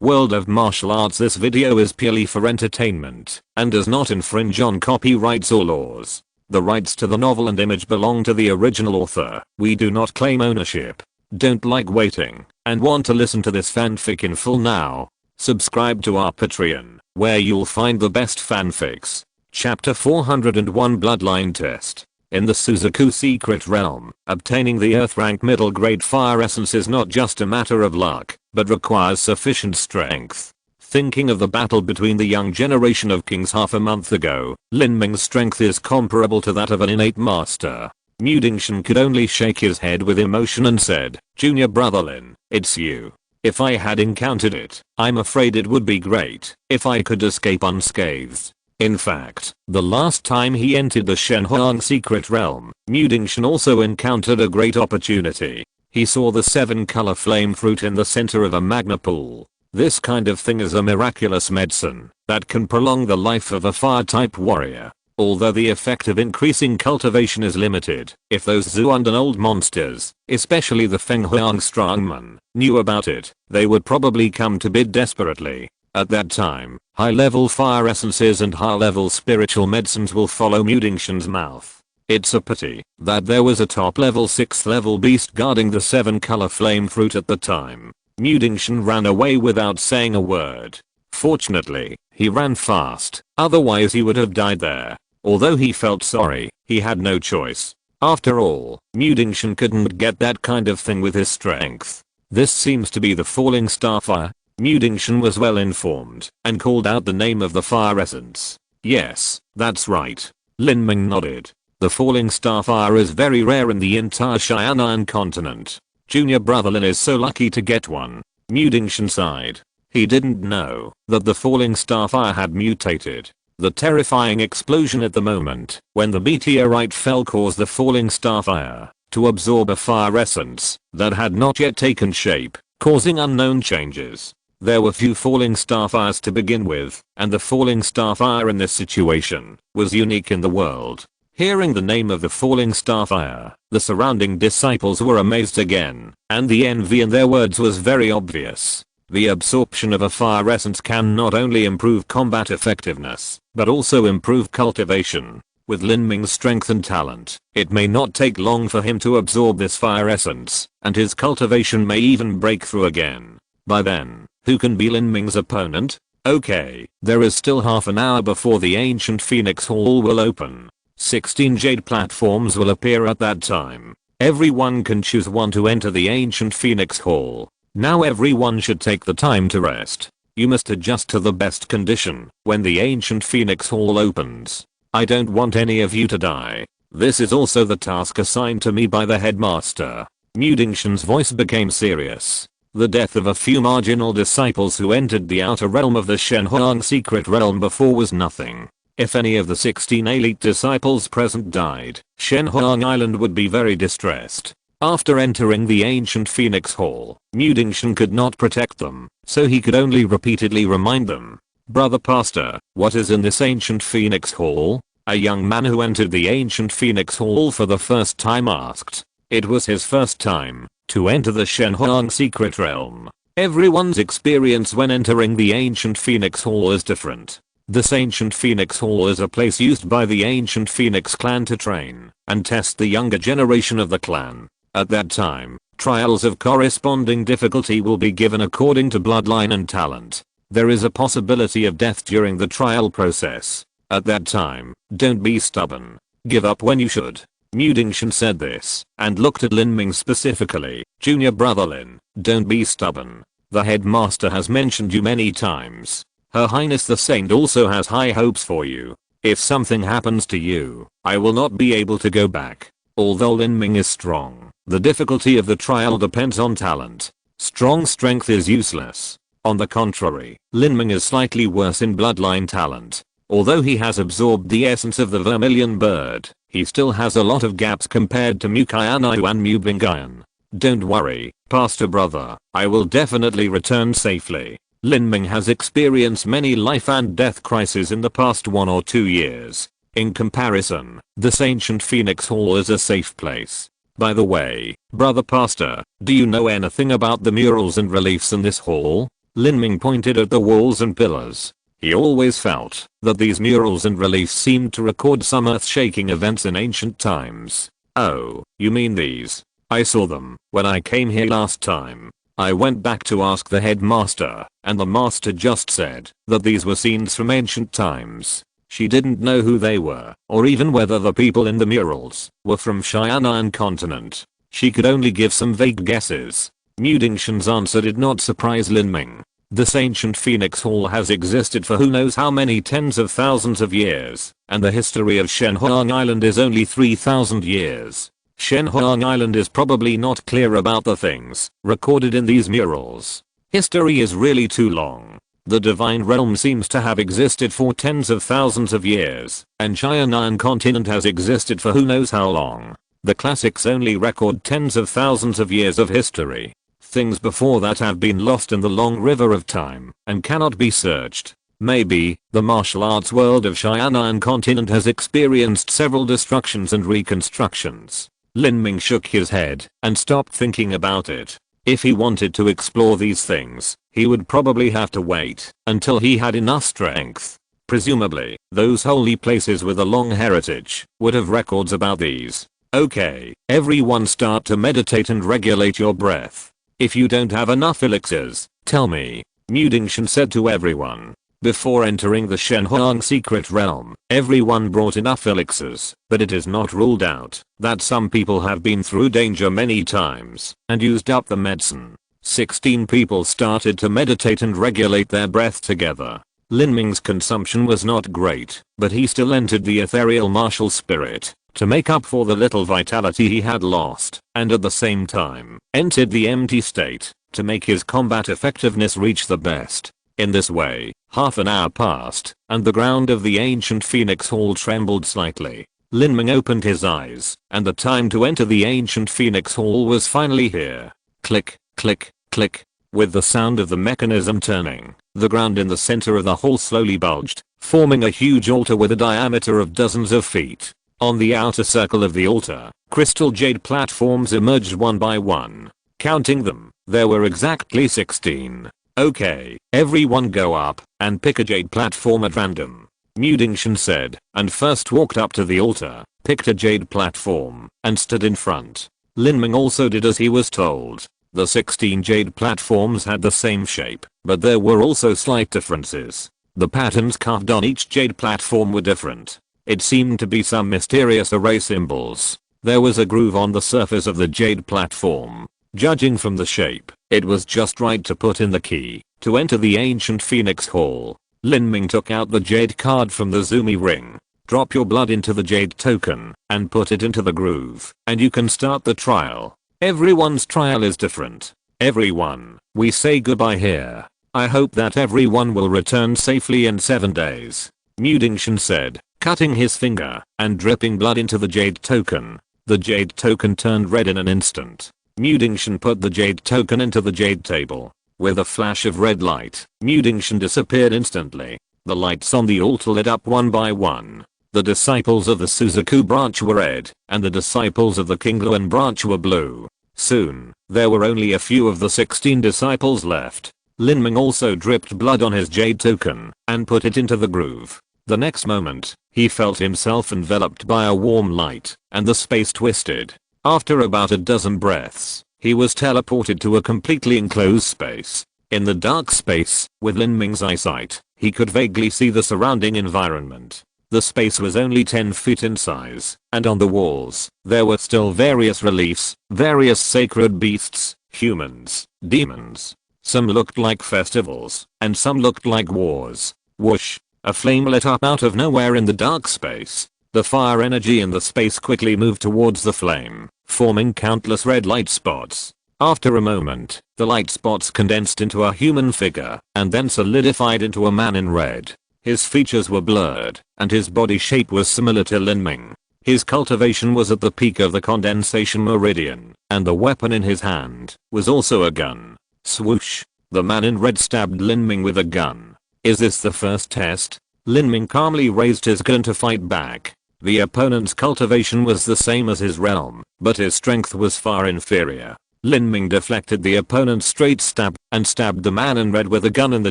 world of martial arts. This video is purely for entertainment and does not infringe on copyrights or laws. The rights to the novel and image belong to the original author. We do not claim ownership. Don't like waiting and want to listen to this fanfic in full now? Subscribe to our Patreon, where you'll find the best fanfics. Chapter 401 Bloodline Test. In the Suzaku Secret Realm, obtaining the Earth rank middle grade fire essence is not just a matter of luck, but requires sufficient strength. Thinking of the battle between the young generation of kings half a month ago, Lin Ming's strength is comparable to that of an innate master. Mu Qianxue could only shake his head with emotion and said, "Junior brother Lin, it's you. If I had encountered it, I'm afraid it would be great if I could escape unscathed." In fact, the last time he entered the Shenhuang Secret Realm, Mu Qianxue also encountered a great opportunity. He saw the 7-color flame fruit in the center of a magma pool. This kind of thing is a miraculous medicine that can prolong the life of a fire-type warrior. Although the effect of increasing cultivation is limited, if those Zuundan old monsters, especially the Fenghuang strongmen, knew about it, they would probably come to bid desperately. At that time, high-level fire essences and high-level spiritual medicines will follow Mu Qianxue's mouth. It's a pity that there was a top-level 6th-level beast guarding the 7-color flame fruit at the time. Mu Qianxue ran away without saying a word. Fortunately, he ran fast, otherwise he would have died there. Although he felt sorry, he had no choice. After all, Mu Qianxue couldn't get that kind of thing with his strength. This seems to be the falling star fire. Mu Qianxue was well informed and called out the name of the fire essence. Yes, that's right. Lin Ming nodded. The falling star fire is very rare in the entire Xianan continent. Junior brother Lin is so lucky to get one. Mu Qianxue sighed. He didn't know that the falling star fire had mutated. The terrifying explosion at the moment when the meteorite fell caused the falling star fire to absorb a fire essence that had not yet taken shape, causing unknown changes. There were few falling star fires to begin with, and the falling star fire in this situation was unique in the world. Hearing the name of the falling star fire, the surrounding disciples were amazed again, and the envy in their words was very obvious. The absorption of a fire essence can not only improve combat effectiveness, but also improve cultivation. With Lin Ming's strength and talent, it may not take long for him to absorb this fire essence, and his cultivation may even break through again. By then, who can be Lin Ming's opponent? Okay, there is still half an hour before the ancient Phoenix Hall will open. 16 jade platforms will appear at that time. Everyone can choose one to enter the ancient Phoenix Hall. Now everyone should take the time to rest. You must adjust to the best condition when the ancient Phoenix Hall opens. I don't want any of you to die. This is also the task assigned to me by the headmaster. Mu Qianxue's voice became serious. The death of a few marginal disciples who entered the outer realm of the Shenhuang Secret Realm before was nothing. If any of the 16 elite disciples present died, Shenhuang Island would be very distressed. After entering the ancient Phoenix Hall, Mu Qianxue could not protect them, so he could only repeatedly remind them. "Brother Pastor, what is in this ancient Phoenix Hall?" A young man who entered the ancient Phoenix Hall for the first time asked. It was his first time to enter the Shenhuang Secret Realm. Everyone's experience when entering the ancient Phoenix Hall is different. This ancient Phoenix Hall is a place used by the ancient Phoenix clan to train and test the younger generation of the clan. At that time, trials of corresponding difficulty will be given according to bloodline and talent. There is a possibility of death during the trial process. At that time, don't be stubborn. Give up when you should. Mu Qianxue said this and looked at Lin Ming specifically. "Junior brother Lin, don't be stubborn. The headmaster has mentioned you many times. Her Highness the Saint also has high hopes for you. If something happens to you, I will not be able to go back." Although Lin Ming is strong, the difficulty of the trial depends on talent. Strong strength is useless. On the contrary, Lin Ming is slightly worse in bloodline talent. Although he has absorbed the essence of the vermilion bird, he still has a lot of gaps compared to Mu Qianxue and Mu Bingayan. Don't worry, Pastor brother, I will definitely return safely. Lin Ming has experienced many life and death crises in the past 1 or 2 years. In comparison, this ancient Phoenix Hall is a safe place. By the way, brother pastor, do you know anything about the murals and reliefs in this hall? Lin Ming pointed at the walls and pillars. He always felt that these murals and reliefs seemed to record some earth-shaking events in ancient times. Oh, you mean these? I saw them when I came here last time. I went back to ask the headmaster, and the master just said that these were scenes from ancient times. She didn't know who they were, or even whether the people in the murals were from Xianan continent. She could only give some vague guesses. Mu Qianxue's answer did not surprise Lin Ming. This ancient Phoenix Hall has existed for who knows how many tens of thousands of years, and the history of Shenhuang Island is only 3,000 years. Shenhuang Island is probably not clear about the things recorded in these murals. History is really too long. The divine realm seems to have existed for tens of thousands of years, and Xianan continent has existed for who knows how long. The classics only record tens of thousands of years of history. Things before that have been lost in the long river of time and cannot be searched. Maybe the martial arts world of Xianan continent has experienced several destructions and reconstructions. Lin Ming shook his head and stopped thinking about it. If he wanted to explore these things, he would probably have to wait until he had enough strength. Presumably, those holy places with a long heritage would have records about these. Okay, everyone start to meditate and regulate your breath. If you don't have enough elixirs, tell me, Mu Qianxue said to everyone. Before entering the Shenhuang secret realm, everyone brought enough elixirs, but it is not ruled out that some people have been through danger many times and used up the medicine. 16 people started to meditate and regulate their breath together. Lin Ming's consumption was not great, but he still entered the ethereal martial spirit to make up for the little vitality he had lost, and at the same time, entered the empty state to make his combat effectiveness reach the best. In this way, half an hour passed, and the ground of the ancient Phoenix Hall trembled slightly. Lin Ming opened his eyes, and the time to enter the ancient Phoenix Hall was finally here. Click, click, click. With the sound of the mechanism turning, the ground in the center of the hall slowly bulged, forming a huge altar with a diameter of dozens of feet. On the outer circle of the altar, crystal jade platforms emerged one by one. Counting them, there were exactly 16. Okay, everyone go up and pick a jade platform at random. Mu Qianxue said, and first walked up to the altar, picked a jade platform, and stood in front. Lin Ming also did as he was told. The 16 jade platforms had the same shape, but there were also slight differences. The patterns carved on each jade platform were different. It seemed to be some mysterious array symbols. There was a groove on the surface of the jade platform. Judging from the shape, it was just right to put in the key to enter the ancient Phoenix Hall. Lin Ming took out the jade card from the Zumi ring. Drop your blood into the jade token and put it into the groove, and you can start the trial. Everyone's trial is different. Everyone, we say goodbye here. I hope that everyone will return safely in 7 days. Mu Qianxue said, cutting his finger and dripping blood into the jade token. The jade token turned red in an instant. Mu Qianxue put the jade token into the jade table. With a flash of red light, Mu Qianxue disappeared instantly. The lights on the altar lit up one by one. The disciples of the Suzaku branch were red, and the disciples of the Qingluan branch were blue. Soon, there were only a few of the 16 disciples left. Lin Ming also dripped blood on his jade token and put it into the groove. The next moment, he felt himself enveloped by a warm light, and the space twisted. After about a dozen breaths, he was teleported to a completely enclosed space. In the dark space, with Lin Ming's eyesight, he could vaguely see the surrounding environment. The space was only 10 feet in size, and on the walls, there were still various reliefs, various sacred beasts, humans, demons. Some looked like festivals, and some looked like wars. Whoosh! A flame lit up out of nowhere in the dark space. The fire energy in the space quickly moved towards the flame, forming countless red light spots. After a moment, the light spots condensed into a human figure, and then solidified into a man in red. His features were blurred, and his body shape was similar to Lin Ming. His cultivation was at the peak of the condensation meridian, and the weapon in his hand was also a gun. Swoosh! The man in red stabbed Lin Ming with a gun. Is this the first test? Lin Ming calmly raised his gun to fight back. The opponent's cultivation was the same as his realm, but his strength was far inferior. Lin Ming deflected the opponent's straight stab and stabbed the man in red with a gun in the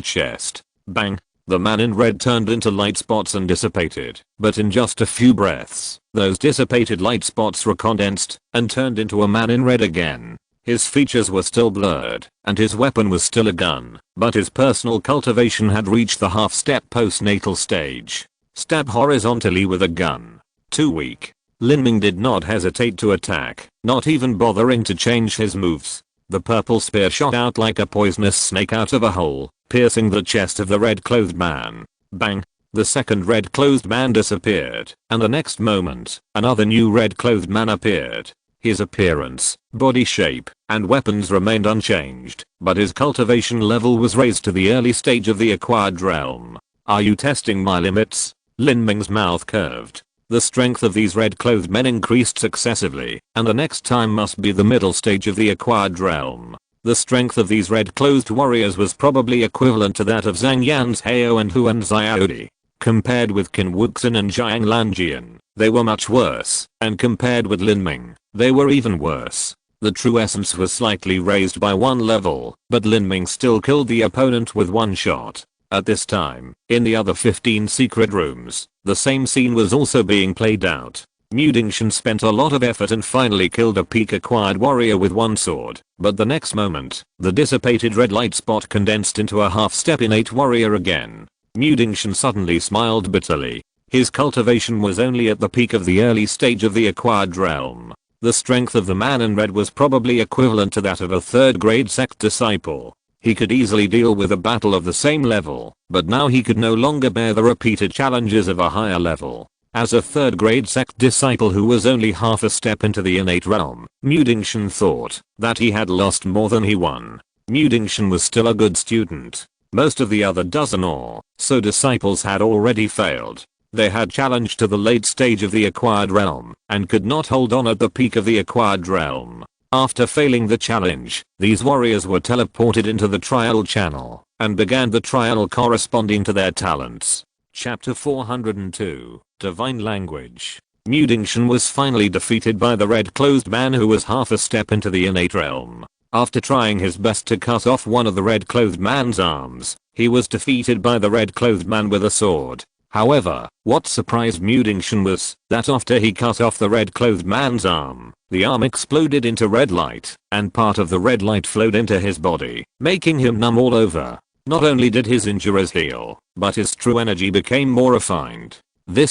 chest. Bang! The man in red turned into light spots and dissipated, but in just a few breaths, those dissipated light spots recondensed and turned into a man in red again. His features were still blurred, and his weapon was still a gun, but his personal cultivation had reached the half-step postnatal stage. Stab horizontally with a gun. Too weak. Lin Ming did not hesitate to attack, not even bothering to change his moves. The purple spear shot out like a poisonous snake out of a hole, piercing the chest of the red-clothed man. Bang! The second red-clothed man disappeared, and the next moment, another new red-clothed man appeared. His appearance, body shape, and weapons remained unchanged, but his cultivation level was raised to the early stage of the acquired realm. Are you testing my limits? Lin Ming's mouth curved. The strength of these red-clothed men increased successively, and the next time must be the middle stage of the acquired realm. The strength of these red-clothed warriors was probably equivalent to that of Zhang Yan's Hao and Huan Xiaodi. Compared with Qin Wuxin and Jiang Lanjian, they were much worse, and compared with Lin Ming, they were even worse. The true essence was slightly raised by one level, but Lin Ming still killed the opponent with one shot. At this time, in the other 15 secret rooms, the same scene was also being played out. Mu Qianxue spent a lot of effort and finally killed a peak acquired warrior with one sword, but the next moment, the dissipated red light spot condensed into a half-step innate warrior again. Mu Qianxue suddenly smiled bitterly. His cultivation was only at the peak of the early stage of the acquired realm. The strength of the man in red was probably equivalent to that of a third-grade sect disciple. He could easily deal with a battle of the same level, but now he could no longer bear the repeated challenges of a higher level. As a third-grade sect disciple who was only half a step into the innate realm, Mu Qianxue thought that he had lost more than he won. Mu Qianxue was still a good student. Most of the other dozen or so disciples had already failed. They had challenged to the late stage of the acquired realm and could not hold on at the peak of the acquired realm. After failing the challenge, these warriors were teleported into the trial channel and began the trial corresponding to their talents. Chapter 402, Divine Language. Mu Qianxue was finally defeated by the red-clothed man who was half a step into the innate realm. After trying his best to cut off one of the red-clothed man's arms, he was defeated by the red-clothed man with a sword. However, what surprised Mu Qianxue was that after he cut off the red-clothed man's arm, the arm exploded into red light, and part of the red light flowed into his body, making him numb all over. Not only did his injuries heal, but his true energy became more refined. Mu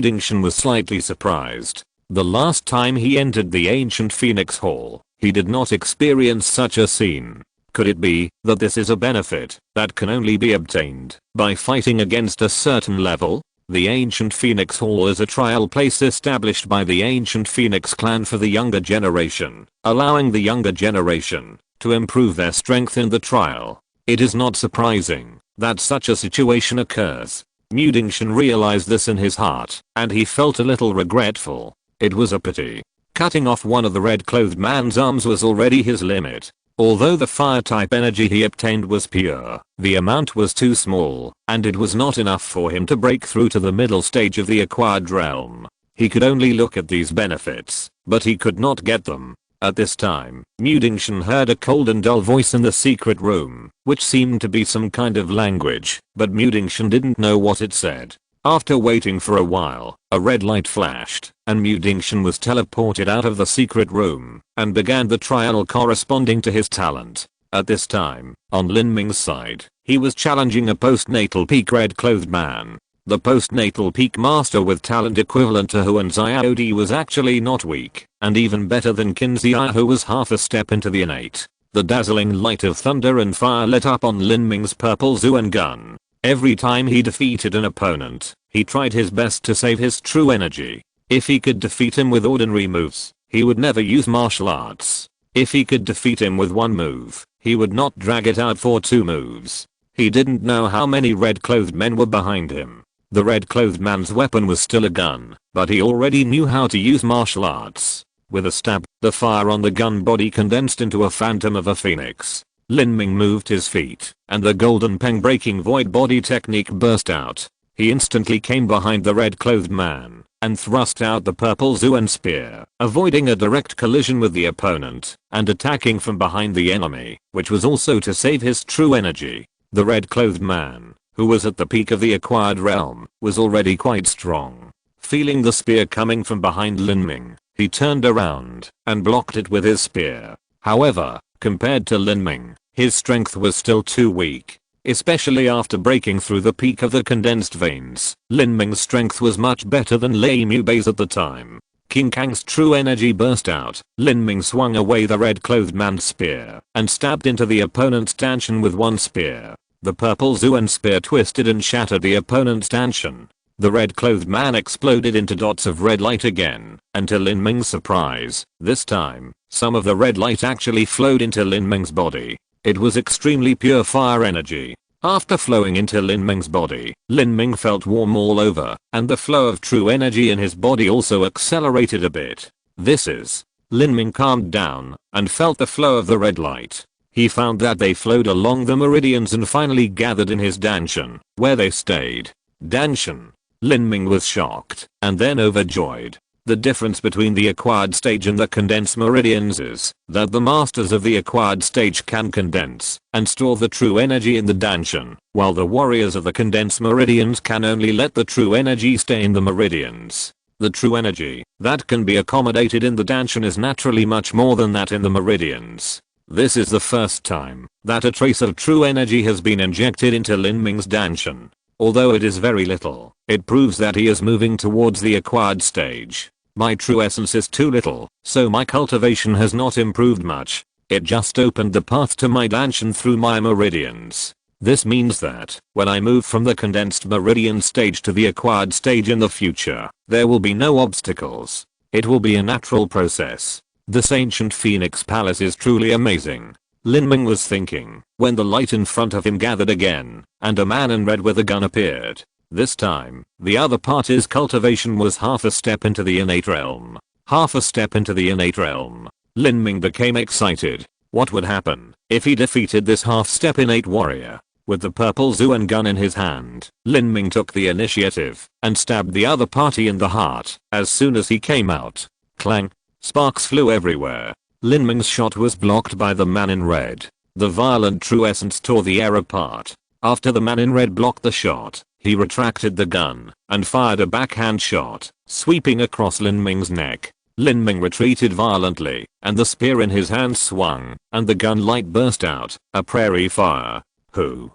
Qianxue was slightly surprised. The last time he entered the ancient Phoenix Hall, he did not experience such a scene. Could it be that this is a benefit that can only be obtained by fighting against a certain level? The ancient Phoenix Hall is a trial place established by the ancient Phoenix clan for the younger generation, allowing the younger generation to improve their strength in the trial. It is not surprising that such a situation occurs. Mu Qianxue realized this in his heart, and he felt a little regretful. It was a pity. Cutting off one of the red-clothed man's arms was already his limit. Although the fire-type energy he obtained was pure, the amount was too small, and it was not enough for him to break through to the middle stage of the acquired realm. He could only look at these benefits, but he could not get them. At this time, Mu Qianxue heard a cold and dull voice in the secret room, which seemed to be some kind of language, but Mu Qianxue didn't know what it said. After waiting for a while, a red light flashed, and Mu Qianxue was teleported out of the secret room, and began the trial corresponding to his talent. At this time, on Lin Ming's side, he was challenging a postnatal peak red-clothed man. The postnatal peak master with talent equivalent to Huan Xiaodi was actually not weak, and even better than Qin Xia, who was half a step into the innate. The dazzling light of thunder and fire lit up on Lin Ming's purple Zuan gun. Every time he defeated an opponent, he tried his best to save his true energy. If he could defeat him with ordinary moves, he would never use martial arts. If he could defeat him with one move, he would not drag it out for two moves. He didn't know how many red-clothed men were behind him. The red-clothed man's weapon was still a gun, but he already knew how to use martial arts. With a stab, the fire on the gun body condensed into a phantom of a phoenix. Lin Ming moved his feet, and the golden peng breaking void body technique burst out. He instantly came behind the red-clothed man, and thrust out the purple Zuan spear, avoiding a direct collision with the opponent, and attacking from behind the enemy, which was also to save his true energy. The red-clothed man, who was at the peak of the acquired realm, was already quite strong. Feeling the spear coming from behind Lin Ming, he turned around and blocked it with his spear. However, compared to Lin Ming, his strength was still too weak. Especially after breaking through the peak of the condensed veins, Lin Ming's strength was much better than Lei Mubei's at the time. King Kang's true energy burst out. Lin Ming swung away the red-clothed man's spear and stabbed into the opponent's stanchion with one spear. The purple Zuan spear twisted and shattered the opponent's stanchion. The red-clothed man exploded into dots of red light again, and to Lin Ming's surprise, this time, some of the red light actually flowed into Lin Ming's body. It was extremely pure fire energy. After flowing into Lin Ming's body, Lin Ming felt warm all over, and the flow of true energy in his body also accelerated a bit. Lin Ming calmed down and felt the flow of the red light. He found that they flowed along the meridians and finally gathered in his danshan, where they stayed. Danshan. Lin Ming was shocked and then overjoyed. The difference between the acquired stage and the condensed meridians is that the masters of the acquired stage can condense and store the true energy in the danshan, while the warriors of the condensed meridians can only let the true energy stay in the meridians. The true energy that can be accommodated in the danshan is naturally much more than that in the meridians. This is the first time that a trace of true energy has been injected into Lin Ming's danshan. Although it is very little, it proves that he is moving towards the acquired stage. My true essence is too little, so my cultivation has not improved much. It just opened the path to my danshan through my meridians. This means that, when I move from the condensed meridian stage to the acquired stage in the future, there will be no obstacles. It will be a natural process. This ancient phoenix palace is truly amazing. Lin Ming was thinking, when the light in front of him gathered again, and a man in red with a gun appeared. This time, the other party's cultivation was half a step into the innate realm. Half a step into the innate realm. Lin Ming became excited. What would happen if he defeated this half-step innate warrior? With the purple Zuan gun in his hand, Lin Ming took the initiative and stabbed the other party in the heart. As soon as he came out, clang, sparks flew everywhere. Lin Ming's shot was blocked by the man in red. The violent true essence tore the air apart. After the man in red blocked the shot, he retracted the gun and fired a backhand shot, sweeping across Lin Ming's neck. Lin Ming retreated violently, and the spear in his hand swung, and the gun light burst out, a prairie fire. Hoo.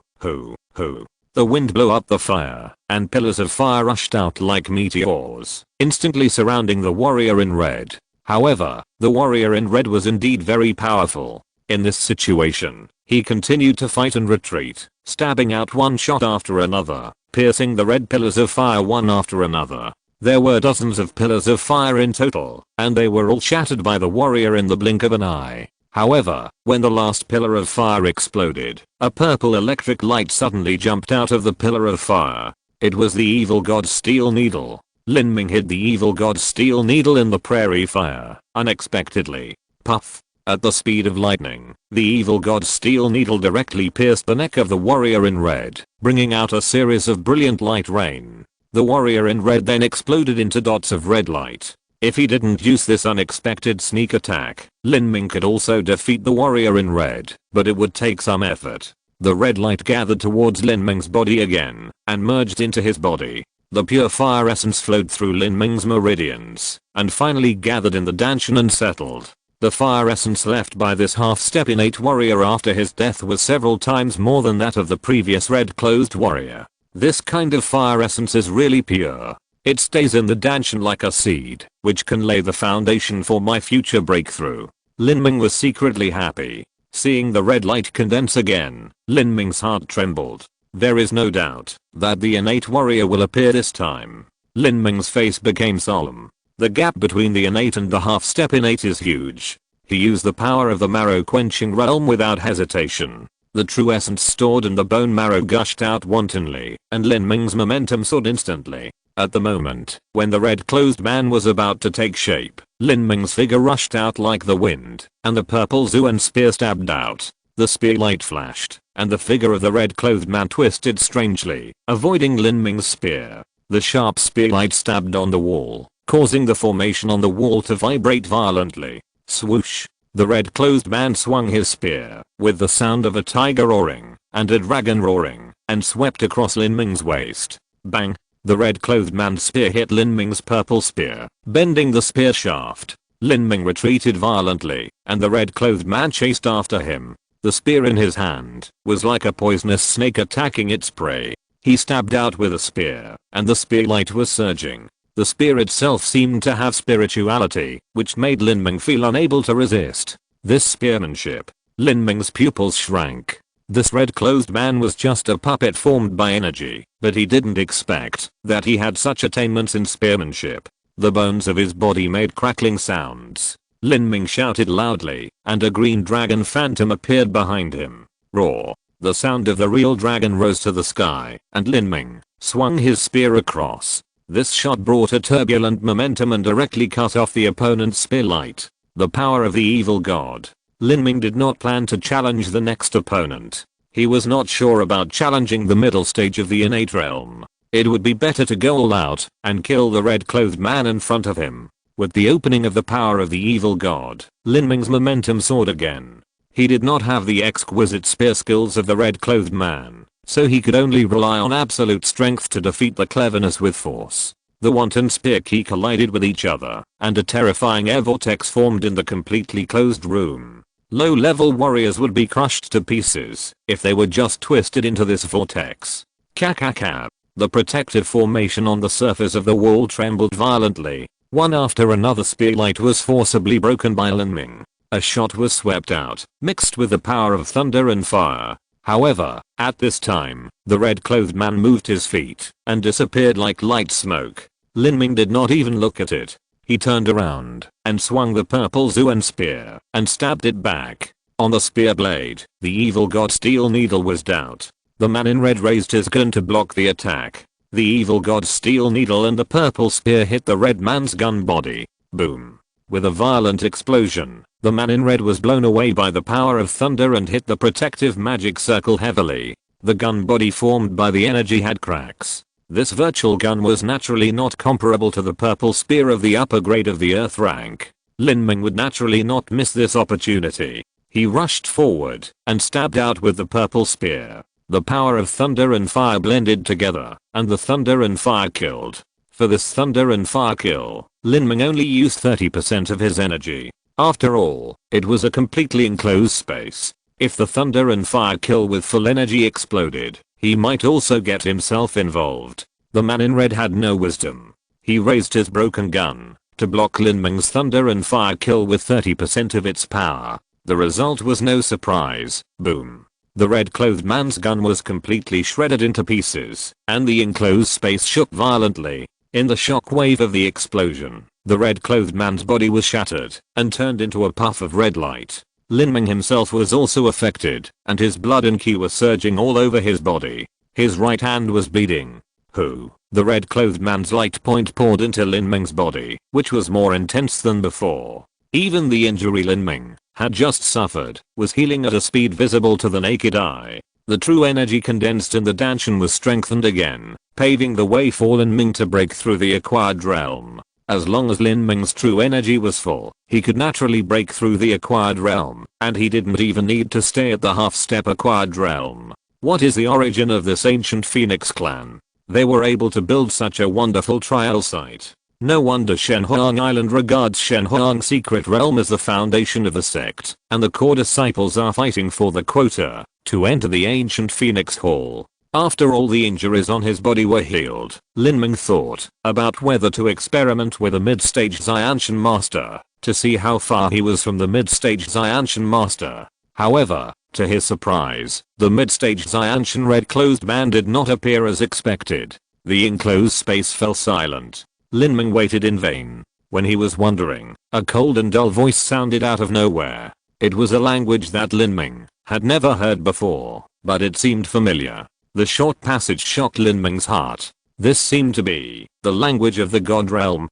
The wind blew up the fire, and pillars of fire rushed out like meteors, instantly surrounding the warrior in red. However, the warrior in red was indeed very powerful. In this situation, he continued to fight and retreat, stabbing out one shot after another, piercing the red pillars of fire one after another. There were dozens of pillars of fire in total, and they were all shattered by the warrior in the blink of an eye. However, when the last pillar of fire exploded, a purple electric light suddenly jumped out of the pillar of fire. It was the evil god's steel needle. Lin Ming hid the evil god's steel needle in the prairie fire, unexpectedly. Puff. At the speed of lightning, the evil god's steel needle directly pierced the neck of the warrior in red, bringing out a series of brilliant light rain. The warrior in red then exploded into dots of red light. If he didn't use this unexpected sneak attack, Lin Ming could also defeat the warrior in red, but it would take some effort. The red light gathered towards Lin Ming's body again, and merged into his body. The pure fire essence flowed through Lin Ming's meridians, and finally gathered in the danshan and settled. The fire essence left by this half-step innate warrior after his death was several times more than that of the previous red-clothed warrior. This kind of fire essence is really pure. It stays in the danshan like a seed, which can lay the foundation for my future breakthrough. Lin Ming was secretly happy. Seeing the red light condense again, Lin Ming's heart trembled. There is no doubt that the innate warrior will appear this time. Lin Ming's face became solemn. The gap between the innate and the half-step innate is huge. He used the power of the marrow-quenching realm without hesitation. The true essence stored in the bone marrow gushed out wantonly, and Lin Ming's momentum soared instantly. At the moment, when the red-clothed man was about to take shape, Lin Ming's figure rushed out like the wind, and the purple Zuan spear stabbed out. The spear light flashed, and the figure of the red-clothed man twisted strangely, avoiding Lin Ming's spear. The sharp spearlight stabbed on the wall, causing the formation on the wall to vibrate violently. Swoosh. The red-clothed man swung his spear, with the sound of a tiger roaring, and a dragon roaring, and swept across Lin Ming's waist. Bang. The red-clothed man's spear hit Lin Ming's purple spear, bending the spear shaft. Lin Ming retreated violently, and the red-clothed man chased after him. The spear in his hand was like a poisonous snake attacking its prey. He stabbed out with a spear, and the spearlight was surging. The spear itself seemed to have spirituality, which made Lin Ming feel unable to resist this spearmanship. Lin Ming's pupils shrank. This red-clothed man was just a puppet formed by energy, but he didn't expect that he had such attainments in spearmanship. The bones of his body made crackling sounds. Lin Ming shouted loudly, and a green dragon phantom appeared behind him. Roar. The sound of the real dragon rose to the sky, and Lin Ming swung his spear across. This shot brought a turbulent momentum and directly cut off the opponent's spearlight. The power of the evil god. Lin Ming did not plan to challenge the next opponent. He was not sure about challenging the middle stage of the innate realm. It would be better to go all out and kill the red-clothed man in front of him. With the opening of the power of the evil god, Lin Ming's momentum soared again. He did not have the exquisite spear skills of the red-clothed man, so he could only rely on absolute strength to defeat the cleverness with force. The wanton spear key collided with each other, and a terrifying air vortex formed in the completely closed room. Low-level warriors would be crushed to pieces if they were just twisted into this vortex. Kakaka. The protective formation on the surface of the wall trembled violently. One after another spearlight was forcibly broken by Lin Ming. A shot was swept out, mixed with the power of thunder and fire. However, at this time, the red-clothed man moved his feet and disappeared like light smoke. Lin Ming did not even look at it. He turned around and swung the purple Zuan spear and stabbed it back. On the spear blade, the evil god steel needle was out. The man in red raised his gun to block the attack. The evil god's steel needle and the purple spear hit the red man's gun body. Boom. With a violent explosion, the man in red was blown away by the power of thunder and hit the protective magic circle heavily. The gun body formed by the energy had cracks. This virtual gun was naturally not comparable to the purple spear of the upper grade of the earth rank. Lin Ming would naturally not miss this opportunity. He rushed forward and stabbed out with the purple spear. The power of thunder and fire blended together, and the thunder and fire killed. For this thunder and fire kill, Lin Ming only used 30% of his energy. After all, it was a completely enclosed space. If the thunder and fire kill with full energy exploded, he might also get himself involved. The man in red had no wisdom. He raised his broken gun to block Lin Ming's thunder and fire kill with 30% of its power. The result was no surprise. Boom. The red-clothed man's gun was completely shredded into pieces, and the enclosed space shook violently. In the shock wave of the explosion, the red-clothed man's body was shattered and turned into a puff of red light. Lin Ming himself was also affected, and his blood and ki were surging all over his body. His right hand was bleeding. Who? The red-clothed man's light point poured into Lin Ming's body, which was more intense than before. Even the injury Lin Ming had just suffered was healing at a speed visible to the naked eye. The true energy condensed in the Danshan was strengthened again, paving the way for Lin Ming to break through the acquired realm. As long as Lin Ming's true energy was full, he could naturally break through the acquired realm, and he didn't even need to stay at the half-step acquired realm. What is the origin of this ancient Phoenix clan? They were able to build such a wonderful trial site. No wonder Shenhuang Island regards Shenhuang Secret Realm as the foundation of the sect, and the core disciples are fighting for the quota to enter the ancient Phoenix Hall. After all the injuries on his body were healed, Lin Ming thought about whether to experiment with a mid-stage Xianshan master to see how far he was from the mid-stage Xianshan master. However, to his surprise, the mid-stage Xianshan red-clothed man did not appear as expected. The enclosed space fell silent. Lin Ming waited in vain. When he was wondering, a cold and dull voice sounded out of nowhere. It was a language that Lin Ming had never heard before, but it seemed familiar. The short passage shocked Lin Ming's heart. This seemed to be the language of the God Realm.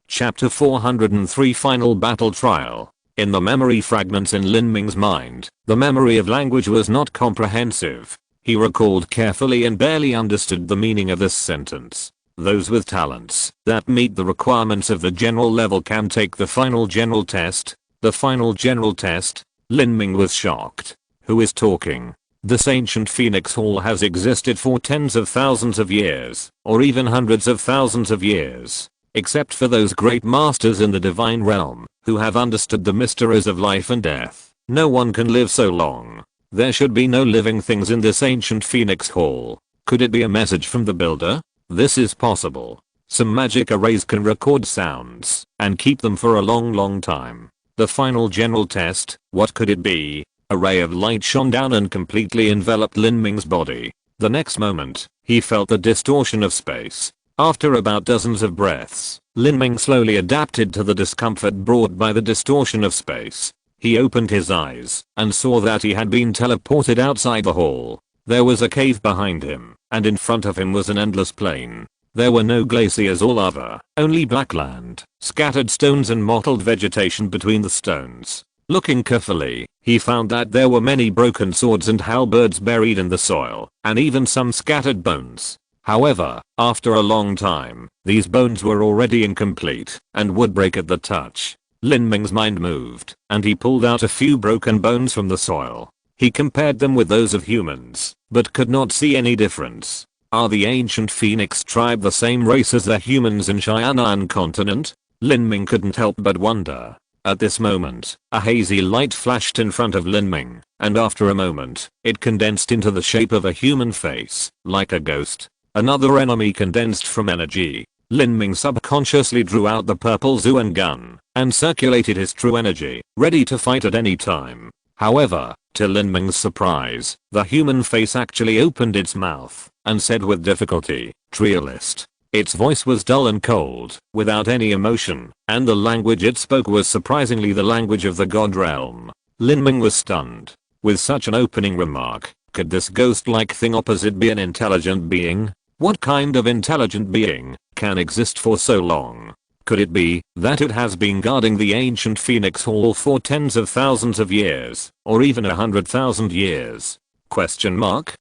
Chapter 403 Final Battle Trial. In the memory fragments in Lin Ming's mind, the memory of language was not comprehensive. He recalled carefully and barely understood the meaning of this sentence. Those with talents that meet the requirements of the general level can take the final general test. The final general test? Lin Ming was shocked. Who is talking? This ancient phoenix hall has existed for tens of thousands of years, or even hundreds of thousands of years. Except for those great masters in the divine realm, who have understood the mysteries of life and death, no one can live so long. There should be no living things in this ancient phoenix hall. Could it be a message from the builder? This is possible. Some magic arrays can record sounds, and keep them for a long time. The final general test, what could it be? A ray of light shone down and completely enveloped Lin Ming's body. The next moment, he felt the distortion of space. After about dozens of breaths, Lin Ming slowly adapted to the discomfort brought by the distortion of space. He opened his eyes and saw that he had been teleported outside the hall. There was a cave behind him, and in front of him was an endless plain. There were no glaciers or lava, only black land, scattered stones and mottled vegetation between the stones. Looking carefully, he found that there were many broken swords and halberds buried in the soil, and even some scattered bones. However, after a long time, these bones were already incomplete and would break at the touch. Lin Ming's mind moved, and he pulled out a few broken bones from the soil. He compared them with those of humans, but could not see any difference. Are the ancient Phoenix tribe the same race as the humans in Qianxue continent? Lin Ming couldn't help but wonder. At this moment, a hazy light flashed in front of Lin Ming, and after a moment, it condensed into the shape of a human face, like a ghost. Another enemy condensed from energy. Lin Ming subconsciously drew out the purple Zuan gun, and circulated his true energy, ready to fight at any time. However, to Lin Ming's surprise, the human face actually opened its mouth, and said with difficulty, "Trialist." Its voice was dull and cold, without any emotion, and the language it spoke was surprisingly the language of the god realm. Lin Ming was stunned. With such an opening remark, could this ghost-like thing opposite be an intelligent being? What kind of intelligent being can exist for so long? Could it be that it has been guarding the ancient Phoenix Hall for tens of thousands of years, or even 100,000 years? Question mark?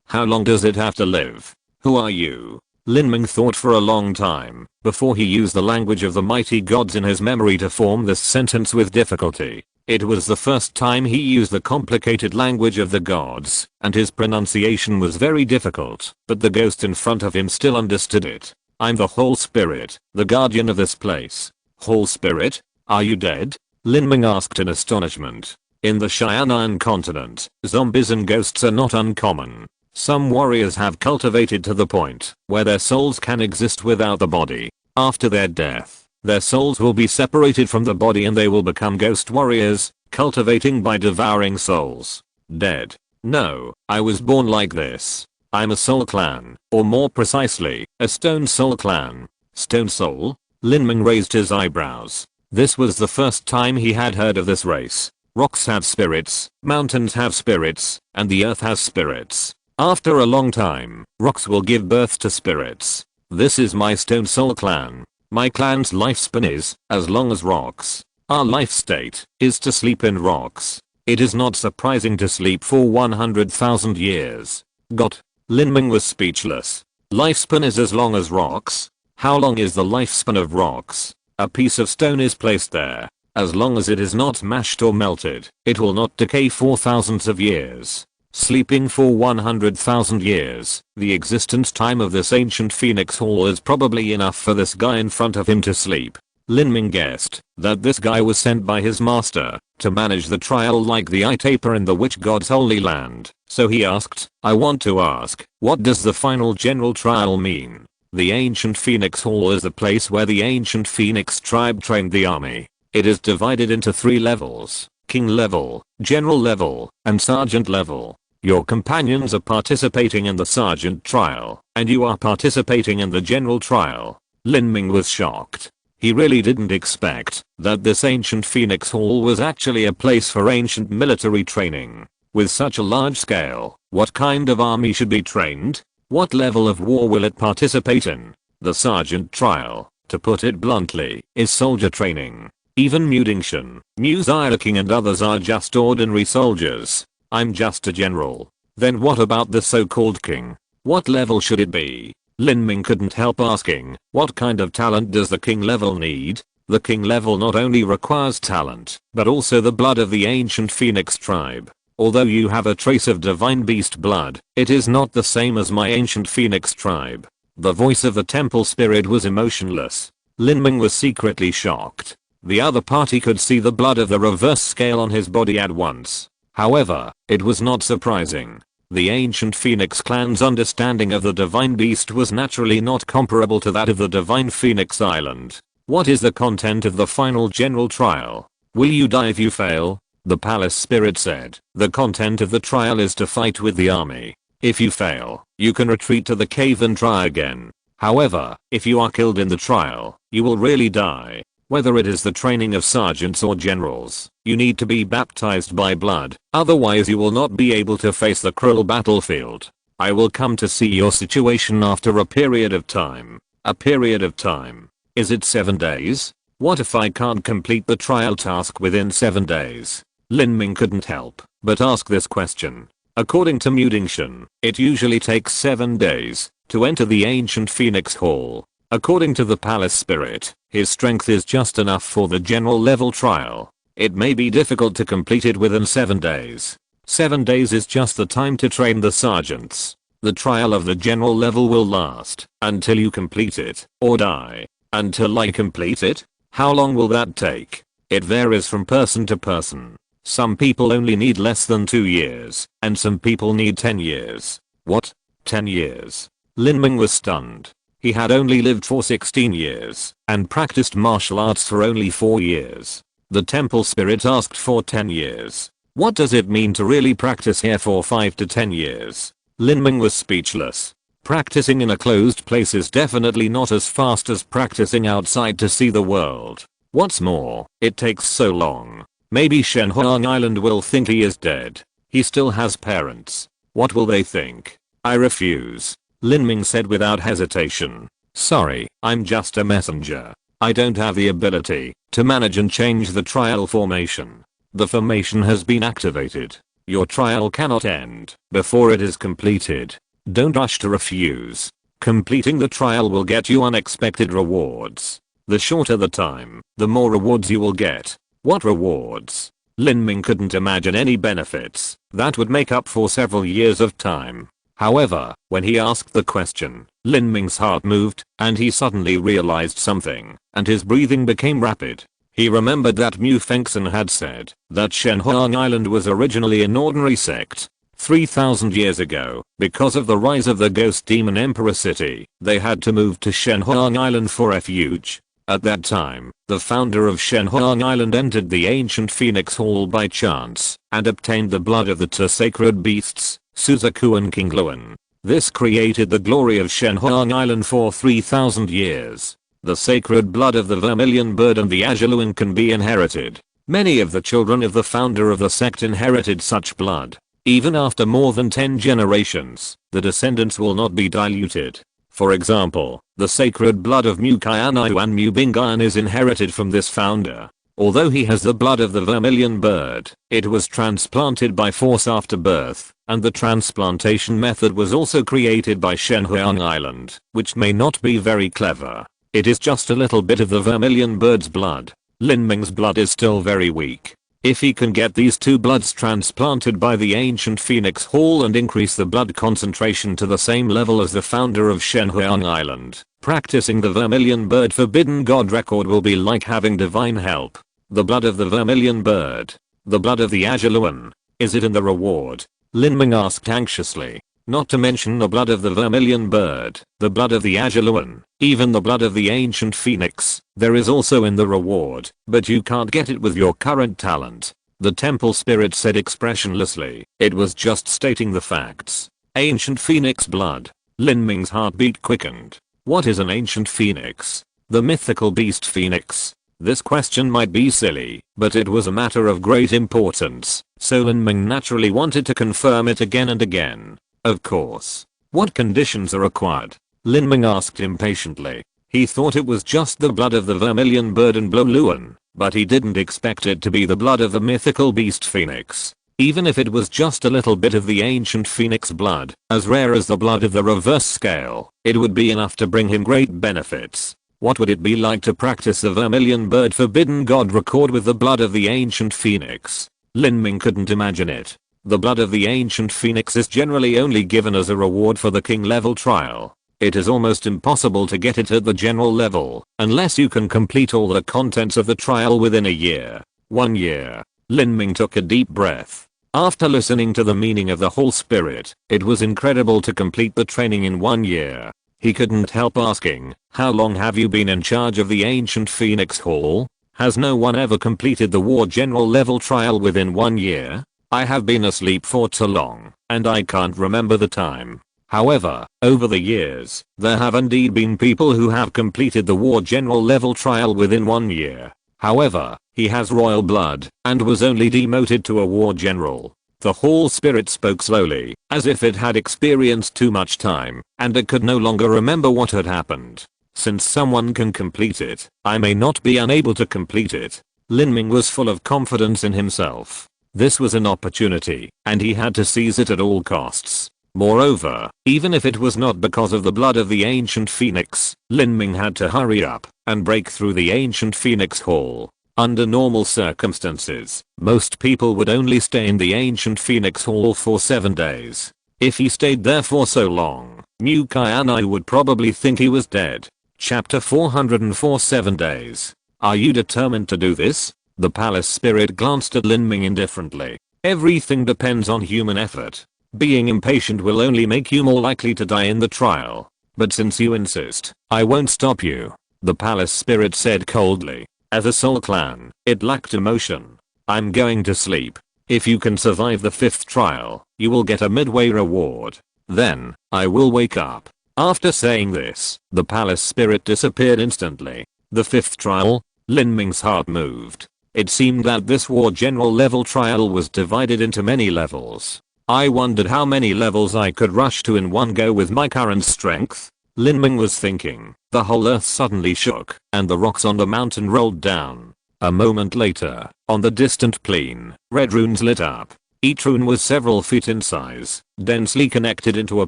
How long does it have to live? Who are you? Lin Ming thought for a long time before he used the language of the mighty gods in his memory to form this sentence with difficulty. It was the first time he used the complicated language of the gods, and his pronunciation was very difficult, but the ghost in front of him still understood it. I'm the Whole Spirit, the guardian of this place. Whole Spirit? Are you dead? Lin Ming asked in astonishment. In the Qianxue continent, zombies and ghosts are not uncommon. Some warriors have cultivated to the point where their souls can exist without the body. After their death, their souls will be separated from the body and they will become ghost warriors, cultivating by devouring souls. Dead? No, I was born like this. I'm a soul clan, or more precisely, a stone soul clan. Stone soul? Lin Ming raised his eyebrows. This was the first time he had heard of this race. Rocks have spirits, mountains have spirits, and the earth has spirits. After a long time, rocks will give birth to spirits. This is my stone soul clan. My clan's lifespan is as long as rocks. Our life state is to sleep in rocks. It is not surprising to sleep for 100,000 years. Got? Lin Ming was speechless. Lifespan is as long as rocks? How long is the lifespan of rocks? A piece of stone is placed there. As long as it is not mashed or melted, it will not decay for thousands of years. Sleeping for 100,000 years, the existence time of this ancient Phoenix Hall is probably enough for this guy in front of him to sleep. Lin Ming guessed that this guy was sent by his master to manage the trial like the eye taper in the witch god's holy land. So he asked, I want to ask, what does the final general trial mean? The ancient Phoenix Hall is the place where the ancient Phoenix tribe trained the army. It is divided into 3 levels: king level, general level, and sergeant level. Your companions are participating in the sergeant trial, and you are participating in the general trial. Lin Ming was shocked. He really didn't expect that this ancient Phoenix Hall was actually a place for ancient military training. With such a large scale, what kind of army should be trained? What level of war will it participate in? The sergeant trial, to put it bluntly, is soldier training. Even Mu Qianxue, Mu Qianxue and others are just ordinary soldiers. I'm just a general. Then what about the so-called king? What level should it be? Lin Ming couldn't help asking, what kind of talent does the king level need? The king level not only requires talent, but also the blood of the ancient phoenix tribe. Although you have a trace of divine beast blood, it is not the same as my ancient phoenix tribe. The voice of the temple spirit was emotionless. Lin Ming was secretly shocked. The other party could see the blood of the reverse scale on his body at once. However, it was not surprising. The ancient Phoenix clan's understanding of the divine beast was naturally not comparable to that of the divine Phoenix Island. What is the content of the final general trial? Will you die if you fail? The palace spirit said. The content of the trial is to fight with the army. If you fail, you can retreat to the cave and try again. However, if you are killed in the trial, you will really die. Whether it is the training of sergeants or generals, you need to be baptized by blood, otherwise you will not be able to face the cruel battlefield. I will come to see your situation after a period of time. A period of time. Is it 7 days? What if I can't complete the trial task within 7 days? Lin Ming couldn't help but ask this question. According to Mu Qianxue, it usually takes 7 days to enter the ancient Phoenix Hall. According to the palace spirit, his strength is just enough for the general level trial. It may be difficult to complete it within 7 days. 7 days is just the time to train the sergeants. The trial of the general level will last until you complete it or die. Until I complete it? How long will that take? It varies from person to person. Some people only need less than 2 years, and some people need 10 years. What? 10 years? Lin Ming was stunned. He had only lived for 16 years and practiced martial arts for only 4 years. The temple spirit asked for 10 years. What does it mean to really practice here for 5 to 10 years? Lin Ming was speechless. Practicing in a closed place is definitely not as fast as practicing outside to see the world. What's more, it takes so long. Maybe Shenhuang Island will think he is dead. He still has parents. What will they think? I refuse. Lin Ming said without hesitation. Sorry, I'm just a messenger. I don't have the ability to manage and change the trial formation. The formation has been activated. Your trial cannot end before it is completed. Don't rush to refuse. Completing the trial will get you unexpected rewards. The shorter the time, the more rewards you will get. What rewards? Lin Ming couldn't imagine any benefits that would make up for several years of time. However, when he asked the question, Lin Ming's heart moved, and he suddenly realized something, and his breathing became rapid. He remembered that Mu Qianxue had said that Shenhuang Island was originally an ordinary sect. 3,000 years ago, because of the rise of the ghost demon emperor city, they had to move to Shenhuang Island for refuge. At that time, the founder of Shenhuang Island entered the ancient Phoenix Hall by chance and obtained the blood of the two sacred beasts, Suzaku and King Luan. This created the glory of Shenhuang Island for 3,000 years. The sacred blood of the vermilion bird and the Ajaluan can be inherited. Many of the children of the founder of the sect inherited such blood. Even after more than 10 generations, the descendants will not be diluted. For example, the sacred blood of Mu Qianxue and Mu Bingan is inherited from this founder. Although he has the blood of the vermilion bird, it was transplanted by force after birth, and the transplantation method was also created by Shenhuang Island, which may not be very clever. It is just a little bit of the vermilion bird's blood. Lin Ming's blood is still very weak. If he can get these two bloods transplanted by the ancient Phoenix Hall and increase the blood concentration to the same level as the founder of Shenhuang Island, practicing the vermilion bird forbidden god record will be like having divine help. The blood of the vermilion bird. The blood of the Ajaluan. Is it in the reward? Lin Ming asked anxiously. Not to mention the blood of the vermilion bird, the blood of the Ajaluan, even the blood of the ancient phoenix, there is also in the reward, but you can't get it with your current talent. The temple spirit said expressionlessly. It was just stating the facts. Ancient phoenix blood. Lin Ming's heartbeat quickened. What is an ancient phoenix? The mythical beast phoenix. This question might be silly, but it was a matter of great importance, so Lin Ming naturally wanted to confirm it again and again. Of course. What conditions are required? Lin Ming asked impatiently. He thought it was just the blood of the vermilion bird and Blue Luan, but he didn't expect it to be the blood of the mythical beast phoenix. Even if it was just a little bit of the ancient phoenix blood, as rare as the blood of the reverse scale, it would be enough to bring him great benefits. What would it be like to practice the vermilion bird forbidden god record with the blood of the ancient phoenix? Lin Ming couldn't imagine it. The blood of the ancient phoenix is generally only given as a reward for the king level trial. It is almost impossible to get it at the general level, unless you can complete all the contents of the trial within a year. 1 year. Lin Ming took a deep breath. After listening to the meaning of the whole spirit, it was incredible to complete the training in 1 year. He couldn't help asking, how long have you been in charge of the ancient Phoenix Hall? Has no one ever completed the war general level trial within 1 year? I have been asleep for too long, and I can't remember the time. However, over the years, there have indeed been people who have completed the war general level trial within 1 year. However, he has royal blood, and was only demoted to a war general. The hall spirit spoke slowly, as if it had experienced too much time, and it could no longer remember what had happened. Since someone can complete it, I may not be unable to complete it. Lin Ming was full of confidence in himself. This was an opportunity, and he had to seize it at all costs. Moreover, even if it was not because of the blood of the ancient phoenix, Lin Ming had to hurry up and break through the ancient phoenix hall. Under normal circumstances, most people would only stay in the ancient phoenix hall for 7 days. If he stayed there for so long, Mu Qianxue would probably think he was dead. Chapter 404 7 days. Are you determined to do this? The palace spirit glanced at Lin Ming indifferently. Everything depends on human effort. Being impatient will only make you more likely to die in the trial. But since you insist, I won't stop you. The palace spirit said coldly. As a soul clan, it lacked emotion. I'm going to sleep. If you can survive the 5th trial, you will get a midway reward. Then, I will wake up. After saying this, the palace spirit disappeared instantly. The 5th trial? Lin Ming's heart moved. It seemed that this war general level trial was divided into many levels. I wondered how many levels I could rush to in one go with my current strength. Lin Ming was thinking. The whole earth suddenly shook, and the rocks on the mountain rolled down. A moment later, on the distant plain, red runes lit up. Each rune was several feet in size, densely connected into a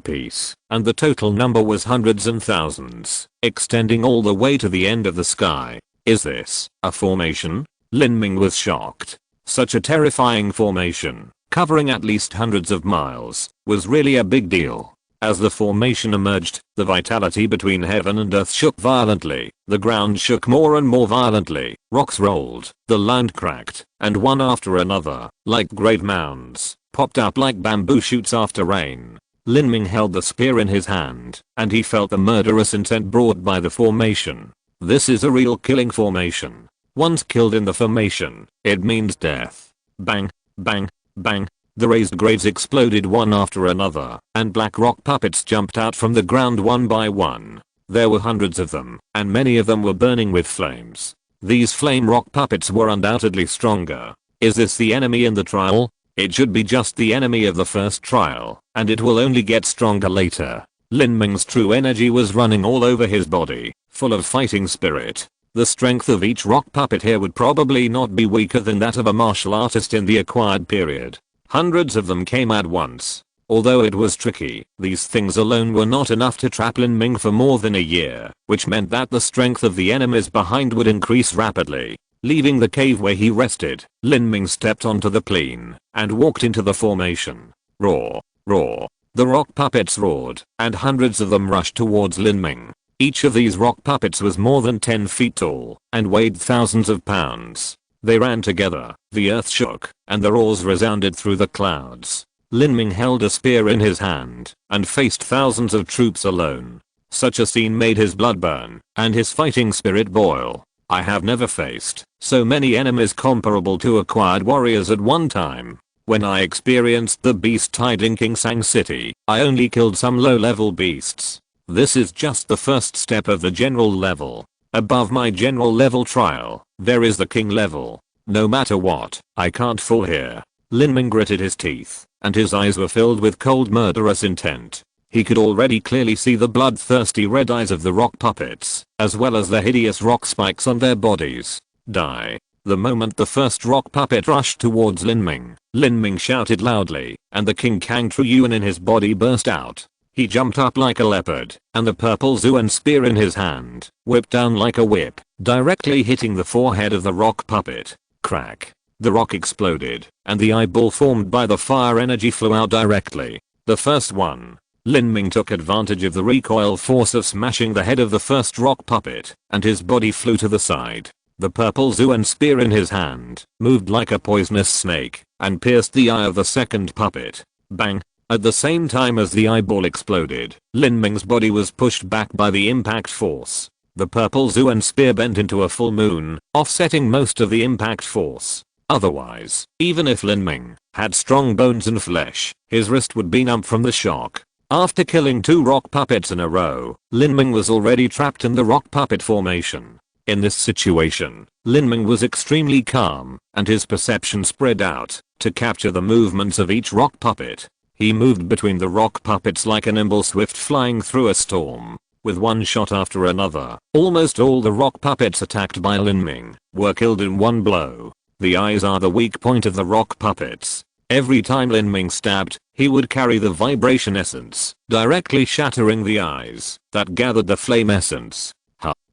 piece, and the total number was hundreds and thousands, extending all the way to the end of the sky. Is this a formation? Lin Ming was shocked. Such a terrifying formation, covering at least hundreds of miles, was really a big deal. As the formation emerged, the vitality between heaven and earth shook violently, the ground shook more and more violently, rocks rolled, the land cracked, and one after another, like great mounds, popped up like bamboo shoots after rain. Lin Ming held the spear in his hand, and he felt the murderous intent brought by the formation. This is a real killing formation. Once killed in the formation, it means death. Bang, bang, bang. The raised graves exploded one after another, and black rock puppets jumped out from the ground one by one. There were hundreds of them, and many of them were burning with flames. These flame rock puppets were undoubtedly stronger. Is this the enemy in the trial? It should be just the enemy of the first trial, and it will only get stronger later. Lin Ming's true energy was running all over his body, full of fighting spirit. The strength of each rock puppet here would probably not be weaker than that of a martial artist in the acquired period. Hundreds of them came at once. Although it was tricky, these things alone were not enough to trap Lin Ming for more than a year, which meant that the strength of the enemies behind would increase rapidly. Leaving the cave where he rested, Lin Ming stepped onto the plain and walked into the formation. Roar, roar. The rock puppets roared, and hundreds of them rushed towards Lin Ming. Each of these rock puppets was more than 10 feet tall and weighed thousands of pounds. They ran together, the earth shook, and the roars resounded through the clouds. Lin Ming held a spear in his hand and faced thousands of troops alone. Such a scene made his blood burn and his fighting spirit boil. I have never faced so many enemies comparable to acquired warriors at one time. When I experienced the beast tide in Qingsang City, I only killed some low-level beasts. This is just the first step of the general level. Above my general level trial, there is the king level. No matter what, I can't fall here. Lin Ming gritted his teeth, and his eyes were filled with cold murderous intent. He could already clearly see the bloodthirsty red eyes of the rock puppets, as well as the hideous rock spikes on their bodies. Die. The moment the first rock puppet rushed towards Lin Ming shouted loudly, and the King Kang Truyuan in his body burst out. He jumped up like a leopard, and the purple Zuan spear in his hand whipped down like a whip, directly hitting the forehead of the rock puppet. Crack. The rock exploded, and the eyeball formed by the fire energy flew out directly. The first one. Lin Ming took advantage of the recoil force of smashing the head of the first rock puppet, and his body flew to the side. The purple Zuan spear in his hand moved like a poisonous snake and pierced the eye of the second puppet. Bang. At the same time as the eyeball exploded, Lin Ming's body was pushed back by the impact force. The purple Zuan spear bent into a full moon, offsetting most of the impact force. Otherwise, even if Lin Ming had strong bones and flesh, his wrist would be numb from the shock. After killing 2 rock puppets in a row, Lin Ming was already trapped in the rock puppet formation. In this situation, Lin Ming was extremely calm, and his perception spread out to capture the movements of each rock puppet. He moved between the rock puppets like a nimble swift flying through a storm. With one shot after another, almost all the rock puppets attacked by Lin Ming were killed in one blow. The eyes are the weak point of the rock puppets. Every time Lin Ming stabbed, he would carry the vibration essence, directly shattering the eyes that gathered the flame essence.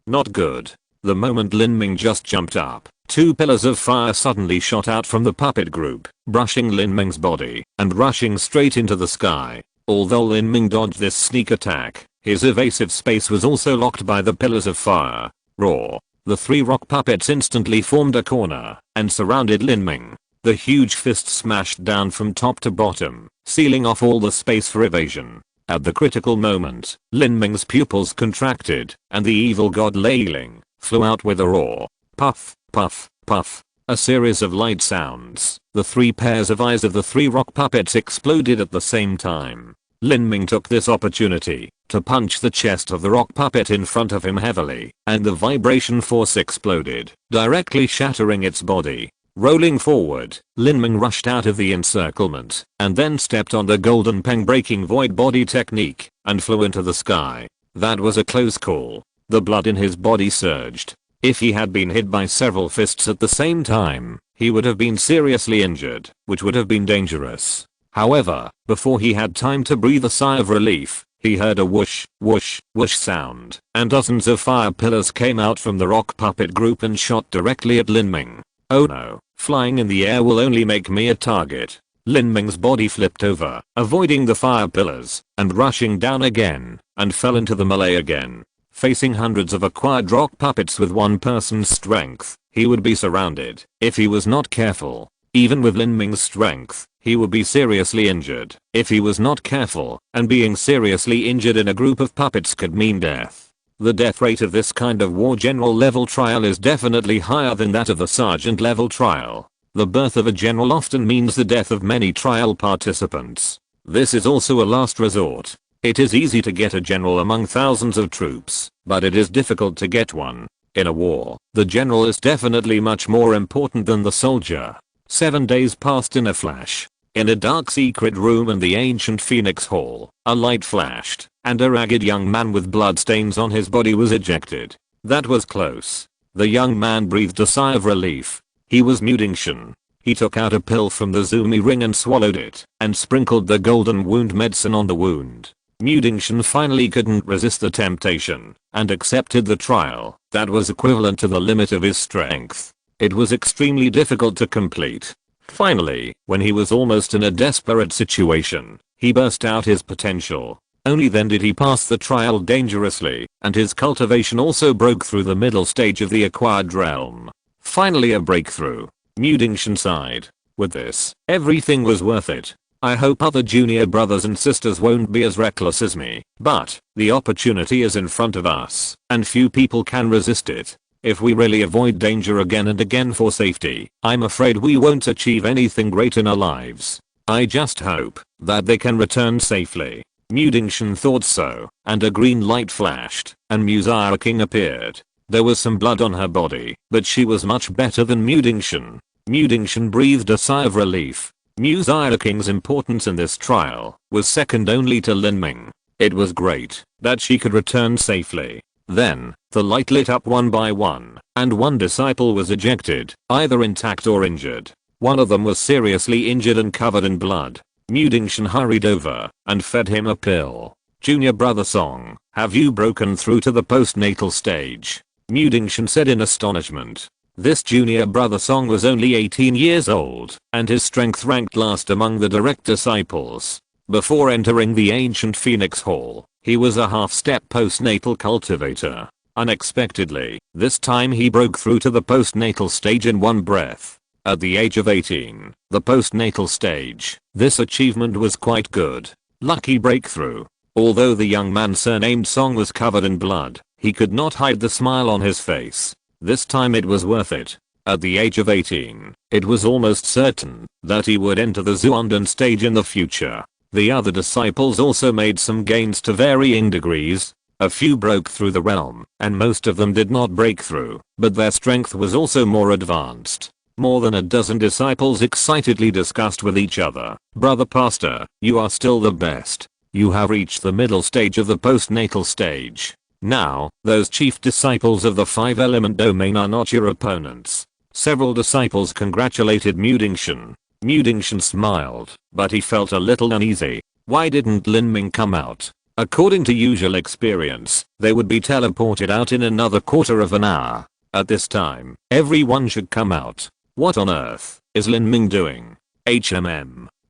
Not good. The moment Lin Ming just jumped up, 2 pillars of fire suddenly shot out from the puppet group, brushing Lin Ming's body and rushing straight into the sky. Although Lin Ming dodged this sneak attack, his evasive space was also locked by the pillars of fire. Roar. The 3 rock puppets instantly formed a corner and surrounded Lin Ming. The huge fist smashed down from top to bottom, sealing off all the space for evasion. At the critical moment, Lin Ming's pupils contracted, and the evil god Lei Ling flew out with a roar. Puff, puff, puff. A series of light sounds. The 3 pairs of eyes of the 3 rock puppets exploded at the same time. Lin Ming took this opportunity to punch the chest of the rock puppet in front of him heavily, and the vibration force exploded, directly shattering its body. Rolling forward, Lin Ming rushed out of the encirclement, and then stepped on the golden peng breaking void body technique, and flew into the sky. That was a close call. The blood in his body surged. If he had been hit by several fists at the same time, he would have been seriously injured, which would have been dangerous. However, before he had time to breathe a sigh of relief, he heard a whoosh, whoosh, whoosh sound, and dozens of fire pillars came out from the rock puppet group and shot directly at Lin Ming. Oh no, flying in the air will only make me a target. Lin Ming's body flipped over, avoiding the fire pillars, and rushing down again, and fell into the melee again. Facing hundreds of acquired rock puppets with one person's strength, he would be surrounded if he was not careful. Even with Lin Ming's strength, he would be seriously injured if he was not careful, and being seriously injured in a group of puppets could mean death. The death rate of this kind of war general level trial is definitely higher than that of the sergeant level trial. The birth of a general often means the death of many trial participants. This is also a last resort. It is easy to get a general among thousands of troops, but it is difficult to get one. In a war, the general is definitely much more important than the soldier. 7 days passed in a flash. In a dark secret room in the ancient Phoenix Hall, a light flashed, and a ragged young man with bloodstains on his body was ejected. That was close. The young man breathed a sigh of relief. He was Mu Qianxue. He took out a pill from the Zumi ring and swallowed it, and sprinkled the golden wound medicine on the wound. Mu Qianxue finally couldn't resist the temptation, and accepted the trial that was equivalent to the limit of his strength. It was extremely difficult to complete. Finally, when he was almost in a desperate situation, he burst out his potential. Only then did he pass the trial dangerously, and his cultivation also broke through the middle stage of the acquired realm. Finally a breakthrough. Mu Qianxue sighed. With this, everything was worth it. I hope other junior brothers and sisters won't be as reckless as me, but the opportunity is in front of us, and few people can resist it. If we really avoid danger again and again for safety, I'm afraid we won't achieve anything great in our lives. I just hope that they can return safely. Mu Qianxue thought so, and a green light flashed, and Mu Qianxue appeared. There was some blood on her body, but she was much better than Mu Qianxue. Mu Qianxue breathed a sigh of relief. Mu Qianxue's importance in this trial was second only to Lin Ming. It was great that she could return safely. Then, the light lit up one by one, and one disciple was ejected, either intact or injured. One of them was seriously injured and covered in blood. Mu Qianxue hurried over and fed him a pill. Junior brother Song, have you broken through to the postnatal stage? Mu Qianxue said in astonishment. This junior brother Song was only 18 years old, and his strength ranked last among the direct disciples. Before entering the ancient Phoenix Hall, he was a half-step postnatal cultivator. Unexpectedly, this time he broke through to the postnatal stage in one breath. At the age of 18, the postnatal stage, this achievement was quite good. Lucky breakthrough. Although the young man surnamed Song was covered in blood, he could not hide the smile on his face. This time it was worth it. At the age of 18, it was almost certain that he would enter the Zuandan stage in the future. The other disciples also made some gains to varying degrees. A few broke through the realm, and most of them did not break through, but their strength was also more advanced. More than a dozen disciples excitedly discussed with each other. Brother Pastor, you are still the best. You have reached the middle stage of the postnatal stage. Now, those chief disciples of the 5-element domain are not your opponents. Several disciples congratulated Mu Qianxue. Mu Qianxue smiled, but he felt a little uneasy. Why didn't Lin Ming come out? According to usual experience, they would be teleported out in another quarter of an hour. At this time, everyone should come out. What on earth is Lin Ming doing?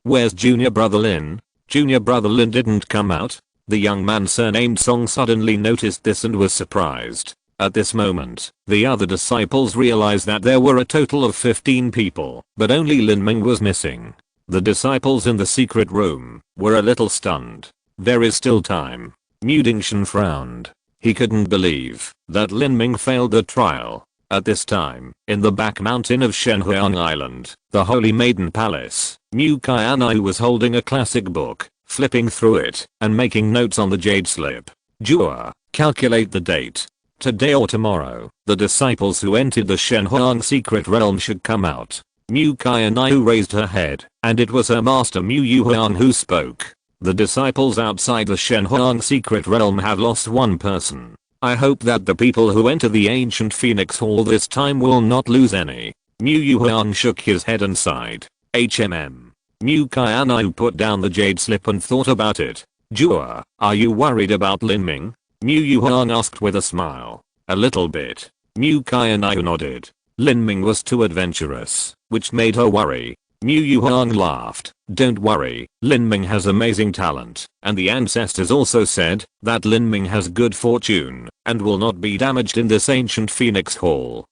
Where's junior brother Lin? Junior brother Lin didn't come out? The young man surnamed Song suddenly noticed this and was surprised. At this moment, the other disciples realized that there were a total of 15 people, but only Lin Ming was missing. The disciples in the secret room were a little stunned. There is still time. Mu Qianxue frowned. He couldn't believe that Lin Ming failed the trial. At this time, in the back mountain of Shenhuang Island, the Holy Maiden Palace, Mu Qianxue was holding a classic book, flipping through it, and making notes on the jade slip. Jua, calculate the date. Today or tomorrow, the disciples who entered the Shenhuang secret realm should come out. Mu Qianxue raised her head, and it was her master Mu Yuhuang who spoke. The disciples outside the Shenhuang secret realm have lost one person. I hope that the people who enter the ancient Phoenix Hall this time will not lose any. Mu Yuhuang shook his head and sighed. Mu Qianxue put down the jade slip and thought about it. Jua, are you worried about Lin Ming? Mu Yuhuang asked with a smile. A little bit. Mu Qianxue nodded. Lin Ming was too adventurous, which made her worry. Mu Yuhuang laughed. Don't worry, Lin Ming has amazing talent, and the ancestors also said that Lin Ming has good fortune and will not be damaged in this ancient Phoenix Hall.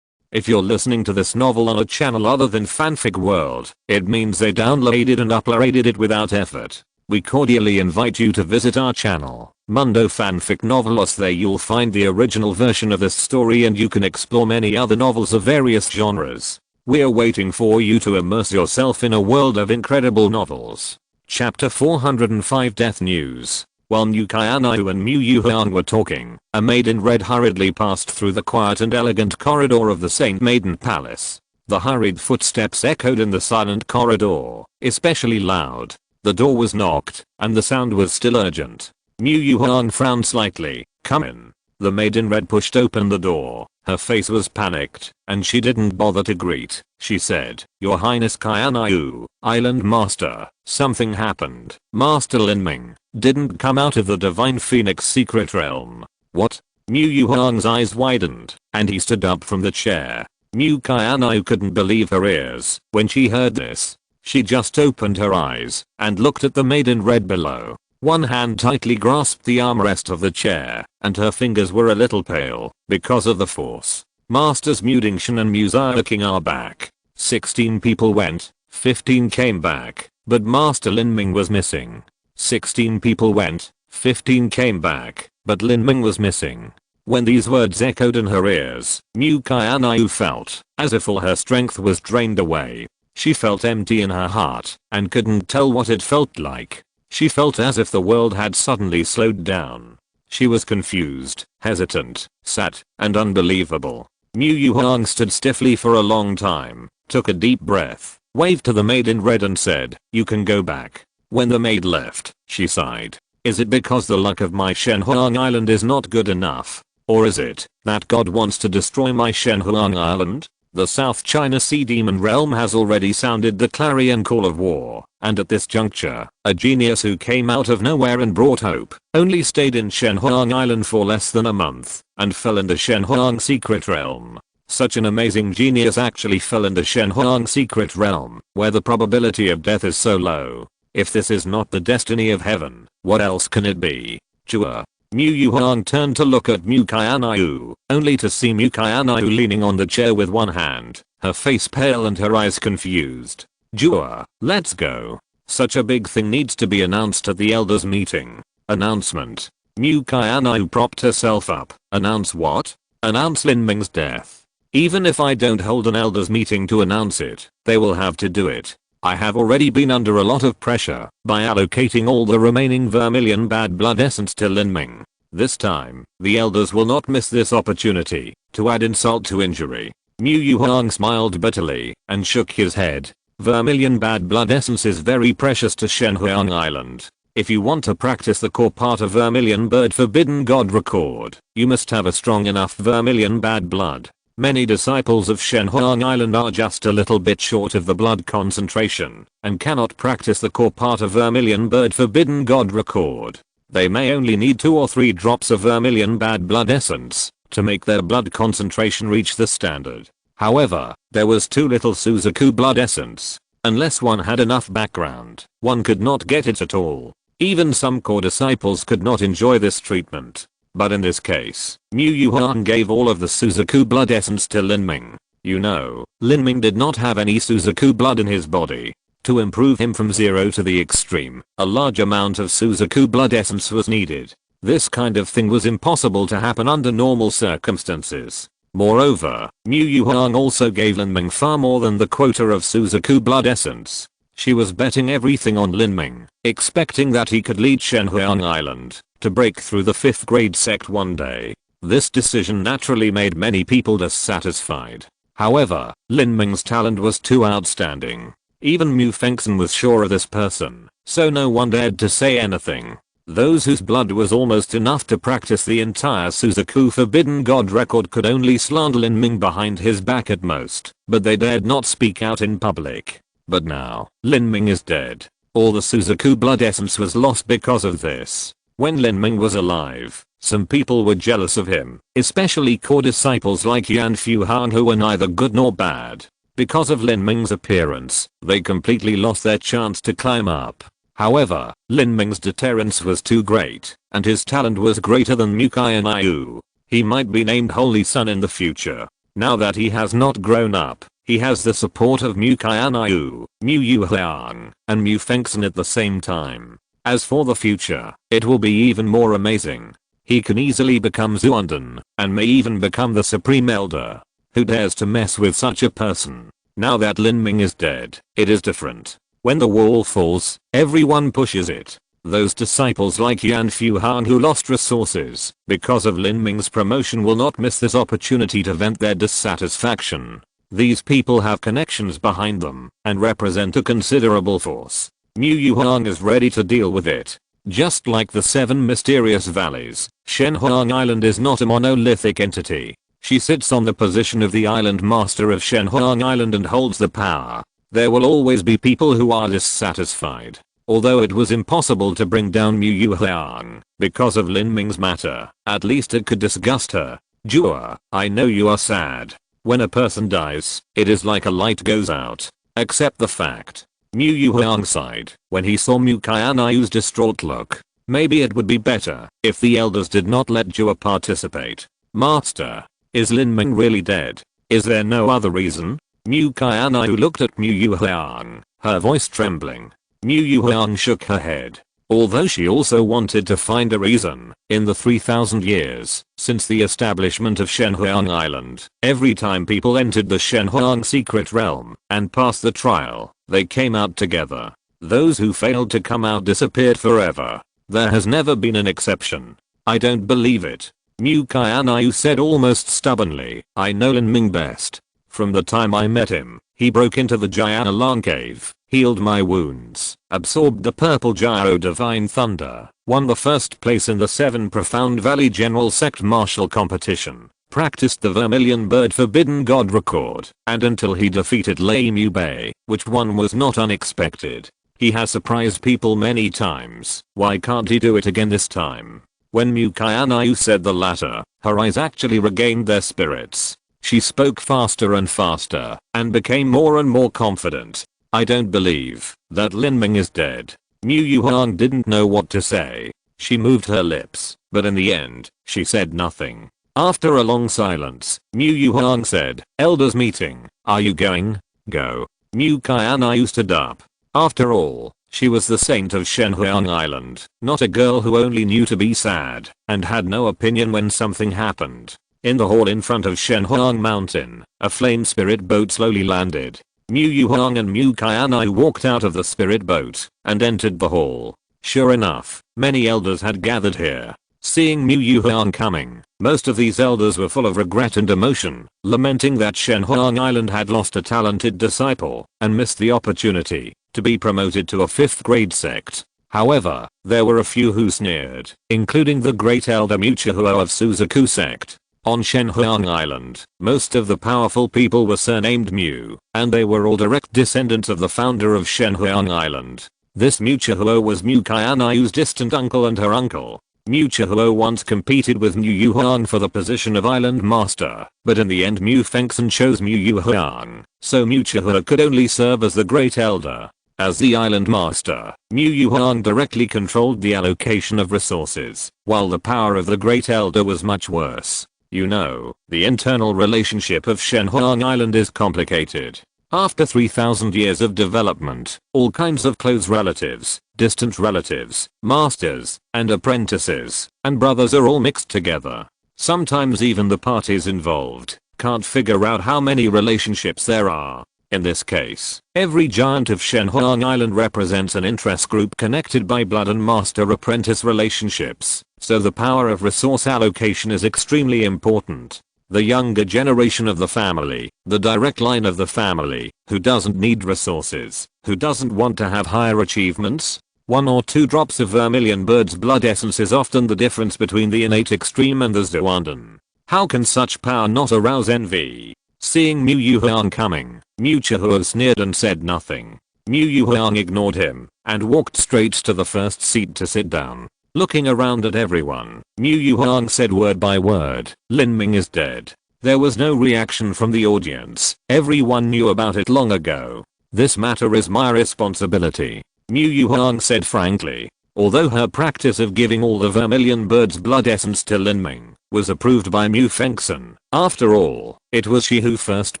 If you're listening to this novel on a channel other than Fanfic World, it means they downloaded and uploaded it without effort. We cordially invite you to visit our channel, Mundo Fanfic Novelos. There you'll find the original version of this story and you can explore many other novels of various genres. We're waiting for you to immerse yourself in a world of incredible novels. Chapter 405 Death News. While Mu Qianxue and Mu Yuhuang were talking, a maid in red hurriedly passed through the quiet and elegant corridor of the Saint Maiden Palace. The hurried footsteps echoed in the silent corridor, especially loud. The door was knocked, and the sound was still urgent. Mu Yuhuang frowned slightly. Come in. The maid in red pushed open the door. Her face was panicked, and she didn't bother to greet. She said, Your Highness Qianxue, Island Master, something happened. Master Lin Ming didn't come out of the Divine Phoenix secret realm. What? Mu Yuhuang's eyes widened, and he stood up from the chair. Mu Qianxue couldn't believe her ears when she heard this. She just opened her eyes and looked at the maid in red below. One hand tightly grasped the armrest of the chair, and her fingers were a little pale because of the force. Masters Mu Qianxue and Mu Qianxue are back. 16 people went, 15 came back, but Master Lin Ming was missing. 16 people went, 15 came back, but Lin Ming was missing. When these words echoed in her ears, Mu Qianxue felt as if all her strength was drained away. She felt empty in her heart and couldn't tell what it felt like. She felt as if the world had suddenly slowed down. She was confused, hesitant, sad, and unbelievable. Mu Yuhuang stood stiffly for a long time, took a deep breath, waved to the maid in red and said, You can go back. When the maid left, she sighed. Is it because the luck of my Shenhuang Island is not good enough? Or is it that God wants to destroy my Shenhuang Island? The South China Sea Demon Realm has already sounded the clarion call of war, and at this juncture, a genius who came out of nowhere and brought hope, only stayed in Shenhuang Island for less than a month, and fell into Shenhuang Secret Realm. Such an amazing genius actually fell into Shenhuang Secret Realm, where the probability of death is so low. If this is not the destiny of heaven, what else can it be? Chua. Mu Yuhuang turned to look at Mu Qianxue, only to see Mu Qianxue leaning on the chair with one hand, her face pale and her eyes confused. Jua, let's go. Such a big thing needs to be announced at the elders meeting. Announcement. Mu Qianxue propped herself up. Announce what? Announce Lin Ming's death. Even if I don't hold an elders meeting to announce it, they will have to do it. I have already been under a lot of pressure by allocating all the remaining vermilion bad blood essence to Lin Ming. This time, the elders will not miss this opportunity to add insult to injury. Mu Yuhuang smiled bitterly and shook his head. Vermilion bad blood essence is very precious to Shenhuang Island. If you want to practice the core part of Vermilion Bird Forbidden God Record, you must have a strong enough vermilion bad blood. Many disciples of Shenhuang Island are just a little bit short of the blood concentration and cannot practice the core part of Vermilion Bird Forbidden God Record. They may only need 2 or 3 drops of vermilion bad blood essence to make their blood concentration reach the standard. However, there was too little Suzaku blood essence. Unless one had enough background, one could not get it at all. Even some core disciples could not enjoy this treatment. But in this case, Mu Yuhuang gave all of the Suzaku blood essence to Lin Ming. You know, Lin Ming did not have any Suzaku blood in his body. To improve him from 0 to the extreme, a large amount of Suzaku blood essence was needed. This kind of thing was impossible to happen under normal circumstances. Moreover, Mu Yuhuang also gave Lin Ming far more than the quota of Suzaku blood essence. She was betting everything on Lin Ming, expecting that he could lead Shenhuang Island to break through the 5th grade sect one day. This decision naturally made many people dissatisfied. However, Lin Ming's talent was too outstanding. Even Mu Fengxin was sure of this person, so no one dared to say anything. Those whose blood was almost enough to practice the entire Suzaku Forbidden God record could only slander Lin Ming behind his back at most, but they dared not speak out in public. But now, Lin Ming is dead. All the Suzaku blood essence was lost because of this. When Lin Ming was alive, some people were jealous of him, especially core disciples like Yan Fuhan who were neither good nor bad. Because of Lin Ming's appearance, they completely lost their chance to climb up. However, Lin Ming's deterrence was too great, and his talent was greater than Mu Qianxue. He might be named Holy Son in the future. Now that he has not grown up, he has the support of Mu Qianxue, Mu Yuhuang, and Mu Fengxin at the same time. As for the future, it will be even more amazing. He can easily become Zuanden, and may even become the Supreme Elder. Who dares to mess with such a person? Now that Lin Ming is dead, it is different. When the wall falls, everyone pushes it. Those disciples like Yan Fuhan who lost resources because of Lin Ming's promotion will not miss this opportunity to vent their dissatisfaction. These people have connections behind them and represent a considerable force. Mu Yuhuang is ready to deal with it. Just like the 7 mysterious valleys, Shenhuang Island is not a monolithic entity. She sits on the position of the island master of Shenhuang Island and holds the power. There will always be people who are dissatisfied. Although it was impossible to bring down Mu Yuhuang because of Lin Ming's matter, at least it could disgust her. Jua, I know you are sad. When a person dies, it is like a light goes out. Accept the fact. Mu Yuhuang sighed when he saw Mu Qianxue's distraught look. Maybe it would be better if the elders did not let Jua participate. Master, is Lin Ming really dead? Is there no other reason? Mu Qianxue looked at Mu Yuhuang, her voice trembling. Mu Yuhuang shook her head. Although she also wanted to find a reason, in the 3000 years since the establishment of Shenhuang Island, every time people entered the Shenhuang secret realm and passed the trial, they came out together. Those who failed to come out disappeared forever. There has never been an exception. I don't believe it. Mu Qianxue said almost stubbornly. I know Lin Ming best. From the time I met him, he broke into the Jianalang cave healed my wounds, absorbed the purple gyro divine thunder, won the first place in the 7 Profound Valley General Sect Martial Competition, practiced the Vermilion Bird Forbidden God record, and until he defeated Lei Mu Bei, which one was not unexpected. He has surprised people many times, why can't he do it again this time? When Mu Qianxue said the latter, her eyes actually regained their spirits. She spoke faster and faster, and became more and more confident. I don't believe that Lin Ming is dead. Mu Yuhang didn't know what to say. She moved her lips, but in the end, she said nothing. After a long silence, Mu Yuhang said, Elders meeting, are you going? Go. Mu Qianxue stood up. After all, she was the saint of Shenhuang Island, not a girl who only knew to be sad, and had no opinion when something happened. In the hall in front of Shenhuang Mountain, a flame spirit boat slowly landed. Mu Yuhang and Mu Qianxue walked out of the spirit boat, and entered the hall. Sure enough, many elders had gathered here. Seeing Mu Yuhang coming, most of these elders were full of regret and emotion, lamenting that Shenhuang Island had lost a talented disciple, and missed the opportunity to be promoted to a 5th grade sect. However, there were a few who sneered, including the great elder Mu Qianxue of Suzaku sect. On Shenhuang Island, most of the powerful people were surnamed Mu, and they were all direct descendants of the founder of Shenhuang Island. This Mu Qianxue was Mu Qianxue's distant uncle and her uncle. Mu Qianxue once competed with Mu Yuhang for the position of island master, but in the end Mu Fengxian chose Mu Yuhang, so Mu Qianxue could only serve as the great elder. As the island master, Mu Yuhang directly controlled the allocation of resources, while the power of the great elder was much worse. You know, the internal relationship of Shenhuang Island is complicated. After 3,000 years of development, all kinds of close relatives, distant relatives, masters, and apprentices, and brothers are all mixed together. Sometimes even the parties involved can't figure out how many relationships there are. In this case, every giant of Shenhuang Island represents an interest group connected by blood and master-apprentice relationships, so the power of resource allocation is extremely important. The younger generation of the family, the direct line of the family, who doesn't need resources, who doesn't want to have higher achievements. 1 or 2 drops of Vermilion Bird's blood essence is often the difference between the innate extreme and the Zuanden. How can such power not arouse envy? Seeing Mu Yuhang coming, Mu Qianxue sneered and said nothing. Mu Yuhang ignored him, and walked straight to the first seat to sit down. Looking around at everyone, Mu Yuhang said word by word, Lin Ming is dead. There was no reaction from the audience, everyone knew about it long ago. This matter is my responsibility, Mu Yuhang said frankly. Although her practice of giving all the Vermilion Bird's blood essence to Lin Ming was approved by Mu Fengxian, after all, it was she who first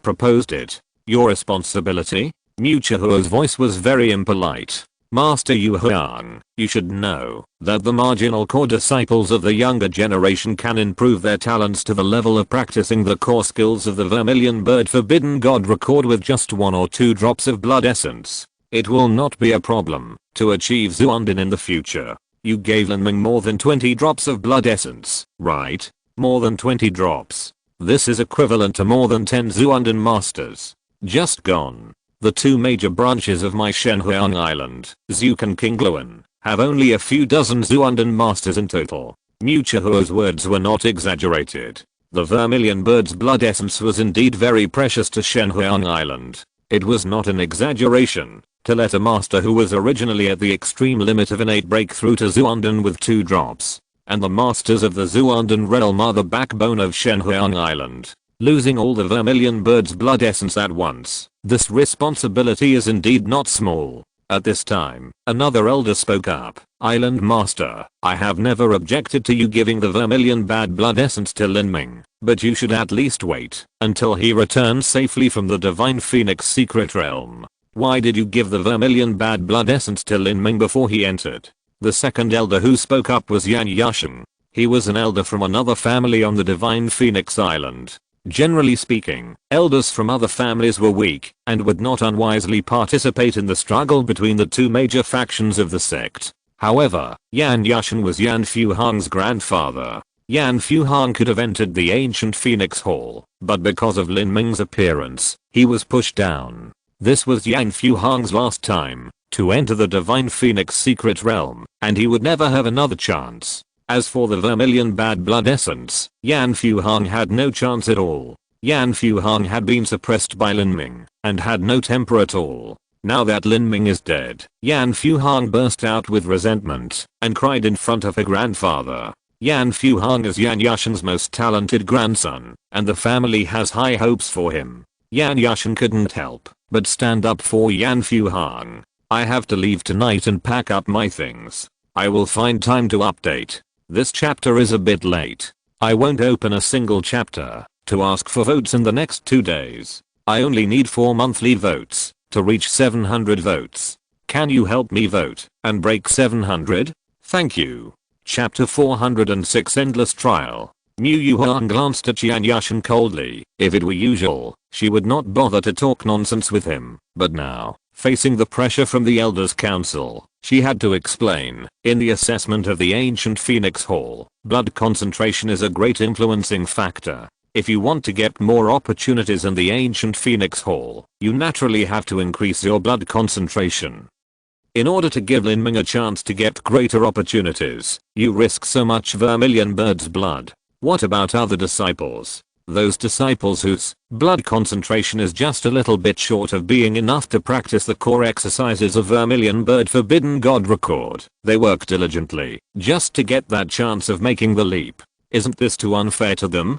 proposed it. Your responsibility? Mu Qianxue's voice was very impolite. Master Yuhang, you should know that the marginal core disciples of the younger generation can improve their talents to the level of practicing the core skills of the Vermilion Bird Forbidden God record with just 1 or 2 drops of blood essence. It will not be a problem to achieve Zuanden in the future. You gave Lin Ming more than 20 drops of blood essence, right? More than 20 drops. This is equivalent to more than 10 Zuanden masters. Just gone. The 2 major branches of my Shenhuang Island, Zuk and Qingluan, have only a few dozen Zuanden masters in total. Mu Qianxue's words were not exaggerated. The Vermilion Bird's blood essence was indeed very precious to Shenhuang Island. It was not an exaggeration to let a master who was originally at the extreme limit of innate break through to Zuanden with 2 drops. And the masters of the Zuanden realm are the backbone of Shenhuang Island. Losing all the Vermilion Bird's blood essence at once, this responsibility is indeed not small. At this time, another elder spoke up. Island Master, I have never objected to you giving the Vermilion bad blood essence to Lin Ming, but you should at least wait until he returns safely from the Divine Phoenix secret realm. Why did you give the Vermilion bad blood essence to Lin Ming before he entered? The second elder who spoke up was Yan Yashan. He was an elder from another family on the Divine Phoenix Island. Generally speaking, elders from other families were weak and would not unwisely participate in the struggle between the 2 major factions of the sect. However, Yan Yashan was Yan Fuhang's grandfather. Yan Fuhang could have entered the ancient Phoenix Hall, but because of Lin Ming's appearance, he was pushed down. This was Yan Fuhang's last time to enter the Divine Phoenix secret realm, and he would never have another chance. As for the vermilion bad blood essence, Yan Fuhang had no chance at all. Yan Fuhang had been suppressed by Lin Ming and had no temper at all. Now that Lin Ming is dead, Yan Fuhang burst out with resentment and cried in front of her grandfather. Yan Fuhang is Yan Yashen's most talented grandson, and the family has high hopes for him. Yan Yashen couldn't help but stand up for Yan Fuhang. I have to leave tonight and pack up my things. I will find time to update. This chapter is a bit late. I won't open a single chapter to ask for votes in the next 2 days. I only need 4 monthly votes to reach 700 votes. Can you help me vote and break 700? Thank you. Chapter 406 Endless Trial. Mu Yuhan glanced at Yan Yashen coldly. If it were usual, she would not bother to talk nonsense with him, but now, facing the pressure from the Elders Council, she had to explain. In the assessment of the ancient Phoenix Hall, blood concentration is a great influencing factor. If you want to get more opportunities in the ancient Phoenix Hall, you naturally have to increase your blood concentration. In order to give Lin Ming a chance to get greater opportunities, you risk so much vermilion bird's blood. What about other disciples? Those disciples whose blood concentration is just a little bit short of being enough to practice the core exercises of vermilion bird forbidden god record. They work diligently just to get that chance of making the leap. Isn't this too unfair to them?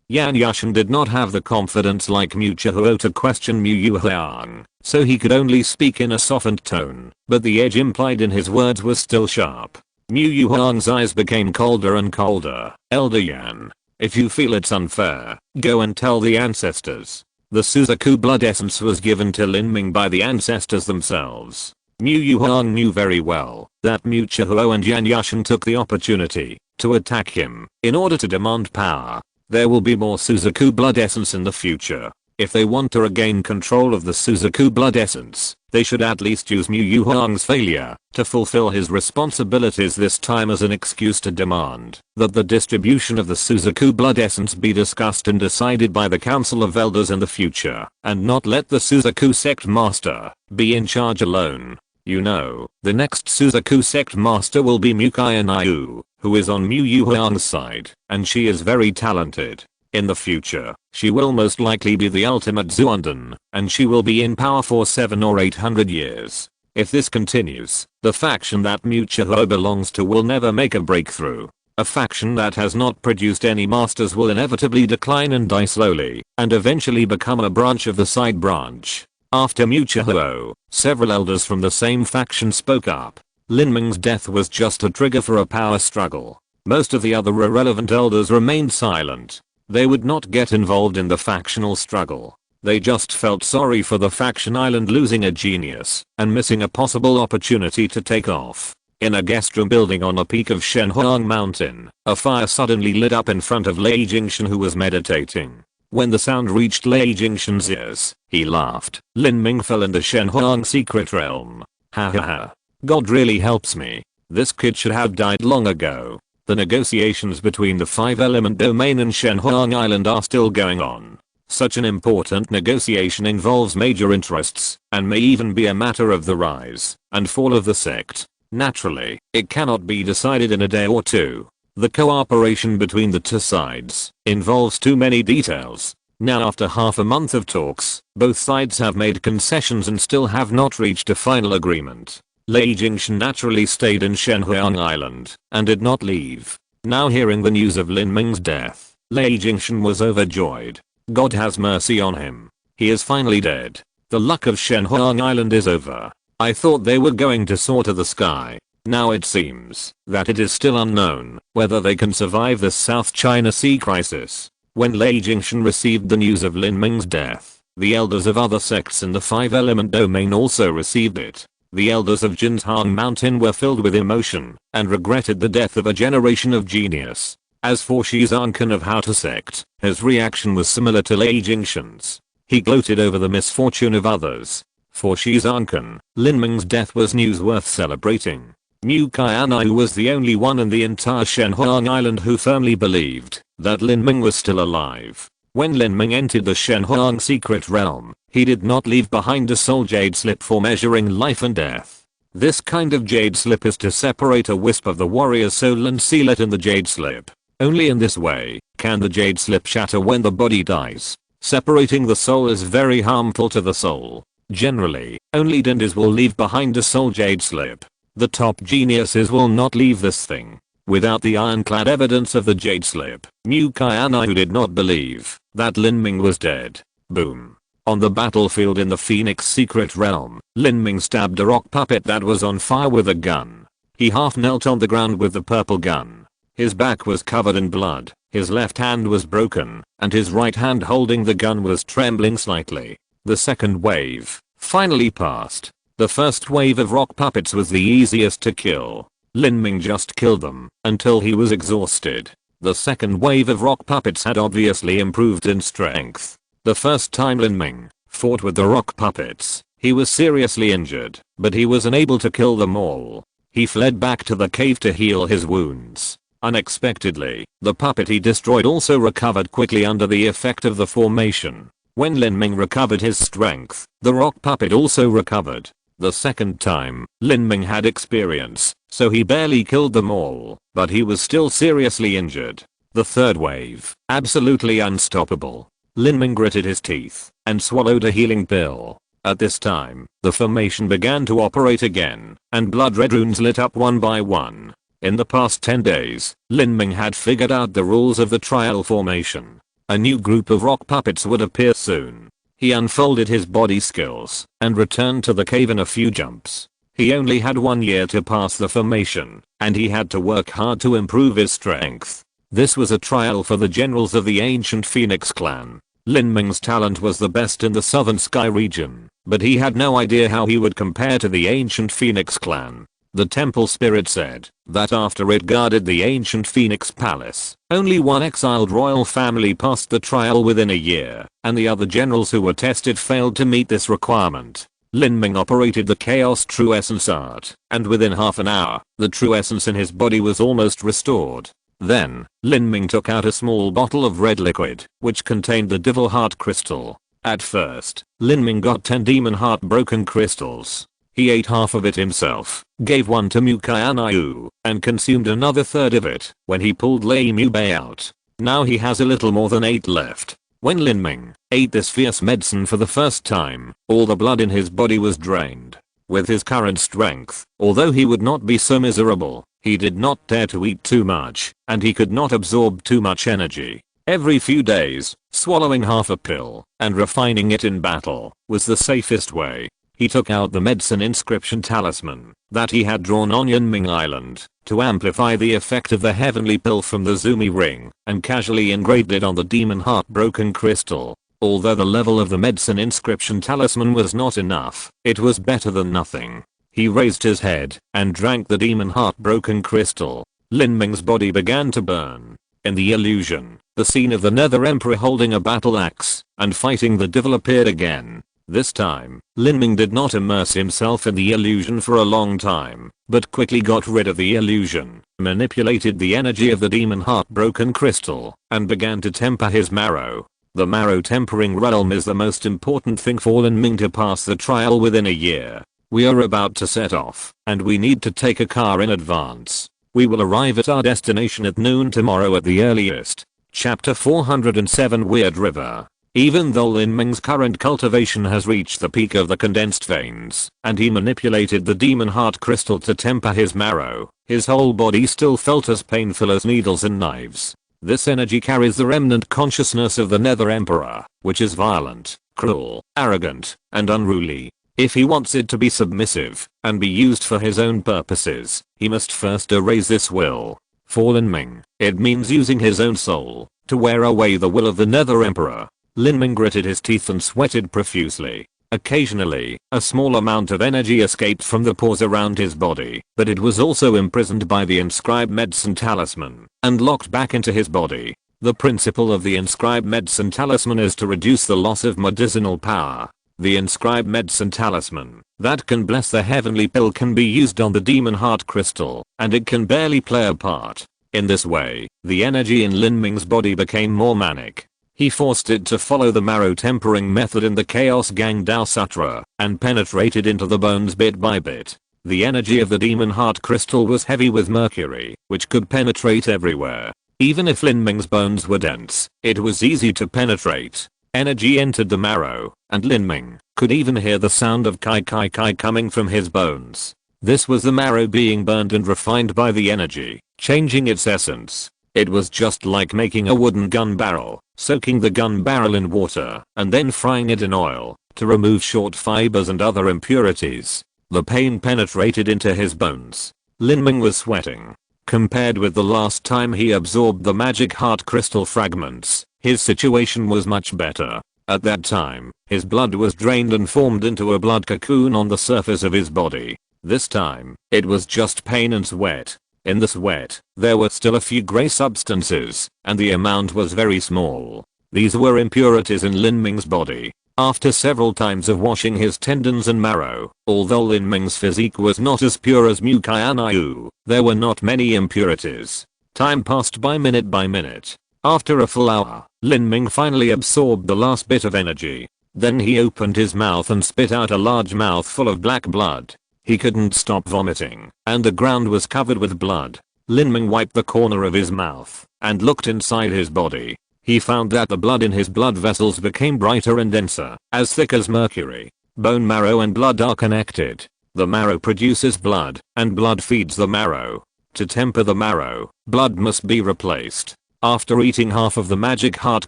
Yan Yashen did not have the confidence like Mu Qianxue to question Mu Yuhan, so he could only speak in a softened tone, but the edge implied in his words was still sharp. Mu Yuhan's eyes became colder and colder. Elder Yan, if you feel it's unfair, go and tell the ancestors. The Suzaku blood essence was given to Lin Ming by the ancestors themselves. Mu Yuhan knew very well that Mu Qianxue and Yan Yashen took the opportunity to attack him in order to demand power. There will be more Suzaku blood essence in the future. If they want to regain control of the Suzaku blood essence, they should at least use Mu Yuhan's failure to fulfill his responsibilities this time as an excuse to demand that the distribution of the Suzaku blood essence be discussed and decided by the Council of Elders in the future, and not let the Suzaku sect master be in charge alone. You know, the next Suzaku sect master will be Mu Qianxue, who is on Mu Yuhan's side, and she is very talented. In the future, she will most likely be the ultimate Zuanden, and she will be in power for 700 or 800 years. If this continues, the faction that Mu Qianxue belongs to will never make a breakthrough. A faction that has not produced any masters will inevitably decline and die slowly, and eventually become a branch of the side branch. After Mu Qianxue, several elders from the same faction spoke up. Lin Ming's death was just a trigger for a power struggle. Most of the other irrelevant elders remained silent. They would not get involved in the factional struggle. They just felt sorry for the faction island losing a genius and missing a possible opportunity to take off. In a guest room building on a peak of Shenhuang Mountain, a fire suddenly lit up in front of Lei Jingshan, who was meditating. When the sound reached Lei Jingshan's ears, he laughed. Lin Ming fell in the Shenhuang secret realm. Ha ha ha. God really helps me. This kid should have died long ago. The negotiations between the 5-element domain and Shenhuang Island are still going on. Such an important negotiation involves major interests, and may even be a matter of the rise and fall of the sect. Naturally, it cannot be decided in a day or two. The cooperation between the two sides involves too many details. Now, after half a month of talks, both sides have made concessions and still have not reached a final agreement. Lei Jingshan naturally stayed in Shenhuang Island and did not leave. Now, hearing the news of Lin Ming's death, Lei Jingshan was overjoyed. God has mercy on him. He is finally dead. The luck of Shenhuang Island is over. I thought they were going to soar to the sky. Now it seems that it is still unknown whether they can survive the South China Sea crisis. When Lei Jingshan received the news of Lin Ming's death, the elders of other sects in the 5-element domain also received it. The elders of Jinzhang Mountain were filled with emotion and regretted the death of a generation of genius. As for Shizankan of How to Sect, his reaction was similar to Lei Jingshan's. He gloated over the misfortune of others. For Shizankan, Lin Ming's death was news worth celebrating. Mu Qianxue was the only one in the entire Shenhuang Island who firmly believed that Lin Ming was still alive. When Lin Ming entered the Shenhuang secret realm, he did not leave behind a soul jade slip for measuring life and death. This kind of jade slip is to separate a wisp of the warrior's soul and seal it in the jade slip. Only in this way can the jade slip shatter when the body dies. Separating the soul is very harmful to the soul. Generally, only dinders will leave behind a soul jade slip. The top geniuses will not leave this thing. Without the ironclad evidence of the jade slip, Mu Qianxue did not believe that Lin Ming was dead. Boom. On the battlefield in the Phoenix secret realm, Lin Ming stabbed a rock puppet that was on fire with a gun. He half knelt on the ground with the purple gun. His back was covered in blood, his left hand was broken, and his right hand holding the gun was trembling slightly. The second wave finally passed. The first wave of rock puppets was the easiest to kill. Lin Ming just killed them until he was exhausted. The second wave of rock puppets had obviously improved in strength. The first time Lin Ming fought with the rock puppets, he was seriously injured, but he was unable to kill them all. He fled back to the cave to heal his wounds. Unexpectedly, the puppet he destroyed also recovered quickly under the effect of the formation. When Lin Ming recovered his strength, the rock puppet also recovered. The second time, Lin Ming had experience, so he barely killed them all, but he was still seriously injured. The third wave, absolutely unstoppable. Lin Ming gritted his teeth and swallowed a healing pill. At this time, the formation began to operate again, and blood red runes lit up one by one. In the past 10 days, Lin Ming had figured out the rules of the trial formation. A new group of rock puppets would appear soon. He unfolded his body skills and returned to the cave in a few jumps. He only had 1 year to pass the formation, and he had to work hard to improve his strength. This was a trial for the generals of the ancient Phoenix clan. Lin Ming's talent was the best in the southern sky region, but he had no idea how he would compare to the ancient Phoenix clan. The temple spirit said that after it guarded the ancient Phoenix palace, only one exiled royal family passed the trial within a year, and the other generals who were tested failed to meet this requirement. Lin Ming operated the Chaos True Essence art, and within half an hour, the true essence in his body was almost restored. Then, Lin Ming took out a small bottle of red liquid, which contained the Devil Heart crystal. At first, Lin Ming got 10 demon heart broken crystals. He ate half of it himself, gave one to Mu Qianxue, and consumed another third of it when he pulled Lei Mu Bei out. Now he has a little more than 8 left. When Lin Ming ate this fierce medicine for the first time, all the blood in his body was drained. With his current strength, although he would not be so miserable, he did not dare to eat too much, and he could not absorb too much energy. Every few days, swallowing half a pill and refining it in battle was the safest way. He took out the medicine inscription talisman that he had drawn on Yanming Island to amplify the effect of the heavenly pill from the Zumi ring and casually engraved it on the demon heart broken crystal. Although the level of the medicine inscription talisman was not enough, it was better than nothing. He raised his head and drank the demon heart broken crystal. Lin Ming's body began to burn. In the illusion, the scene of the Nether Emperor holding a battle axe and fighting the devil appeared again. This time, Lin Ming did not immerse himself in the illusion for a long time, but quickly got rid of the illusion, manipulated the energy of the demon heart broken crystal, and began to temper his marrow. The marrow tempering realm is the most important thing for Lin Ming to pass the trial within a year. We are about to set off, and we need to take a car in advance. We will arrive at our destination at noon tomorrow at the earliest. Chapter 407 Weird River. Even though Lin Ming's current cultivation has reached the peak of the condensed veins, and he manipulated the demon heart crystal to temper his marrow, his whole body still felt as painful as needles and knives. This energy carries the remnant consciousness of the Nether Emperor, which is violent, cruel, arrogant, and unruly. If he wants it to be submissive and be used for his own purposes, he must first erase this will. For Lin Ming, it means using his own soul to wear away the will of the Nether Emperor. Lin Ming gritted his teeth and sweated profusely. Occasionally, a small amount of energy escaped from the pores around his body, but it was also imprisoned by the inscribed medicine talisman and locked back into his body. The principle of the inscribed medicine talisman is to reduce the loss of medicinal power. The inscribed medicine talisman that can bless the heavenly pill can be used on the demon heart crystal, and it can barely play a part. In this way, the energy in Lin Ming's body became more manic. He forced it to follow the marrow tempering method in the Chaos Gang Dao Sutra and penetrated into the bones bit by bit. The energy of the demon heart crystal was heavy with mercury, which could penetrate everywhere. Even if Lin Ming's bones were dense, it was easy to penetrate. Energy entered the marrow, and Lin Ming could even hear the sound of kai kai kai coming from his bones. This was the marrow being burned and refined by the energy, changing its essence. It was just like making a wooden gun barrel, soaking the gun barrel in water, and then frying it in oil, to remove short fibers and other impurities. The pain penetrated into his bones. Lin Ming was sweating. Compared with the last time he absorbed the magic heart crystal fragments, his situation was much better. At that time, his blood was drained and formed into a blood cocoon on the surface of his body. This time, it was just pain and sweat. In the sweat, there were still a few grey substances, and the amount was very small. These were impurities in Lin Ming's body. After several times of washing his tendons and marrow, although Lin Ming's physique was not as pure as Mu Qianxue, there were not many impurities. Time passed by minute. After a full hour, Lin Ming finally absorbed the last bit of energy. Then he opened his mouth and spit out a large mouthful of black blood. He couldn't stop vomiting, and the ground was covered with blood. Lin Ming wiped the corner of his mouth and looked inside his body. He found that the blood in his blood vessels became brighter and denser, as thick as mercury. Bone marrow and blood are connected. The marrow produces blood, and blood feeds the marrow. To temper the marrow, blood must be replaced. After eating half of the magic heart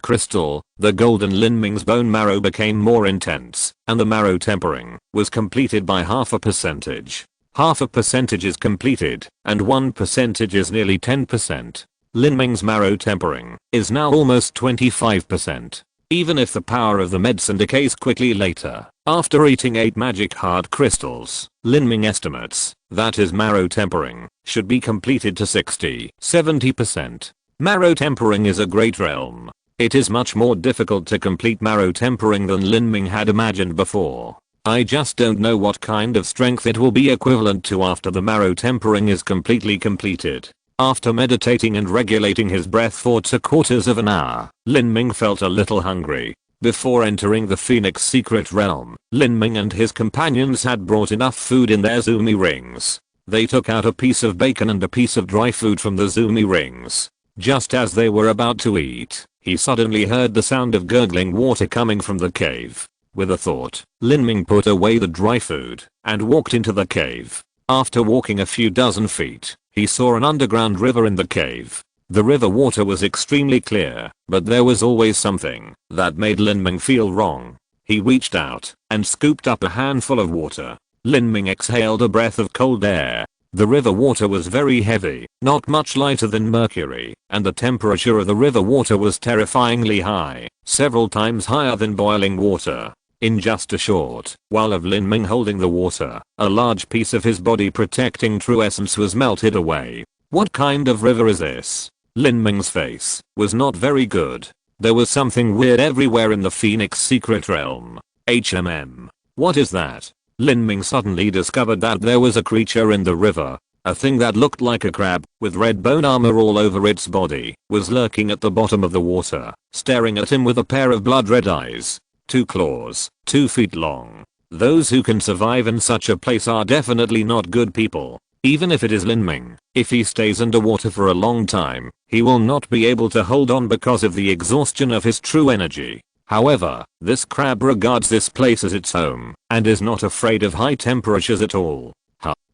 crystal, the golden Lin Ming's bone marrow became more intense, and the marrow tempering was completed by 0.5%. 0.5% is completed, and 1% is nearly 10%. Lin Ming's marrow tempering is now almost 25%. Even if the power of the medicine decays quickly later, after eating 8 magic heart crystals, Lin Ming estimates that his marrow tempering should be completed to 60-70%. Marrow tempering is a great realm. It is much more difficult to complete marrow tempering than Lin Ming had imagined before. I just don't know what kind of strength it will be equivalent to after the marrow tempering is completely completed. After meditating and regulating his breath for 3/4 of an hour, Lin Ming felt a little hungry. Before entering the Phoenix secret realm, Lin Ming and his companions had brought enough food in their zumi rings. They took out a piece of bacon and a piece of dry food from the zumi rings. Just as they were about to eat, he suddenly heard the sound of gurgling water coming from the cave. With a thought, Lin Ming put away the dry food and walked into the cave. After walking a few dozen feet, he saw an underground river in the cave. The river water was extremely clear, but there was always something that made Lin Ming feel wrong. He reached out and scooped up a handful of water. Lin Ming exhaled a breath of cold air. The river water was very heavy, not much lighter than mercury, and the temperature of the river water was terrifyingly high, several times higher than boiling water. In just a short while of Lin Ming holding the water, a large piece of his body protecting true essence was melted away. What kind of river is this? Lin Ming's face was not very good. There was something weird everywhere in the Phoenix secret realm. What is that? Lin Ming suddenly discovered that there was a creature in the river. A thing that looked like a crab, with red bone armor all over its body, was lurking at the bottom of the water, staring at him with a pair of blood red eyes. 2 claws, 2 feet long. Those who can survive in such a place are definitely not good people. Even if it is Lin Ming, if he stays underwater for a long time, he will not be able to hold on because of the exhaustion of his true energy. However, this crab regards this place as its home, and is not afraid of high temperatures at all.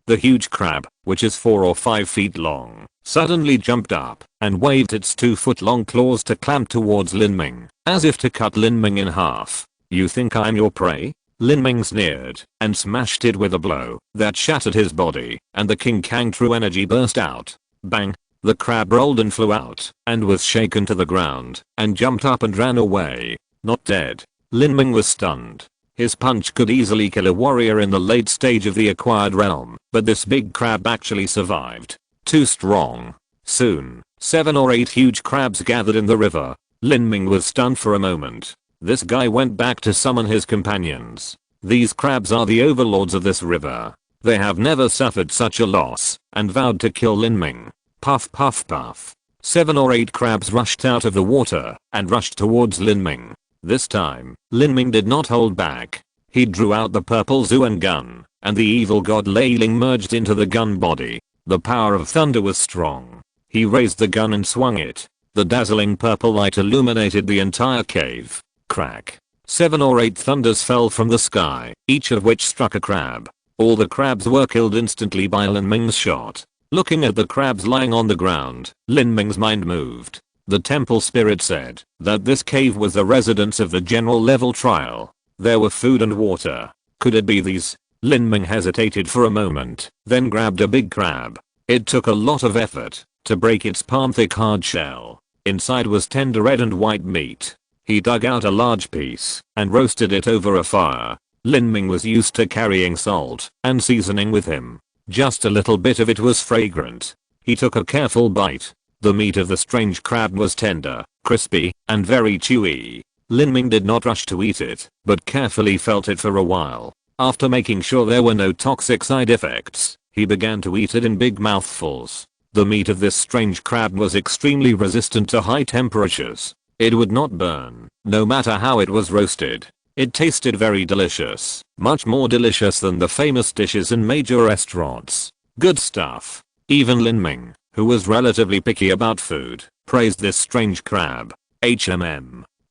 The huge crab, which is 4 or 5 feet long, suddenly jumped up and waved its 2-foot-long claws to clamp towards Lin Ming, as if to cut Lin Ming in half. You think I'm your prey? Lin Ming sneered and smashed it with a blow that shattered his body, and the King Kang true energy burst out. Bang! The crab rolled and flew out and was shaken to the ground and jumped up and ran away. Not dead. Lin Ming was stunned. His punch could easily kill a warrior in the late stage of the acquired realm, but this big crab actually survived. Too strong. Soon, 7 or 8 huge crabs gathered in the river. Lin Ming was stunned for a moment. This guy went back to summon his companions. These crabs are the overlords of this river. They have never suffered such a loss, and vowed to kill Lin Ming. Puff puff puff. 7 or 8 crabs rushed out of the water and rushed towards Lin Ming. This time, Lin Ming did not hold back. He drew out the purple Zuan gun, and the evil god Lei Ling merged into the gun body. The power of thunder was strong. He raised the gun and swung it. The dazzling purple light illuminated the entire cave. Crack. 7 or 8 thunders fell from the sky, each of which struck a crab. All the crabs were killed instantly by Lin Ming's shot. Looking at the crabs lying on the ground, Lin Ming's mind moved. The temple spirit said that this cave was the residence of the general level trial. There were food and water. Could it be these? Lin Ming hesitated for a moment, then grabbed a big crab. It took a lot of effort to break its palm-thick hard shell. Inside was tender red and white meat. He dug out a large piece and roasted it over a fire. Lin Ming was used to carrying salt and seasoning with him. Just a little bit of it was fragrant. He took a careful bite. The meat of the strange crab was tender, crispy, and very chewy. Lin Ming did not rush to eat it, but carefully felt it for a while. After making sure there were no toxic side effects, he began to eat it in big mouthfuls. The meat of this strange crab was extremely resistant to high temperatures. It would not burn, no matter how it was roasted. It tasted very delicious, much more delicious than the famous dishes in major restaurants. Good stuff. Even Lin Ming, who was relatively picky about food, praised this strange crab.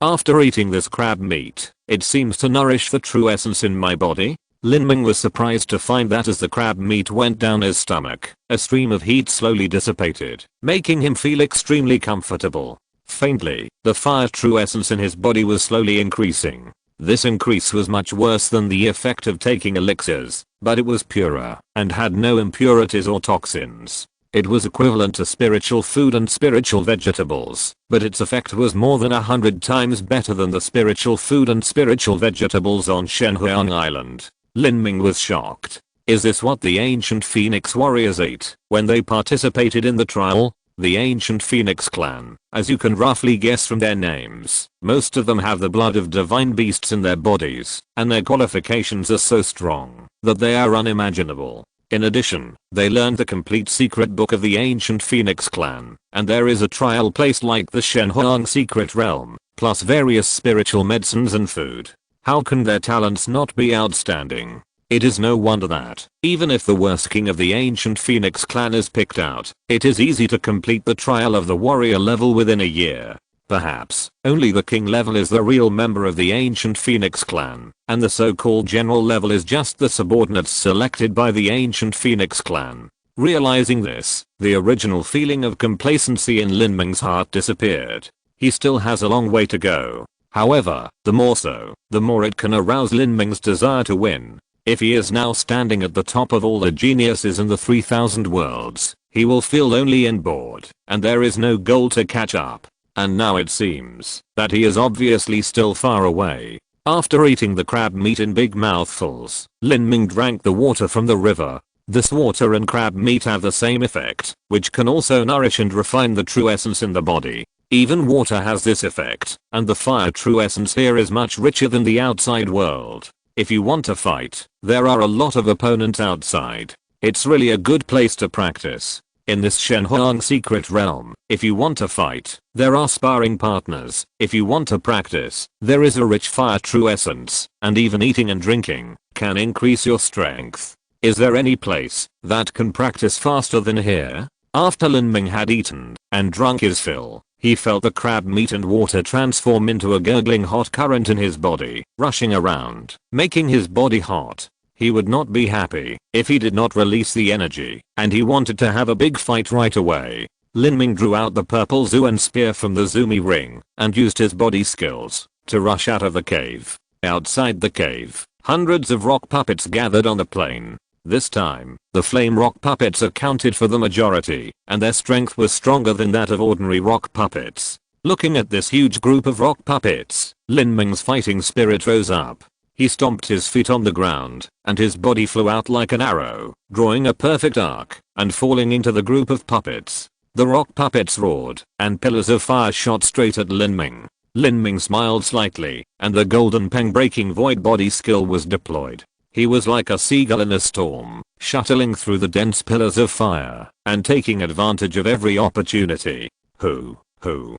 After eating this crab meat, it seems to nourish the true essence in my body. Lin Ming was surprised to find that as the crab meat went down his stomach, a stream of heat slowly dissipated, making him feel extremely comfortable. Faintly, the fire true essence in his body was slowly increasing. This increase was much worse than the effect of taking elixirs, but it was purer and had no impurities or toxins. It was equivalent to spiritual food and spiritual vegetables, but its effect was more than 100 times better than the spiritual food and spiritual vegetables on Shenhuang Island. Lin Ming was shocked. Is this what the ancient Phoenix warriors ate when they participated in the trial? The ancient Phoenix clan, as you can roughly guess from their names, most of them have the blood of divine beasts in their bodies, and their qualifications are so strong that they are unimaginable. In addition, they learned the complete secret book of the ancient Phoenix clan, and there is a trial place like the Shenhuang secret realm, plus various spiritual medicines and food. How can their talents not be outstanding? It is no wonder that, even if the worst king of the ancient Phoenix clan is picked out, it is easy to complete the trial of the warrior level within a year. Perhaps, only the king level is the real member of the ancient Phoenix clan, and the so-called general level is just the subordinates selected by the ancient Phoenix clan. Realizing this, the original feeling of complacency in Lin Ming's heart disappeared. He still has a long way to go. However, the more so, the more it can arouse Lin Ming's desire to win. If he is now standing at the top of all the geniuses in the 3000 worlds, he will feel lonely and bored, and there is no goal to catch up. And now it seems that he is obviously still far away. After eating the crab meat in big mouthfuls, Lin Ming drank the water from the river. This water and crab meat have the same effect, which can also nourish and refine the true essence in the body. Even water has this effect, and the fire true essence here is much richer than the outside world. If you want to fight, there are a lot of opponents outside. It's really a good place to practice. In this Shenhuang secret realm, if you want to fight, there are sparring partners. If you want to practice, there is a rich fire true essence, and even eating and drinking can increase your strength. Is there any place that can practice faster than here? After Lin Ming had eaten and drunk his fill, he felt the crab meat and water transform into a gurgling hot current in his body, rushing around, making his body hot. He would not be happy if he did not release the energy, and he wanted to have a big fight right away. Lin Ming drew out the purple Zuan spear from the Zumi ring and used his body skills to rush out of the cave. Outside the cave, hundreds of rock puppets gathered on the plain. This time, the flame rock puppets accounted for the majority, and their strength was stronger than that of ordinary rock puppets. Looking at this huge group of rock puppets, Lin Ming's fighting spirit rose up. He stomped his feet on the ground, and his body flew out like an arrow, drawing a perfect arc, and falling into the group of puppets. The rock puppets roared, and pillars of fire shot straight at Lin Ming. Lin Ming smiled slightly, and the golden peng-breaking void body skill was deployed. He was like a seagull in a storm, shuttling through the dense pillars of fire, and taking advantage of every opportunity. Hoo.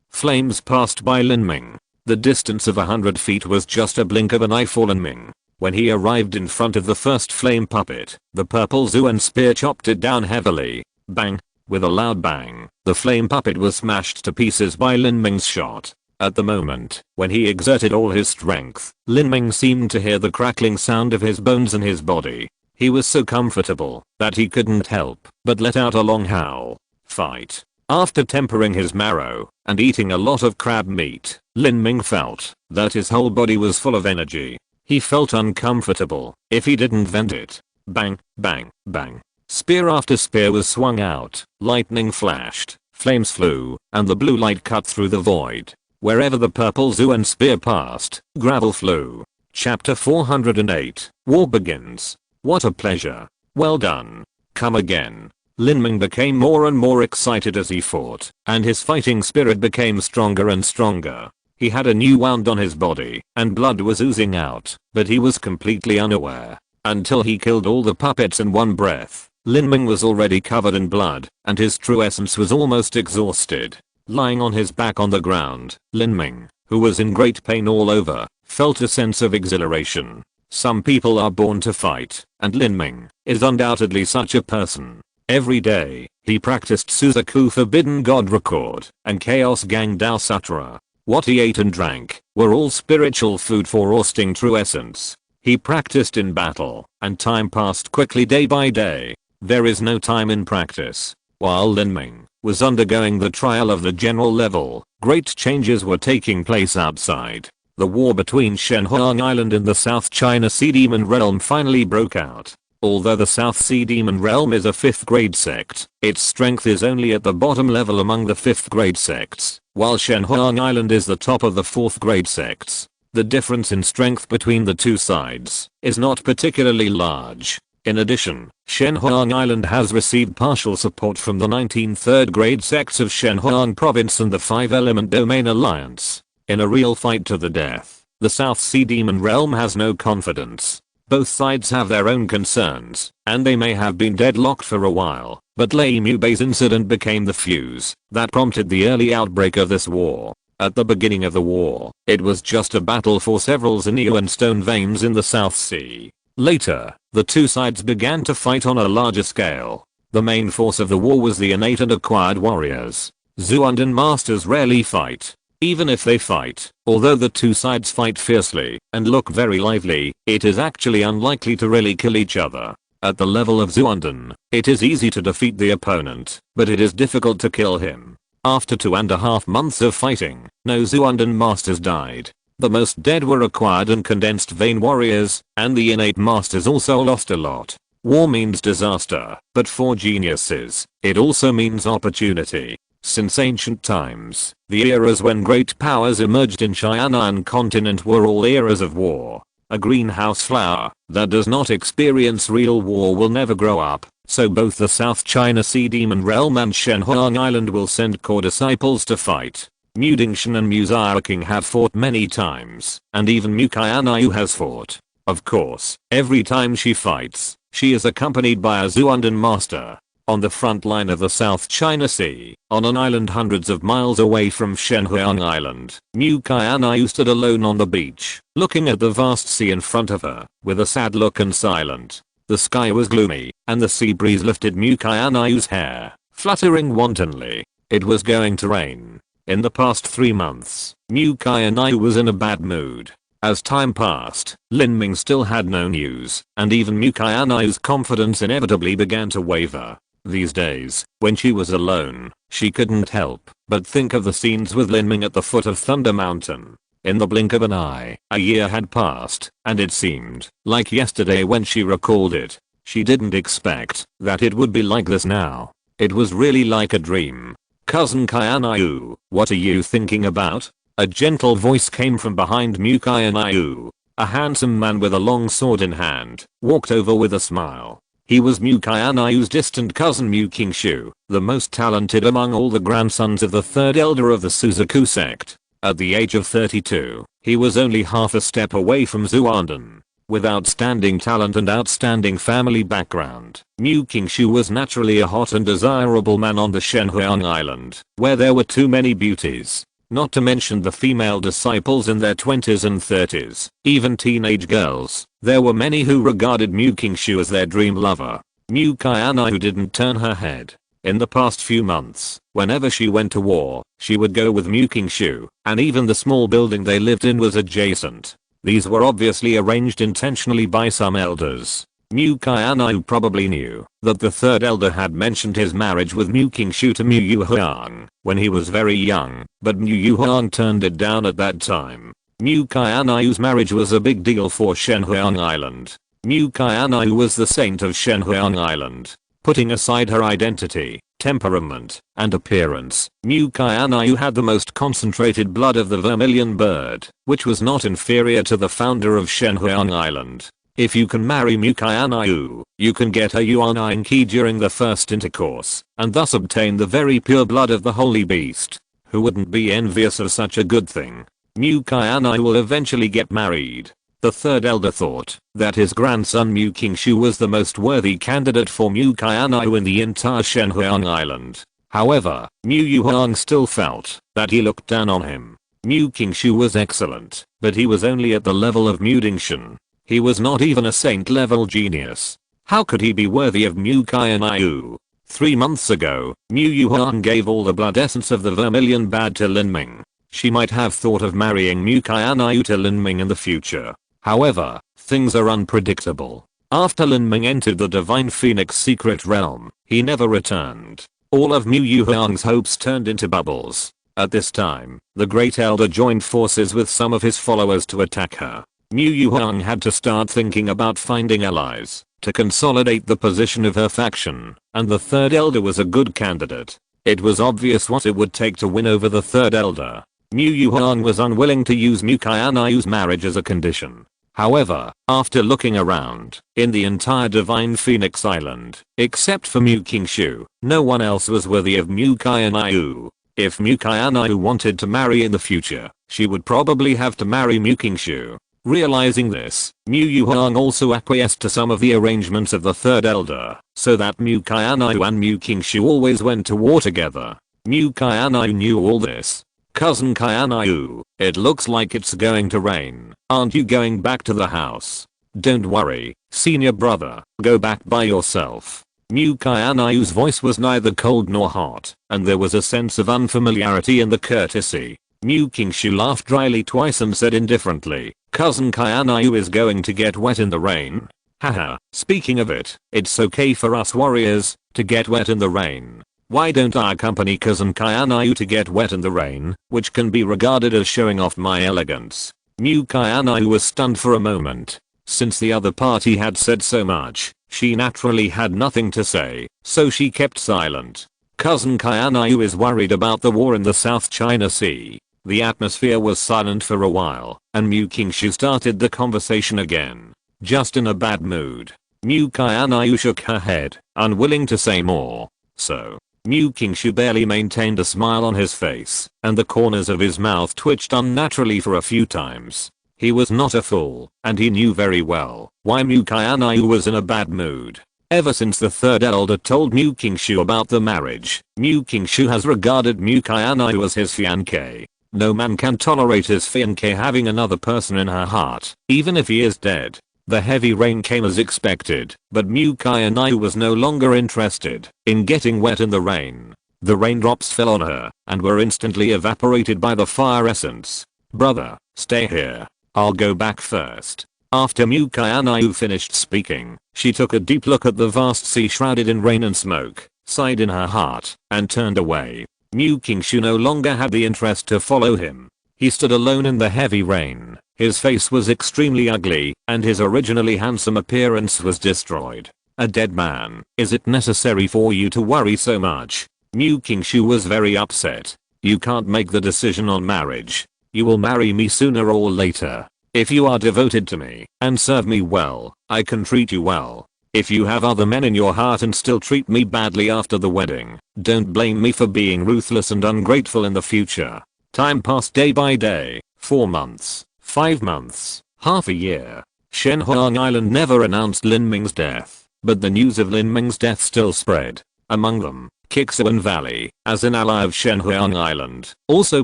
Flames passed by Lin Ming. The distance of 100 feet was just a blink of an eye for Lin Ming. When he arrived in front of the first flame puppet, the purple Zuan spear chopped it down heavily. Bang! With a loud bang, the flame puppet was smashed to pieces by Lin Ming's shot. At the moment, when he exerted all his strength, Lin Ming seemed to hear the crackling sound of his bones in his body. He was so comfortable that he couldn't help but let out a long howl. Fight. After tempering his marrow and eating a lot of crab meat, Lin Ming felt that his whole body was full of energy. He felt uncomfortable if he didn't vent it. Bang, bang, bang. Spear after spear was swung out, lightning flashed, flames flew, and the blue light cut through the void. Wherever the purple Zuan spear passed, gravel flew. Chapter 408, War Begins. What a pleasure. Well done. Come again. Lin Ming became more and more excited as he fought, and his fighting spirit became stronger and stronger. He had a new wound on his body, and blood was oozing out, but he was completely unaware. Until he killed all the puppets in one breath, Lin Ming was already covered in blood, and his true essence was almost exhausted. Lying on his back on the ground, Lin Ming, who was in great pain all over, felt a sense of exhilaration. Some people are born to fight, and Lin Ming is undoubtedly such a person. Every day, he practiced Suzaku Forbidden God Record and Chaos Gang Dao Sutra. What he ate and drank were all spiritual food for ousting true essence. He practiced in battle, and time passed quickly day by day. There is no time in practice. While Lin Ming was undergoing the trial of the general level, great changes were taking place outside. The war between Shenhuang Island and the South China Sea Demon Realm finally broke out. Although the South Sea Demon Realm is a 5th grade sect, its strength is only at the bottom level among the 5th grade sects, while Shenhuang Island is the top of the 4th grade sects. The difference in strength between the two sides is not particularly large. In addition, Shenhuang Island has received partial support from the 19 3rd grade sects of Shenhuang Province and the 5-element domain alliance. In a real fight to the death, the South Sea Demon Realm has no confidence. Both sides have their own concerns, and they may have been deadlocked for a while, but Lei Mu Bei's incident became the fuse that prompted the early outbreak of this war. At the beginning of the war, it was just a battle for several sinew and stone veins in the South Sea. Later, the two sides began to fight on a larger scale. The main force of the war was the innate and acquired warriors. Zuandan masters rarely fight. Even if they fight, although the two sides fight fiercely and look very lively, it is actually unlikely to really kill each other. At the level of Zuandan, it is easy to defeat the opponent, but it is difficult to kill him. After 2.5 months of fighting, no Zuandan masters died. The most dead were acquired and condensed vein warriors, and the innate masters also lost a lot. War means disaster, but for geniuses, it also means opportunity. Since ancient times, the eras when great powers emerged in China continent were all eras of war. A greenhouse flower that does not experience real war will never grow up, so both the South China Sea Demon Realm and Shenhuang Island will send core disciples to fight. Mu Qianxue and Mu Qianxue have fought many times, and even Mu Qianxue has fought. Of course, every time she fights, she is accompanied by a Zuandan master. On the front line of the South China Sea, on an island hundreds of miles away from Shenhuang Island, Mu Qianxue stood alone on the beach, looking at the vast sea in front of her, with a sad look and silent. The sky was gloomy, and the sea breeze lifted Mu Qianxue's hair, fluttering wantonly. It was going to rain. In the past 3 months, Mu Qianxue was in a bad mood. As time passed, Lin Ming still had no news, and even Mu Qianxue's confidence inevitably began to waver. These days, when she was alone, she couldn't help but think of the scenes with Lin Ming at the foot of Thunder Mountain. In the blink of an eye, a year had passed, and it seemed like yesterday when she recalled it. She didn't expect that it would be like this now. It was really like a dream. Cousin Qianxue, what are you thinking about? A gentle voice came from behind Mu Qianxue. A handsome man with a long sword in hand walked over with a smile. He was Mu Qianxue's distant cousin Mu Qianxue, the most talented among all the grandsons of the third elder of the Suzaku sect. At the age of 32, he was only half a step away from Zuandan. With outstanding talent and outstanding family background, Mu Qianxue was naturally a hot and desirable man on the Shenhuang Island, where there were too many beauties. Not to mention the female disciples in their 20s and 30s, even teenage girls. There were many who regarded Mu Qianxue as their dream lover. Mu Qianxue didn't turn her head. In the past few months, whenever she went to war, she would go with Mu Qianxue, and even the small building they lived in was adjacent. These were obviously arranged intentionally by some elders. Mu Qianxue probably knew that the third elder had mentioned his marriage with Mu Qianxue to Mu Yuhuang when he was very young, but Mu Yuhuang turned it down at that time. Mu Qianxue's marriage was a big deal for Shenhuang Island. Mu Qianxue was the saint of Shenhuang Island. Putting aside her identity, temperament, and appearance, Mu Qianxue had the most concentrated blood of the vermilion bird, which was not inferior to the founder of Shenhuang Island. If you can marry Mu Qianxue, you can get a Yuan key during the first intercourse, and thus obtain the very pure blood of the holy beast. Who wouldn't be envious of such a good thing? Mu Qianxue will eventually get married. The third elder thought that his grandson Mu Qianxue was the most worthy candidate for Mu Qianxue in the entire Shenhuang Island. However, Mu Yuhuang still felt that he looked down on him. Mu Qianxue was excellent, but he was only at the level of Mu Dingshan. He was not even a saint-level genius. How could he be worthy of Mu Qianxue? 3 months ago, Mu Yuhuang gave all the blood essence of the vermilion bad to Lin Ming. She might have thought of marrying Mu Qianxue to Lin Ming in the future. However, things are unpredictable. After Lin Ming entered the Divine Phoenix secret realm, he never returned. All of Mu Yuhuang's hopes turned into bubbles. At this time, the Great Elder joined forces with some of his followers to attack her. Mu Yuhuang had to start thinking about finding allies to consolidate the position of her faction, and the third elder was a good candidate. It was obvious what it would take to win over the third elder. Mu Yuhuang was unwilling to use Mu Qianxue's marriage as a condition. However, after looking around, in the entire Divine Phoenix Island, except for Mu Qianxue, no one else was worthy of Mu Qianxue. If Mu Qianxue wanted to marry in the future, she would probably have to marry Mu Qianxue. Realizing this, Mu Yuhuang also acquiesced to some of the arrangements of the third elder, so that Mu Qianxue and Mu Qianxue always went to war together. Mu Qianxue knew all this. Cousin Qianxue, it looks like it's going to rain. Aren't you going back to the house? Don't worry, senior brother, go back by yourself. Mu Qianxue's voice was neither cold nor hot, and there was a sense of unfamiliarity in the courtesy. Mu Qianxue laughed dryly twice and said indifferently, Cousin Qianxue is going to get wet in the rain. Haha, speaking of it, it's okay for us warriors to get wet in the rain. Why don't I accompany Cousin Qianxue to get wet in the rain, which can be regarded as showing off my elegance? Mu Qianxue was stunned for a moment. Since the other party had said so much, she naturally had nothing to say, so she kept silent. Cousin Qianxue is worried about the war in the South China Sea. The atmosphere was silent for a while, and Mu Qianxue started the conversation again. Just in a bad mood. Mu Qianxue shook her head, unwilling to say more. So, Mu Qianxue barely maintained a smile on his face, and the corners of his mouth twitched unnaturally for a few times. He was not a fool, and he knew very well why Mu Qianxue was in a bad mood. Ever since the third elder told Mu Qianxue about the marriage, Mu Qianxue has regarded Mu Qianxue as his fiancé. No man can tolerate his fiancé having another person in her heart, even if he is dead. The heavy rain came as expected, but Mu Qianxue was no longer interested in getting wet in the rain. The raindrops fell on her and were instantly evaporated by the fire essence. Brother, stay here. I'll go back first. After Mu Qianxue finished speaking, she took a deep look at the vast sea shrouded in rain and smoke, sighed in her heart, and turned away. Mu Qianxue no longer had the interest to follow him. He stood alone in the heavy rain. His face was extremely ugly, and his originally handsome appearance was destroyed. A dead man. Is it necessary for you to worry so much? Mu Qianxue was very upset. You can't make the decision on marriage. You will marry me sooner or later. If you are devoted to me and serve me well, I can treat you well. If you have other men in your heart and still treat me badly after the wedding, don't blame me for being ruthless and ungrateful in the future. Time passed day by day, 4 months, 5 months, half a year. Shenhuang Island never announced Lin Ming's death, but the news of Lin Ming's death still spread. Among them, Qianxue Valley, as an ally of Shenhuang Island, also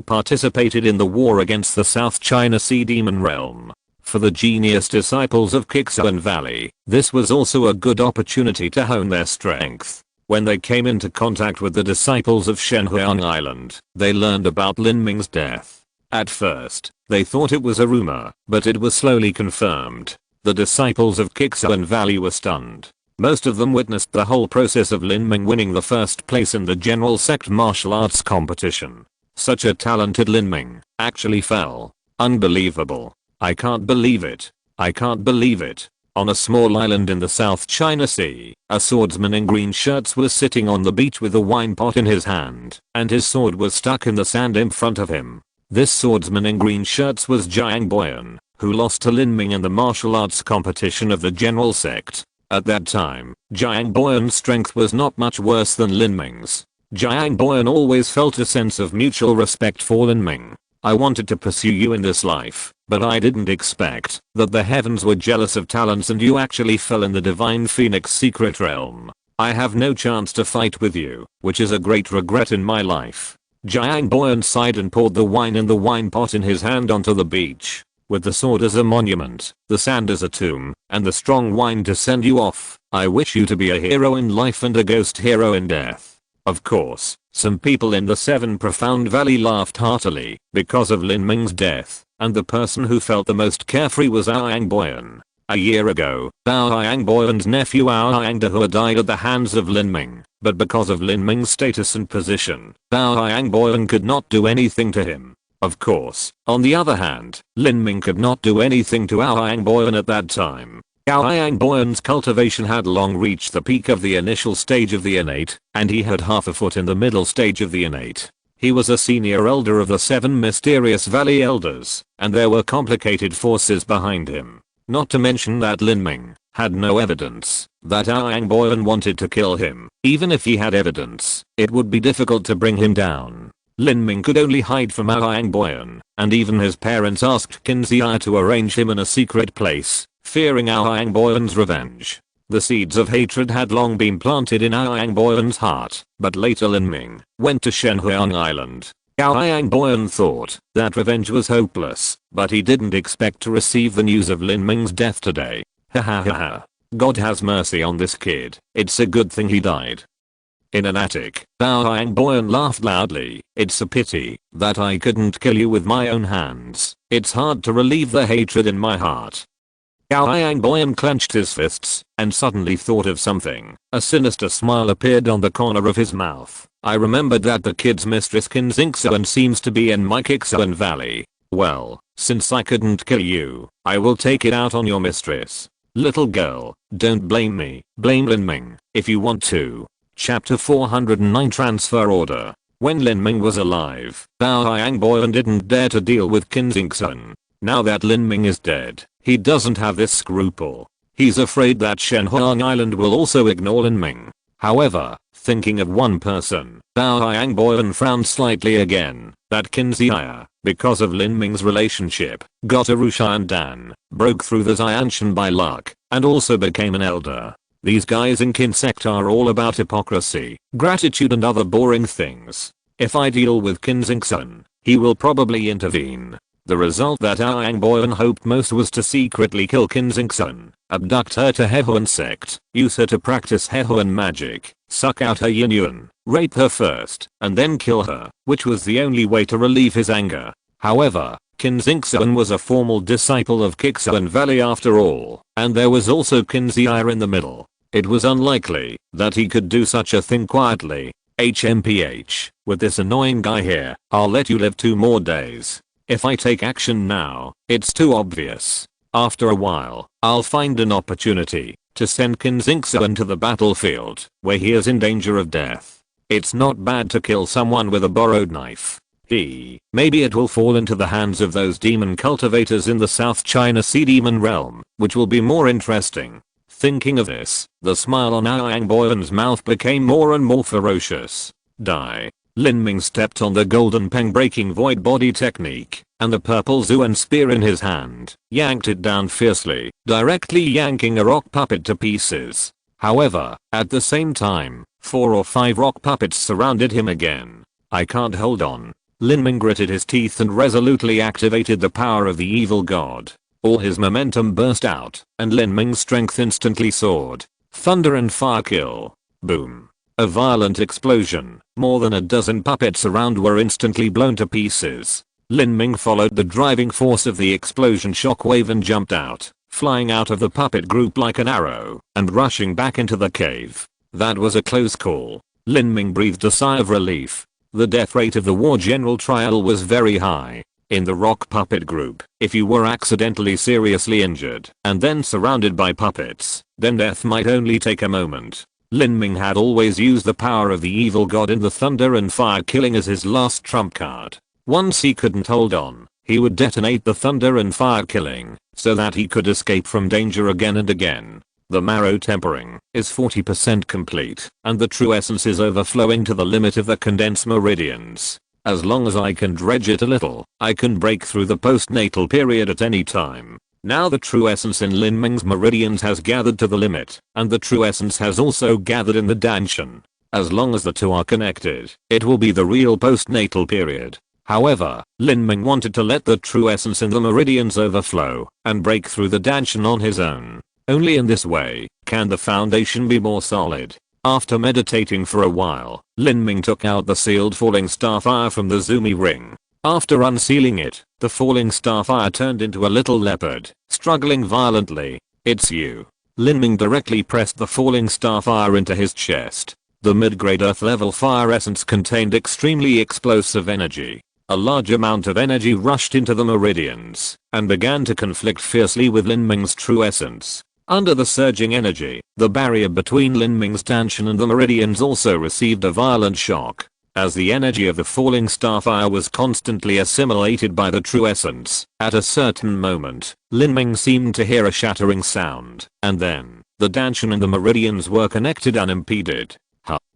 participated in the war against the South China Sea Demon Realm. For the genius disciples of Qianxue Valley, this was also a good opportunity to hone their strength. When they came into contact with the disciples of Shenhuang Island, they learned about Lin Ming's death. At first, they thought it was a rumor, but it was slowly confirmed. The disciples of Qianxue Valley were stunned. Most of them witnessed the whole process of Lin Ming winning the first place in the general sect martial arts competition. Such a talented Lin Ming actually fell. Unbelievable. I can't believe it. I can't believe it. On a small island in the South China Sea, a swordsman in green shirts was sitting on the beach with a wine pot in his hand, and his sword was stuck in the sand in front of him. This swordsman in green shirts was Jiang Boyan, who lost to Lin Ming in the martial arts competition of the general sect. At that time, Jiang Boyan's strength was not much worse than Lin Ming's. Jiang Boyan always felt a sense of mutual respect for Lin Ming. I wanted to pursue you in this life, but I didn't expect that the heavens were jealous of talents and you actually fell in the divine phoenix secret realm. I have no chance to fight with you, which is a great regret in my life. Jiang Boyan sighed and poured the wine in the wine pot in his hand onto the beach. With the sword as a monument, the sand as a tomb, and the strong wine to send you off, I wish you to be a hero in life and a ghost hero in death. Of course, some people in the Seven Profound Valley laughed heartily because of Lin Ming's death, and the person who felt the most carefree was Jiang Boyan. A year ago, Jiang Boyan's nephew Jiang Dahua died at the hands of Lin Ming, but because of Lin Ming's status and position, Jiang Boyan could not do anything to him. Of course, on the other hand, Lin Ming could not do anything to Jiang Boyan at that time. Jiang Boyan's cultivation had long reached the peak of the initial stage of the innate, and he had half a foot in the middle stage of the innate. He was a senior elder of the 7 mysterious valley elders, and there were complicated forces behind him. Not to mention that Lin Ming had no evidence that Jiang Boyan wanted to kill him. Even if he had evidence, it would be difficult to bring him down. Lin Ming could only hide from Jiang Boyan, and even his parents asked Qianxue to arrange him in a secret place, fearing Jiang Boyan's revenge. The seeds of hatred had long been planted in Jiang Boyan's heart, but later Lin Ming went to Shenhuang Island. Jiang Boyan thought that revenge was hopeless, but he didn't expect to receive the news of Lin Ming's death today. Ha ha ha ha. God has mercy on this kid. It's a good thing he died. In an attic, Jiang Boyan laughed loudly. It's a pity that I couldn't kill you with my own hands. It's hard to relieve the hatred in my heart. Jiang Boyan clenched his fists and suddenly thought of something. A sinister smile appeared on the corner of his mouth. I remembered that the kid's mistress Qianxue seems to be in my Qianxue Valley. Well, since I couldn't kill you, I will take it out on your mistress. Little girl, don't blame me. Blame Lin Ming if you want to. Chapter 409 Transfer Order. When Lin Ming was alive, Jiang Boyan didn't dare to deal with Qianxue. Now that Lin Ming is dead, he doesn't have this scruple. He's afraid that Shenhuang Island will also ignore Lin Ming. However, thinking of one person, Jiang Boyan frowned slightly again. That Qianxue, because of Lin Ming's relationship, got a Rushan Dan, broke through the Xianshan by luck, and also became an elder. These guys in Qin sect are all about hypocrisy, gratitude and other boring things. If I deal with Qianxue, he will probably intervene. The result that Jiang Boyan hoped most was to secretly kill Qianxue, abduct her to Hehuan sect, use her to practice Hehuan magic, suck out her yin, rape her first, and then kill her, which was the only way to relieve his anger. However, Qianxue was a formal disciple of Qianxue Valley after all, and there was also Qianxue in the middle. It was unlikely that he could do such a thing quietly. HMPH, with this annoying guy here, I'll let you live 2 more days. If I take action now, it's too obvious. After a while, I'll find an opportunity to send Qianxue to the battlefield, where he is in danger of death. It's not bad to kill someone with a borrowed knife. Maybe it will fall into the hands of those demon cultivators in the South China Sea Demon Realm, which will be more interesting. Thinking of this, the smile on Jiang Boyan's mouth became more and more ferocious. Die. Lin Ming stepped on the golden peng breaking void body technique, and the purple Zuan spear in his hand, yanked it down fiercely, directly yanking a rock puppet to pieces. However, at the same time, 4 or 5 rock puppets surrounded him again. I can't hold on. Lin Ming gritted his teeth and resolutely activated the power of the evil god. All his momentum burst out, and Lin Ming's strength instantly soared. Thunder and fire kill. Boom. A violent explosion. More than a dozen puppets around were instantly blown to pieces. Lin Ming followed the driving force of the explosion shockwave and jumped out, flying out of the puppet group like an arrow, and rushing back into the cave. That was a close call. Lin Ming breathed a sigh of relief. The death rate of the war general trial was very high. In the rock puppet group, if you were accidentally seriously injured and then surrounded by puppets, then death might only take a moment. Lin Ming had always used the power of the evil god in the thunder and fire killing as his last trump card. Once he couldn't hold on, he would detonate the thunder and fire killing so that he could escape from danger again and again. The marrow tempering is 40% complete, and the true essence is overflowing to the limit of the condensed meridians. As long as I can dredge it a little, I can break through the postnatal period at any time. Now the true essence in Lin Ming's meridians has gathered to the limit, and the true essence has also gathered in the Danshan. As long as the two are connected, it will be the real postnatal period. However, Lin Ming wanted to let the true essence in the meridians overflow and break through the Danshan on his own. Only in this way can the foundation be more solid. After meditating for a while, Lin Ming took out the sealed falling starfire from the Zumi ring. After unsealing it, the falling starfire turned into a little leopard, struggling violently. "It's you." Lin Ming directly pressed the falling starfire into his chest. The mid-grade earth level fire essence contained extremely explosive energy. A large amount of energy rushed into the meridians and began to conflict fiercely with Lin Ming's true essence. Under the surging energy, the barrier between Lin Ming's Danshan and the meridians also received a violent shock. As the energy of the falling starfire was constantly assimilated by the true essence, at a certain moment, Lin Ming seemed to hear a shattering sound, and then, the Danshan and the meridians were connected unimpeded.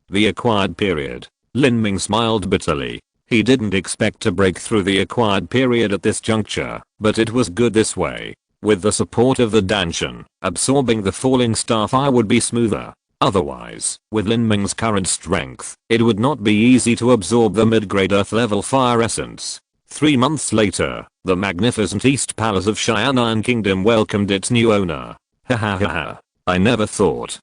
The acquired period. Lin Ming smiled bitterly. He didn't expect to break through the acquired period at this juncture, but it was good this way. With the support of the Danshan, absorbing the falling starfire would be smoother. Otherwise, with Lin Ming's current strength, it would not be easy to absorb the mid-grade earth level fire essence. 3 months later, the magnificent East Palace of Xianan Kingdom welcomed its new owner. Ha ha ha ha. I never thought,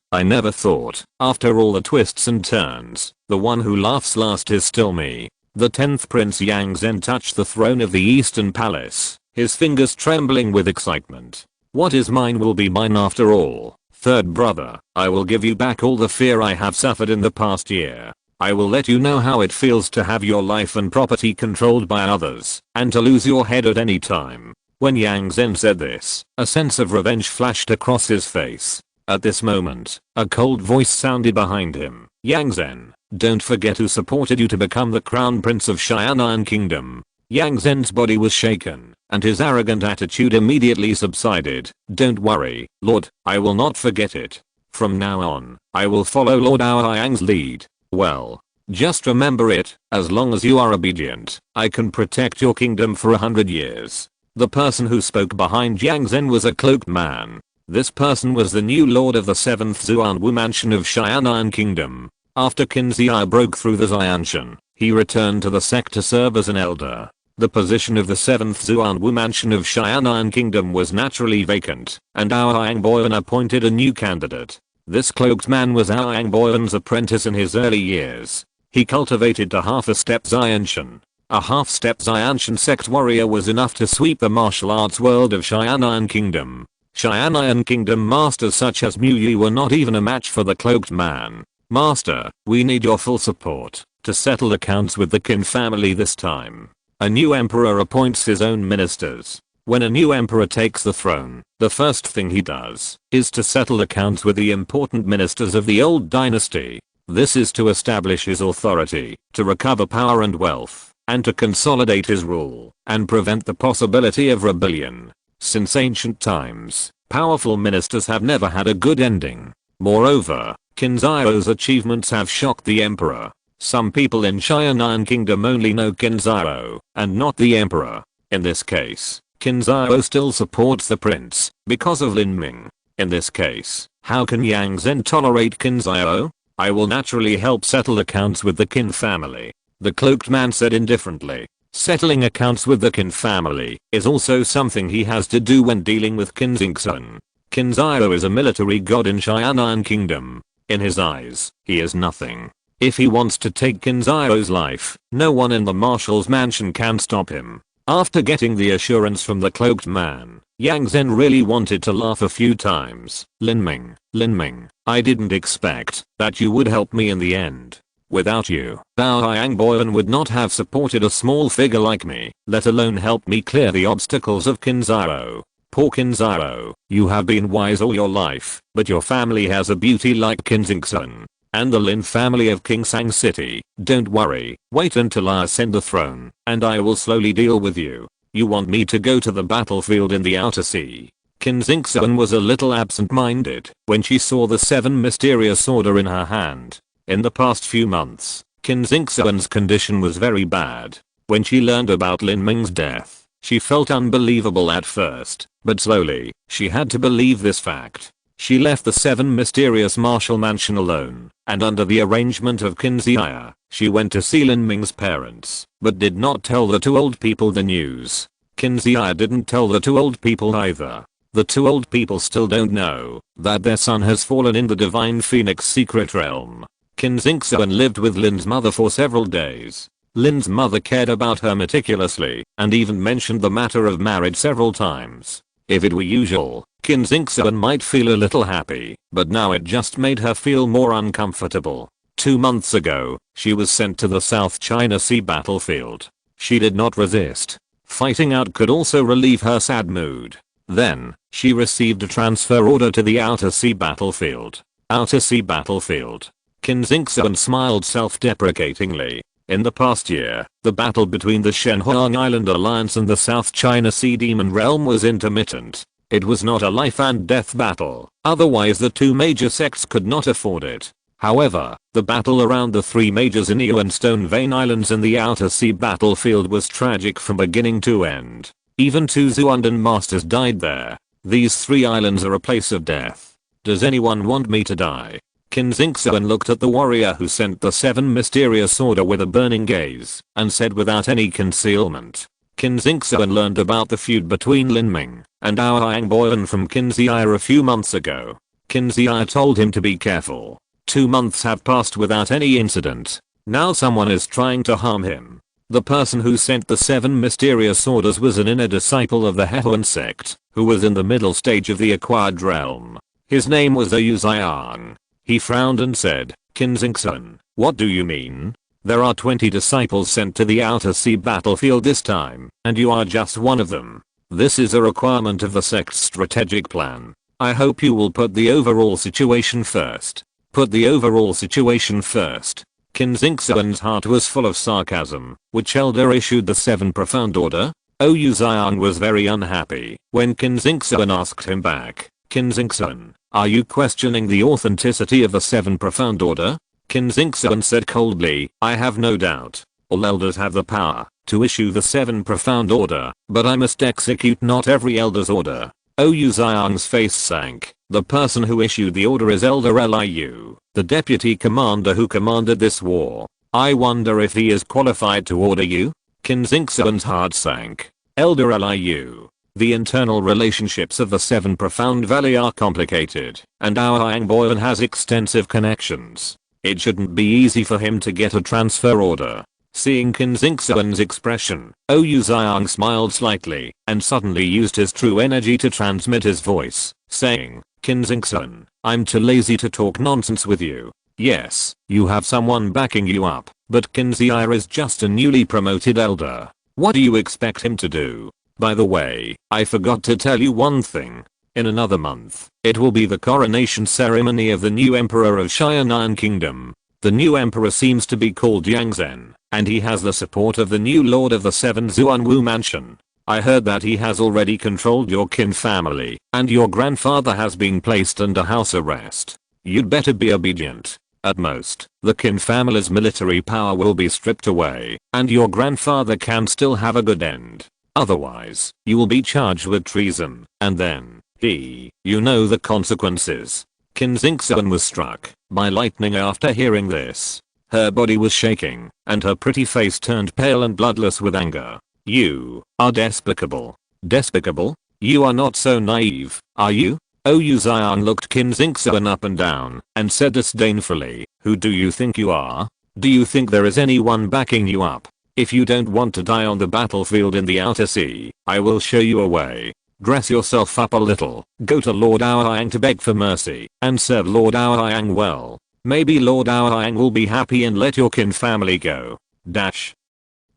after all the twists and turns, the one who laughs last is still me. The 10th Prince Yang Zhen touched the throne of the Eastern Palace, his fingers trembling with excitement. What is mine will be mine after all. Third brother, I will give you back all the fear I have suffered in the past year. I will let you know how it feels to have your life and property controlled by others, and to lose your head at any time. When Yang Zhen said this, a sense of revenge flashed across his face. At this moment, a cold voice sounded behind him. Yang Zhen, don't forget who supported you to become the Crown Prince of Xianan Kingdom. Yang Zhen's body was shaken, and his arrogant attitude immediately subsided. Don't worry, Lord, I will not forget it. From now on, I will follow Lord Ao Yang's lead. Well, just remember it, as long as you are obedient, I can protect your kingdom for 100 years. The person who spoke behind Yang Zhen was a cloaked man. This person was the new lord of the 7th Zuanwu mansion of Xianan Kingdom. After Qin Ziyao broke through the Xianshan, he returned to the sect to serve as an elder. The position of the 7th Zuanwu mansion of Xianan Kingdom was naturally vacant, and Ao Yang Boyan appointed a new candidate. This cloaked man was Ao Yang Boyan's apprentice in his early years. He cultivated to half-a-step Xianshan. A half-step Xianshan sect warrior was enough to sweep the martial arts world of Xianan Kingdom. Xianan Kingdom masters such as Mu Yi were not even a match for the cloaked man. Master, we need your full support to settle accounts with the Qin family this time. A new emperor appoints his own ministers. When a new emperor takes the throne, the first thing he does is to settle accounts with the important ministers of the old dynasty. This is to establish his authority, to recover power and wealth, and to consolidate his rule, and prevent the possibility of rebellion. Since ancient times, powerful ministers have never had a good ending. Moreover, Qin Ziyou's achievements have shocked the emperor. Some people in Xianan Kingdom only know Qin Ziyou, and not the emperor. In this case, Qinzhou still supports the prince because of Lin Ming. In this case, how can Yang Zhen tolerate Qinzhou? I will naturally help settle accounts with the Qin family. The cloaked man said indifferently. Settling accounts with the Qin family is also something he has to do when dealing with Qinzhou. Qinzhou is a military god in Xianan Kingdom. In his eyes, he is nothing. If he wants to take Qinzhou's life, no one in the marshal's mansion can stop him. After getting the assurance from the cloaked man, Yang Zhen really wanted to laugh a few times. Lin Ming, I didn't expect that you would help me in the end. Without you, Bao Yangboyan would not have supported a small figure like me, let alone help me clear the obstacles of Qinzhou. Poor Qinzhou, you have been wise all your life, but your family has a beauty like Qinzhou. And the Lin family of Qingsang City. Don't worry, wait until I ascend the throne, and I will slowly deal with you. You want me to go to the battlefield in the outer sea? Qinzhou was a little absent-minded when she saw the 7 mysterious order in her hand. In the past few months, Qinzhou's condition was very bad. When she learned about Lin Ming's death, she felt unbelievable at first, but slowly, she had to believe this fact. She left the 7 mysterious martial mansion alone, and under the arrangement of Qinzhou, she went to see Lin Ming's parents, but did not tell the 2 old people the news. Qinzhou didn't tell the 2 old people either. The 2 old people still don't know that their son has fallen in the Divine Phoenix secret realm. Qinzhou lived with Lin's mother for several days. Lin's mother cared about her meticulously, and even mentioned the matter of marriage several times. If it were usual, Qinzhou might feel a little happy, but now it just made her feel more uncomfortable. 2 months ago, she was sent to the South China Sea battlefield. She did not resist. Fighting out could also relieve her sad mood. Then, she received a transfer order to the Outer Sea battlefield. Outer Sea battlefield. Qinzhou smiled self-deprecatingly. In the past year, the battle between the Shenhuang Island Alliance and the South China Sea Demon Realm was intermittent. It was not a life and death battle, otherwise the 2 major sects could not afford it. However, the battle around the 3 major Zinyu and Stone Vein Islands in the Outer Sea battlefield was tragic from beginning to end. Even 2 Zuandan masters died there. These 3 islands are a place of death. Does anyone want me to die? Qinzhou looked at the warrior who sent the 7 mysterious order with a burning gaze, and said without any concealment. Qinzhou learned about the feud between Lin Ming and Bao Yangboyan from Qinzhou a few months ago. Qinzhou told him to be careful. 2 months have passed without any incident. Now someone is trying to harm him. The person who sent the 7 mysterious orders was an inner disciple of the Hehuan sect, who was in the middle stage of the acquired realm. His name was Oyu Ziyang. He frowned and said, Qinzhou, what do you mean? There are 20 disciples sent to the Outer Sea battlefield this time, and you are just one of them. This is a requirement of the sect's strategic plan. I hope you will put the overall situation first. Put the overall situation first. Qinzhou's heart was full of sarcasm. Which elder issued the 7 profound order? Oyu Ziyang was very unhappy when Qinzhou asked him back. Qinzhou, are you questioning the authenticity of the 7 profound order? Qinzhou said coldly, I have no doubt. All elders have the power to issue the 7 profound order, but I must execute not every elder's order. Oyu Ziyang's face sank. The person who issued the order is Elder Liu, the deputy commander who commanded this war. I wonder if he is qualified to order you? Qinzhou's heart sank. Elder Liu. The internal relationships of the 7 profound valley are complicated, and our Yangboyan has extensive connections. It shouldn't be easy for him to get a transfer order. Seeing Qinzhou's expression, Oyu Ziyang smiled slightly, and suddenly used his true energy to transmit his voice, saying, Qinzhou, I'm too lazy to talk nonsense with you. Yes, you have someone backing you up, but Qinzhou is just a newly promoted elder. What do you expect him to do? By the way, I forgot to tell you one thing. In another month, it will be the coronation ceremony of the new emperor of Xianan Kingdom. The new emperor seems to be called Yang Zhen, and he has the support of the new lord of the 7 Zuanwu mansion. I heard that he has already controlled your Qin family, and your grandfather has been placed under house arrest. You'd better be obedient. At most, the Qin family's military power will be stripped away, and your grandfather can still have a good end. Otherwise, you will be charged with treason, and then, you know the consequences. Qin Zixuan was struck by lightning after hearing this. Her body was shaking, and her pretty face turned pale and bloodless with anger. You are despicable. Despicable? You are not so naive, are you? Yu Xian looked Qin Zixuan up and down, and said disdainfully, who do you think you are? Do you think there is anyone backing you up? If you don't want to die on the battlefield in the outer sea, I will show you a way. Dress yourself up a little, go to Lord Aoyang to beg for mercy, and serve Lord Aoyang well. Maybe Lord Aoyang will be happy and let your Qin family go.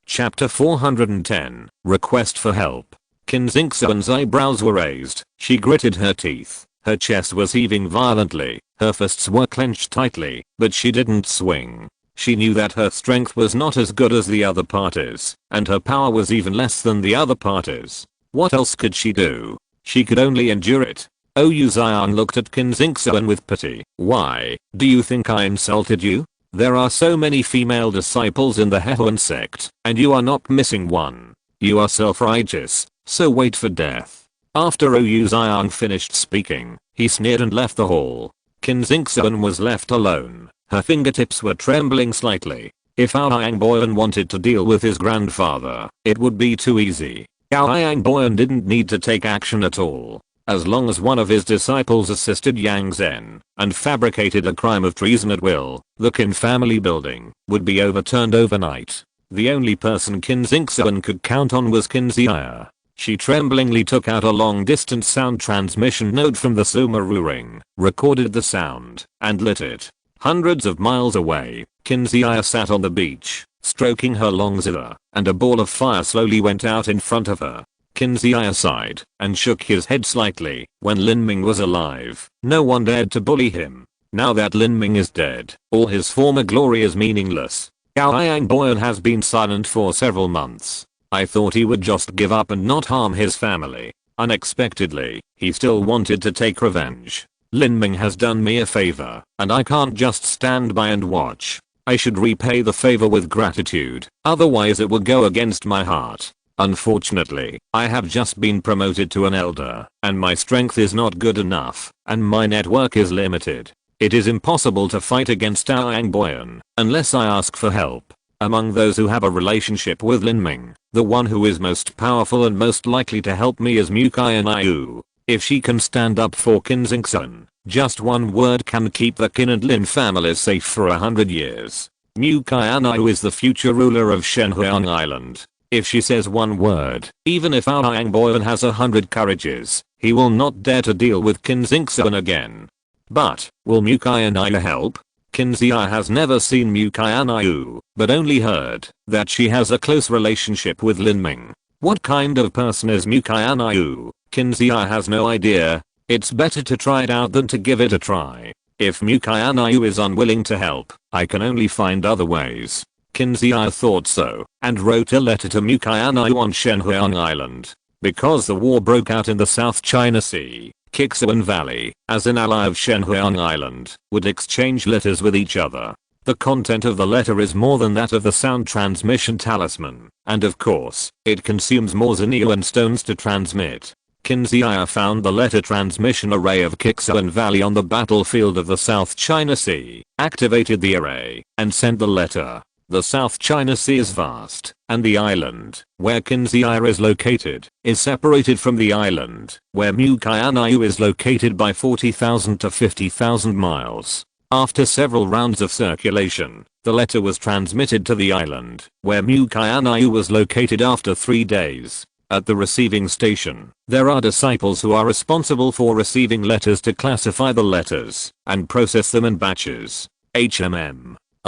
Chapter 410, Request for Help. Qin Zixuan's eyebrows were raised, she gritted her teeth, her chest was heaving violently, her fists were clenched tightly, but she didn't swing. She knew that her strength was not as good as the other parties, and her power was even less than the other parties. What else could she do? She could only endure it. Yu Xian looked at Qin Zixuan with pity. Why, do you think I insulted you? There are so many female disciples in the Hehuan sect, and you are not missing one. You are self-righteous, so wait for death. After Yu Xian finished speaking, he sneered and left the hall. Qin Zixuan was left alone. Her fingertips were trembling slightly. If Aoyang Boyan wanted to deal with his grandfather, it would be too easy. Aoyang Boyan didn't need to take action at all. As long as one of his disciples assisted Yang Zhen and fabricated a crime of treason at will, the Qin family building would be overturned overnight. The only person Qin Zixuan could count on was Qin Ziya. She tremblingly took out a long-distance sound transmission node from the Sumeru ring, recorded the sound, and lit it. Hundreds of miles away, Qin Ziya sat on the beach, stroking her long zither, and a ball of fire slowly went out in front of her. Qin Ziya sighed and shook his head slightly. When Lin Ming was alive, no one dared to bully him. Now that Lin Ming is dead, all his former glory is meaningless. Aoyang Boyan has been silent for several months. I thought he would just give up and not harm his family. Unexpectedly, he still wanted to take revenge. Lin Ming has done me a favor, and I can't just stand by and watch. I should repay the favor with gratitude, otherwise it would go against my heart. Unfortunately, I have just been promoted to an elder, and my strength is not good enough, and my network is limited. It is impossible to fight against Aoyang Boyan unless I ask for help. Among those who have a relationship with Lin Ming, the one who is most powerful and most likely to help me is Mu Qianxue. If she can stand up for Qin Zixuan, just one word can keep the Qin and Lin families safe for 100 years. Mu Qianxue is the future ruler of Shenhuang Island. If she says one word, even if Aoyang Boyan has 100 courages, he will not dare to deal with Qin Zixuan again. But, will Mu Qianxue help? Qin Ziya has never seen Mu Qianxue, but only heard that she has a close relationship with Lin Ming. What kind of person is Mu Qianxue? Qin Ziya has no idea. It's better to try it out than to give it a try. If Mu Qianxue is unwilling to help, I can only find other ways. Qin Ziya thought so, and wrote a letter to Mu Qianxue on Shenhuang Island. Because the war broke out in the South China Sea, Qixuan Valley, as an ally of Shenhuang Island, would exchange letters with each other. The content of the letter is more than that of the sound transmission talisman, and of course, it consumes more Xinyu stones to transmit. Qin Ziya found the letter transmission array of Qixuan Valley on the battlefield of the South China Sea, activated the array, and sent the letter. The South China Sea is vast, and the island, where Qin Ziya is located, is separated from the island, where Mu Qianxue is located by 40,000 to 50,000 miles. After several rounds of circulation, the letter was transmitted to the island, where Mu Qianxue was located after 3 days. At the receiving station, there are disciples who are responsible for receiving letters to classify the letters, and process them in batches.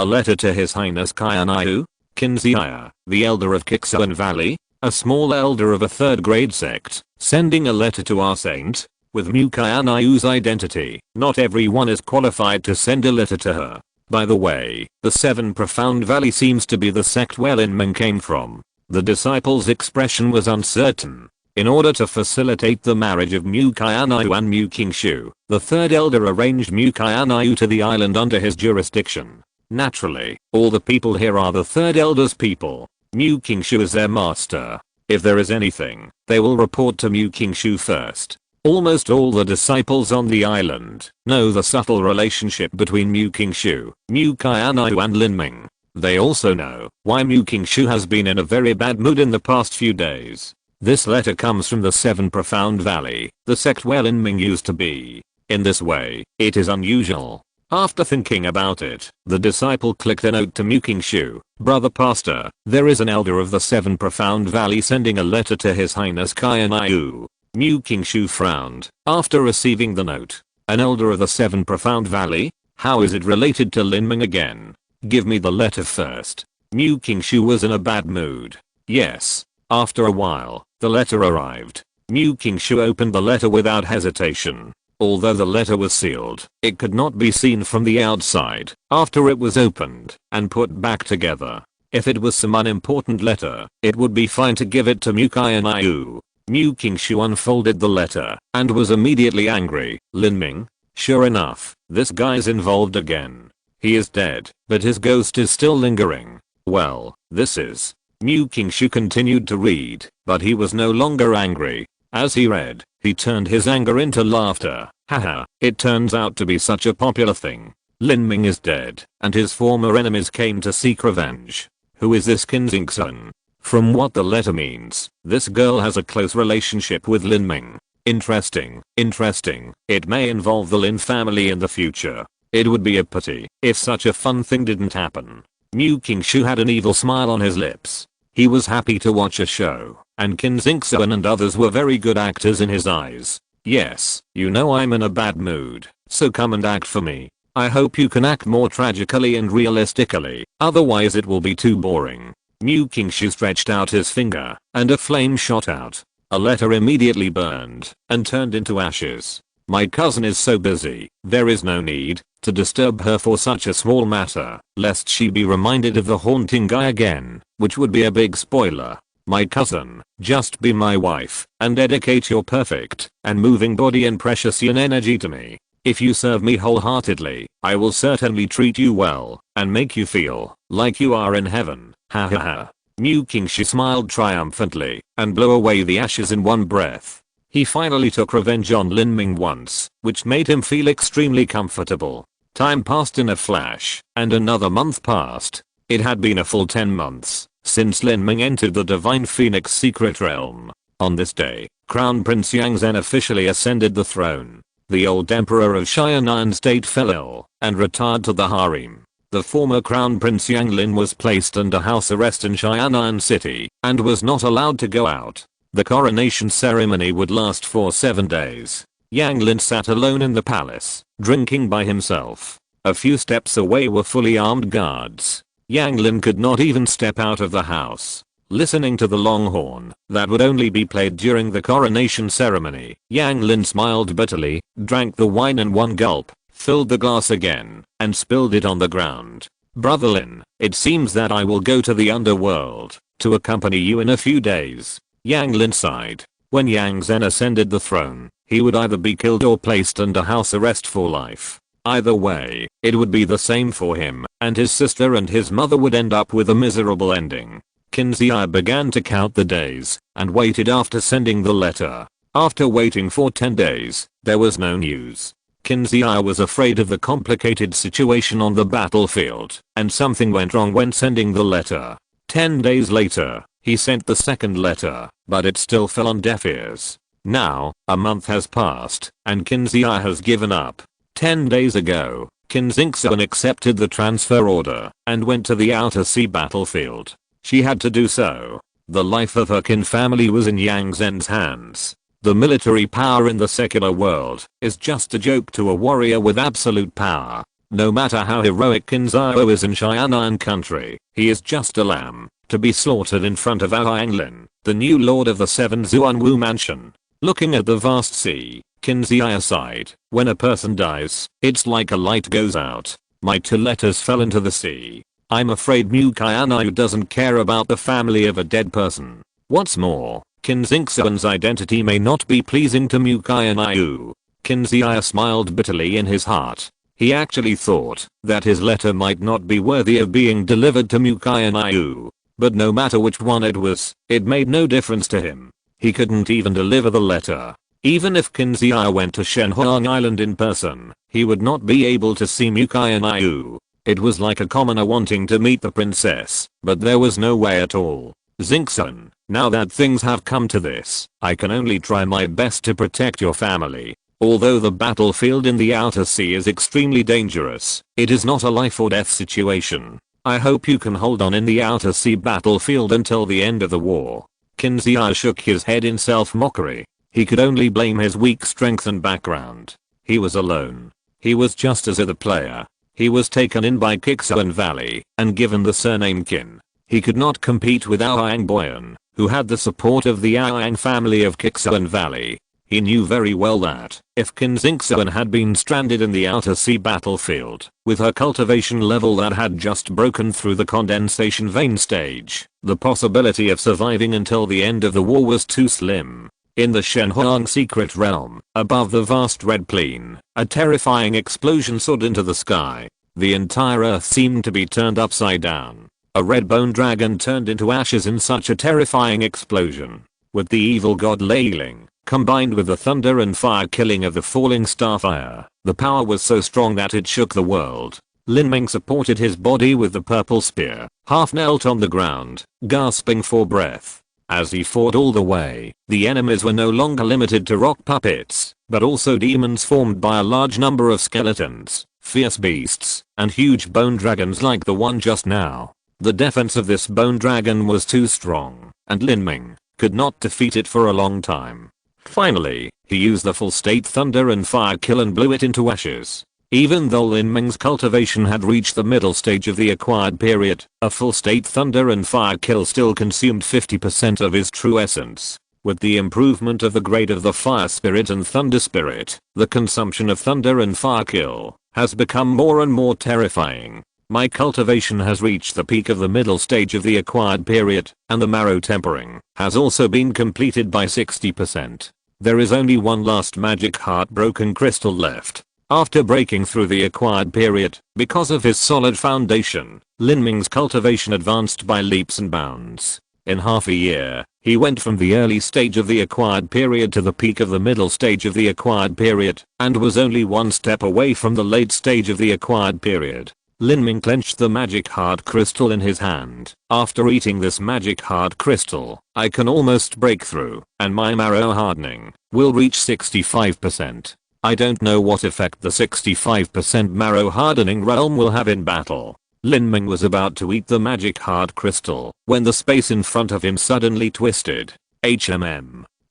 A letter to His Highness Qianxue, Qin Ziya, the elder of Qixuan Valley, a small elder of a 3rd grade sect, sending a letter to our saint, with Mu Qianxue's identity. Not everyone is qualified to send a letter to her. By the way, the 7 Profound Valley seems to be the sect where Lin Ming came from. The disciple's expression was uncertain. In order to facilitate the marriage of Mu Qianxue and Mu Qianxue, the 3rd elder arranged Mu Qianxue to the island under his jurisdiction. Naturally, all the people here are the 3rd elder's people. Mu Qianxue is their master. If there is anything, they will report to Mu Qianxue first. Almost all the disciples on the island know the subtle relationship between Mu Qianxue, Mu Qianxue and Lin Ming. They also know why Mu Qianxue has been in a very bad mood in the past few days. This letter comes from the Seven Profound Valley, the sect where Lin Ming used to be. In this way, it is unusual. After thinking about it, the disciple clicked a note to Mu Qianxue. Brother Pastor, there is an elder of the Seven Profound Valley sending a letter to His Highness Qianxue. Mu Qianxue frowned after receiving the note. An elder of the Seven Profound Valley? How is it related to Lin Ming again? Give me the letter first. Mu Qianxue was in a bad mood. Yes. After a while, the letter arrived. Mu Qianxue opened the letter without hesitation. Although the letter was sealed, it could not be seen from the outside after it was opened and put back together. If it was some unimportant letter, it would be fine to give it to Mu Qianxue. Mu Qianxue unfolded the letter and was immediately angry. Lin Ming? Sure enough, this guy's involved again. He is dead, but his ghost is still lingering. Well, this is. Mu Qianxue continued to read, but he was no longer angry. As he read, he turned his anger into laughter. Haha, it turns out to be such a popular thing. Lin Ming is dead, and his former enemies came to seek revenge. Who is this Qin Xingsun? From what the letter means, this girl has a close relationship with Lin Ming. Interesting. It may involve the Lin family in the future. It would be a pity if such a fun thing didn't happen. Mu Qianxue had an evil smile on his lips. He was happy to watch a show, and Qin Xingsun and others were very good actors in his eyes. Yes, you know I'm in a bad mood, so come and act for me. I hope you can act more tragically and realistically, otherwise it will be too boring. Mu Qianxue stretched out his finger, and a flame shot out. A letter immediately burned and turned into ashes. My cousin is so busy, there is no need to disturb her for such a small matter, lest she be reminded of the haunting guy again, which would be a big spoiler. My cousin, just be my wife, and dedicate your perfect and moving body and precious yin energy to me. If you serve me wholeheartedly, I will certainly treat you well, and make you feel like you are in heaven. Ha ha ha. Mu Qianxue smiled triumphantly, and blew away the ashes in one breath. He finally took revenge on Lin Ming once, which made him feel extremely comfortable. Time passed in a flash, and another month passed. It had been a full 10 months since Lin Ming entered the Divine Phoenix secret realm. On this day, Crown Prince Yang Zhen officially ascended the throne. The old emperor of Xianan state fell ill and retired to the harem. The former Crown Prince Yang Lin was placed under house arrest in Xianan city and was not allowed to go out. The coronation ceremony would last for 7 days. Yang Lin sat alone in the palace, drinking by himself. A few steps away were fully armed guards. Yang Lin could not even step out of the house. Listening to the long horn that would only be played during the coronation ceremony, Yang Lin smiled bitterly, drank the wine in one gulp, filled the glass again, and spilled it on the ground. Brother Lin, it seems that I will go to the underworld to accompany you in a few days. Yang Lin sighed. When Yang Zhen ascended the throne, he would either be killed or placed under house arrest for life. Either way, it would be the same for him, and his sister and his mother would end up with a miserable ending. Qin Zhi began to count the days, and waited after sending the letter. After waiting for 10 days, there was no news. Qin Zhi was afraid of the complicated situation on the battlefield, and something went wrong when sending the letter. 10 days later, he sent the second letter, but it still fell on deaf ears. Now, a month has passed, and Qin Zhi has given up. 10 days ago, Qin Xingsun accepted the transfer order and went to the outer sea battlefield. She had to do so. The life of her Qin family was in Yang Zhen's hands. The military power in the secular world is just a joke to a warrior with absolute power. No matter how heroic Qin Zhi is in Xianan country, he is just a lamb to be slaughtered in front of Yang Lin, the new lord of the 7 Zuanwu mansion. Looking at the vast sea, Qin Zhi sighed. When a person dies, it's like a light goes out. My 2 letters fell into the sea. I'm afraid Mu Qianxue doesn't care about the family of a dead person. What's more, Qin Xingsun's identity may not be pleasing to Mu Qianxue. Qin Zhi smiled bitterly in his heart. He actually thought that his letter might not be worthy of being delivered to Mu Qianxue. but no matter which one it was, it made no difference to him. He couldn't even deliver the letter. Even if Qianxue went to Shenhuang Island in person, he would not be able to see Mu Qianxue. It was like a commoner wanting to meet the princess, but there was no way at all. Xingsun, now that things have come to this, I can only try my best to protect your family. Although the battlefield in the outer sea is extremely dangerous, it is not a life or death situation. I hope you can hold on in the outer sea battlefield until the end of the war. Qianxue shook his head in self-mockery. He could only blame his weak strength and background. He was alone. He was just as a player. He was taken in by Qixuan Valley and given the surname Qin. He could not compete with Aoyang Boyan, who had the support of the Aoyang family of Qixuan Valley. He knew very well that if Qin Xingsuan had been stranded in the outer sea battlefield, with her cultivation level that had just broken through the condensation vein stage, the possibility of surviving until the end of the war was too slim. In the Shenhuang secret realm, above the vast red plain, a terrifying explosion soared into the sky. The entire earth seemed to be turned upside down. A red bone dragon turned into ashes in such a terrifying explosion. With the evil god Ling, combined with the thunder and fire killing of the falling starfire, the power was so strong that it shook the world. Lin Ming supported his body with the purple spear, half knelt on the ground, gasping for breath. As he fought all the way, the enemies were no longer limited to rock puppets, but also demons formed by a large number of skeletons, fierce beasts, and huge bone dragons like the one just now. The defense of this bone dragon was too strong, and Lin Ming could not defeat it for a long time. Finally, he used the full state thunder and fire kill and blew it into ashes. Even though Lin Ming's cultivation had reached the middle stage of the acquired period, a full state thunder and fire kill still consumed 50% of his true essence. With the improvement of the grade of the fire spirit and thunder spirit, the consumption of thunder and fire kill has become more and more terrifying. My cultivation has reached the peak of the middle stage of the acquired period, and the marrow tempering has also been completed by 60%. There is only one last magic heartbroken crystal left. After breaking through the acquired period, because of his solid foundation, Lin Ming's cultivation advanced by leaps and bounds. In half a year, he went from the early stage of the acquired period to the peak of the middle stage of the acquired period, and was only one step away from the late stage of the acquired period. Lin Ming clenched the magic heart crystal in his hand. After eating this magic heart crystal, I can almost break through, and my marrow hardening will reach 65%. I don't know what effect the 65% marrow hardening realm will have in battle. Lin Ming was about to eat the magic heart crystal when the space in front of him suddenly twisted.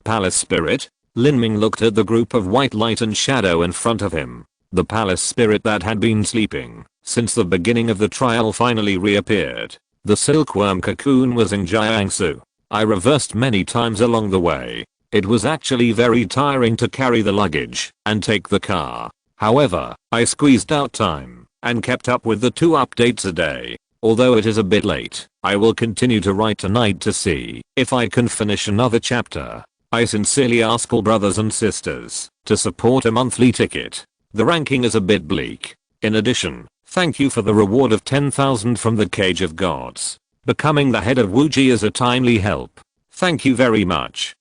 Palace spirit? Lin Ming looked at the group of white light and shadow in front of him. The palace spirit that had been sleeping since the beginning of the trial finally reappeared. The silkworm cocoon was in Jiangsu. I reversed many times along the way. It was actually very tiring to carry the luggage and take the car. However, I squeezed out time and kept up with the 2 updates a day. Although it is a bit late, I will continue to write tonight to see if I can finish another chapter. I sincerely ask all brothers and sisters to support a monthly ticket. The ranking is a bit bleak. In addition, thank you for the reward of 10,000 from the Cage of Gods. Becoming the head of Wuji is a timely help. Thank you very much.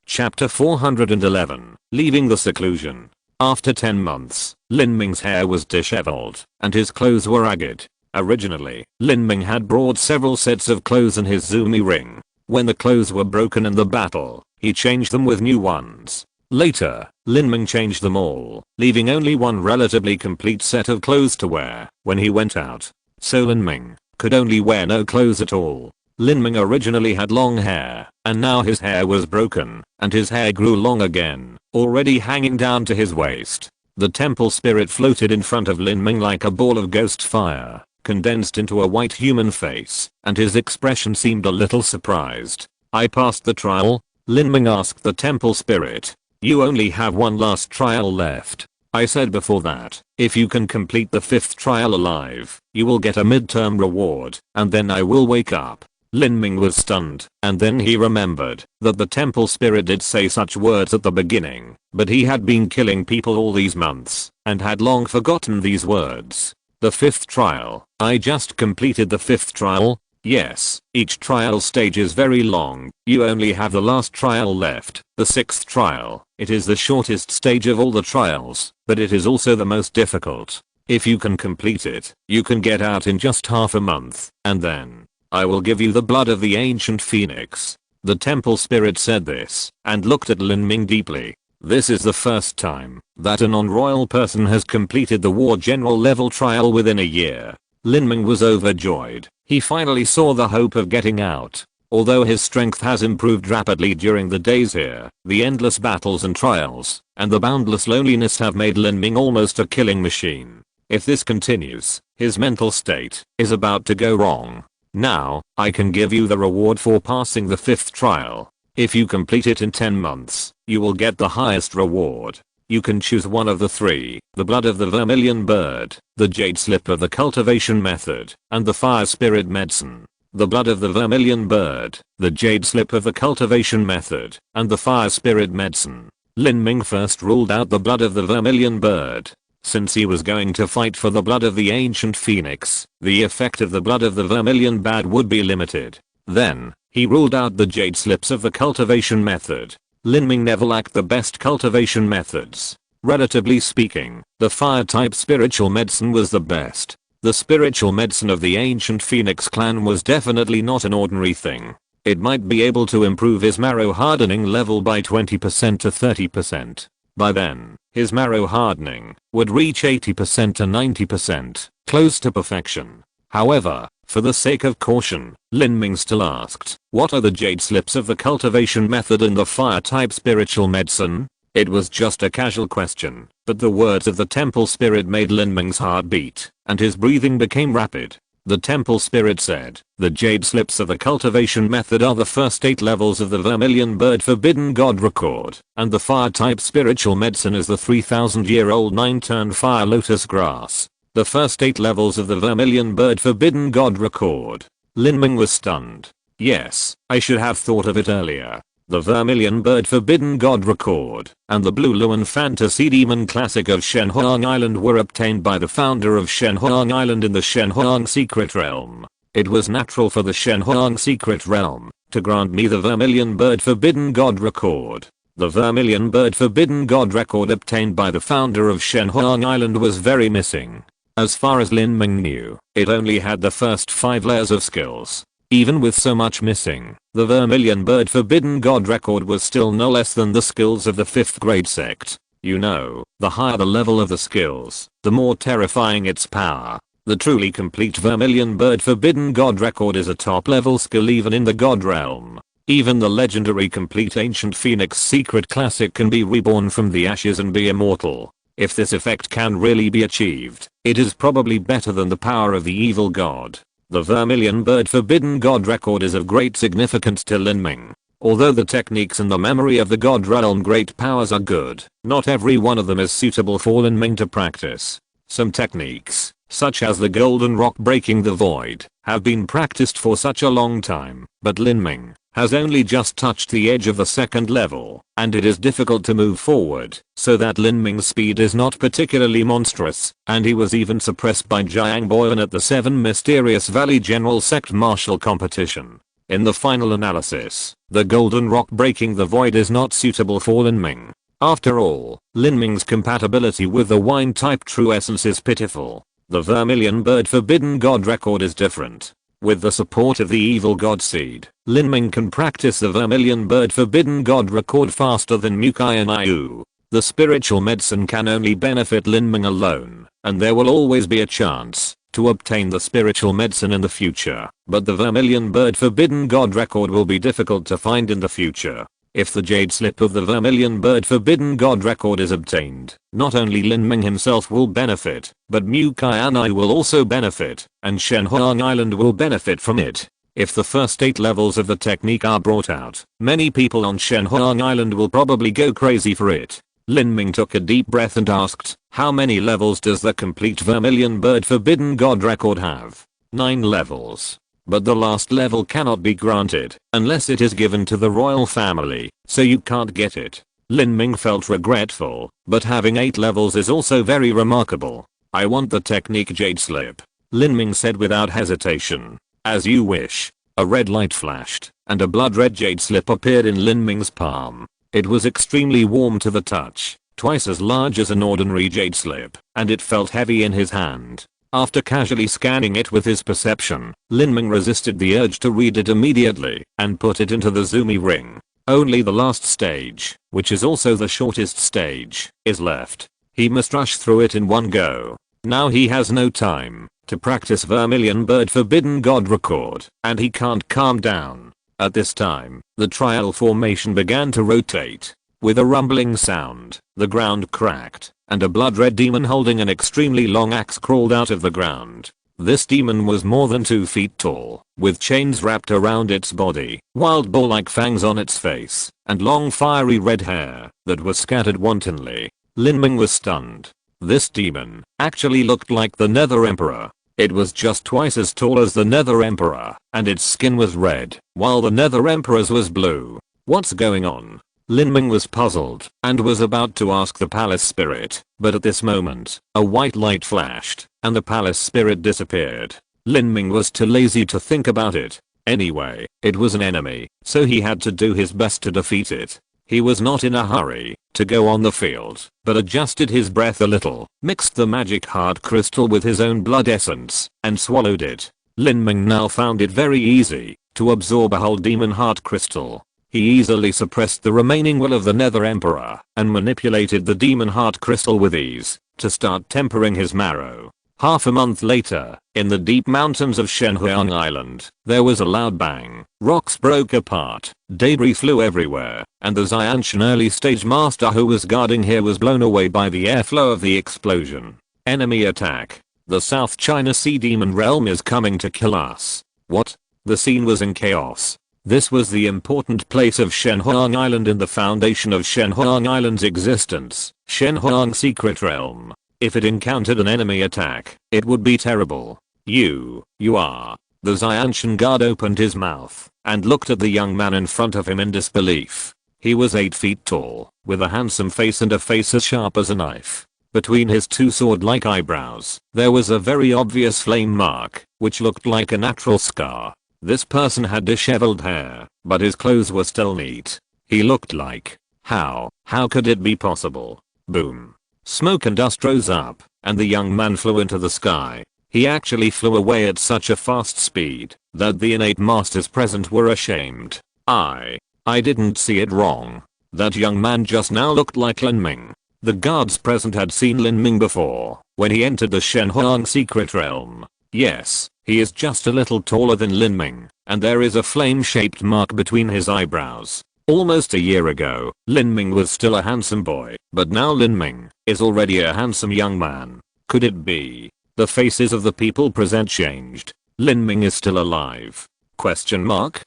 Chapter 411, Leaving the Seclusion. After 10 months, Lin Ming's hair was disheveled, and his clothes were ragged. Originally, Lin Ming had brought several sets of clothes in his Zumi ring. When the clothes were broken in the battle, he changed them with new ones. Later, Lin Ming changed them all, leaving only one relatively complete set of clothes to wear when he went out. So Lin Ming could only wear no clothes at all. Lin Ming originally had long hair, and now his hair was broken, and his hair grew long again, already hanging down to his waist. The temple spirit floated in front of Lin Ming like a ball of ghost fire, condensed into a white human face, and his expression seemed a little surprised. I passed the trial? Lin Ming asked the temple spirit. You only have one last trial left. I said before that, if you can complete the 5th trial alive, you will get a midterm reward, and then I will wake up. Lin Ming was stunned, and then he remembered that the temple spirit did say such words at the beginning, but he had been killing people all these months, and had long forgotten these words. The 5th trial. I just completed the 5th trial? Yes, each trial stage is very long. You only have the last trial left, the 6th trial. It is the shortest stage of all the trials, but it is also the most difficult. If you can complete it, you can get out in just half a month, and then I will give you the blood of the ancient phoenix. The temple spirit said this, and looked at Lin Ming deeply. This is the first time that a non-royal person has completed the war general level trial within a year. Lin Ming was overjoyed. He finally saw the hope of getting out. Although his strength has improved rapidly during the days here, the endless battles and trials, and the boundless loneliness have made Lin Ming almost a killing machine. If this continues, his mental state is about to go wrong. Now, I can give you the reward for passing the 5th trial. If you complete it in 10 months, you will get the highest reward. You can choose one of the 3, the blood of the vermilion bird, the jade slip of the cultivation method, and the fire spirit medicine. The blood of the vermilion bird, the jade slip of the cultivation method, and the fire spirit medicine. Lin Ming first ruled out the blood of the vermilion bird. Since he was going to fight for the blood of the ancient phoenix, the effect of the blood of the vermilion bird would be limited. Then, he ruled out the jade slips of the cultivation method. Lin Ming never lacked the best cultivation methods. Relatively speaking, the fire type spiritual medicine was the best. The spiritual medicine of the ancient phoenix clan was definitely not an ordinary thing. It might be able to improve his marrow hardening level by 20% to 30%. By then, his marrow hardening would reach 80% to 90%, close to perfection. However, for the sake of caution, Lin Ming still asked, what are the jade slips of the cultivation method and the fire type spiritual medicine? It was just a casual question, but the words of the temple spirit made Lin Ming's heart beat, and his breathing became rapid. The temple spirit said, the jade slips of the cultivation method are the first 8 levels of the vermilion bird forbidden god record, and the fire type spiritual medicine is the 3,000-year-old 9-turn fire lotus grass. The first 8 levels of the vermilion bird forbidden god record. Lin Ming was stunned. Yes, I should have thought of it earlier. The vermilion bird forbidden god record, and the blue Luan fantasy demon classic of Shenhuang Island were obtained by the founder of Shenhuang Island in the Shenhuang secret realm. It was natural for the Shenhuang secret realm to grant me the vermilion bird forbidden god record. The vermilion bird forbidden god record obtained by the founder of Shenhuang Island was very missing. As far as Lin Ming knew, it only had the first 5 layers of skills. Even with so much missing, the vermilion bird forbidden god record was still no less than the skills of the 5th grade sect. You know, the higher the level of the skills, the more terrifying its power. The truly complete vermilion bird forbidden god record is a top level skill even in the god realm. Even the legendary complete ancient phoenix secret classic can be reborn from the ashes and be immortal. If this effect can really be achieved, it is probably better than the power of the evil god. The vermilion bird forbidden god record is of great significance to Lin Ming. Although the techniques and the memory of the god realm great powers are good, not every one of them is suitable for Lin Ming to practice. Some techniques, such as the golden rock breaking the void, have been practiced for such a long time, but Lin Ming has only just touched the edge of the 2nd level, and it is difficult to move forward, so that Lin Ming's speed is not particularly monstrous, and he was even suppressed by Jiang Boyan at the 7 Mysterious Valley General Sect Martial Competition. In the final analysis, the golden rock breaking the void is not suitable for Lin Ming. After all, Lin Ming's compatibility with the wine type true essence is pitiful. The vermilion bird forbidden god record is different. With the support of the evil god seed, Lin Ming can practice the vermilion bird forbidden god record faster than Mu Qianxue. The spiritual medicine can only benefit Lin Ming alone, and there will always be a chance to obtain the spiritual medicine in the future, but the vermilion bird forbidden god record will be difficult to find in the future. If the jade slip of the vermilion bird forbidden god record is obtained, not only Lin Ming himself will benefit, but Mu Qianxue will also benefit, and Shenhuang Island will benefit from it. If the first 8 levels of the technique are brought out, many people on Shenhuang Island will probably go crazy for it. Lin Ming took a deep breath and asked, how many levels does the complete vermilion bird forbidden god record have? 9 levels. But the last level cannot be granted unless it is given to the royal family, so you can't get it. Lin Ming felt regretful, but having 8 levels is also very remarkable. I want the technique jade slip, Lin Ming said without hesitation. As you wish. A red light flashed, and a blood-red jade slip appeared in Lin Ming's palm. It was extremely warm to the touch, twice as large as an ordinary jade slip, and it felt heavy in his hand. After casually scanning it with his perception, Lin Ming resisted the urge to read it immediately, and put it into the Zumi ring. Only the last stage, which is also the shortest stage, is left. He must rush through it in one go. Now he has no time to practice Vermilion Bird Forbidden God record, and he can't calm down. At this time, the trial formation began to rotate. With a rumbling sound, the ground cracked, and a blood-red demon holding an extremely long axe crawled out of the ground. This demon was more than 2 feet tall, with chains wrapped around its body, wild boar-like fangs on its face, and long fiery red hair that was scattered wantonly. Lin Ming was stunned. This demon actually looked like the Nether Emperor. It was just twice as tall as the Nether Emperor, and its skin was red, while the Nether Emperor's was blue. What's going on? Lin Ming was puzzled, and was about to ask the palace spirit, but at this moment, a white light flashed, and the palace spirit disappeared. Lin Ming was too lazy to think about it. Anyway, it was an enemy, so he had to do his best to defeat it. He was not in a hurry to go on the field, but adjusted his breath a little, mixed the magic heart crystal with his own blood essence, and swallowed it. Lin Ming now found it very easy to absorb a whole demon heart crystal. He easily suppressed the remaining will of the Nether Emperor, and manipulated the demon heart crystal with ease to start tempering his marrow. Half a month later, in the deep mountains of Shenhuang Island, there was a loud bang. Rocks broke apart, debris flew everywhere, and the Xianshan early stage master who was guarding here was blown away by the airflow of the explosion. Enemy attack. The South China Sea Demon Realm is coming to kill us. What? The scene was in chaos. This was the important place of Shenhuang Island in the foundation of Shenhuang Island's existence, Shenhuang Secret Realm. If it encountered an enemy attack, it would be terrible. You are. The Xianshan guard opened his mouth and looked at the young man in front of him in disbelief. He was 8 feet tall, with a handsome face and a face as sharp as a knife. Between his 2 sword-like eyebrows, there was a very obvious flame mark, which looked like a natural scar. This person had disheveled hair, but his clothes were still neat. He looked like... How could it be possible? Boom. Smoke and dust rose up, and the young man flew into the sky. He actually flew away at such a fast speed that the innate masters present were ashamed. I didn't see it wrong. That young man just now looked like Lin Ming. The guards present had seen Lin Ming before, when he entered the Shenhuang Secret Realm. Yes, he is just a little taller than Lin Ming, and there is a flame-shaped mark between his eyebrows. Almost a year ago, Lin Ming was still a handsome boy, but now Lin Ming is already a handsome young man. Could it be? The faces of the people present changed. Lin Ming is still alive? Question mark?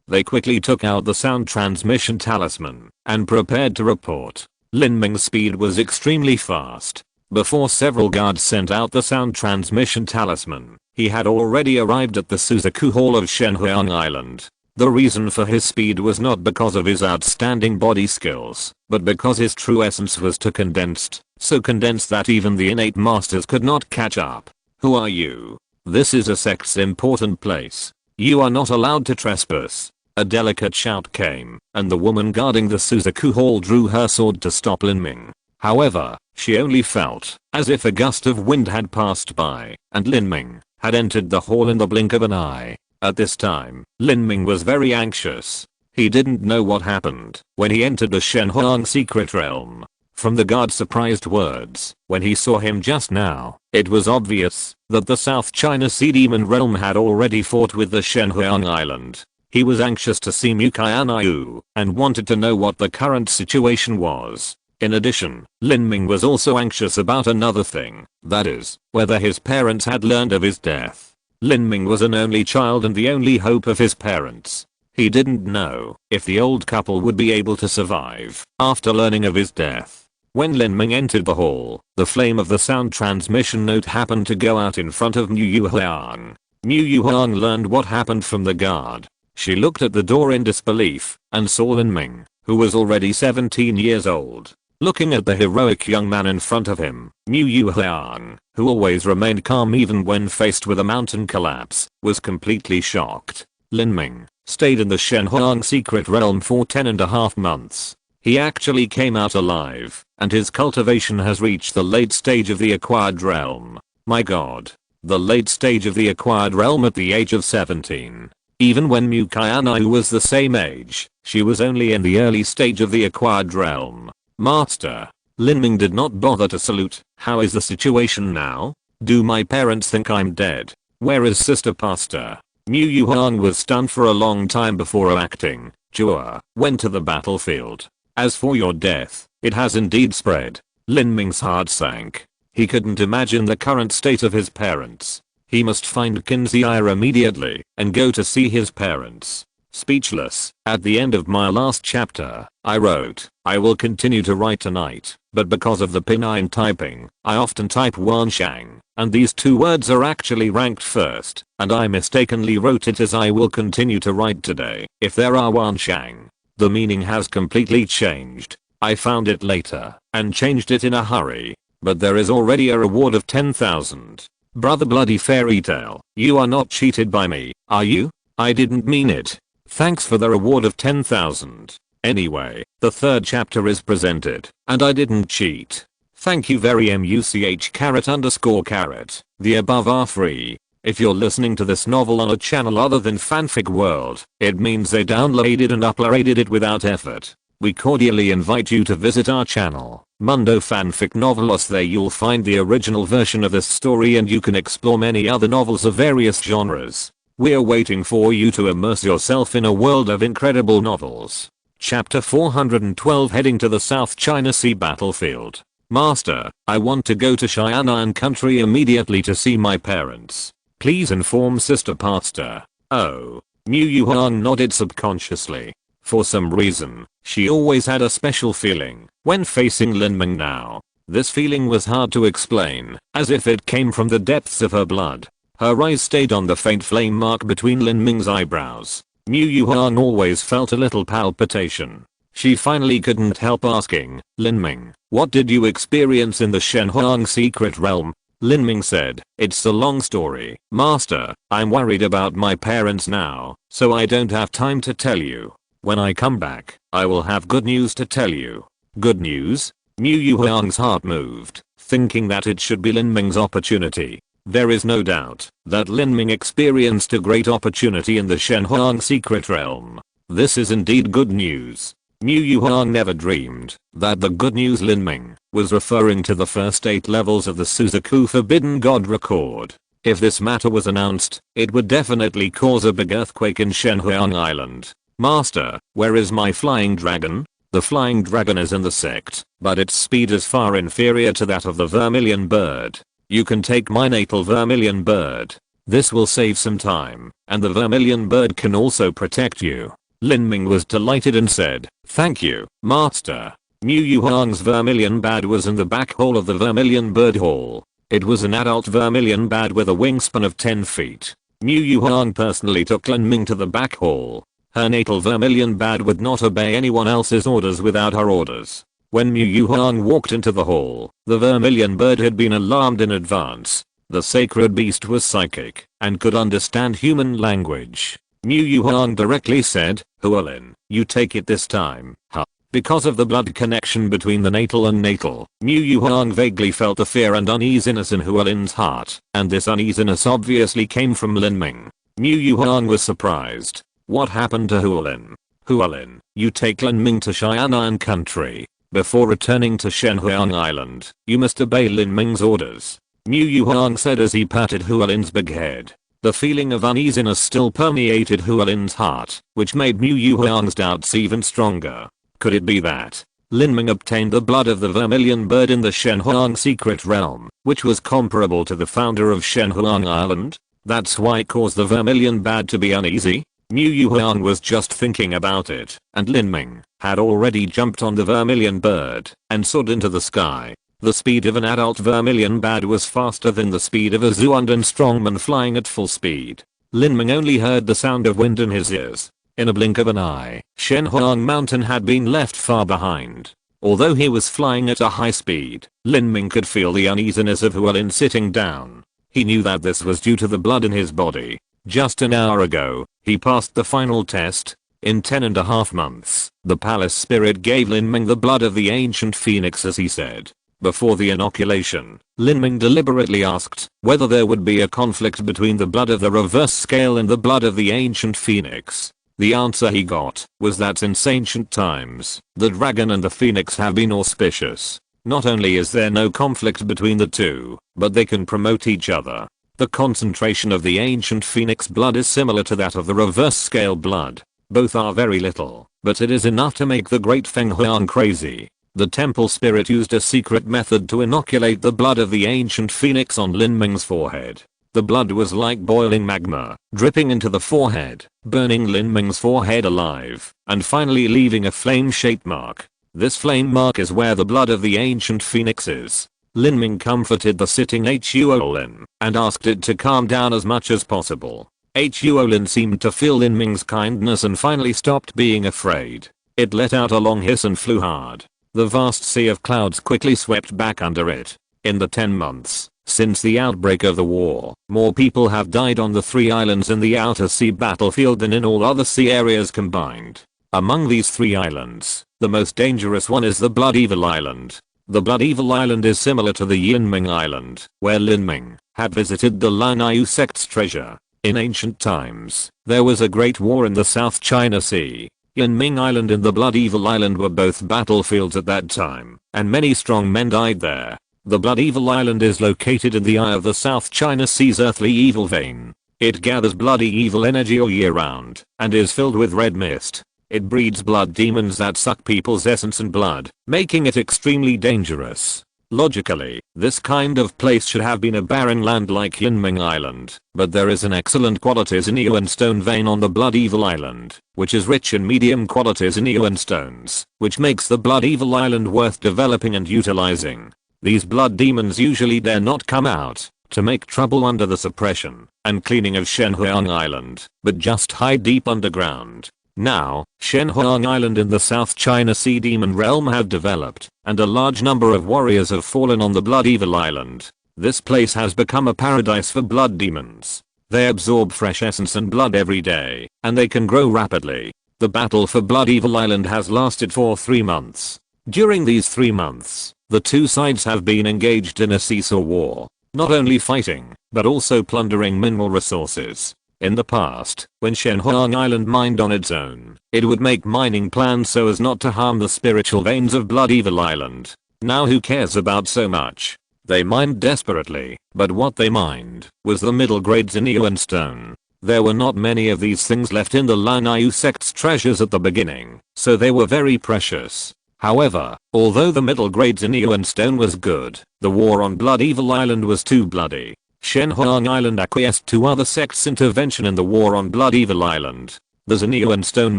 They quickly took out the sound transmission talisman and prepared to report. Lin Ming's speed was extremely fast. Before several guards sent out the sound transmission talisman, he had already arrived at the Suzaku Hall of Shenhuang Island. The reason for his speed was not because of his outstanding body skills, but because his true essence was too condensed, so condensed that even the innate masters could not catch up. Who are you? This is a sect's important place. You are not allowed to trespass. A delicate shout came, and the woman guarding the Suzaku Hall drew her sword to stop Lin Ming. However, she only felt as if a gust of wind had passed by, and Lin Ming had entered the hall in the blink of an eye. At this time, Lin Ming was very anxious. He didn't know what happened when he entered the Shenhuang Secret Realm. From the guard's surprised words, when he saw him just now, it was obvious that the South China Sea Demon Realm had already fought with the Shenhuang Island. He was anxious to see Mu Qianxue and wanted to know what the current situation was. In addition, Lin Ming was also anxious about another thing, that is, whether his parents had learned of his death. Lin Ming was an only child and the only hope of his parents. He didn't know if the old couple would be able to survive after learning of his death. When Lin Ming entered the hall, the flame of the sound transmission note happened to go out in front of Mu Yuhuang. Mu Yuhuang learned what happened from the guard. She looked at the door in disbelief and saw Lin Ming, who was already 17 years old. Looking at the heroic young man in front of him, Mu Yuhuang who always remained calm even when faced with a mountain collapse, was completely shocked. Lin Ming stayed in the Shenhuang secret realm for 10.5 months. He actually came out alive, and his cultivation has reached the late stage of the acquired realm. My god. The late stage of the acquired realm at the age of 17. Even when Mu Qianxue was the same age, she was only in the early stage of the acquired realm. Master. Lin Ming did not bother to salute. How is the situation now? Do my parents think I'm dead? Where is Sister Pastor? Mu Yuhuang was stunned for a long time before acting. Jua went to the battlefield. As for your death, it has indeed spread. Lin Ming's heart sank. He couldn't imagine the current state of his parents. He must find Kinzier immediately and go to see his parents. Speechless, at the end of my last chapter, I wrote, I will continue to write tonight, but because of the pinyin typing, I often type Wanshang, and these two words are actually ranked first, and I mistakenly wrote it as I will continue to write today. If there are Wanshang, the meaning has completely changed. I found it later, and changed it in a hurry, but there is already a reward of 10,000. Brother bloody fairy tale, you are not cheated by me, are you? I didn't mean it. Thanks for the reward of 10,000. Anyway, the third chapter is presented, and I didn't cheat. Thank you very much__. The above are free. If you're listening to this novel on a channel other than Fanfic World, it means they downloaded and uploaded it without effort. We cordially invite you to visit our channel, Mundo Fanfic Novelos. There you'll find the original version of this story and you can explore many other novels of various genres. We're waiting for you to immerse yourself in a world of incredible novels. Chapter 412, heading to the South China Sea battlefield. Master, I want to go to Xianan country immediately to see my parents. Please inform Sister Pastor. Oh. Mu Yuhuang nodded subconsciously. For some reason, she always had a special feeling when facing Lin Ming now. This feeling was hard to explain, as if it came from the depths of her blood. Her eyes stayed on the faint flame mark between Lin Ming's eyebrows. Mu Yuhuang always felt a little palpitation. She finally couldn't help asking, Lin Ming, what did you experience in the Shenhuang secret realm? Lin Ming said, it's a long story, Master. I'm worried about my parents now, so I don't have time to tell you. When I come back, I will have good news to tell you. Good news? Mu Yuhuang's heart moved, thinking that it should be Lin Ming's opportunity. There is no doubt that Lin Ming experienced a great opportunity in the Shenhuang secret realm. This is indeed good news. Mu Yuhuang never dreamed that the good news Lin Ming was referring to the first 8 levels of the Suzaku Forbidden God record. If this matter was announced, it would definitely cause a big earthquake in Shenhuang Island. Master, where is my flying dragon? The flying dragon is in the sect, but its speed is far inferior to that of the vermilion bird. You can take my natal vermilion bird. This will save some time, and the vermilion bird can also protect you. Lin Ming was delighted and said, thank you, Master. Mu Yuhuang's vermilion bat was in the back hall of the vermilion bird hall. It was an adult vermilion bat with a wingspan of 10 feet. Mu Yuhuang personally took Lin Ming to the back hall. Her natal vermilion bat would not obey anyone else's orders without her orders. When Mu Yuhuang walked into the hall, the vermilion bird had been alarmed in advance. The sacred beast was psychic and could understand human language. Mu Yuhuang directly said, Hualin, you take it this time, huh? Because of the blood connection between the natal and natal, Mu Yuhuang vaguely felt the fear and uneasiness in Hualin's heart, and this uneasiness obviously came from Lin Ming. Mu Yuhuang was surprised. What happened to Hualin? Hualin, you take Lin Ming to Xianan country. Before returning to Shenhuang Island, you must obey Lin Ming's orders. Mu Yuhuang said as he patted Hualin's big head. The feeling of uneasiness still permeated Hualin's heart, which made Mu Yuhuang's doubts even stronger. Could it be that Lin Ming obtained the blood of the vermilion bird in the Shenhuang secret realm, which was comparable to the founder of Shenhuang Island? That's why it caused the vermilion bat to be uneasy? Mu Yuhuang was just thinking about it, and Lin Ming had already jumped on the vermilion bird and soared into the sky. The speed of an adult vermilion bat was faster than the speed of a Zuandan strongman flying at full speed. Lin Ming only heard the sound of wind in his ears. In a blink of an eye, Shenhuang Mountain had been left far behind. Although he was flying at a high speed, Lin Ming could feel the uneasiness of Hu Lin sitting down. He knew that this was due to the blood in his body. Just an hour ago, he passed the final test. In 10.5 months, the palace spirit gave Lin Ming the blood of the ancient phoenix as he said. Before the inoculation, Lin Ming deliberately asked whether there would be a conflict between the blood of the reverse scale and the blood of the ancient phoenix. The answer he got was that since ancient times, the dragon and the phoenix have been auspicious. Not only is there no conflict between the two, but they can promote each other. The concentration of the ancient phoenix blood is similar to that of the reverse scale blood. Both are very little, but it is enough to make the great Feng Huang crazy. The temple spirit used a secret method to inoculate the blood of the ancient phoenix on Lin Ming's forehead. The blood was like boiling magma, dripping into the forehead, burning Lin Ming's forehead alive, and finally leaving a flame-shaped mark. This flame mark is where the blood of the ancient phoenix is. Lin Ming comforted the sitting Huolin and asked it to calm down as much as possible. Huolin seemed to feel Lin Ming's kindness and finally stopped being afraid. It let out a long hiss and flew hard. The vast sea of clouds quickly swept back under it. In the 10 months since the outbreak of the war, more people have died on the 3 islands in the outer sea battlefield than in all other sea areas combined. Among these 3 islands, the most dangerous one is the Blood Evil Island. The Blood Evil Island is similar to the Yin Ming Island, where Lin Ming had visited the Lanyu sect's treasure. In ancient times, there was a great war in the South China Sea. Lin Ming Island and the Blood Evil Island were both battlefields at that time, and many strong men died there. The Blood Evil Island is located in the eye of the South China Sea's earthly evil vein. It gathers bloody evil energy all year round, and is filled with red mist. It breeds blood demons that suck people's essence and blood, making it extremely dangerous. Logically, this kind of place should have been a barren land like Lin Ming Island, but there is an excellent qualities in and stone vein on the Blood Evil Island, which is rich in medium qualities in and stones, which makes the Blood Evil Island worth developing and utilizing. These blood demons usually dare not come out to make trouble under the suppression and cleaning of Shenhuang Island, but just hide deep underground. Now, Shenhuang Island in the South China Sea demon realm have developed, and a large number of warriors have fallen on the Blood Evil Island. This place has become a paradise for blood demons. They absorb fresh essence and blood every day, and they can grow rapidly. The battle for Blood Evil Island has lasted for 3 months. During these 3 months, the two sides have been engaged in a seesaw war, not only fighting, but also plundering mineral resources. In the past, when Shenhuang Island mined on its own, it would make mining plans so as not to harm the spiritual veins of Blood Evil Island. Now who cares about so much? They mined desperately, but what they mined was the middle grades in and stone. There were not many of these things left in the Lanyu sect's treasures at the beginning, so they were very precious. However, although the middle grades in and stone was good, the war on Blood Evil Island was too bloody. Shenhuang Island acquiesced to other sects' intervention in the war on Blood Evil Island. The and stone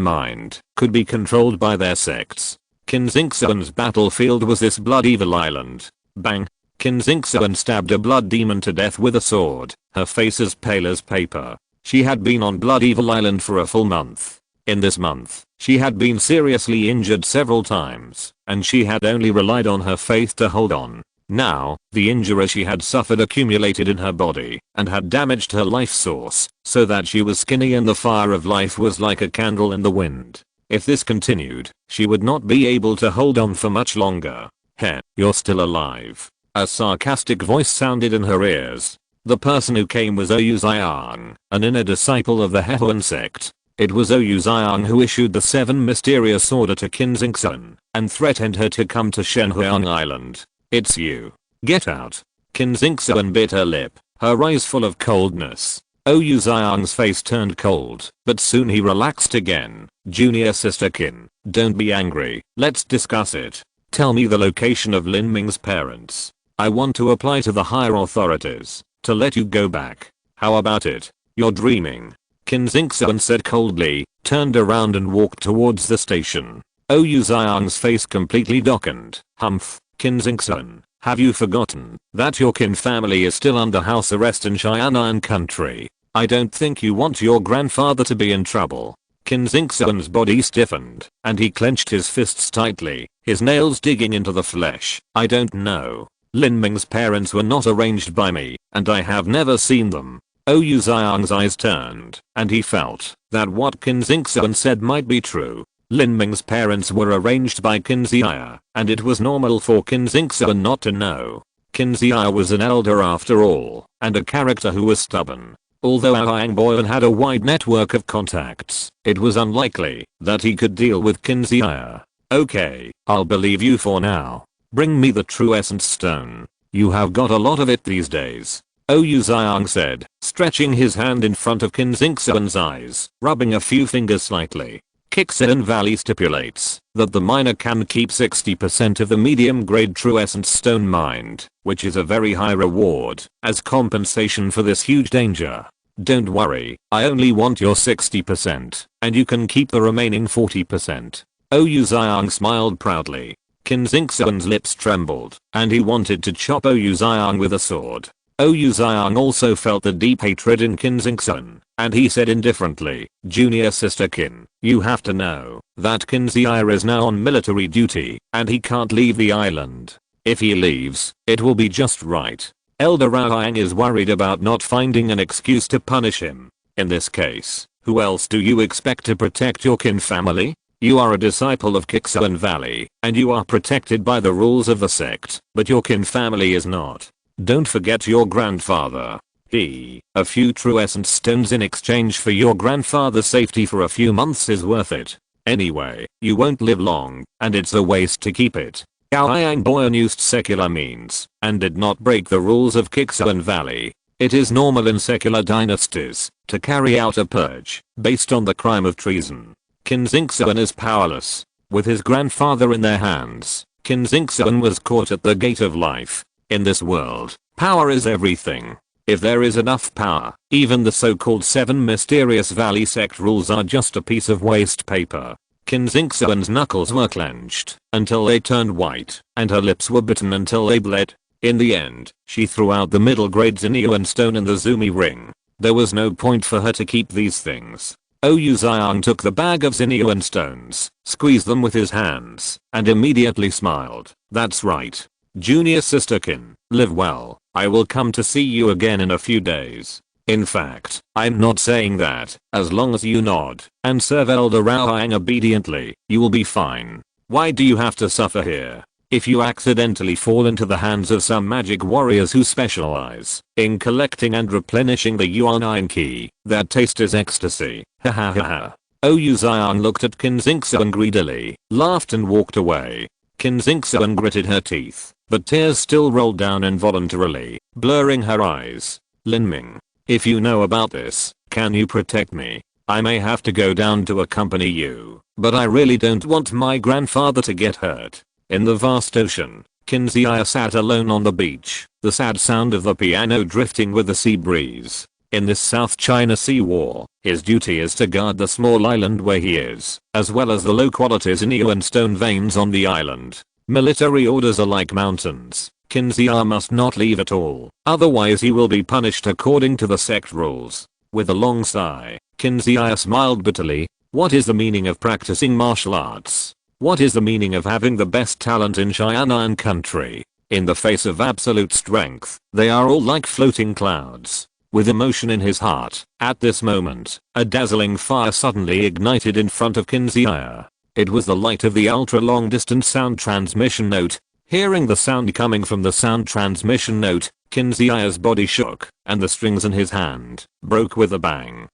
mined could be controlled by their sects. Qin Xingxuan's battlefield was this Blood Evil Island. Bang! Qin Xingxuan stabbed a blood demon to death with a sword, her face as pale as paper. She had been on Blood Evil Island for a full month. In this month, she had been seriously injured several times, and she had only relied on her faith to hold on. Now, the injury she had suffered accumulated in her body and had damaged her life source, so that she was skinny and the fire of life was like a candle in the wind. If this continued, she would not be able to hold on for much longer. Heh, you're still alive. A sarcastic voice sounded in her ears. The person who came was Oyu Ziyang, an inner disciple of the Hehuan sect. It was Oyu Ziyang who issued the 7 mysterious order to Qin Xingxuan and threatened her to come to Shenhuang Island. It's you. Get out. Qin Xingxuan bit her lip, her eyes full of coldness. Oyu Ziyang's face turned cold, but soon he relaxed again. Junior sister Qin, don't be angry, let's discuss it. Tell me the location of Lin Ming's parents. I want to apply to the higher authorities to let you go back. How about it? You're dreaming. Qin Xingxuan said coldly, turned around and walked towards the station. Oyu Ziyang's face completely darkened. Humph. Qin Xingxuan, have you forgotten that your Qin family is still under house arrest in Xianan country? I don't think you want your grandfather to be in trouble. Qin Xingxuan's body stiffened, and he clenched his fists tightly, his nails digging into the flesh. I don't know. Lin Ming's parents were not arranged by me, and I have never seen them. Oyu Xiang's eyes turned, and he felt that what Qin Xingxuan said might be true. Lin Ming's parents were arranged by Qin Xia, and it was normal for Qin Xingxuan not to know. Qin Xia was an elder after all, and a character who was stubborn. Although Aang Boyan had a wide network of contacts, it was unlikely that he could deal with Qin Xia. Okay, I'll believe you for now. Bring me the true essence stone. You have got a lot of it these days. Oyu Xiang said, stretching his hand in front of Qin Xingxuan's eyes, rubbing a few fingers slightly. Qixin Valley stipulates that the miner can keep 60% of the medium-grade true essence stone mined, which is a very high reward, as compensation for this huge danger. Don't worry, I only want your 60%, and you can keep the remaining 40%. Oyu Xiang smiled proudly. Qin Xingxuan's lips trembled, and he wanted to chop Oyu Xiang with a sword. Oyu Xiang also felt the deep hatred in Qin Xingxuan, and he said indifferently, Junior Sister Qin, you have to know that Qin Xia is now on military duty, and he can't leave the island. If he leaves, it will be just right. Elder Aang is worried about not finding an excuse to punish him. In this case, who else do you expect to protect your Qin family? You are a disciple of Qixin Valley, and you are protected by the rules of the sect, but your Qin family is not. Don't forget your grandfather. A few true essence stones in exchange for your grandfather's safety for a few months is worth it. Anyway, you won't live long, and it's a waste to keep it. Aang Boyan used secular means, and did not break the rules of Qixin Valley. It is normal in secular dynasties to carry out a purge based on the crime of treason. Qin Xingxuan is powerless. With his grandfather in their hands, Qin Xingxuan was caught at the gate of life. In this world, power is everything. If there is enough power, even the so-called 7 mysterious valley sect rules are just a piece of waste paper. Qin Xingxuan's knuckles were clenched until they turned white, and her lips were bitten until they bled. In the end, she threw out the middle grade Xinyuan stone and the Zumi ring. There was no point for her to keep these things. Oyu Xiang took the bag of Xinyuan stones, squeezed them with his hands, and immediately smiled. That's right. Junior Sister Qin, live well. I will come to see you again in a few days. In fact, I'm not saying that. As long as you nod and serve Elder Aang obediently, you will be fine. Why do you have to suffer here? If you accidentally fall into the hands of some magic warriors who specialize in collecting and replenishing the Yuan Qi, that taste is ecstasy. Ha ha ha ha. Oyu Xiang looked at Qin Xingxuan greedily, laughed and walked away. Qin Xingxuan gritted her teeth, but tears still rolled down involuntarily, blurring her eyes. Lin Ming, if you know about this, can you protect me? I may have to go down to accompany you, but I really don't want my grandfather to get hurt. In the vast ocean, Qin Xia sat alone on the beach, the sad sound of the piano drifting with the sea breeze. In this South China Sea war, his duty is to guard the small island where he is, as well as the low quality Xinyuan stone veins on the island. Military orders are like mountains. Qin Xia must not leave at all, otherwise he will be punished according to the sect rules. With a long sigh, Qin Xia smiled bitterly. What is the meaning of practicing martial arts? What is the meaning of having the best talent in Xianan country? In the face of absolute strength, they are all like floating clouds. With emotion in his heart, at this moment, a dazzling fire suddenly ignited in front of Qin Xia. It was the light of the ultra-long distance sound transmission note. Hearing the sound coming from the sound transmission note, Qin Xia's body shook, and the strings in his hand broke with a bang.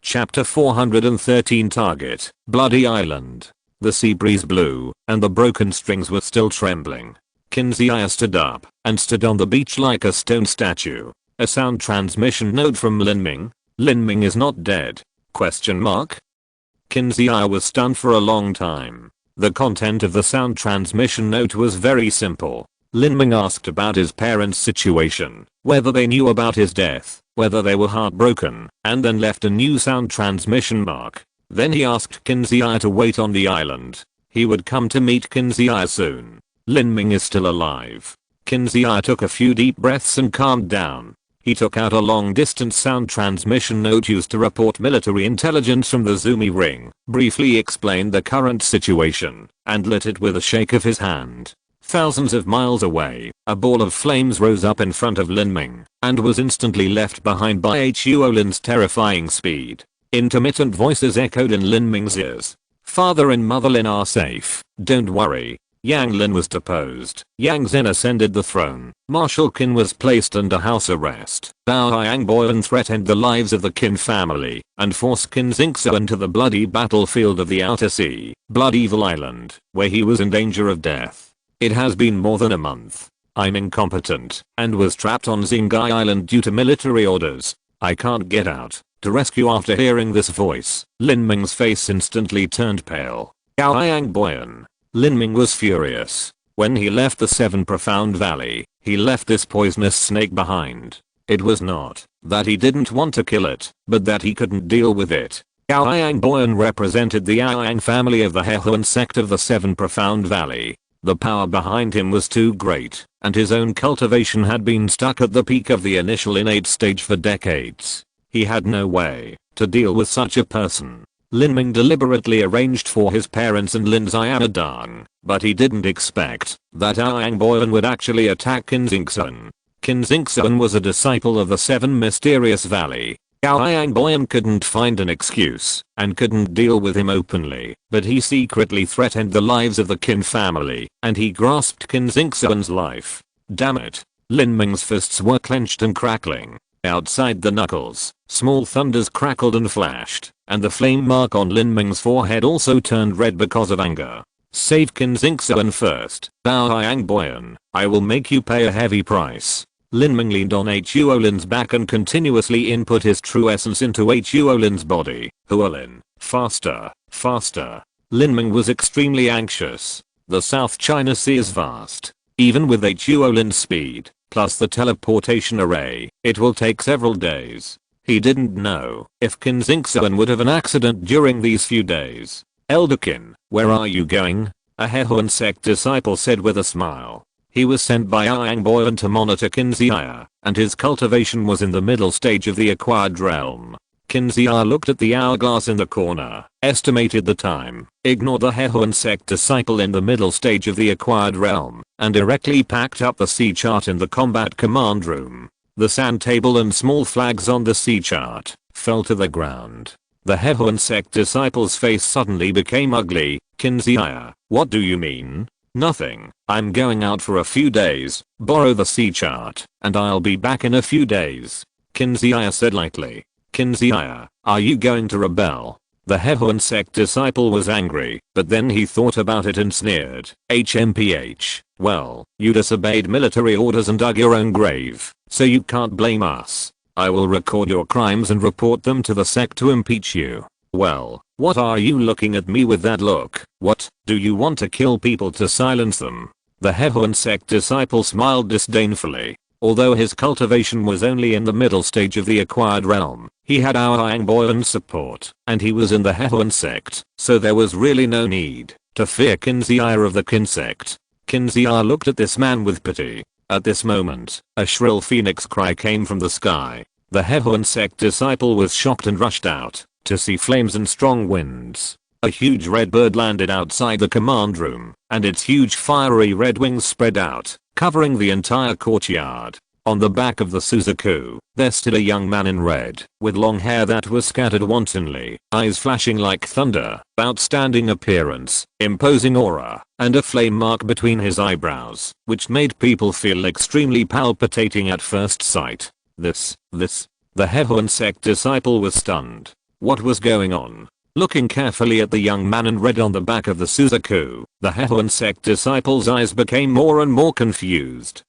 Chapter 413 Target, Bloody Island. The sea breeze blew, and the broken strings were still trembling. Qin Xia stood up, and stood on the beach like a stone statue. A sound transmission note from Lin Ming. Lin Ming is not dead? Question mark. Qin Xia was stunned for a long time. The content of the sound transmission note was very simple. Lin Ming asked about his parents' situation, whether they knew about his death, whether they were heartbroken, and then left a new sound transmission mark. Then he asked Qin Xia to wait on the island. He would come to meet Qin Xia soon. Lin Ming is still alive. Qin Xia took a few deep breaths and calmed down. He took out a long-distance sound transmission node used to report military intelligence from the Zoomy ring, briefly explained the current situation, and lit it with a shake of his hand. Thousands of miles away, a ball of flames rose up in front of Lin Ming, and was instantly left behind by Huolin's terrifying speed. Intermittent voices echoed in Lin Ming's ears. Father and Mother Lin are safe, don't worry. Yang Lin was deposed. Yang Zhen ascended the throne. Marshal Qin was placed under house arrest. Bao Yang Boyan threatened the lives of the Qin family and forced Qin Xingsu into the bloody battlefield of the Outer Sea, Blood Evil Island, where he was in danger of death. It has been more than a month. I'm incompetent and was trapped on Xingai Island due to military orders. I can't get out to rescue. After hearing this voice, Lin Ming's face instantly turned pale. Bao Yang Boyan. Lin Ming was furious. When he left the Seven Profound Valley, he left this poisonous snake behind. It was not that he didn't want to kill it, but that he couldn't deal with it. Bao Yang Boyan represented the Yang family of the Hehuan sect of the Seven Profound Valley. The power behind him was too great, and his own cultivation had been stuck at the peak of the initial innate stage for decades. He had no way to deal with such a person. Lin Ming deliberately arranged for his parents and Lin Xianadang, but he didn't expect that Yang Boyan would actually attack Qin Xingsun. Qin Xingsun was a disciple of the Seven Mysterious Valley. Yang Boyan couldn't find an excuse and couldn't deal with him openly, but he secretly threatened the lives of the Qin family, and he grasped Qin Xingsun's life. Damn it. Lin Ming's fists were clenched and crackling. Outside the knuckles, small thunders crackled and flashed, and the flame mark on Lin Ming's forehead also turned red because of anger. Save Qin Xingsun first, Bao Yang Boyan. I will make you pay a heavy price. Lin Ming leaned on Huolin's back and continuously input his true essence into Huolin's body. Huolin, faster, faster. Lin Ming was extremely anxious. The South China Sea is vast. Even with Huolin's speed, plus the teleportation array, it will take several days. He didn't know if Qin Xingsun would have an accident during these few days. Elder Qin, where are you going? A Hehuan sect disciple said with a smile. He was sent by Yang Boyan to monitor Qin Xia, and his cultivation was in the middle stage of the acquired realm. Qin Xia looked at the hourglass in the corner, estimated the time, ignored the Hehuan sect disciple in the middle stage of the acquired realm, and directly packed up the sea chart in the combat command room. The sand table and small flags on the sea chart fell to the ground. The Hehuan sect disciple's face suddenly became ugly. Qin Xia, what do you mean? Nothing. I'm going out for a few days, borrow the sea chart, and I'll be back in a few days. Qin Xia said lightly. Qin Xia, are you going to rebel? The Hehuan sect disciple was angry, but then he thought about it and sneered. HMPH, well, you disobeyed military orders and dug your own grave, so you can't blame us. I will record your crimes and report them to the sect to impeach you. Well, what are you looking at me with that look? What, do you want to kill people to silence them? The Hehuan sect disciple smiled disdainfully. Although his cultivation was only in the middle stage of the acquired realm, he had our Yang Boyan's support, and he was in the Hehuan sect, so there was really no need to fear Qin Xia of the Qin sect. Qin Xia looked at this man with pity. At this moment, a shrill phoenix cry came from the sky. The Hehuan sect disciple was shocked and rushed out to see flames and strong winds. A huge red bird landed outside the command room, and its huge fiery red wings spread out, covering the entire courtyard. On the back of the Suzaku, there stood a young man in red, with long hair that was scattered wantonly, eyes flashing like thunder, outstanding appearance, imposing aura, and a flame mark between his eyebrows, which made people feel extremely palpitating at first sight. The Hehuan sect disciple was stunned. What was going on? Looking carefully at the young man in red on the back of the Suzaku, the Hehuan sect disciple's eyes became more and more confused.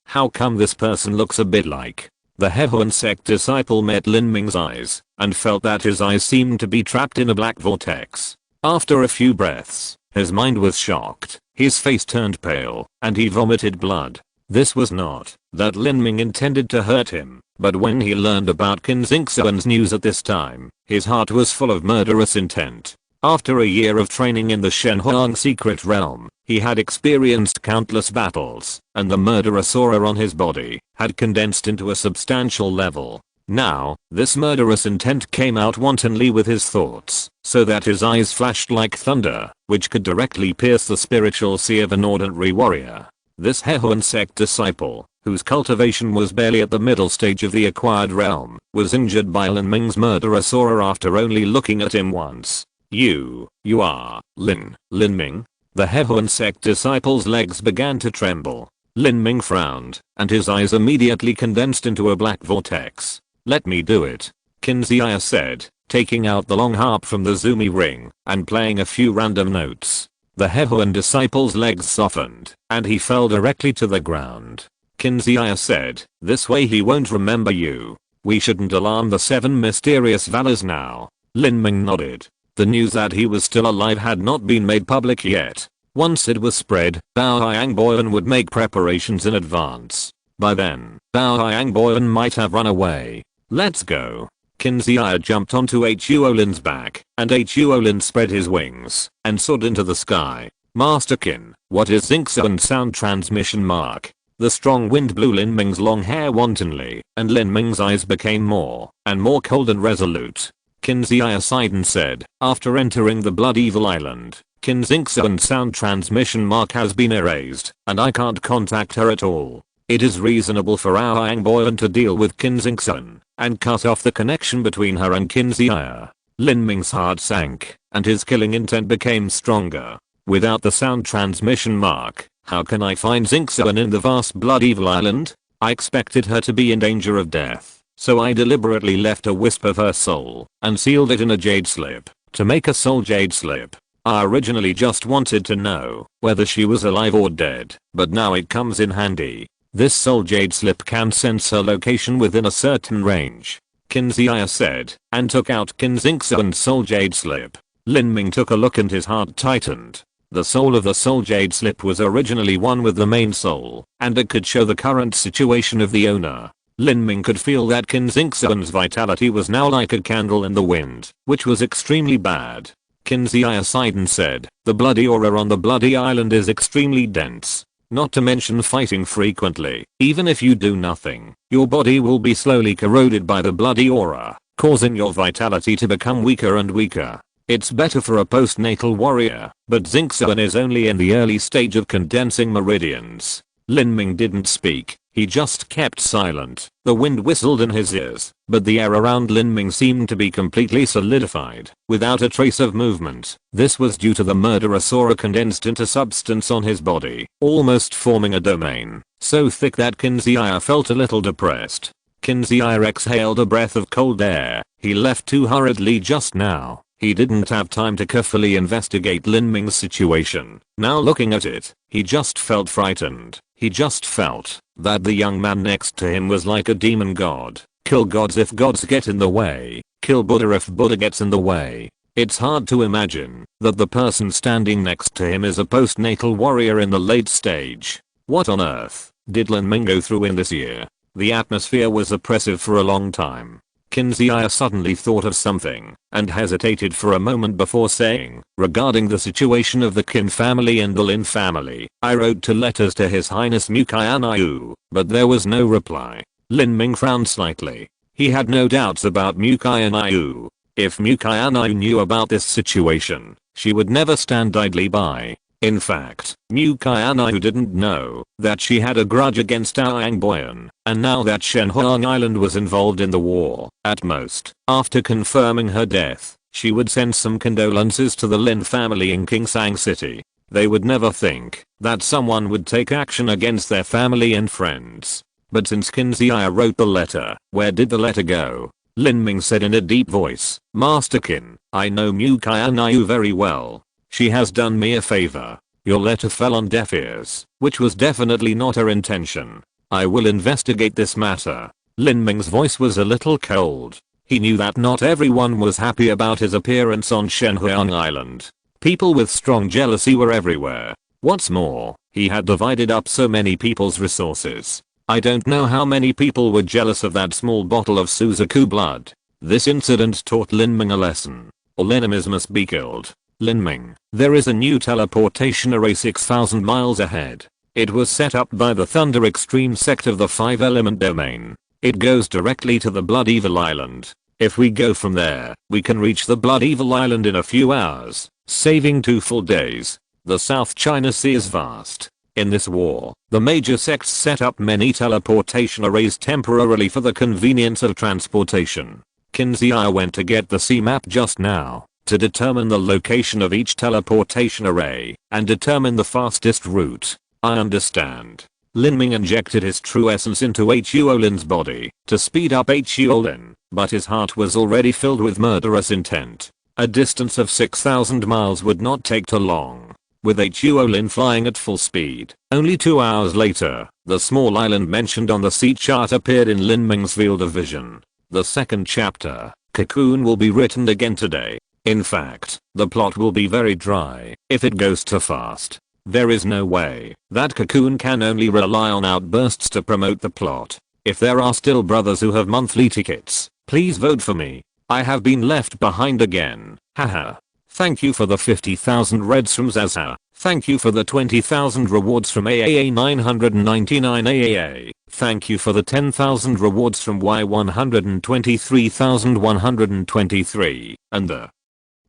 How come this person looks a bit like? The Hehuan sect disciple met Lin Ming's eyes, and felt that his eyes seemed to be trapped in a black vortex. After a few breaths, his mind was shocked, his face turned pale, and he vomited blood. This was not that Lin Ming intended to hurt him, but when he learned about Qin Xingsun's news at this time, his heart was full of murderous intent. After a year of training in the Shenhuang secret realm, he had experienced countless battles, and the murderous aura on his body had condensed into a substantial level. Now, this murderous intent came out wantonly with his thoughts, so that his eyes flashed like thunder, which could directly pierce the spiritual sea of an ordinary warrior. This Hehuan sect disciple, whose cultivation was barely at the middle stage of the acquired realm, was injured by Lin Ming's murderous aura after only looking at him once. You are Lin Ming? The Hehuan sect disciple's legs began to tremble. Lin Ming frowned, and his eyes immediately condensed into a black vortex. Let me do it, Qin Ziya said, taking out the long harp from the Zumi ring and playing a few random notes. The Hehuan disciple's legs softened, and he fell directly to the ground. Qin Ziya said, this way he won't remember you. We shouldn't alarm the 7 mysterious valors now. Lin Ming nodded. The news that he was still alive had not been made public yet. Once it was spread, Bao Yangboyan would make preparations in advance. By then, Bao Yangboyan might have run away. Let's go. Qin Ziya jumped onto Huolin's back, and Huolin spread his wings and soared into the sky. Master Qin, what is Xingxuan sound transmission mark? The strong wind blew Lin Ming's long hair wantonly, and Lin Ming's eyes became more and more cold and resolute. Qin Ziya sighed and said, after entering the Blood Evil Island, Qin Xingxuan's sound transmission mark has been erased, and I can't contact her at all. It is reasonable for our Yangboyan to deal with Qin Xingxuan and cut off the connection between her and Qin Ziya. Lin Ming's heart sank, and his killing intent became stronger. Without the sound transmission mark, how can I find Xingxuan in the vast Blood Evil Island? I expected her to be in danger of death, so I deliberately left a wisp of her soul and sealed it in a jade slip. To make a soul jade slip, I originally just wanted to know whether she was alive or dead, but now it comes in handy. This soul jade slip can sense her location within a certain range, Qin Ziya said, and took out Qin Xingxuan's soul jade slip. Lin Ming took a look and his heart tightened. The soul of the soul jade slip was originally one with the main soul, and it could show the current situation of the owner. Lin Ming could feel that Qin Xingxuan's vitality was now like a candle in the wind, which was extremely bad. Qin Ziya sighed and said, the bloody aura on the bloody island is extremely dense. Not to mention fighting frequently. Even if you do nothing, your body will be slowly corroded by the bloody aura, causing your vitality to become weaker and weaker. It's better for a postnatal warrior, but Xingxuan is only in the early stage of condensing meridians. Lin Ming didn't speak, he just kept silent. The wind whistled in his ears, but the air around Lin Ming seemed to be completely solidified, without a trace of movement. This was due to the murderous aura condensed into substance on his body, almost forming a domain, so thick that Qin Ziya felt a little depressed. Qin Ziya exhaled a breath of cold air. He left too hurriedly just now. He didn't have time to carefully investigate Lin Ming's situation. Now looking at it, he just felt frightened. He just felt that the young man next to him was like a demon god. Kill gods if gods get in the way. Kill Buddha if Buddha gets in the way. It's hard to imagine that the person standing next to him is a postnatal warrior in the late stage. What on earth did Lin Ming go through in this year? The atmosphere was oppressive for a long time. Qin Ziya suddenly thought of something and hesitated for a moment before saying, regarding the situation of the Qin family and the Lin family, I wrote 2 letters to His Highness Mu Qianxue, but there was no reply. Lin Ming frowned slightly. He had no doubts about Mu Qianxue. If Mu Qianxue knew about this situation, she would never stand idly by. In fact, Mu Qianxue didn't know that she had a grudge against our Yangboyan, and now that Shenhuang Island was involved in the war, at most, after confirming her death, she would send some condolences to the Lin family in Qingsang City. They would never think that someone would take action against their family and friends. But since Qin Ziya wrote the letter, where did the letter go? Lin Ming said in a deep voice, Master Qin, I know Mu Qianxue very well. She has done me a favor. Your letter fell on deaf ears, which was definitely not her intention. I will investigate this matter. Lin Ming's voice was a little cold. He knew that not everyone was happy about his appearance on Shenhuang Island. People with strong jealousy were everywhere. What's more, he had divided up so many people's resources. I don't know how many people were jealous of that small bottle of Suzaku blood. This incident taught Lin Ming a lesson. All enemies must be killed. Lin Ming, there is a new teleportation array 6,000 miles ahead. It was set up by the Thunder Extreme sect of the 5-element domain. It goes directly to the Blood Evil Island. If we go from there, we can reach the Blood Evil Island in a few hours, saving 2 full days. The South China Sea is vast. In this war, the major sects set up many teleportation arrays temporarily for the convenience of transportation. I went to get the sea map just now to determine the location of each teleportation array and determine the fastest route. I understand. Lin Ming injected his true essence into Huo Lin's body to speed up Huo Lin, but his heart was already filled with murderous intent. A distance of 6,000 miles would not take too long. With Huo Lin flying at full speed, only 2 hours later, the small island mentioned on the sea chart appeared in Lin Ming's field of vision. The second chapter, Cocoon, will be written again today. In fact, the plot will be very dry if it goes too fast. There is no way that Cocoon can only rely on outbursts to promote the plot. If there are still brothers who have monthly tickets, please vote for me. I have been left behind again. Haha. Thank you for the 50,000 reds from Zaza. Thank you for the 20,000 rewards from AAA 999 AAA. Thank you for the 10,000 rewards from Y123,123 and the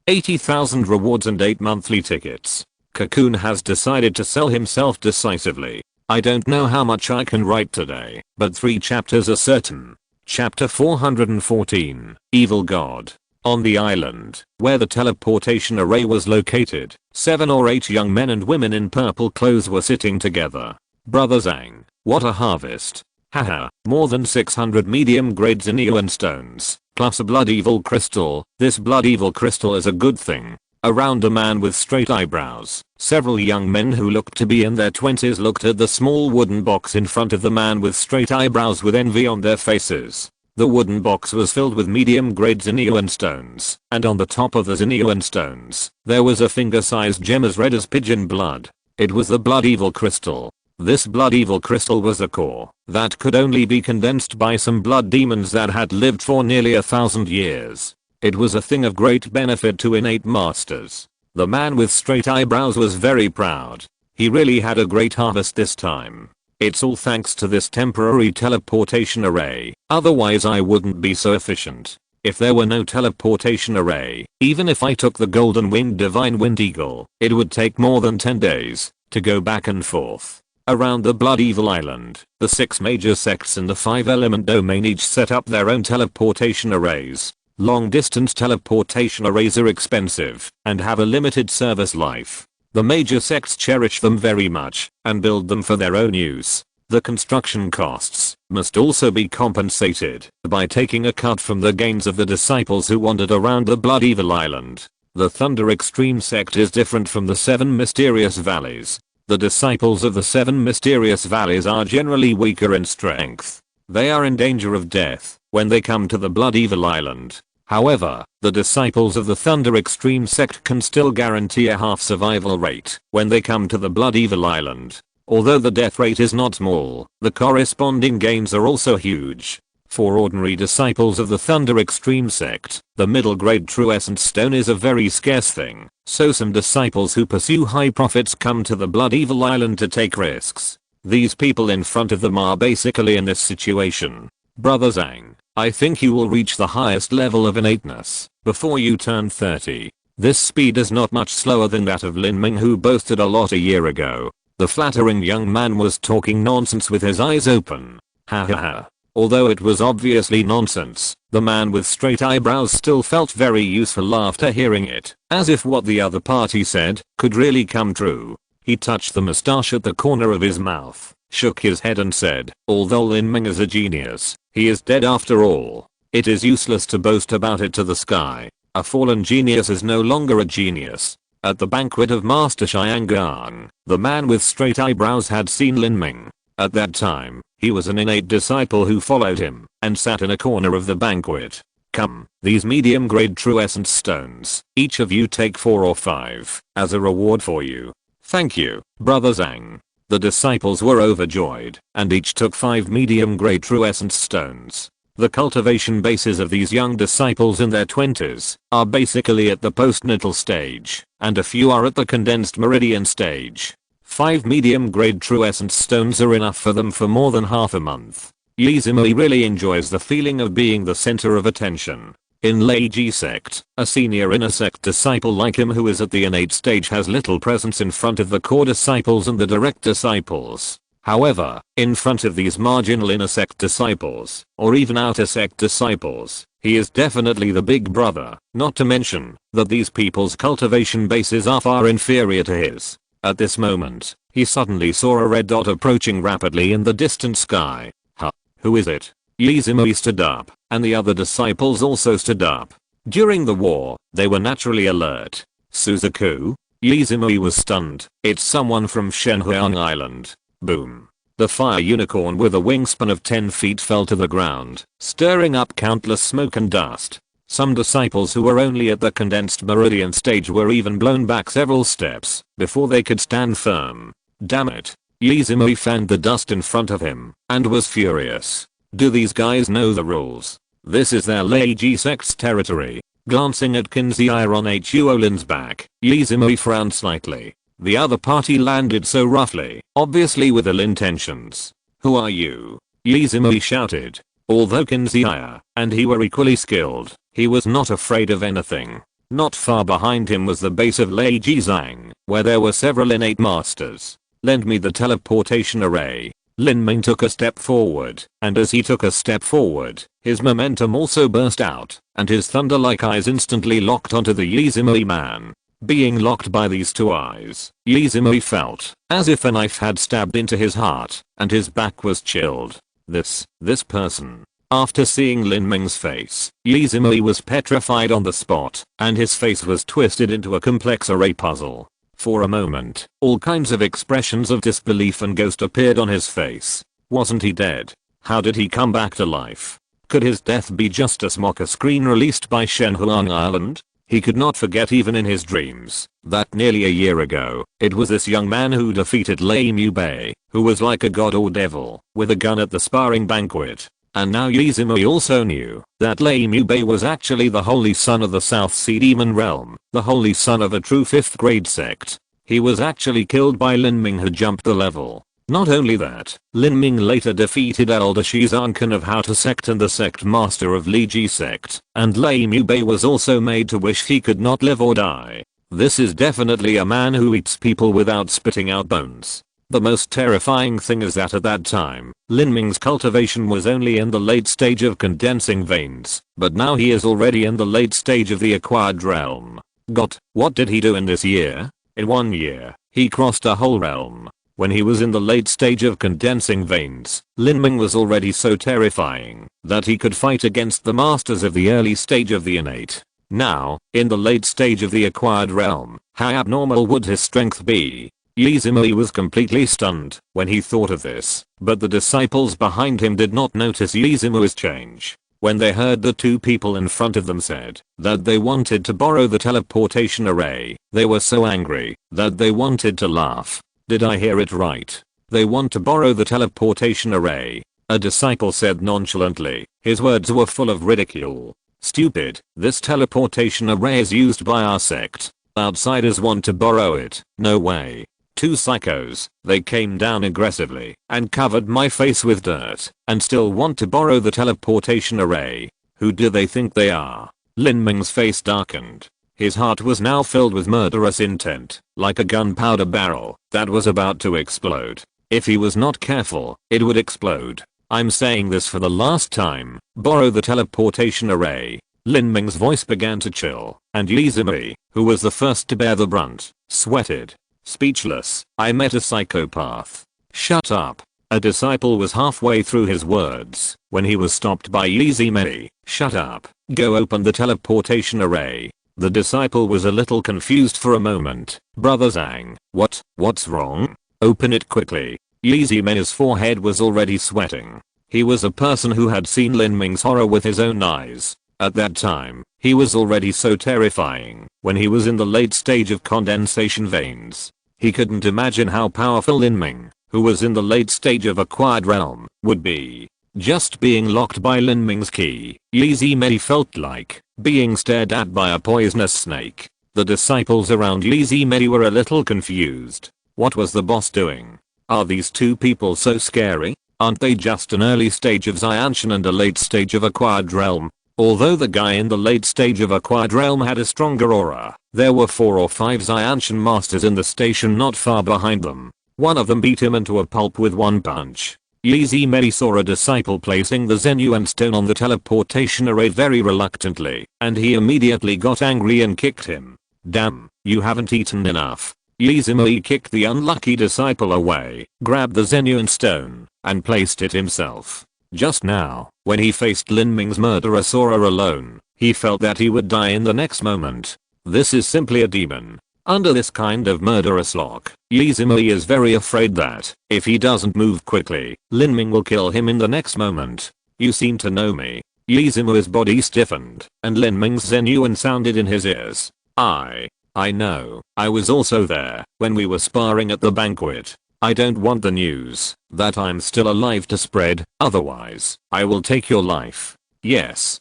80,000 rewards and 8 monthly tickets. Cocoon has decided to sell himself decisively. I don't know how much I can write today, but 3 chapters are certain. Chapter 414, Evil God. On the island, where the teleportation array was located, 7 or 8 young men and women in purple clothes were sitting together. Brother Zhang, what a harvest. Haha, more than 600 medium grade Zinnian stones, plus a blood evil crystal. This blood evil crystal is a good thing. Around a man with straight eyebrows, several young men who looked to be in their 20s looked at the small wooden box in front of the man with straight eyebrows with envy on their faces. The wooden box was filled with medium grade Zinnian stones, and on the top of the Zinnian stones, there was a finger-sized gem as red as pigeon blood. It was the blood evil crystal. This blood evil crystal was a core that could only be condensed by some blood demons that had lived for nearly 1,000 years. It was a thing of great benefit to innate masters. The man with straight eyebrows was very proud. He really had a great harvest this time. It's all thanks to this temporary teleportation array, otherwise I wouldn't be so efficient. If there were no teleportation array, even if I took the golden winged divine wind eagle, it would take more than 10 days to go back and forth. Around the Blood Evil Island, the 6 major sects in the 5-element domain each set up their own teleportation arrays. Long distance teleportation arrays are expensive and have a limited service life. The major sects cherish them very much and build them for their own use. The construction costs must also be compensated by taking a cut from the gains of the disciples who wandered around the Blood Evil Island. The Thunder Extreme sect is different from the 7 mysterious valleys. The disciples of the 7 mysterious valleys are generally weaker in strength. They are in danger of death when they come to the Blood Evil Island. However, the disciples of the Thunder Extreme sect can still guarantee a half survival rate when they come to the Blood Evil Island. Although the death rate is not small, the corresponding gains are also huge. For ordinary disciples of the Thunder Extreme sect, the middle grade True Essence Stone is a very scarce thing, so some disciples who pursue high profits come to the Blood Evil Island to take risks. These people in front of them are basically in this situation. Brother Zhang, I think you will reach the highest level of innateness before you turn 30. This speed is not much slower than that of Lin Ming, who boasted a lot a year ago. The flattering young man was talking nonsense with his eyes open. Ha ha ha. Although it was obviously nonsense, the man with straight eyebrows still felt very useful after hearing it, as if what the other party said could really come true. He touched the mustache at the corner of his mouth, shook his head and said, although Lin Ming is a genius, he is dead after all. It is useless to boast about it to the sky. A fallen genius is no longer a genius. At the banquet of Master Xiangang, the man with straight eyebrows had seen Lin Ming. At that time, he was an innate disciple who followed him and sat in a corner of the banquet. Come, these medium grade True Essence stones, each of you take 4 or 5 as a reward for you. Thank you, Brother Zhang. The disciples were overjoyed and each took 5 medium grade True Essence stones. The cultivation bases of these young disciples in their 20s are basically at the postnatal stage, and a few are at the condensed meridian stage. 5 medium-grade true essence stones are enough for them for more than half a month. Yizimui really enjoys the feeling of being the center of attention. In Lei Ji sect, a senior inner sect disciple like him who is at the innate stage has little presence in front of the core disciples and the direct disciples. However, in front of these marginal inner sect disciples, or even outer sect disciples, he is definitely the big brother, not to mention that these people's cultivation bases are far inferior to his. At this moment, he suddenly saw a red dot approaching rapidly in the distant sky. Huh? Who is it? Yizimui stood up, and the other disciples also stood up. During the war, they were naturally alert. Suzaku? Yizimui was stunned. It's someone from Shenhuang Island. Boom. The fire unicorn with a wingspan of 10 feet fell to the ground, stirring up countless smoke and dust. Some disciples who were only at the condensed meridian stage were even blown back several steps before they could stand firm. Damn it. Yizimui fanned the dust in front of him and was furious. Do these guys know the rules? This is their Lei Ji sect's territory. Glancing at Kinzier on Huolin's back, Yizimui frowned slightly. The other party landed so roughly, obviously with ill intentions. Who are you? Yizimui shouted. Although Kinzier and he were equally skilled, he was not afraid of anything. Not far behind him was the base of Lei Ji Zhang, where there were several innate masters. Lend me the teleportation array. Lin Ming took a step forward, and as he took a step forward, his momentum also burst out, and his thunder-like eyes instantly locked onto the Yizimui man. Being locked by these two eyes, Yizimui felt as if a knife had stabbed into his heart, and his back was chilled. This person. After seeing Lin Ming's face, Yizimui was petrified on the spot, and his face was twisted into a complex array puzzle. For a moment, all kinds of expressions of disbelief and ghost appeared on his face. Wasn't he dead? How did he come back to life? Could his death be just a smoker screen released by Shenhuang Island? He could not forget even in his dreams that nearly a year ago, it was this young man who defeated Lei Mu Bei, who was like a god or devil, with a gun at the sparring banquet. And now Yizimui also knew that Lei Mu Bei was actually the holy son of the South Sea Demon Realm, the holy son of a true 5th grade sect. He was actually killed by Lin Ming who jumped the level. Not only that, Lin Ming later defeated Elder Shizankan of How to Sect and the sect master of Li Ji sect, and Lei Mu Bei was also made to wish he could not live or die. This is definitely a man who eats people without spitting out bones. The most terrifying thing is that at that time, Lin Ming's cultivation was only in the late stage of condensing veins, but now he is already in the late stage of the acquired realm. What did he do in this year? In 1 year, he crossed a whole realm. When he was in the late stage of condensing veins, Lin Ming was already so terrifying that he could fight against the masters of the early stage of the innate. Now, in the late stage of the acquired realm, how abnormal would his strength be? Yizimui was completely stunned when he thought of this, but the disciples behind him did not notice Yizimui's change. When they heard the two people in front of them said that they wanted to borrow the teleportation array, they were so angry that they wanted to laugh. Did I hear it right? They want to borrow the teleportation array? A disciple said nonchalantly. His words were full of ridicule. Stupid, this teleportation array is used by our sect. Outsiders want to borrow it. No way. Two psychos, they came down aggressively and covered my face with dirt and still want to borrow the teleportation array. Who do they think they are? Lin Ming's face darkened. His heart was now filled with murderous intent, like a gunpowder barrel that was about to explode. If he was not careful, it would explode. I'm saying this for the last time. Borrow the teleportation array. Lin Ming's voice began to chill, and Yizimui, who was the first to bear the brunt, sweated. Speechless, I met a psychopath. Shut up. A disciple was halfway through his words when he was stopped by Yizimui. Shut up. Go open the teleportation array. The disciple was a little confused for a moment. Brother Zhang, what's wrong? Open it quickly. Yizimui's forehead was already sweating. He was a person who had seen Lin Ming's horror with his own eyes. At that time, he was already so terrifying when he was in the late stage of condensation veins. He couldn't imagine how powerful Lin Ming, who was in the late stage of acquired realm, would be. Just being locked by Lin Ming's key, Li Zimei felt like being stared at by a poisonous snake. The disciples around Li Zimei were a little confused. What was the boss doing? Are these two people so scary? Aren't they just an early stage of Xiantian and a late stage of acquired realm? Although the guy in the late stage of acquired realm had a stronger aura, there were 4 or 5 Xiantian masters in the station not far behind them. One of them beat him into a pulp with one punch. Li Zimei saw a disciple placing the Zenyuan stone on the teleportation array very reluctantly, and he immediately got angry and kicked him. Damn, you haven't eaten enough. Li Zimei kicked the unlucky disciple away, grabbed the Zenyuan stone, and placed it himself. Just now, when he faced Lin Ming's murderous aura alone, he felt that he would die in the next moment. This is simply a demon. Under this kind of murderous lock, Li Zimei is very afraid that, if he doesn't move quickly, Lin Ming will kill him in the next moment. You seem to know me. Li Zimei's body stiffened, and Lin Ming's Zenyuan sounded in his ears. I know. I was also there when we were sparring at the banquet. I don't want the news that I'm still alive to spread, otherwise, I will take your life. Yes,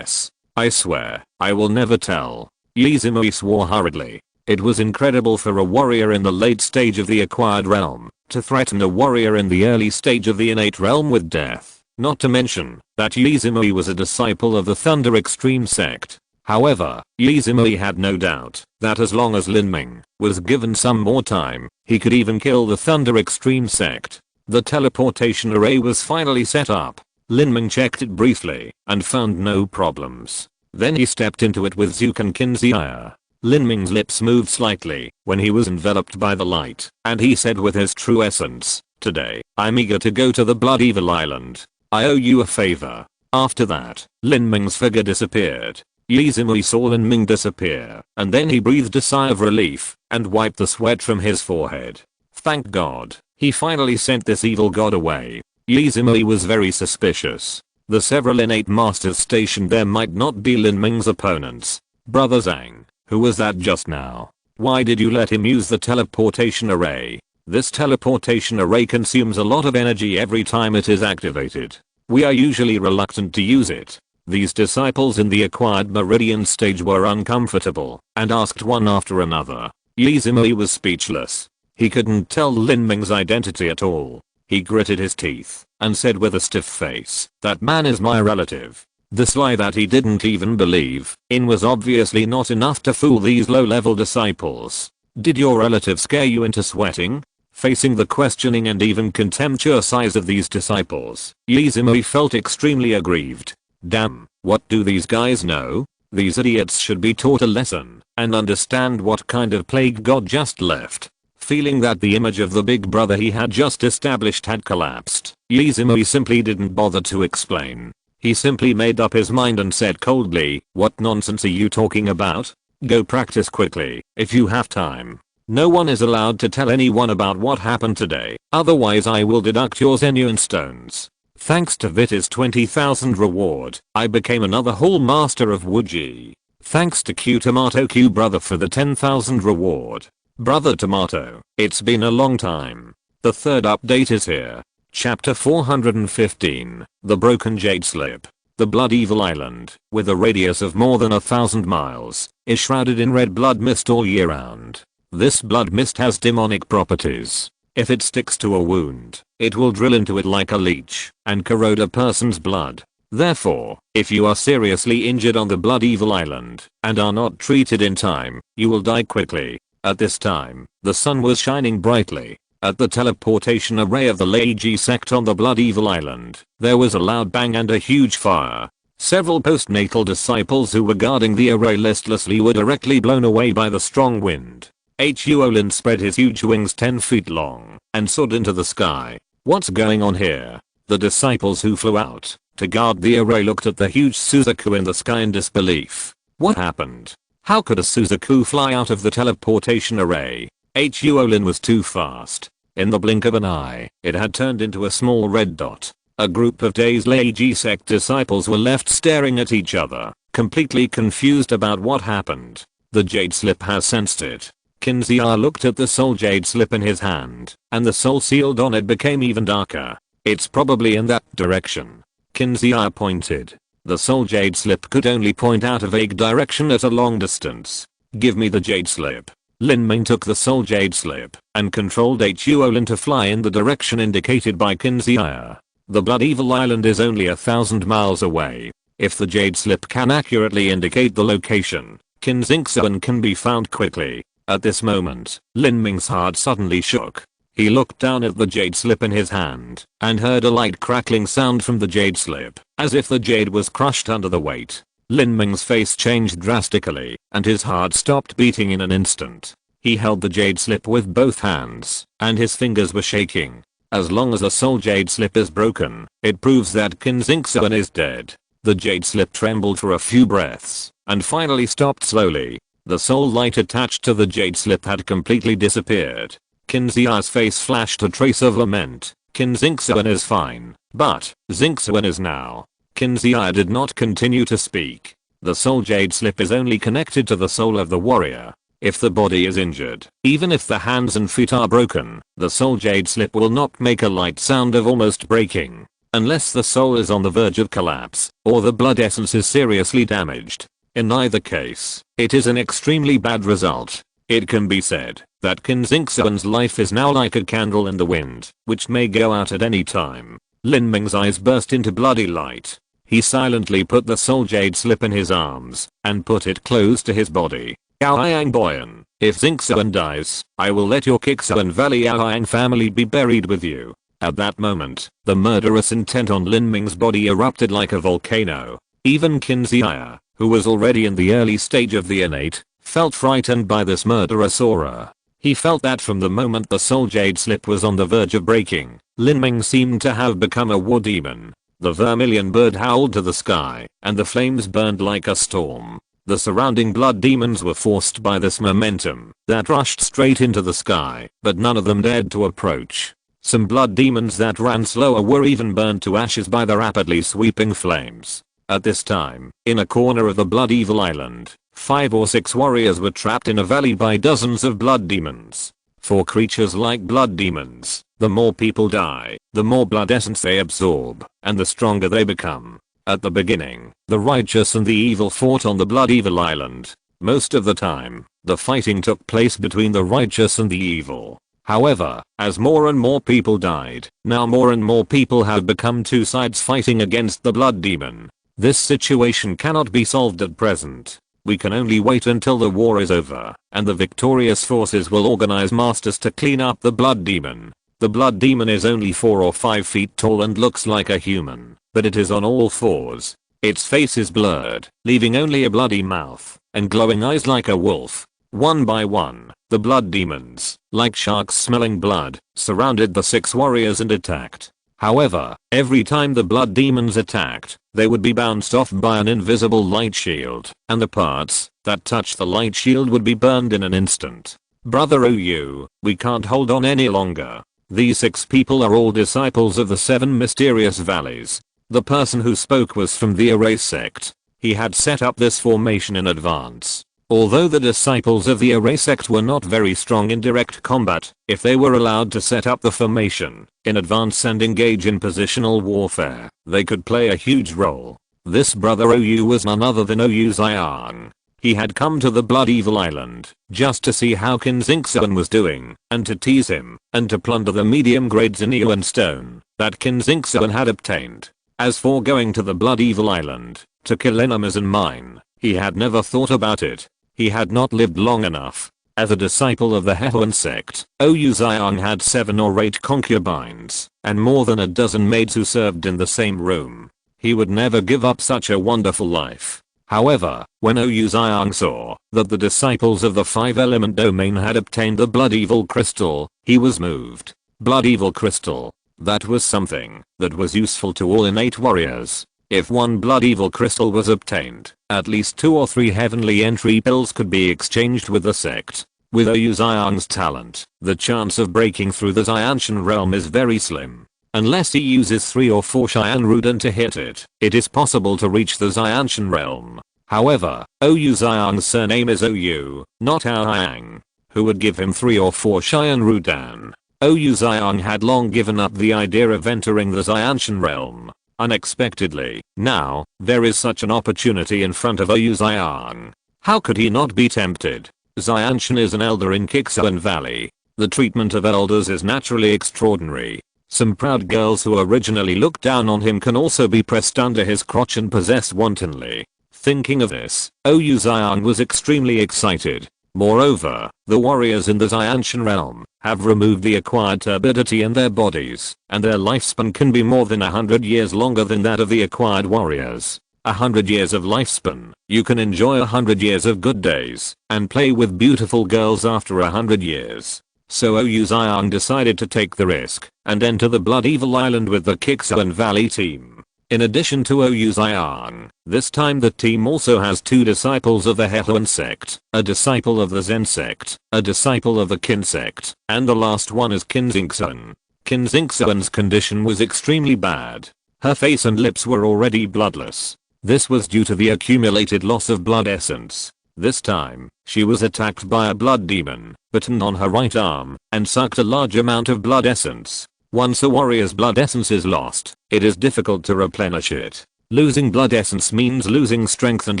I swear, I will never tell. Li Zimei swore hurriedly. It was incredible for a warrior in the late stage of the acquired realm to threaten a warrior in the early stage of the innate realm with death, not to mention that Li Zimei was a disciple of the Thunder Extreme sect. However, Li Zimei had no doubt that as long as Lin Ming was given some more time, he could even kill the Thunder Extreme sect. The teleportation array was finally set up. Lin Ming checked it briefly and found no problems. Then he stepped into it with Zukan Kinziya. Lin Ming's lips moved slightly when he was enveloped by the light, and he said with his true essence, "Today, I'm eager to go to the Blood Evil Island. I owe you a favor." After that, Lin Ming's figure disappeared. Li Zimei saw Lin Ming disappear, and then he breathed a sigh of relief and wiped the sweat from his forehead. Thank God, he finally sent this evil god away. Li Zimei was very suspicious. The several innate masters stationed there might not be Lin Ming's opponents. Brother Zhang, who was that just now? Why did you let him use the teleportation array? This teleportation array consumes a lot of energy every time it is activated. We are usually reluctant to use it. These disciples in the acquired meridian stage were uncomfortable and asked one after another. Li Zimei was speechless. He couldn't tell Lin Ming's identity at all. He gritted his teeth and said with a stiff face, "That man is my relative." This lie that he didn't even believe in was obviously not enough to fool these low-level disciples. Did your relative scare you into sweating? Facing the questioning and even contemptuous eyes of these disciples, Li Zimei felt extremely aggrieved. Damn, what do these guys know? These idiots should be taught a lesson and understand what kind of plague God just left. Feeling that the image of the big brother he had just established had collapsed, Li Zimei simply didn't bother to explain. He simply made up his mind and said coldly, "What nonsense are you talking about? Go practice quickly, if you have time. No one is allowed to tell anyone about what happened today, otherwise I will deduct your Zenyuan stones." Thanks to Vita's 20,000 reward, I became another whole master of Wuji. Thanks to Q Tomato Q brother for the 10,000 reward. Brother Tomato, it's been a long time. The third update is here. Chapter 415, The Broken Jade Slip. The Blood Evil Island, with a radius of more than 1,000 miles, is shrouded in red blood mist all year round. This blood mist has demonic properties. If it sticks to a wound, it will drill into it like a leech and corrode a person's blood. Therefore, if you are seriously injured on the Blood Evil Island and are not treated in time, you will die quickly. At this time, the sun was shining brightly. At the teleportation array of the Leiji sect on the Blood Evil Island, there was a loud bang and a huge fire. Several postnatal disciples who were guarding the array listlessly were directly blown away by the strong wind. Lin spread his huge wings 10 feet long and soared into the sky. What's going on here? The disciples who flew out to guard the array looked at the huge Suzaku in the sky in disbelief. What happened? How could a Suzaku fly out of the teleportation array? Lin was too fast. In the blink of an eye, it had turned into a small red dot. A group of dazed Leiji sect disciples were left staring at each other, completely confused about what happened. The jade slip has sensed it. Kinziya looked at the soul jade slip in his hand, and the soul sealed on it became even darker. It's probably in that direction. Qianxue pointed. The soul jade slip could only point out a vague direction at a long distance. Give me the jade slip. Lin Ming took the soul jade slip and controlled Huolin to fly in the direction indicated by Qianxue. The Blood Evil Island is only 1,000 miles away. If the jade slip can accurately indicate the location, Qianxue can be found quickly. At this moment, Lin Ming's heart suddenly shook. He looked down at the jade slip in his hand and heard a light crackling sound from the jade slip, as if the jade was crushed under the weight. Lin Ming's face changed drastically, and his heart stopped beating in an instant. He held the jade slip with both hands, and his fingers were shaking. As long as a soul jade slip is broken, it proves that Qianxue is dead. The jade slip trembled for a few breaths, and finally stopped slowly. The soul light attached to the jade slip had completely disappeared. Qianxue's face flashed a trace of lament. Qianxue is fine, but Qianxue is now. Qianxue did not continue to speak. The soul jade slip is only connected to the soul of the warrior. If the body is injured, even if the hands and feet are broken, the soul jade slip will not make a light sound of almost breaking, unless the soul is on the verge of collapse, or the blood essence is seriously damaged. In either case, it is an extremely bad result. It can be said that Qianxue's life is now like a candle in the wind, which may go out at any time. Lin Ming's eyes burst into bloody light. He silently put the soul jade slip in his arms and put it close to his body. Yaoyang Boyan, if Qianxue dies, I will let your Qixuan Valley Yaoyang family be buried with you. At that moment, the murderous intent on Lin Ming's body erupted like a volcano. Even Qianxue, who was already in the early stage of the innate, felt frightened by this murderous aura. He felt that from the moment the soul jade slip was on the verge of breaking, Lin Ming seemed to have become a war demon. The vermilion bird howled to the sky, and the flames burned like a storm. The surrounding blood demons were forced by this momentum that rushed straight into the sky, but none of them dared to approach. Some blood demons that ran slower were even burned to ashes by the rapidly sweeping flames. At this time, in a corner of the Blood Evil Island, 5 or 6 warriors were trapped in a valley by dozens of blood demons. For creatures like blood demons, the more people die, the more blood essence they absorb, and the stronger they become. At the beginning, the righteous and the evil fought on the Blood Evil Island. Most of the time, the fighting took place between the righteous and the evil. However, as more and more people died, now more and more people have become two sides fighting against the blood demon. This situation cannot be solved at present. We can only wait until the war is over, and the victorious forces will organize masters to clean up the blood demon. The blood demon is only 4 or 5 feet tall and looks like a human, but it is on all fours. Its face is blurred, leaving only a bloody mouth and glowing eyes like a wolf. One by one, the blood demons, like sharks smelling blood, surrounded the 6 warriors and attacked. However, every time the blood demons attacked, they would be bounced off by an invisible light shield, and the parts that touched the light shield would be burned in an instant. Brother OU, we can't hold on any longer. These 6 people are all disciples of the 7 mysterious valleys. The person who spoke was from the Erase sect. He had set up this formation in advance. Although the disciples of the Erase sect were not very strong in direct combat, if they were allowed to set up the formation in advance and engage in positional warfare, they could play a huge role. This brother OU was none other than OU Xiang. He had come to the Blood Evil Island just to see how Qianxue was doing, and to tease him, and to plunder the medium-grade sinew and stone that Qianxue had obtained. As for going to the Blood Evil Island to kill enemies and mine, he had never thought about it. He had not lived long enough. As a disciple of the Hehuan sect, OU Xiang had 7 or 8 concubines, and more than a dozen maids who served in the same room. He would never give up such a wonderful life. However, when OU Xiang saw that the disciples of the 5-element domain had obtained the Blood Evil Crystal, he was moved. Blood Evil Crystal. That was something that was useful to all innate warriors. If 1 Blood Evil Crystal was obtained, at least 2 or 3 heavenly entry pills could be exchanged with the sect. With OU Xiang's talent, the chance of breaking through the Xianshan realm is very slim. Unless he uses 3 or 4 Xian Ruden to hit it, it is possible to reach the Xianshan realm. However, OU Xiang's surname is OU, not Aoyang. Who would give him 3 or 4 Xian Ruden? OU Xiang had long given up the idea of entering the Xianshan realm. unexpectedly. Now, there is such an opportunity in front of Oyu Xiang. How could he not be tempted? Xianshan is an elder in Qianxue Valley. The treatment of elders is naturally extraordinary. Some proud girls who originally looked down on him can also be pressed under his crotch and possessed wantonly. Thinking of this, Oyu Xiang was extremely excited. Moreover, the warriors in the Xianshan realm have removed the acquired turbidity in their bodies, and their lifespan can be more than 100 years longer than that of the acquired warriors. 100 years of lifespan, you can enjoy 100 years of good days, and play with beautiful girls after 100 years. So Oyu Xiang decided to take the risk, and enter the Blood Evil Island with the Qianxue Valley team. In addition to Oyu Xiang, this time the team also has 2 disciples of the Hehuan sect, a disciple of the Zen sect, a disciple of the Qin sect, and the last one is Qin Xingxuan. Qin Xingxuan's condition was extremely bad. Her face and lips were already bloodless. This was due to the accumulated loss of blood essence. This time, she was attacked by a blood demon, bitten on her right arm, and sucked a large amount of blood essence. Once a warrior's blood essence is lost, it is difficult to replenish it. Losing blood essence means losing strength and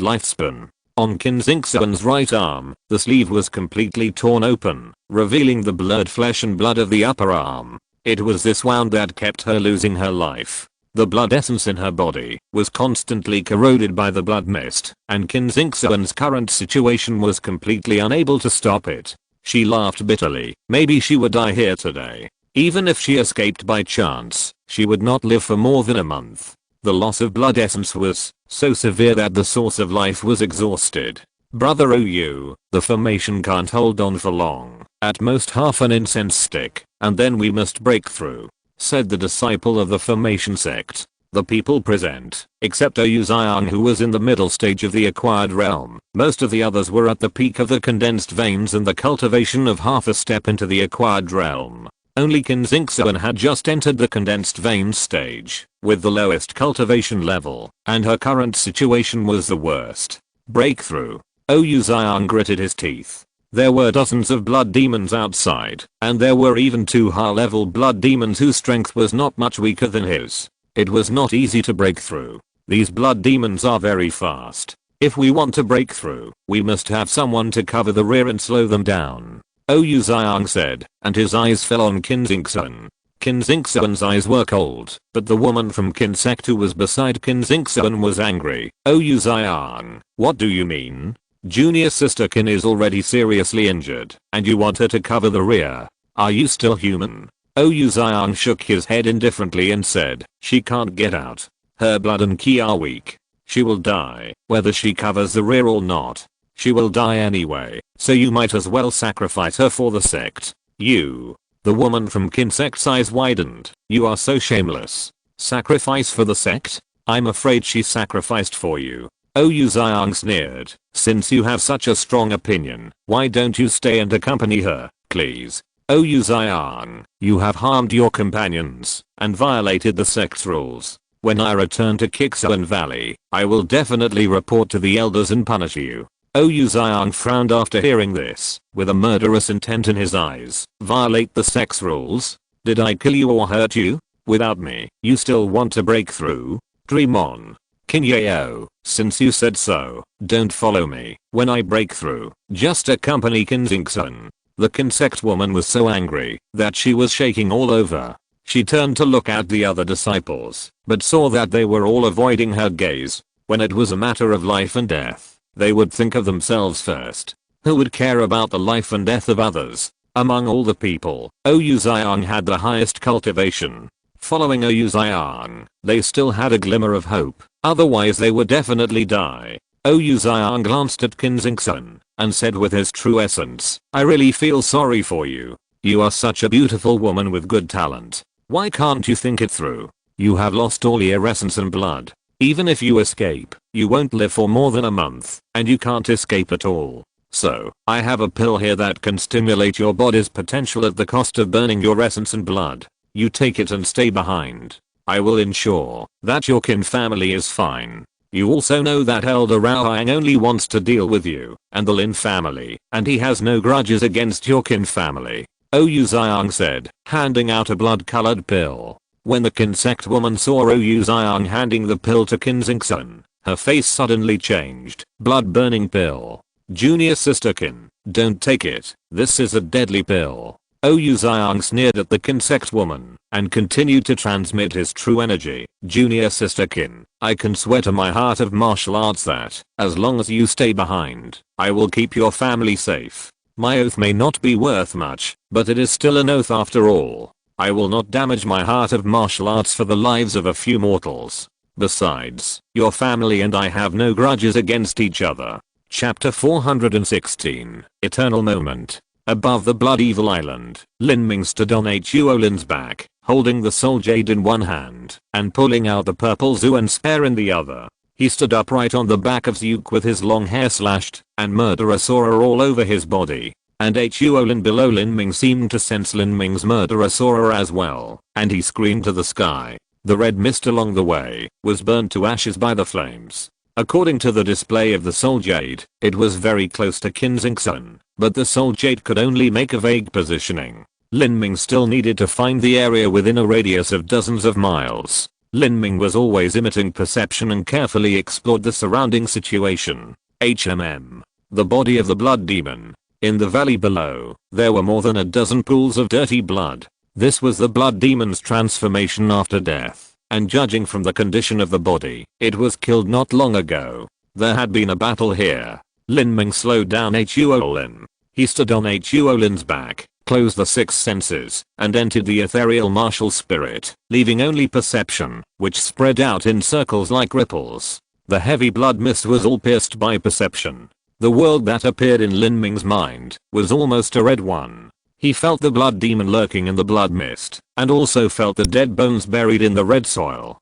lifespan. On Qin Xingxuan's right arm, the sleeve was completely torn open, revealing the blurred flesh and blood of the upper arm. It was this wound that kept her losing her life. The blood essence in her body was constantly corroded by the blood mist, and Qin Xingxuan's current situation was completely unable to stop it. She laughed bitterly. Maybe she would die here today. Even if she escaped by chance, she would not live for more than a month. The loss of blood essence was so severe that the source of life was exhausted. Brother Oyu, the formation can't hold on for long. At most half an incense stick, and then we must break through, said the disciple of the formation sect. The people present, except Oyu Xiang who was in the middle stage of the acquired realm. Most of the others were at the peak of the condensed veins and the cultivation of half a step into the acquired realm. Only Qin Xingxuan had just entered the condensed veins stage, with the lowest cultivation level, and her current situation was the worst. Breakthrough. Oyu Xiang gritted his teeth. There were dozens of blood demons outside, and there were even 2 high-level blood demons whose strength was not much weaker than his. It was not easy to break through. These blood demons are very fast. If we want to break through, we must have someone to cover the rear and slow them down, Oyu Xiang said, and his eyes fell on Qin Xingxuan. Qin Xingxuan's eyes were cold, but the woman from Qin sect who was beside Qin Xingxuan was angry. Oyu Xiang, what do you mean? Junior sister Qin is already seriously injured, and you want her to cover the rear? Are you still human? Oyu Xiang shook his head indifferently and said, she can't get out. Her blood and ki are weak. She will die, whether she covers the rear or not. She will die anyway, so you might as well sacrifice her for the sect. You. The woman from Qin sect's eyes widened. You are so shameless. Sacrifice for the sect? I'm afraid she sacrificed for you. Oyu Xiang sneered. Since you have such a strong opinion, why don't you stay and accompany her, please? Oyu Xiang, you have harmed your companions and violated the sect's rules. When I return to Qianxue Valley, I will definitely report to the elders and punish you. Oyu Xiang frowned after hearing this, with a murderous intent in his eyes. Violate the sect's rules? Did I kill you or hurt you? Without me, you still want to break through? Dream on. Qin Yao, since you said so, don't follow me when I break through. Just accompany Qin Xingxuan. The Qin sect woman was so angry that she was shaking all over. She turned to look at the other disciples, but saw that they were all avoiding her gaze. When it was a matter of life and death, they would think of themselves first. Who would care about the life and death of others? Among all the people, Oyu Xiang had the highest cultivation. Following Oyu Xiang, they still had a glimmer of hope, otherwise they would definitely die. Oyu Xiang glanced at Qin Xingxuan and said with his true essence, I really feel sorry for you. You are such a beautiful woman with good talent. Why can't you think it through? You have lost all your essence and blood. Even if you escape, you won't live for more than a month, and you can't escape at all. So, I have a pill here that can stimulate your body's potential at the cost of burning your essence and blood. You take it and stay behind. I will ensure that your Qin family is fine. You also know that Elder Raohang only wants to deal with you and the Lin family, and he has no grudges against your Qin family. Oyu Xiang said, handing out a blood-colored pill. When the Qin sect woman saw Oyu Xiang handing the pill to Qin Xingsun, her face suddenly changed. Blood burning pill. Junior sister Qin, don't take it, this is a deadly pill. Oyu Xiang sneered at the Qin sect woman and continued to transmit his true energy. Junior sister Qin, I can swear to my heart of martial arts that, as long as you stay behind, I will keep your family safe. My oath may not be worth much, but it is still an oath after all. I will not damage my heart of martial arts for the lives of a few mortals. Besides, your family and I have no grudges against each other. Chapter 416, Eternal Moment. Above the Blood Evil Island, Lin Ming stood on Huolin's back, holding the soul jade in one hand and pulling out the purple Zuan spear in the other. He stood upright on the back of Zook with his long hair slashed and murderous aura all over his body. And Huolin below Lin Ming seemed to sense Lin Ming's murderous aura as well, and he screamed to the sky. The red mist along the way was burned to ashes by the flames. According to the display of the soul jade, it was very close to Qin Xingsun, but the soul jade could only make a vague positioning. Lin Ming still needed to find the area within a radius of dozens of miles. Lin Ming was always imitating perception and carefully explored the surrounding situation. The body of the blood demon. In the valley below, there were more than a dozen pools of dirty blood. This was the blood demon's transformation after death, and judging from the condition of the body, it was killed not long ago. There had been a battle here. Lin Ming slowed down Huolin. He stood on Huolin's back, closed the six senses, and entered the ethereal martial spirit, leaving only perception, which spread out in circles like ripples. The heavy blood mist was all pierced by perception. The world that appeared in Lin Ming's mind was almost a red one. He felt the blood demon lurking in the blood mist, and also felt the dead bones buried in the red soil.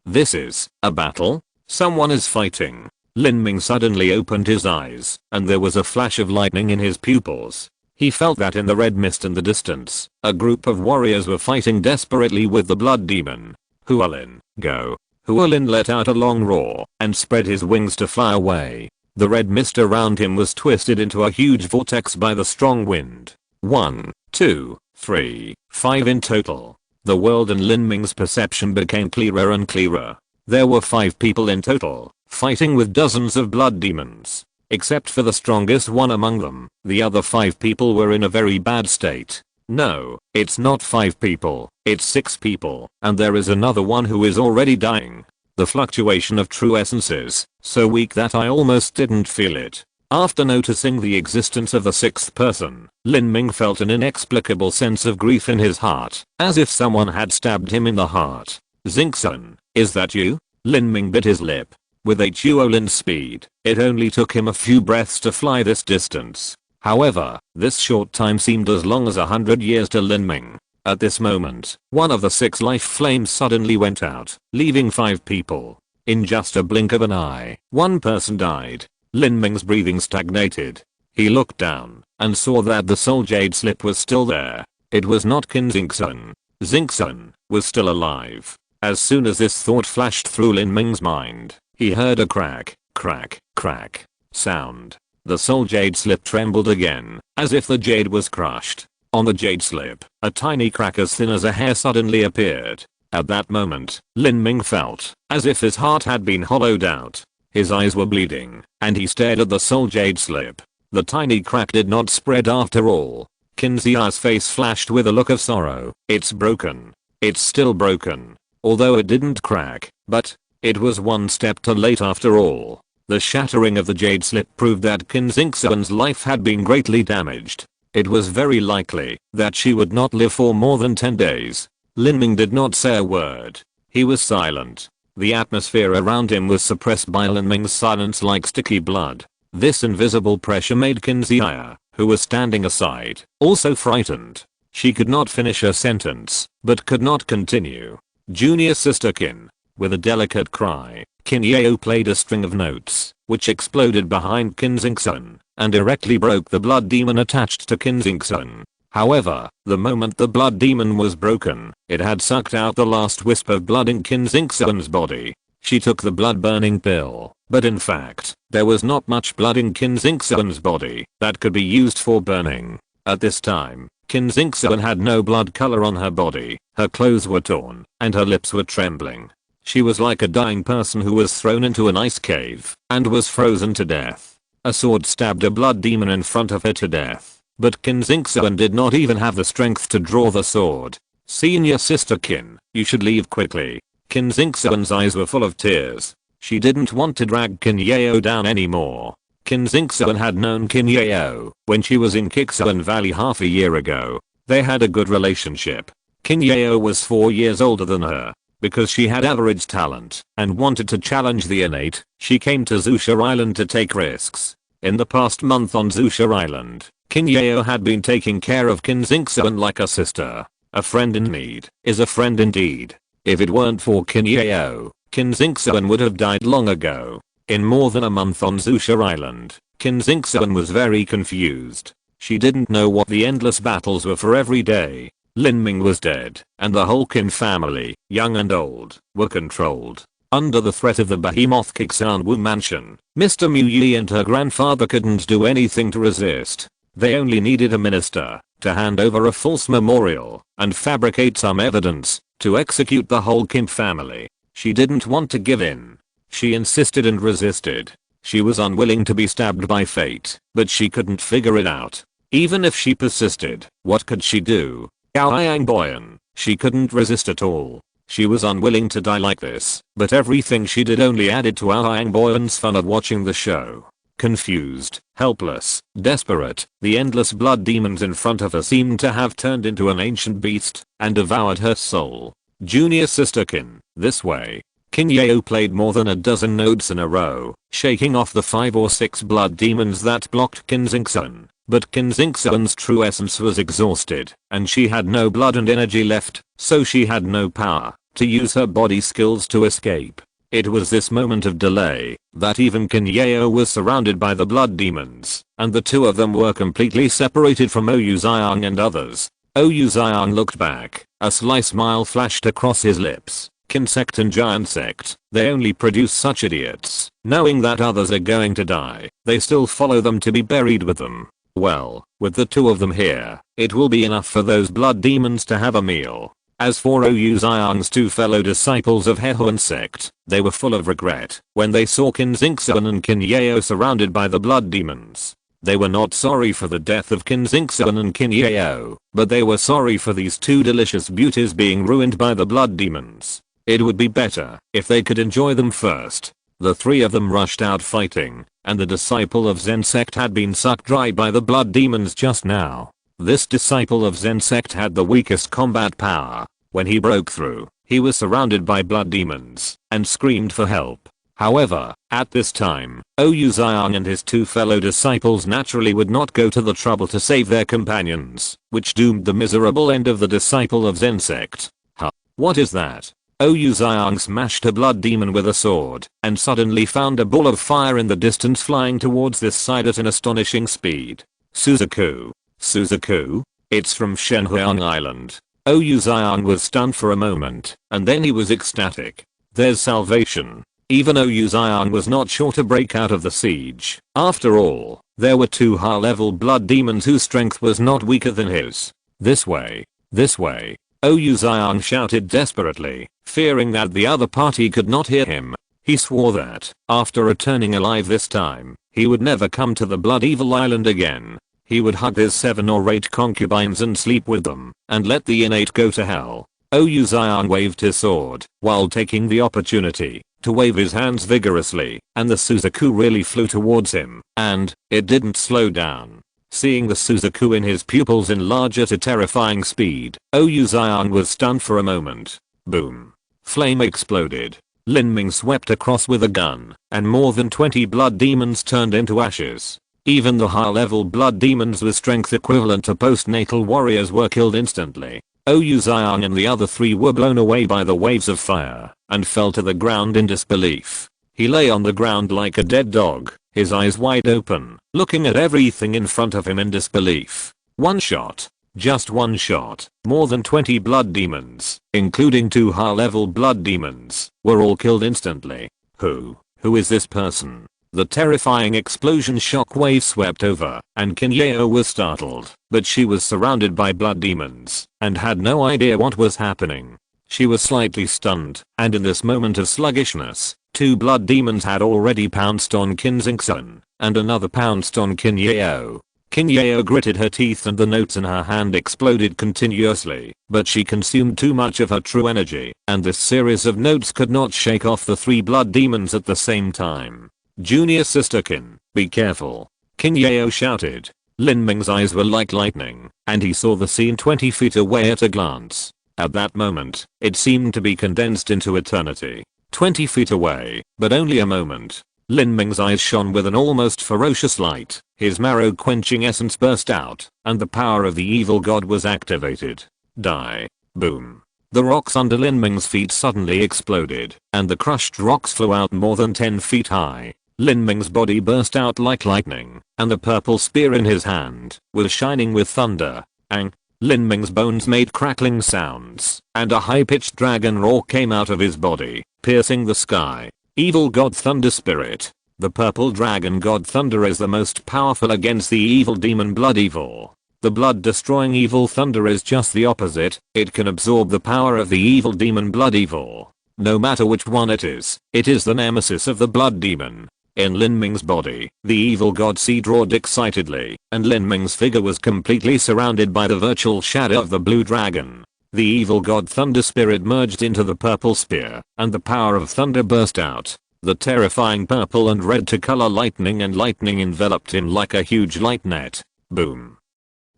This is a battle? Someone is fighting. Lin Ming suddenly opened his eyes, and there was a flash of lightning in his pupils. He felt that in the red mist in the distance, a group of warriors were fighting desperately with the blood demon. Huolin, go. Huolin let out a long roar and spread his wings to fly away. The red mist around him was twisted into a huge vortex by the strong wind. 1, 2, 3, 5 in total. The world and Lin Ming's perception became clearer and clearer. There were 5 people in total, fighting with dozens of blood demons. Except for the strongest one among them, the other 5 people were in a very bad state. No, it's not 5 people, it's 6 people, and there is another one who is already dying. The fluctuation of true essences, so weak that I almost didn't feel it. After noticing the existence of the 6th person, Lin Ming felt an inexplicable sense of grief in his heart, as if someone had stabbed him in the heart. Xingsun, is that you? Lin Ming bit his lip. With Huolin's speed, it only took him a few breaths to fly this distance. However, this short time seemed as long as 100 years to Lin Ming. At this moment, one of the 6 life flames suddenly went out, leaving 5 people. In just a blink of an eye, 1 person died. Lin Ming's breathing stagnated. He looked down and saw that the soul jade slip was still there. It was not Qin Xingsun. Xingsun was still alive. As soon as this thought flashed through Lin Ming's mind, he heard a crack, crack, crack sound. The soul jade slip trembled again, as if the jade was crushed. On the jade slip, a tiny crack as thin as a hair suddenly appeared. At that moment, Lin Ming felt as if his heart had been hollowed out. His eyes were bleeding, and he stared at the soul jade slip. The tiny crack did not spread after all. Qin Xia's face flashed with a look of sorrow. It's broken. It's still broken. Although it didn't crack, but it was one step too late after all. The shattering of the jade slip proved that Qin Xingsun's life had been greatly damaged. It was very likely that she would not live for more than 10 days. Lin Ming did not say a word. He was silent. The atmosphere around him was suppressed by Lin Ming's silence like sticky blood. This invisible pressure made Qin Xia, who was standing aside, also frightened. She could not finish her sentence, but could not continue. Junior sister Qin. With a delicate cry, Qin Yao played a string of notes, which exploded behind Qin Xingsun, and directly broke the blood demon attached to Qin Xingsun. However, the moment the blood demon was broken, it had sucked out the last wisp of blood in Qin Xingsun's body. She took the blood burning pill, but in fact, there was not much blood in Qin Xingsun's body that could be used for burning. At this time, Qin Xingxuan had no blood color on her body, her clothes were torn, and her lips were trembling. She was like a dying person who was thrown into an ice cave and was frozen to death. A sword stabbed a blood demon in front of her to death, but Qin Xingxuan did not even have the strength to draw the sword. Senior Sister Qin, you should leave quickly. Qin Xingxuan's eyes were full of tears. She didn't want to drag Qin Yao down anymore. Qin Xingxuan had known Qin Yao when she was in Qixuan Valley half a year ago. They had a good relationship. Qin Yao was 4 years older than her. Because she had average talent and wanted to challenge the innate, she came to Zusha Island to take risks. In the past month on Zusha Island, Qin Yao had been taking care of Qin Xingxuan like a sister. A friend in need is a friend indeed. If it weren't for Qin Yao, Qin Xingxuan would have died long ago. In more than a month on Zusha Island, Qin Xingxuan was very confused. She didn't know what the endless battles were for every day. Lin Ming was dead, and the whole Qin family, young and old, were controlled. Under the threat of the behemoth Wu mansion, Mr. Mu Yi and her grandfather couldn't do anything to resist. They only needed a minister to hand over a false memorial and fabricate some evidence to execute the whole Qin family. She didn't want to give in. She insisted and resisted. She was unwilling to be stabbed by fate, but she couldn't figure it out. Even if she persisted, what could she do? Yang Boyan, she couldn't resist at all. She was unwilling to die like this, but everything she did only added to Yang Boyan's fun of watching the show. Confused, helpless, desperate, the endless blood demons in front of her seemed to have turned into an ancient beast and devoured her soul. Junior Sister Qin, this way. Qin Yao played more than a dozen notes in a row, shaking off the 5 or 6 blood demons that blocked Qin Xingxuan. But Qin Xingxuan's true essence was exhausted, and she had no blood and energy left, so she had no power to use her body skills to escape. It was this moment of delay that even Qin Yao was surrounded by the blood demons, and the two of them were completely separated from Oyu Xiang and others. Oyu Xiang looked back, a sly smile flashed across his lips. Qin sect and giant sect, they only produce such idiots. Knowing that others are going to die, they still follow them to be buried with them. Well, with the two of them here, it will be enough for those blood demons to have a meal. As for Oyu Xiang's 2 fellow disciples of Hehuan sect, they were full of regret when they saw Qin Xingxuan and Qin Yao surrounded by the blood demons. They were not sorry for the death of Qin Xingxuan and Qin Yao, but they were sorry for these 2 delicious beauties being ruined by the blood demons. It would be better if they could enjoy them first. The 3 of them rushed out fighting, and the disciple of Zen sect had been sucked dry by the blood demons just now. This disciple of Zen sect had the weakest combat power. When he broke through, he was surrounded by blood demons and screamed for help. However, at this time, Oyu Xiang and his 2 fellow disciples naturally would not go to the trouble to save their companions, which doomed the miserable end of the disciple of Zen sect. Huh? What is that? Oyu Xiang smashed a blood demon with a sword and suddenly found a ball of fire in the distance flying towards this side at an astonishing speed. Suzaku. Suzaku? It's from Shenhuang Island. Oyu Xiang was stunned for a moment, and then he was ecstatic. There's salvation. Even Oyu Xiang was not sure to break out of the siege. After all, there were 2 high-level blood demons whose strength was not weaker than his. This way. This way. Oyu Xiang shouted desperately, fearing that the other party could not hear him. He swore that, after returning alive this time, he would never come to the Blood Evil Island again. He would hug his 7 or 8 concubines and sleep with them, and let the innate go to hell. Oyu Xiang waved his sword, while taking the opportunity to wave his hands vigorously, and the Suzaku really flew towards him, and it didn't slow down. Seeing the Suzaku in his pupils enlarge at a terrifying speed, Oyu Xiang was stunned for a moment. Boom. Flame exploded. Lin Ming swept across with a gun, and more than 20 blood demons turned into ashes. Even the high-level blood demons with strength equivalent to postnatal warriors were killed instantly. Oyu Xiang and the other 3 were blown away by the waves of fire, and fell to the ground in disbelief. He lay on the ground like a dead dog, his eyes wide open, looking at everything in front of him in disbelief. One shot. Just one shot. More than 20 blood demons, including 2 high-level blood demons, were all killed instantly. Who is this person? The terrifying explosion shockwave swept over, and Qianxue was startled, but she was surrounded by blood demons, and had no idea what was happening. She was slightly stunned, and in this moment of sluggishness, 2 blood demons had already pounced on Qin Xingxun, and another pounced on Qianxue. Qianxue gritted her teeth and the notes in her hand exploded continuously, but she consumed too much of her true energy, and this series of notes could not shake off the 3 blood demons at the same time. Junior sister Qin, be careful. Qianxue shouted. Lin Ming's eyes were like lightning, and he saw the scene 20 feet away at a glance. At that moment, it seemed to be condensed into eternity. 20 feet away, but only a moment. Lin Ming's eyes shone with an almost ferocious light, his marrow-quenching essence burst out, and the power of the evil god was activated. Die. Boom. The rocks under Lin Ming's feet suddenly exploded, and the crushed rocks flew out more than 10 feet high. Lin Ming's body burst out like lightning, and the purple spear in his hand was shining with thunder. Ang. Lin Ming's bones made crackling sounds, and a high-pitched dragon roar came out of his body, piercing the sky. Evil God Thunder Spirit. The purple dragon god Thunder is the most powerful against the evil demon Blood Evil. The blood-destroying evil Thunder is just the opposite, it can absorb the power of the evil demon Blood Evil. No matter which one it is the nemesis of the blood demon. In Lin Ming's body, the evil god seed roared excitedly, and Lin Ming's figure was completely surrounded by the virtual shadow of the blue dragon. The evil god Thunder Spirit merged into the purple spear, and the power of thunder burst out. The terrifying purple and red to color lightning enveloped him like a huge light net. Boom.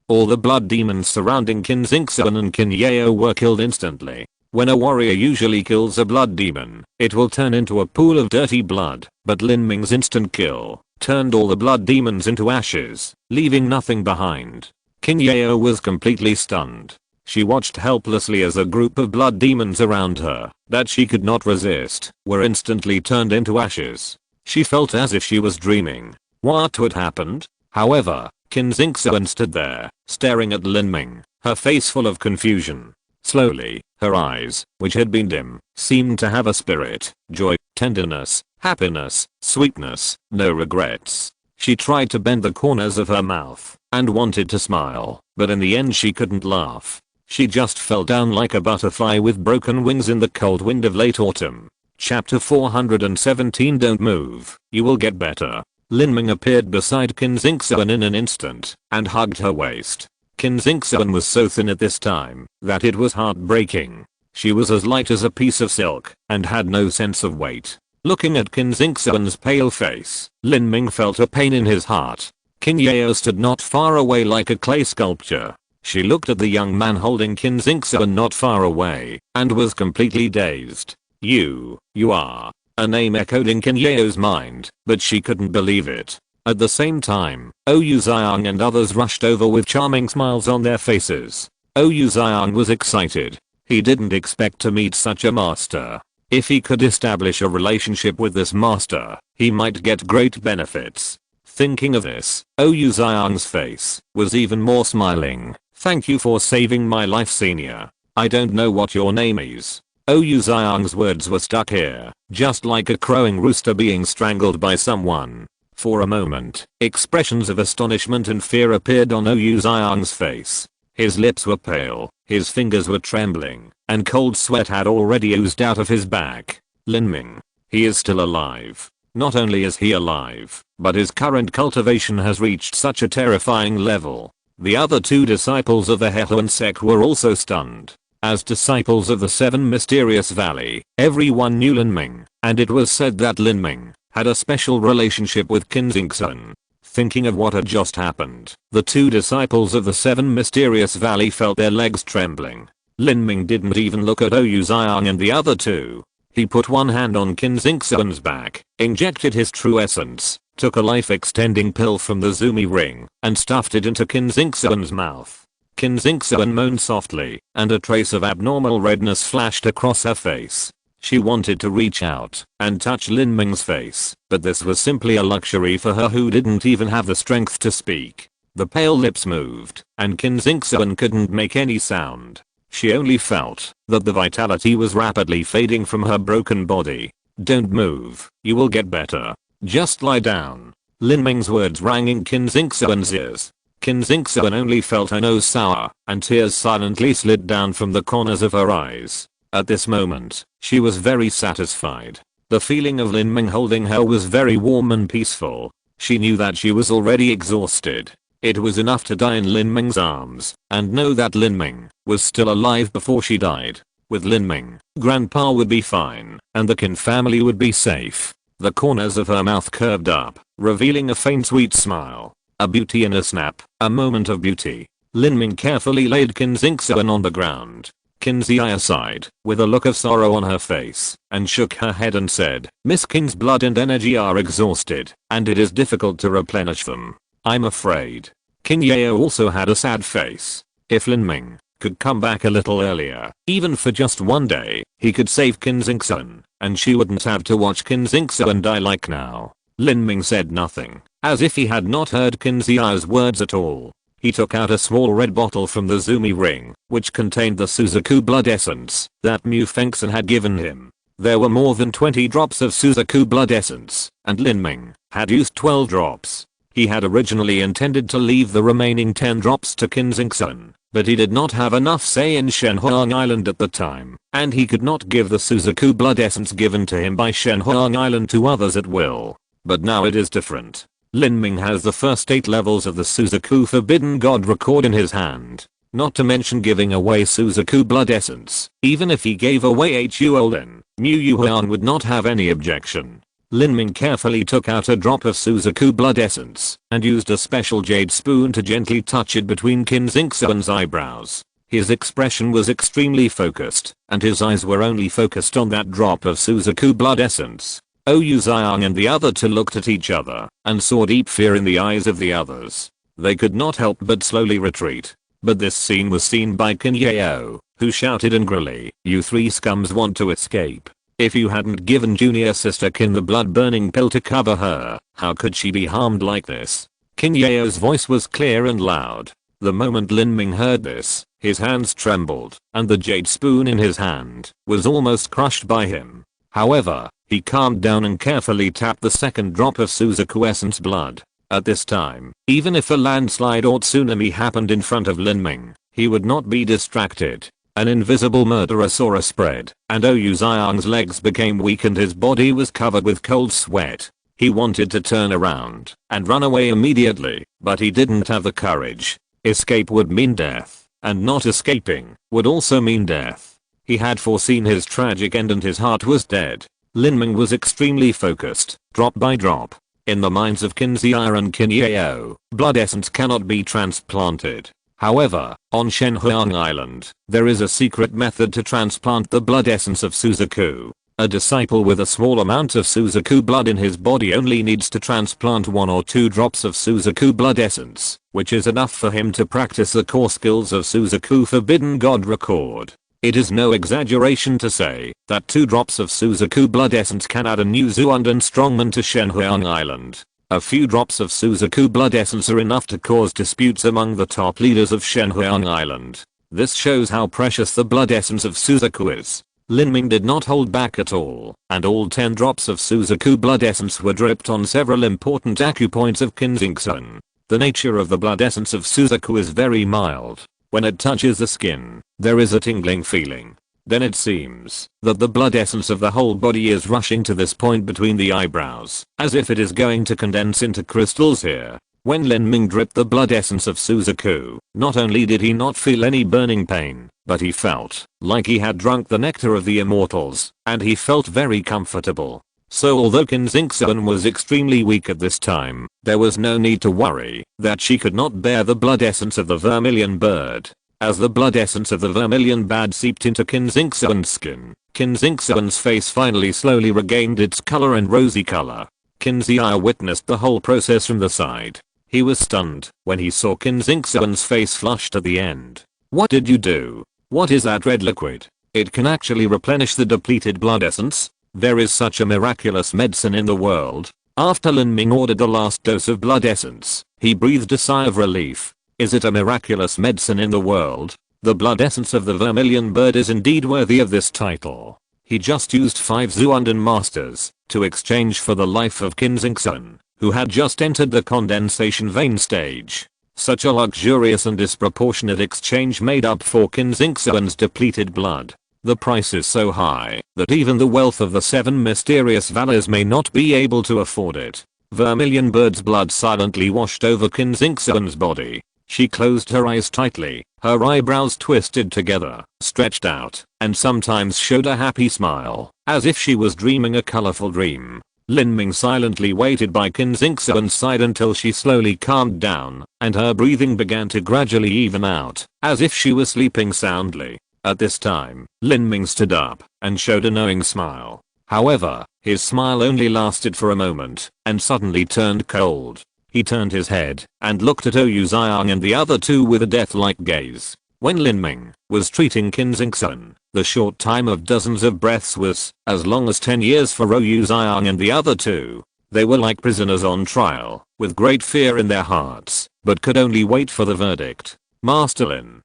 All the blood demons surrounding Qin Xingxun and Qianxue were killed instantly. When a warrior usually kills a blood demon, it will turn into a pool of dirty blood, but Lin Ming's instant kill turned all the blood demons into ashes, leaving nothing behind. Qianxue was completely stunned. She watched helplessly as a group of blood demons around her, that she could not resist, were instantly turned into ashes. She felt as if she was dreaming. What had happened? However, Qin Xingxun stood there, staring at Lin Ming, her face full of confusion. Slowly, her eyes, which had been dim, seemed to have a spirit, joy, tenderness, happiness, sweetness, no regrets. She tried to bend the corners of her mouth, and wanted to smile, but in the end she couldn't laugh. She just fell down like a butterfly with broken wings in the cold wind of late autumn. Chapter 417. Don't move, you will get better. Lin Ming appeared beside Qin Xingxun in an instant, and hugged her waist. Qin Xingxun was so thin at this time, that it was heartbreaking. She was as light as a piece of silk, and had no sense of weight. Looking at Qin Xingxun's pale face, Lin Ming felt a pain in his heart. Qianxue stood not far away like a clay sculpture. She looked at the young man holding Qin Xingxun not far away, and was completely dazed. You are. A name echoed in Qianxue's mind, but she couldn't believe it. At the same time, Oyu Xiang and others rushed over with charming smiles on their faces. Oyu Xiang was excited. He didn't expect to meet such a master. If he could establish a relationship with this master, he might get great benefits. Thinking of this, Oyu Xiang's face was even more smiling. Thank you for saving my life, senior. I don't know what your name is. Oyu Xiang's words were stuck here, just like a crowing rooster being strangled by someone. For a moment, expressions of astonishment and fear appeared on Oyu Xiang's face. His lips were pale, his fingers were trembling, and cold sweat had already oozed out of his back. Lin Ming. He is still alive. Not only is he alive, but his current cultivation has reached such a terrifying level. The other 2 disciples of the Hehuan sect were also stunned. As disciples of the 7 Mysterious Valley, everyone knew Lin Ming, and it was said that Lin Ming had a special relationship with Qin Xingxun. Thinking of what had just happened, the 2 disciples of the 7 Mysterious Valley felt their legs trembling. Lin Ming didn't even look at Oyu Xiang and the other 2. He put one hand on Qin Xingxun's back, injected his true essence, took a life-extending pill from the Zumi ring, and stuffed it into Qin Xingxun's mouth. Qin Xingxun moaned softly, and a trace of abnormal redness flashed across her face. She wanted to reach out and touch Lin Ming's face, but this was simply a luxury for her who didn't even have the strength to speak. The pale lips moved, and Qin Xingxun couldn't make any sound. She only felt that the vitality was rapidly fading from her broken body. Don't move, you will get better. Just lie down. Lin Ming's words rang in Qin Xingxuan's ears. Qin Xingxuan only felt her nose sour, and tears silently slid down from the corners of her eyes. At this moment, she was very satisfied. The feeling of Lin Ming holding her was very warm and peaceful. She knew that she was already exhausted. It was enough to die in Lin Ming's arms, and know that Lin Ming was still alive before she died. With Lin Ming, Grandpa would be fine, and the Qin family would be safe. The corners of her mouth curved up, revealing a faint sweet smile. A beauty in a snap, a moment of beauty. Lin Ming carefully laid Qin Xingxuan on the ground. Qin Zia sighed, with a look of sorrow on her face, and shook her head and said, Miss Qin's blood and energy are exhausted, and it is difficult to replenish them. I'm afraid. Qin Yeo also had a sad face. If Lin Ming could come back a little earlier, even for just one day, he could save Qin Xingxuan, and she wouldn't have to watch Qin Xingxuan die like now. Lin Ming said nothing, as if he had not heard Qin Zia's words at all. He took out a small red bottle from the Zumi ring, which contained the Suzaku blood essence that Mu Qianxue had given him. There were more than 20 drops of Suzaku blood essence, and Lin Ming had used 12 drops. He had originally intended to leave the remaining 10 drops to Qin Xingxuan, but he did not have enough say in Shenhuang Island at the time, and he could not give the Suzaku blood essence given to him by Shenhuang Island to others at will. But now it is different. Lin Ming has the first 8 levels of the Suzaku Forbidden God record in his hand. Not to mention giving away Suzaku blood essence. Even if he gave away Huolin, Mu Yuan would not have any objection. Lin Ming carefully took out a drop of Suzaku blood essence and used a special jade spoon to gently touch it between Qin Xingxuan's eyebrows. His expression was extremely focused, and his eyes were only focused on that drop of Suzaku blood essence. Oyu Xiang and the other two looked at each other and saw deep fear in the eyes of the others. They could not help but slowly retreat. But this scene was seen by Qin Yeo, who shouted angrily, "You 3 scums want to escape. If you hadn't given junior sister Qin the blood-burning pill to cover her, how could she be harmed like this?" Qin Yeo's voice was clear and loud. The moment Lin Ming heard this, his hands trembled, and the jade spoon in his hand was almost crushed by him. However, he calmed down and carefully tapped the second drop of Suzaku essence blood. At this time, even if a landslide or tsunami happened in front of Lin Ming, he would not be distracted. An invisible murderer saw a spread, and Oyu Xiang's legs became weak and his body was covered with cold sweat. He wanted to turn around and run away immediately, but he didn't have the courage. Escape would mean death, and not escaping would also mean death. He had foreseen his tragic end and his heart was dead. Lin Ming was extremely focused, drop by drop. In the minds of Qin Zia and Qin Yeo, blood essence cannot be transplanted. However, on Shenhuang Island, there is a secret method to transplant the blood essence of Suzaku. A disciple with a small amount of Suzaku blood in his body only needs to transplant 1 or 2 drops of Suzaku blood essence, which is enough for him to practice the core skills of Suzaku Forbidden God record. It is no exaggeration to say that 2 drops of Suzaku blood essence can add a new Zuundan strongman to Shenhuang Island. A few drops of Suzaku blood essence are enough to cause disputes among the top leaders of Shenhuang Island. This shows how precious the blood essence of Suzaku is. Lin Ming did not hold back at all, and all 10 drops of Suzaku blood essence were dripped on several important acupoints of Qin Xingxuan. The nature of the blood essence of Suzaku is very mild. When it touches the skin, there is a tingling feeling. Then it seems that the blood essence of the whole body is rushing to this point between the eyebrows, as if it is going to condense into crystals here. When Lin Ming dripped the blood essence of Suzaku, not only did he not feel any burning pain, but he felt like he had drunk the nectar of the immortals, and he felt very comfortable. So although Qin Xingxuan was extremely weak at this time, there was no need to worry that she could not bear the blood essence of the vermilion bird. As the blood essence of the vermilion bird seeped into Qin Xingxuan's skin, Qin Xingxuan's face finally slowly regained its color and rosy color. Qin Zia witnessed the whole process from the side. He was stunned when he saw Qin Xingxuan's face flushed at the end. "What did you do? What is that red liquid? It can actually replenish the depleted blood essence? There is such a miraculous medicine in the world." After Lin Ming ordered the last dose of blood essence, he breathed a sigh of relief. Is it a miraculous medicine in the world? The blood essence of the vermilion bird is indeed worthy of this title. He just used 5 Zuundan masters to exchange for the life of Qin Xingsun, who had just entered the condensation vein stage. Such a luxurious and disproportionate exchange made up for Qin Xingsun's depleted blood. The price is so high that even the wealth of the 7 mysterious valors may not be able to afford it. Vermilion bird's blood silently washed over Qin Xingsun's body. She closed her eyes tightly, her eyebrows twisted together, stretched out, and sometimes showed a happy smile, as if she was dreaming a colorful dream. Lin Ming silently waited by Qin Xingsun's side until she slowly calmed down, and her breathing began to gradually even out, as if she was sleeping soundly. At this time, Lin Ming stood up and showed a knowing smile. However, his smile only lasted for a moment, and suddenly turned cold. He turned his head and looked at Oyu Xiang and the other two with a death-like gaze. When Lin Ming was treating Qin Xingsun, the short time of dozens of breaths was as long as 10 years for Oyu Xiang and the other two. They were like prisoners on trial, with great fear in their hearts, but could only wait for the verdict. Master Lin.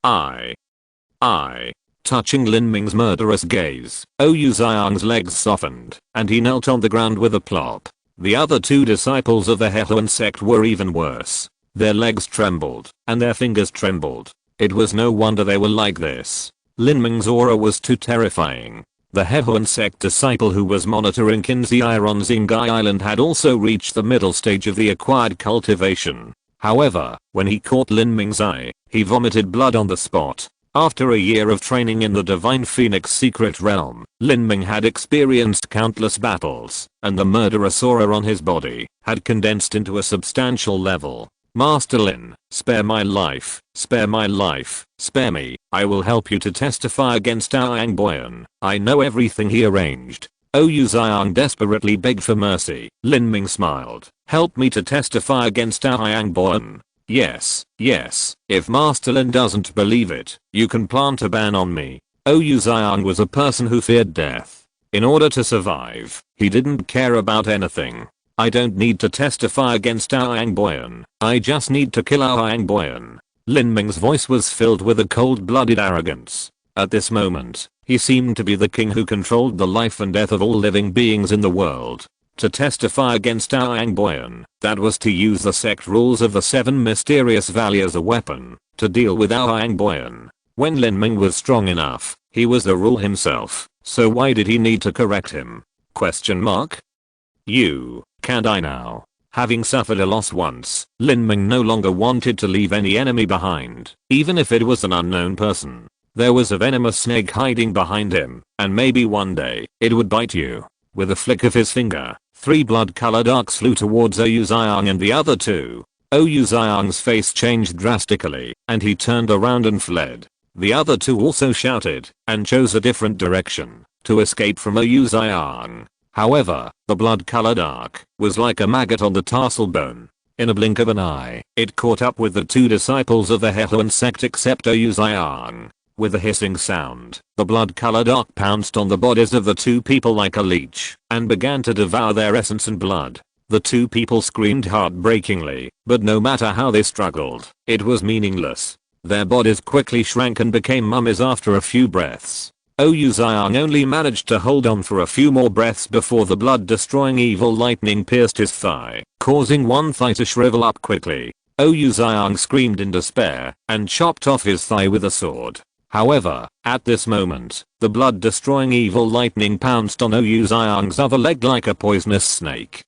I. Touching Lin Ming's murderous gaze, Oyu Xiang's legs softened, and he knelt on the ground with a plop. The other two disciples of the Hehuan sect were even worse. Their legs trembled, and their fingers trembled. It was no wonder they were like this. Lin Ming's aura was too terrifying. The Hehuan sect disciple who was monitoring Qin Xiai on Xingai Island had also reached the middle stage of the acquired cultivation. However, when he caught Lin Ming's eye, he vomited blood on the spot. After a year of training in the Divine Phoenix secret realm, Lin Ming had experienced countless battles, and the murderous aura on his body had condensed into a substantial level. Master Lin, spare my life, spare my life, spare me, I will help you to testify against Aang Boyan. I know everything he arranged. Oyu Xiang desperately begged for mercy. Lin Ming smiled. Help me to testify against Aang Boyan. Yes, if Master Lin doesn't believe it, you can plant a ban on me. Oyu Xiang was a person who feared death. In order to survive, he didn't care about anything. I don't need to testify against Aang Boyan. I just need to kill Aang Boyan. Lin Ming's voice was filled with a cold-blooded arrogance. At this moment, he seemed to be the king who controlled the life and death of all living beings in the world. To testify against Aang Boyan, that was to use the sect rules of the 7 mysterious valleys as a weapon, to deal with Aang Boyan. When Lin Ming was strong enough, he was the rule himself, so why did he need to correct him? Question mark? You can't I now? Having suffered a loss once, Lin Ming no longer wanted to leave any enemy behind, even if it was an unknown person. There was a venomous snake hiding behind him, and maybe one day, it would bite you. With a flick of his finger, 3 blood-colored arcs flew towards Oyu Xiang and the other two. Oyu Xiang's face changed drastically, and he turned around and fled. The other two also shouted, and chose a different direction, to escape from Oyu Xiang. However, the blood-colored arc was like a maggot on the tarsal bone. In a blink of an eye, it caught up with the 2 disciples of the Hehuan sect except Oyu Xiang. With a hissing sound, the blood-colored arc pounced on the bodies of the 2 people like a leech, and began to devour their essence and blood. The 2 people screamed heartbreakingly, but no matter how they struggled, it was meaningless. Their bodies quickly shrank and became mummies after a few breaths. Oyu Xiang only managed to hold on for a few more breaths before the blood-destroying evil lightning pierced his thigh, causing one thigh to shrivel up quickly. Oyu Xiang screamed in despair, and chopped off his thigh with a sword. However, at this moment, the blood-destroying evil lightning pounced on Oyu Xiang's other leg like a poisonous snake.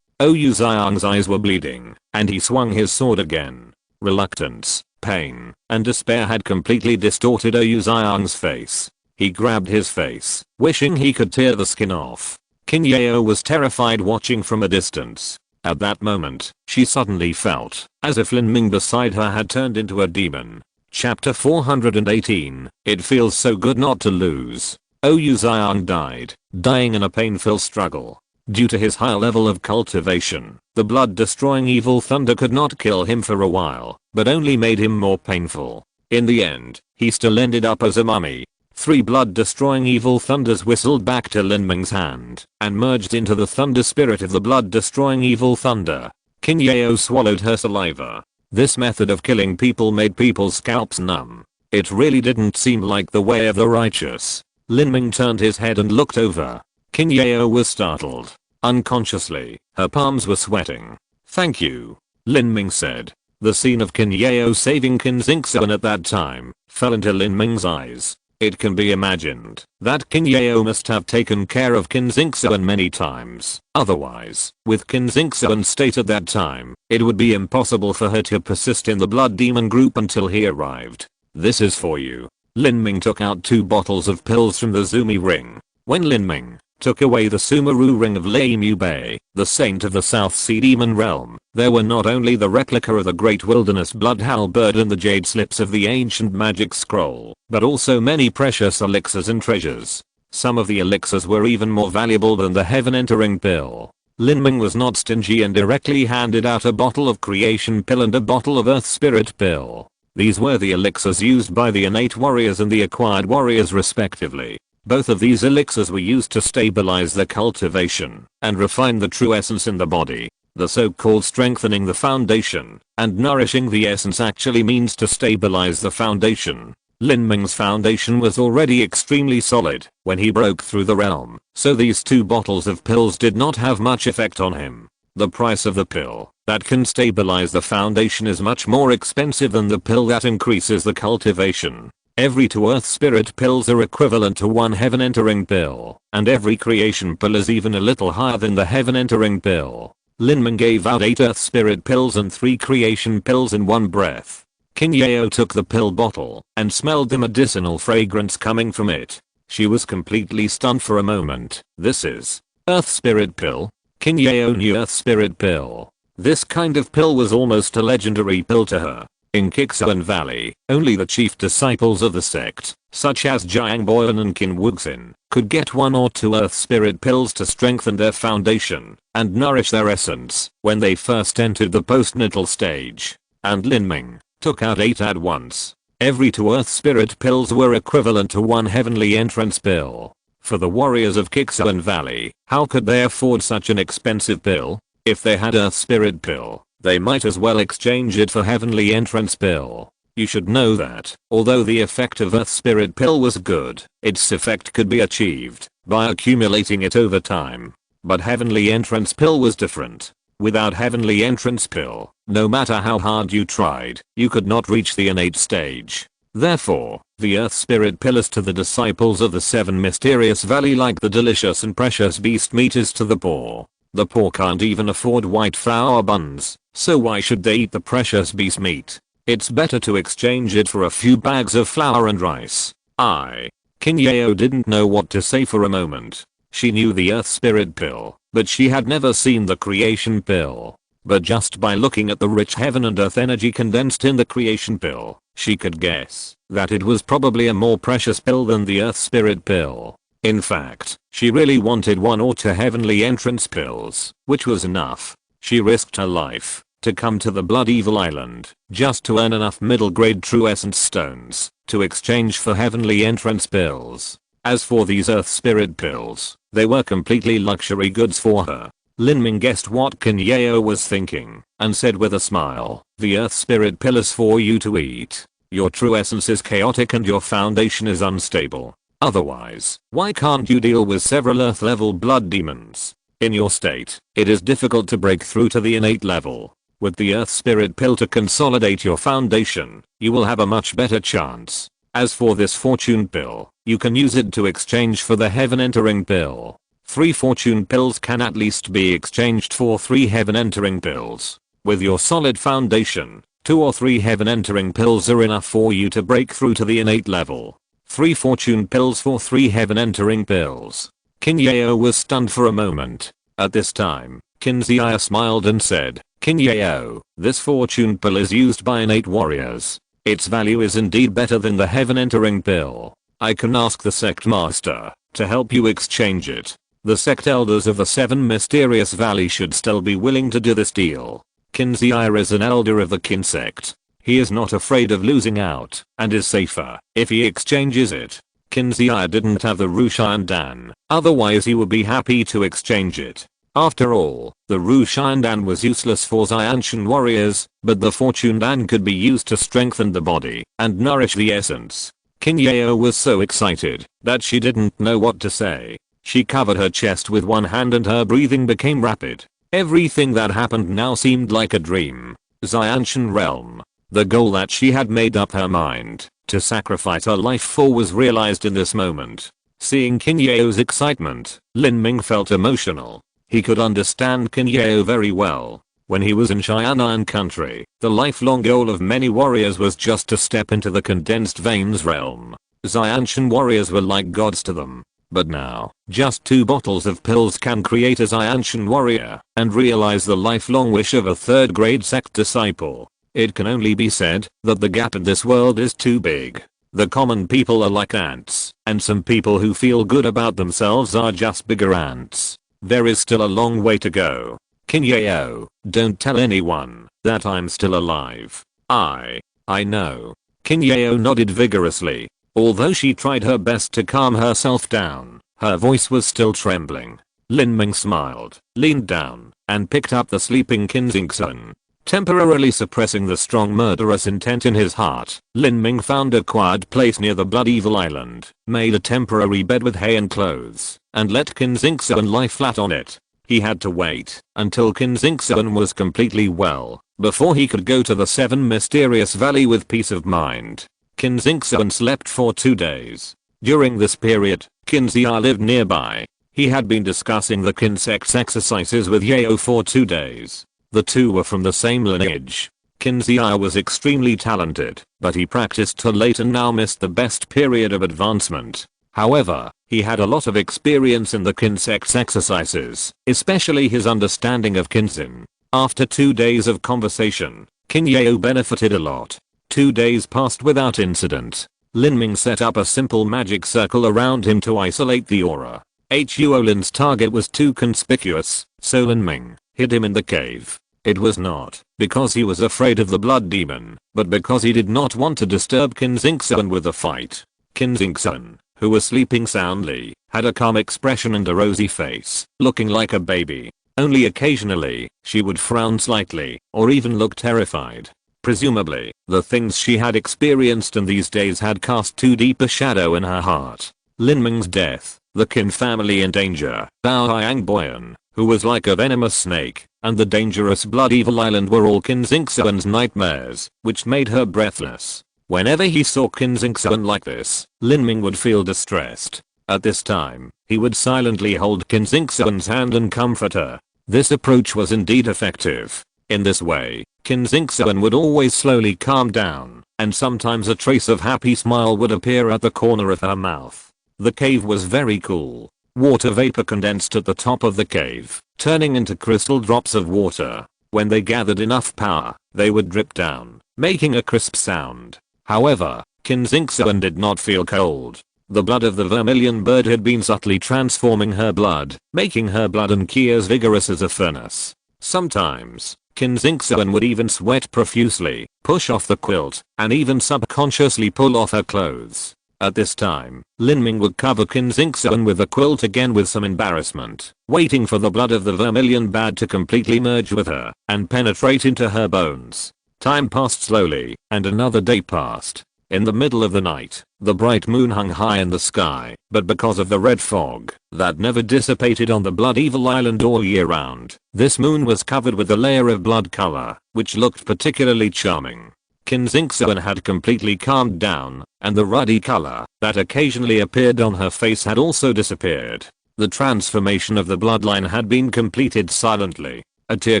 Oyu Xiang's eyes were bleeding, and he swung his sword again. Reluctance, pain, and despair had completely distorted Oyu Xiang's face. He grabbed his face, wishing he could tear the skin off. Qin Yao was terrified watching from a distance. At that moment, she suddenly felt as if Lin Ming beside her had turned into a demon. Chapter 418, It feels so good not to lose. Oyu Xiang died, dying in a painful struggle. Due to his high level of cultivation, the blood-destroying evil thunder could not kill him for a while, but only made him more painful. In the end, he still ended up as a mummy. 3 blood-destroying evil thunders whistled back to Lin Ming's hand, and merged into the thunder spirit of the blood-destroying evil thunder. Qin Yao swallowed her saliva. This method of killing people made people's scalps numb. It really didn't seem like the way of the righteous. Lin Ming turned his head and looked over. Qin Yao was startled. Unconsciously, her palms were sweating. "Thank you," Lin Ming said. The scene of Qin Yao saving Qin Xingshan at that time fell into Lin Ming's eyes. It can be imagined that Qin Yao must have taken care of Qin Xingshan many times. Otherwise, with Qin Xingshan's state at that time, it would be impossible for her to persist in the blood demon group until he arrived. "This is for you." Lin Ming took out 2 bottles of pills from the Zumi ring. When Lin Ming took away the Sumeru ring of Lei Mu Bei, the saint of the South Sea demon realm, there were not only the replica of the great wilderness blood halberd and the jade slips of the ancient magic scroll, but also many precious elixirs and treasures. Some of the elixirs were even more valuable than the heaven entering pill. Lin Ming was not stingy and directly handed out a bottle of creation pill and a bottle of earth spirit pill. These were the elixirs used by the innate warriors and the acquired warriors respectively. Both of these elixirs were used to stabilize the cultivation and refine the true essence in the body. The so-called strengthening the foundation and nourishing the essence actually means to stabilize the foundation. Lin Ming's foundation was already extremely solid when he broke through the realm, so these 2 bottles of pills did not have much effect on him. The price of the pill that can stabilize the foundation is much more expensive than the pill that increases the cultivation. Every 2 earth spirit pills are equivalent to 1 heaven entering pill, and every creation pill is even a little higher than the heaven entering pill. Lin Ming gave out 8 earth spirit pills and 3 creation pills in one breath. Qin Yao took the pill bottle and smelled the medicinal fragrance coming from it. She was completely stunned for a moment. "This is earth spirit pill?" Qin Yao knew earth spirit pill. This kind of pill was almost a legendary pill to her. In Qixuan Valley, only the chief disciples of the sect, such as Jiang Boyan and Qin Wuxin, could get 1 or 2 earth spirit pills to strengthen their foundation and nourish their essence when they first entered the postnatal stage. And Lin Ming took out 8 at once. Every 2 earth spirit pills were equivalent to 1 heavenly entrance pill. For the warriors of Qixuan Valley, how could they afford such an expensive pill? If they had earth spirit pill, they might as well exchange it for heavenly entrance pill. You should know that, although the effect of earth spirit pill was good, its effect could be achieved by accumulating it over time. But heavenly entrance pill was different. Without heavenly entrance pill, no matter how hard you tried, you could not reach the innate stage. Therefore, the earth spirit pill is to the disciples of the 7 mysterious valley like the delicious and precious beast meat is to the poor. The poor can't even afford white flour buns, so why should they eat the precious beast meat? It's better to exchange it for a few bags of flour and rice. Qin Yao didn't know what to say for a moment. She knew the earth spirit pill, but she had never seen the creation pill. But just by looking at the rich heaven and earth energy condensed in the creation pill, she could guess that it was probably a more precious pill than the earth spirit pill. In fact, she really wanted 1 or 2 heavenly entrance pills, which was enough. She risked her life to come to the Blood Evil Island just to earn enough middle grade true essence stones to exchange for heavenly entrance pills. As for these earth spirit pills, they were completely luxury goods for her. Lin Ming guessed what Qin Yao was thinking and said with a smile, "The earth spirit pill is for you to eat. Your true essence is chaotic and your foundation is unstable. Otherwise, why can't you deal with several earth level blood demons? In your state, it is difficult to break through to the innate level. With the earth spirit pill to consolidate your foundation, you will have a much better chance. As for this fortune pill, you can use it to exchange for the heaven entering pill. 3 fortune pills can at least be exchanged for 3 heaven entering pills. With your solid foundation, 2 or 3 heaven entering pills are enough for you to break through to the innate level. 3 fortune pills for 3 heaven entering pills." Qin Yao was stunned for a moment. At this time, Qin Zia smiled and said, "Qin Yao, this fortune pill is used by innate warriors. Its value is indeed better than the heaven entering pill. I can ask the sect master to help you exchange it. The sect elders of the 7 mysterious valley should still be willing to do this deal." Qin Zia is an elder of the Qin sect. He is not afraid of losing out and is safer if he exchanges it. Qin Zia didn't have the Rushan Dan, otherwise he would be happy to exchange it. After all, the Rushan Dan was useless for Xianshan warriors, but the Fortune Dan could be used to strengthen the body and nourish the essence. Qin Yao was so excited that she didn't know what to say. She covered her chest with one hand and her breathing became rapid. Everything that happened now seemed like a dream. Xianshan realm. The goal that she had made up her mind to sacrifice her life for was realized in this moment. Seeing Qin Yao's excitement, Lin Ming felt emotional. He could understand Qin Yao very well. When he was in Xianan country, the lifelong goal of many warriors was just to step into the condensed veins realm. Xianshan warriors were like gods to them. But now, just 2 bottles of pills can create a Xianshan warrior and realize the lifelong wish of a 3rd grade sect disciple. It can only be said that the gap in this world is too big. The common people are like ants, and some people who feel good about themselves are just bigger ants. There is still a long way to go. Qin Yao, don't tell anyone that I'm still alive. I know. Qin Yao nodded vigorously. Although she tried her best to calm herself down, her voice was still trembling. Lin Ming smiled, leaned down, and picked up the sleeping Qin Qianxue. Temporarily suppressing the strong murderous intent in his heart, Lin Ming found a quiet place near the Blood Evil Island, made a temporary bed with hay and clothes, and let Qin Qianxue lie flat on it. He had to wait until Qin Qianxue was completely well before he could go to the 7 mysterious valley with peace of mind. Qin Qianxue slept for 2 days. During this period, Qin Zia lived nearby. He had been discussing the Qin sect's exercises with Yao for 2 days. The two were from the same lineage. Qin Zia was extremely talented, but he practiced too late and now missed the best period of advancement. However, he had a lot of experience in the Qin sect's exercises, especially his understanding of Qinzhen. After 2 days of conversation, Qin Yao benefited a lot. 2 days passed without incident. Lin Ming set up a simple magic circle around him to isolate the aura. Lin's target was too conspicuous, so Lin Ming hid him in the cave. It was not because he was afraid of the blood demon, but because he did not want to disturb Qin Qianxue with a fight. Qin Qianxue, who was sleeping soundly, had a calm expression and a rosy face, looking like a baby. Only occasionally, she would frown slightly, or even look terrified. Presumably, the things she had experienced in these days had cast too deep a shadow in her heart. Lin Ming's death, the Qin family in danger, Bao Yang Boyan, who was like a venomous snake, and the dangerous Blood Evil Island were all Qin Qianxue's nightmares, which made her breathless. Whenever he saw Qin Qianxue like this, Lin Ming would feel distressed. At this time, he would silently hold Qin Qianxue's hand and comfort her. This approach was indeed effective. In this way, Qin Qianxue would always slowly calm down, and sometimes a trace of happy smile would appear at the corner of her mouth. The cave was very cool. Water vapor condensed at the top of the cave, turning into crystal drops of water. When they gathered enough power, they would drip down, making a crisp sound. However, Qin Qianxue did not feel cold. The blood of the vermilion bird had been subtly transforming her blood, making her blood and ki as vigorous as a furnace. Sometimes, Qin Qianxue would even sweat profusely, push off the quilt, and even subconsciously pull off her clothes. At this time, Lin Ming would cover Qin Qianxue with the quilt again with some embarrassment, waiting for the blood of the vermilion bird to completely merge with her and penetrate into her bones. Time passed slowly, and another day passed. In the middle of the night, the bright moon hung high in the sky, but because of the red fog that never dissipated on the Blood Evil Island all year round, this moon was covered with a layer of blood color, which looked particularly charming. Qin Qianxue had completely calmed down, and the ruddy color that occasionally appeared on her face had also disappeared. The transformation of the bloodline had been completed silently. A tear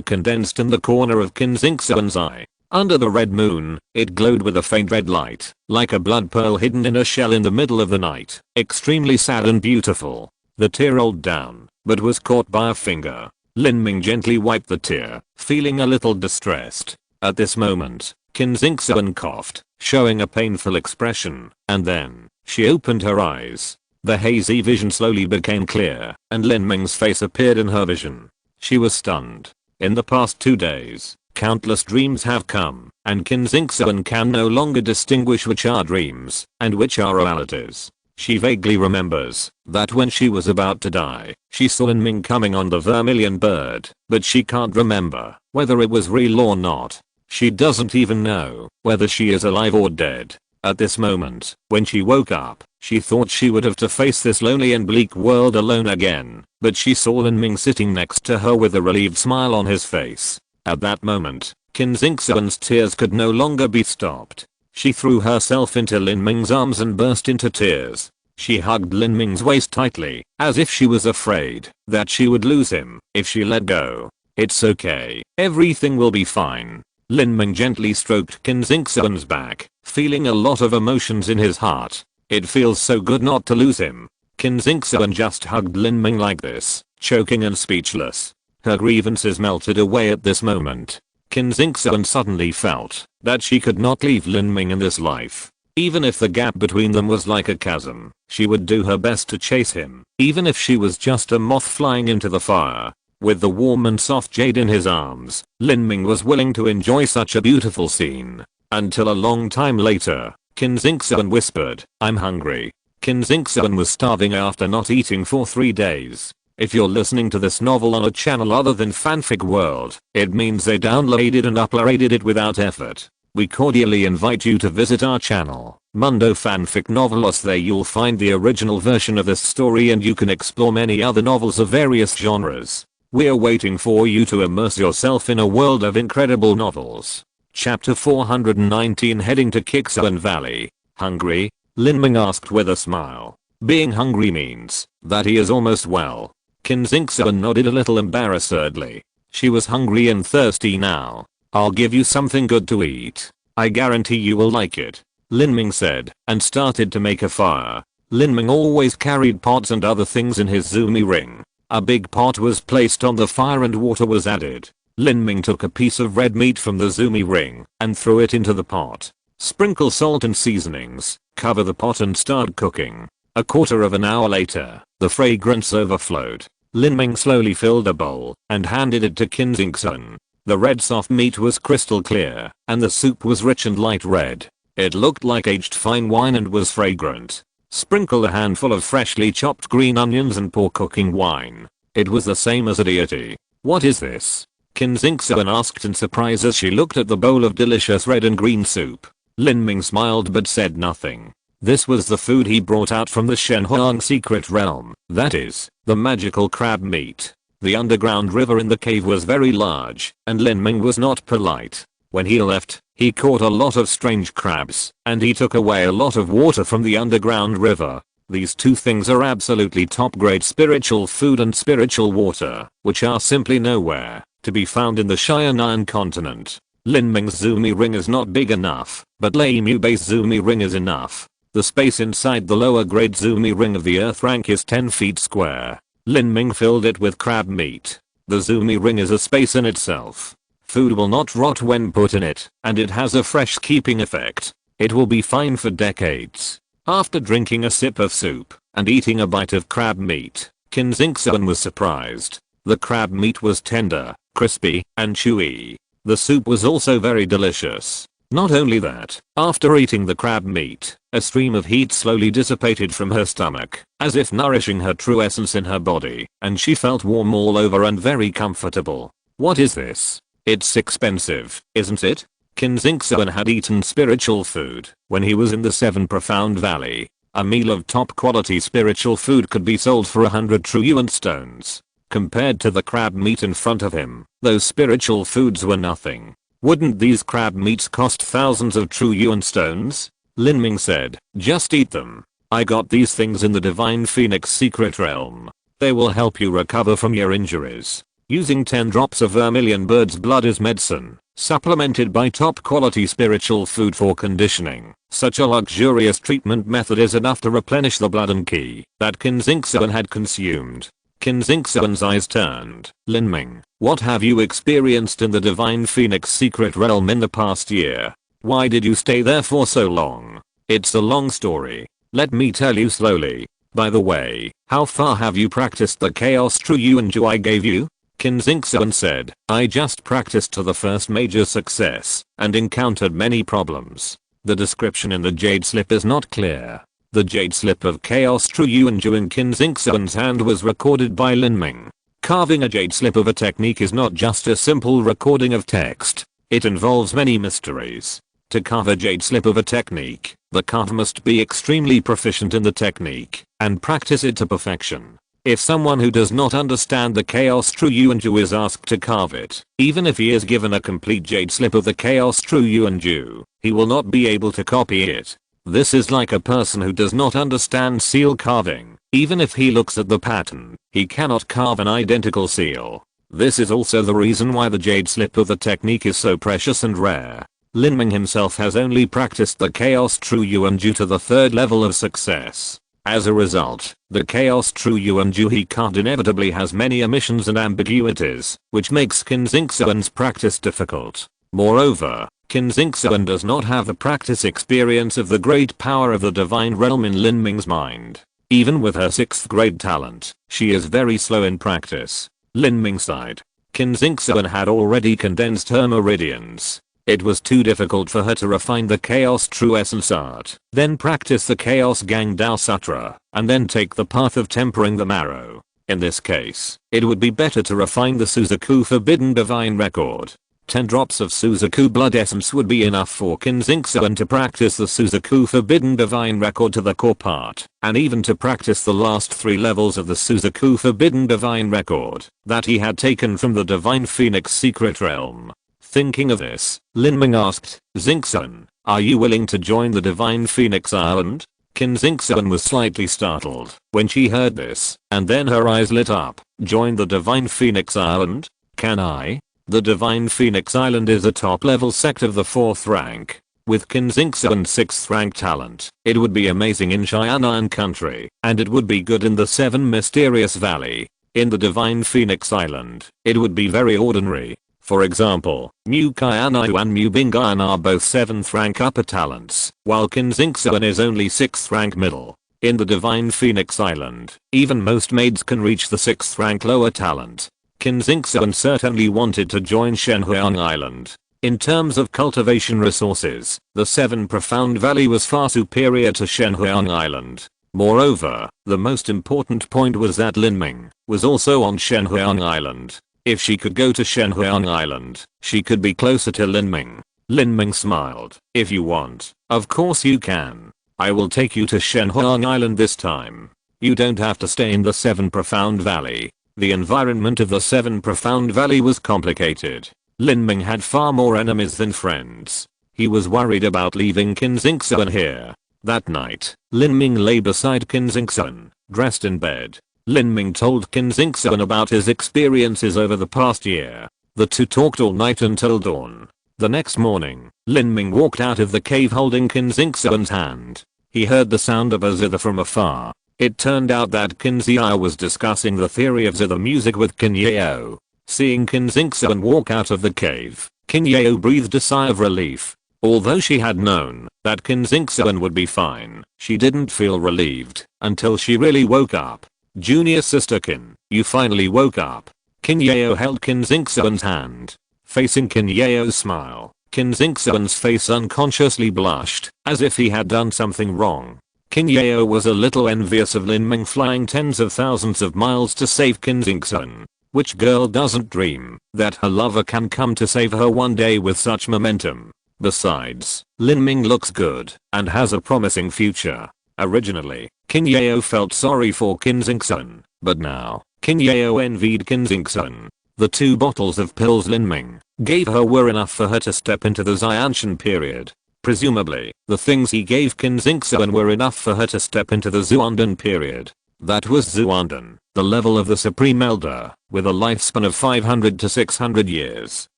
condensed in the corner of Qin Qianxue's eye. Under the red moon, it glowed with a faint red light, like a blood pearl hidden in a shell in the middle of the night, extremely sad and beautiful. The tear rolled down, but was caught by a finger. Lin Ming gently wiped the tear, feeling a little distressed. At this moment, Qin Qianxue coughed, showing a painful expression, and then, she opened her eyes. The hazy vision slowly became clear, and Lin Ming's face appeared in her vision. She was stunned. In the past 2 days, countless dreams have come, and Qin Qianxue can no longer distinguish which are dreams and which are realities. She vaguely remembers that when she was about to die, she saw Lin Ming coming on the vermilion bird, but she can't remember whether it was real or not. She doesn't even know whether she is alive or dead. At this moment, when she woke up, she thought she would have to face this lonely and bleak world alone again, but she saw Lin Ming sitting next to her with a relieved smile on his face. At that moment, Qin Xingxuan's tears could no longer be stopped. She threw herself into Lin Ming's arms and burst into tears. She hugged Lin Ming's waist tightly, as if she was afraid that she would lose him if she let go. "It's okay. Everything will be fine." Lin Ming gently stroked Qin Xingxuan's back, feeling a lot of emotions in his heart. It feels so good not to lose him. Qin Xingxuan just hugged Lin Ming like this, choking and speechless. Her grievances melted away at this moment. Qin Xingxuan suddenly felt that she could not leave Lin Ming in this life. Even if the gap between them was like a chasm, she would do her best to chase him, even if she was just a moth flying into the fire. With the warm and soft jade in his arms, Lin Ming was willing to enjoy such a beautiful scene. Until a long time later, Qin Xingxuan whispered, "I'm hungry." Qin Xingxuan was starving after not eating for 3 days. If you're listening to this novel on a channel other than Fanfic World, it means they downloaded and uploaded it without effort. We cordially invite you to visit our channel, Mundo Fanfic Novelos. There you'll find the original version of this story and you can explore many other novels of various genres. We're waiting for you to immerse yourself in a world of incredible novels. Chapter 419, heading to Qixuan Valley. Hungry? Lin Ming asked with a smile. Being hungry means that he is almost well. Qin Xingxuan nodded a little embarrassedly. She was hungry and thirsty now. "I'll give you something good to eat. I guarantee you will like it," Lin Ming said, and started to make a fire. Lin Ming always carried pots and other things in his zumi ring. A big pot was placed on the fire and water was added. Lin Ming took a piece of red meat from the zumi ring and threw it into the pot. Sprinkle salt and seasonings, cover the pot and start cooking. A quarter of an hour later, the fragrance overflowed. Lin Ming slowly filled a bowl and handed it to Qin Xingxuan. The red soft meat was crystal clear, and the soup was rich and light red. It looked like aged fine wine and was fragrant. Sprinkle a handful of freshly chopped green onions and pour cooking wine. It was the same as a deity. "What is this?" Qin Xingxuan asked in surprise as she looked at the bowl of delicious red and green soup. Lin Ming smiled but said nothing. This was the food he brought out from the Shenhuang secret realm, that is, the magical crab meat. The underground river in the cave was very large, and Lin Ming was not polite. When he left, he caught a lot of strange crabs, and he took away a lot of water from the underground river. These two things are absolutely top-grade spiritual food and spiritual water, which are simply nowhere to be found in the Xianan continent. Lin Ming's zumi ring is not big enough, but Lei Mu-Bei's zumi ring is enough. The space inside the lower grade zumi ring of the earth rank is 10 feet square. Lin Ming filled it with crab meat. The zumi ring is a space in itself. Food will not rot when put in it, and it has a fresh keeping effect. It will be fine for decades. After drinking a sip of soup and eating a bite of crab meat, Qin Xingxuan was surprised. The crab meat was tender, crispy, and chewy. The soup was also very delicious. Not only that, after eating the crab meat, a stream of heat slowly dissipated from her stomach, as if nourishing her true essence in her body, and she felt warm all over and very comfortable. "What is this? It's expensive, isn't it?" Qin Xingxuan had eaten spiritual food when he was in the Seven Profound Valley. A meal of top quality spiritual food could be sold for 100 true yuan stones. Compared to the crab meat in front of him, those spiritual foods were nothing. "Wouldn't these crab meats cost thousands of true yuan stones?" Lin Ming said. "Just eat them. I got these things in the Divine Phoenix secret realm. They will help you recover from your injuries. Using 10 drops of vermilion bird's blood as medicine, supplemented by top quality spiritual food for conditioning. Such a luxurious treatment method is enough to replenish the blood and ki that Qin Xingxuan had consumed." Qin Xingxuan's eyes turned. "Lin Ming, what have you experienced in the Divine Phoenix secret realm in the past year? Why did you stay there for so long?" "It's a long story. Let me tell you slowly. By the way, how far have you practiced the chaos true yuan ju I gave you?" Qin Xingxuan said. "I just practiced to the first major success and encountered many problems. The description in the jade slip is not clear." The jade slip of chaos true yuan ju in Qin Xingxuan's hand was recorded by Lin Ming. Carving a jade slip of a technique is not just a simple recording of text. It involves many mysteries. To carve a jade slip of a technique, the carver must be extremely proficient in the technique and practice it to perfection. If someone who does not understand the chaos true yuanju is asked to carve it, even if he is given a complete jade slip of the chaos true yuanju, he will not be able to copy it. This is like a person who does not understand seal carving. Even if he looks at the pattern, he cannot carve an identical seal. This is also the reason why the jade slip of the technique is so precious and rare. Lin Ming himself has only practiced the chaos true yuanju to the 3rd level of success. As a result, the chaos true yuanju he carved inevitably has many omissions and ambiguities, which makes Qin Xingxuan's practice difficult. Moreover, Qin Xingxuan does not have the practice experience of the great power of the divine realm in Lin Ming's mind. Even with her 6th grade talent, she is very slow in practice. Lin Ming sighed. Qin Xingxuan had already condensed her meridians. It was too difficult for her to refine the Chaos True Essence art, then practice the Chaos Gang Dao Sutra, and then take the path of tempering the marrow. In this case, it would be better to refine the Suzaku Forbidden Divine Record. 10 drops of Suzaku blood essence would be enough for Qin Xingxuan to practice the Suzaku Forbidden Divine Record to the core part, and even to practice the last 3 levels of the Suzaku Forbidden Divine Record that he had taken from the Divine Phoenix Secret Realm. Thinking of this, Lin Ming asked, Xingxuan, are you willing to join the Divine Phoenix Island? Qin Xingxuan was slightly startled when she heard this, and then her eyes lit up. Join the Divine Phoenix Island? Can I? The Divine Phoenix Island is a top-level sect of the 4th rank. With Qin Xingxuan's 6th rank talent, it would be amazing in Xianan country, and it would be good in the 7 Mysterious Valley. In the Divine Phoenix Island, it would be very ordinary. For example, Mu Qianxue and Mu Bingyan are both 7th rank upper talents, while Qin Xingxuan is only 6th rank middle. In the Divine Phoenix Island, even most maids can reach the 6th rank lower talent. Qin Xingxuan certainly wanted to join Shenhuang Island. In terms of cultivation resources, the 7 Profound Valley was far superior to Shenhuang Island. Moreover, the most important point was that Lin Ming was also on Shenhuang Island. If she could go to Shenhuang Island, she could be closer to Lin Ming. Lin Ming smiled. If you want, of course you can. I will take you to Shenhuang Island this time. You don't have to stay in the 7 Profound Valley. The environment of the 7 Profound Valley was complicated. Lin Ming had far more enemies than friends. He was worried about leaving Qin Xingxuan here. That night, Lin Ming lay beside Qin Xingxuan, dressed in bed. Lin Ming told Qin Xingxuan about his experiences over the past year. The two talked all night until dawn. The next morning, Lin Ming walked out of the cave holding Qin Xingxuan's hand. He heard the sound of a zither from afar. It turned out that Qin Xia was discussing the theory of zither music with Qin Yao. Seeing Qin Xingxuan walk out of the cave, Qin Yao breathed a sigh of relief. Although she had known that Qin Xingxuan would be fine, she didn't feel relieved until she really woke up. Junior sister Qin, you finally woke up. Qin Yao held Qin Xingxuan's hand. Facing Qin Yao's smile, Qin Xingxuan's face unconsciously blushed, as if he had done something wrong. Qin Yao was a little envious of Lin Ming flying tens of thousands of miles to save Qin Xingxuan. Which girl doesn't dream that her lover can come to save her one day with such momentum? Besides, Lin Ming looks good and has a promising future. Originally, Qin Yao felt sorry for Qin Xingxuan, but now, Qin Yao envied Qin Xingxuan. The 2 bottles of pills Lin Ming gave her were enough for her to step into the Xianshan period. Presumably, the things he gave Qin Xingxuan were enough for her to step into the Xuandan period. That was Xuandan, the level of the Supreme Elder, with a lifespan of 500 to 600 years.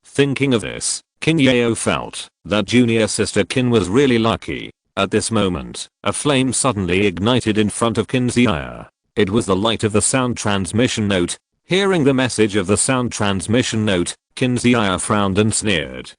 Thinking of this, Qin Yao felt that junior sister Qin was really lucky. At this moment, a flame suddenly ignited in front of Qin Xia. It was the light of the sound transmission note. Hearing the message of the sound transmission note, Qin Xia frowned and sneered.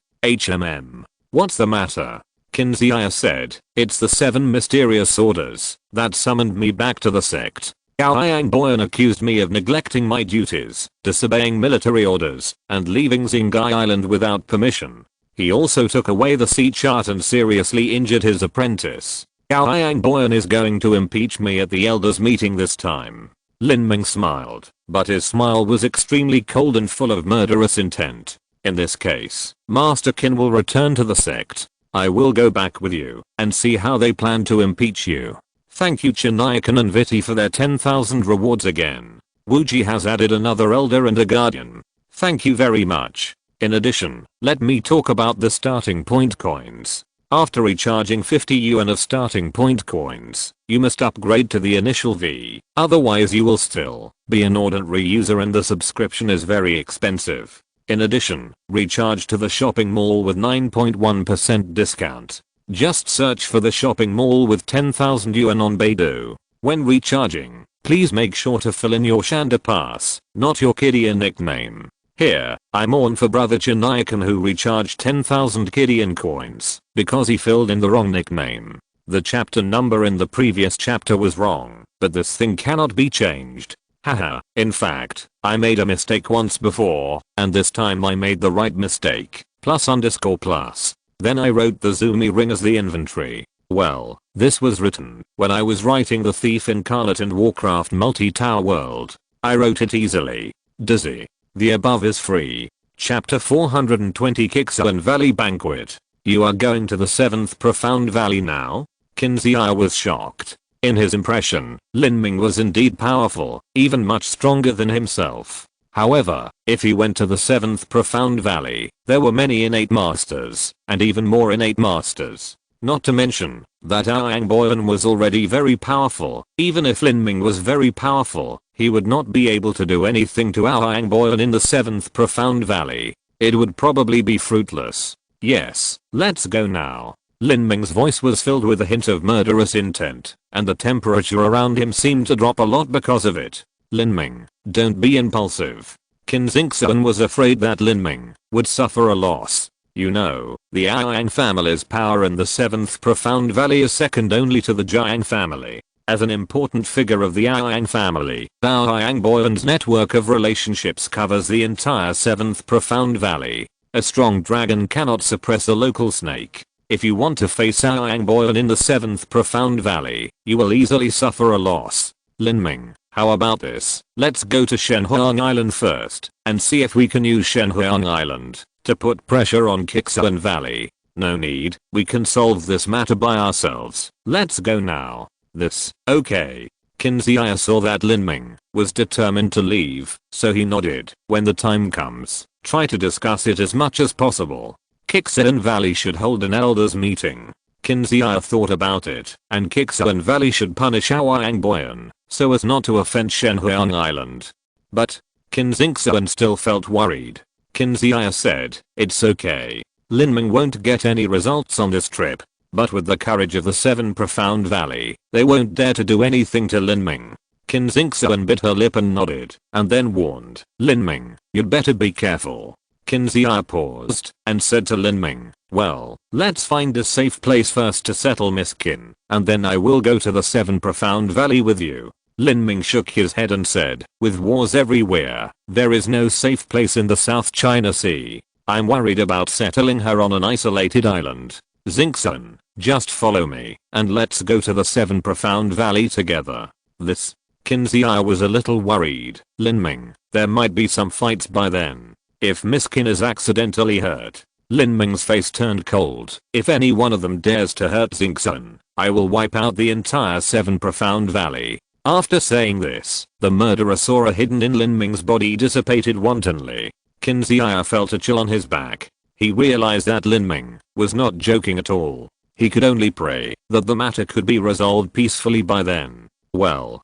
What's the matter? Qin Xia said, it's the 7 mysterious orders that summoned me back to the sect. Gao Yangboyan accused me of neglecting my duties, disobeying military orders, and leaving Xingai Island without permission. He also took away the sea chart and seriously injured his apprentice. Gao Yangboyan is going to impeach me at the elders meeting this time. Lin Ming smiled, but his smile was extremely cold and full of murderous intent. In this case, Master Qin will return to the sect. I will go back with you and see how they plan to impeach you. Thank you Chinayakan and Viti for their 10,000 rewards again. Wuji has added another elder and a guardian. Thank you very much. In addition, let me talk about the starting point coins. After recharging 50 yuan of starting point coins, you must upgrade to the initial V, otherwise you will still be an ordinary user and the subscription is very expensive. In addition, recharge to the shopping mall with 9.1% discount. Just search for the shopping mall with 10,000 yuan on Baidu. When recharging, please make sure to fill in your Shanda pass, not your Kidian nickname. Here, I mourn for brother Chinayakan who recharged 10,000 Kidian coins because he filled in the wrong nickname. The chapter number in the previous chapter was wrong, but this thing cannot be changed. Haha, in fact, I made a mistake once before, and this time I made the right mistake, +_+. Then I wrote the Zumi ring as the inventory. Well, this was written when I was writing the Thief Incarnate and Warcraft Multi-Tower World. I wrote it easily. Dizzy. The above is free. Chapter 420 Kixan Valley Banquet. You are going to the 7th Profound Valley now? Kinzia was shocked. In his impression, Lin Ming was indeed powerful, even much stronger than himself. However, if he went to the 7th Profound Valley, there were many innate masters, and even more innate masters. Not to mention, that Aang Boyan was already very powerful. Even if Lin Ming was very powerful, he would not be able to do anything to Aang Boyan in the 7th Profound Valley. It would probably be fruitless. Yes, let's go now. Lin Ming's voice was filled with a hint of murderous intent, and the temperature around him seemed to drop a lot because of it. Lin Ming, don't be impulsive. Qin Xingxuan was afraid that Lin Ming would suffer a loss. You know, the Aang family's power in the 7th Profound Valley is second only to the Jiang family. As an important figure of the Aang family, Aang Boyan's network of relationships covers the entire 7th Profound Valley. A strong dragon cannot suppress a local snake. If you want to face Aang Boyan in the 7th Profound Valley, you will easily suffer a loss. Lin Ming, how about this? Let's go to Shenhuang Island first, and see if we can use Shenhuang Island to put pressure on Kixan Valley. No need, we can solve this matter by ourselves. Let's go now. This, okay. Kinzia saw that Lin Ming was determined to leave, so he nodded. When the time comes, try to discuss it as much as possible. Kixan Valley should hold an elders meeting. Kinzia thought about it, and Kixan Valley should punish Aang Boyan, so as not to offend Shenhuang Island. But, Qin Xingxuan still felt worried. Kinzia said, it's okay. Lin Ming won't get any results on this trip. But with the courage of the 7 Profound Valley, they won't dare to do anything to Lin Ming. Qin Xingxuan bit her lip and nodded, and then warned, Lin Ming, you'd better be careful. Kinzia paused, and said to Lin Ming, well, let's find a safe place first to settle Miss Qin, and then I will go to the 7 Profound Valley with you. Lin Ming shook his head and said, with wars everywhere, there is no safe place in the South China Sea. I'm worried about settling her on an isolated island. Xingxuan, just follow me, and let's go to the 7 Profound Valley together. This. Kinzia was a little worried. Lin Ming, there might be some fights by then. If Miss Qin is accidentally hurt. Lin Ming's face turned cold. If any one of them dares to hurt Xingxuan, I will wipe out the entire 7 Profound Valley. After saying this, the murderous aura hidden in Lin Ming's body dissipated wantonly. Kinzia felt a chill on his back. He realized that Lin Ming was not joking at all. He could only pray that the matter could be resolved peacefully by then. Well,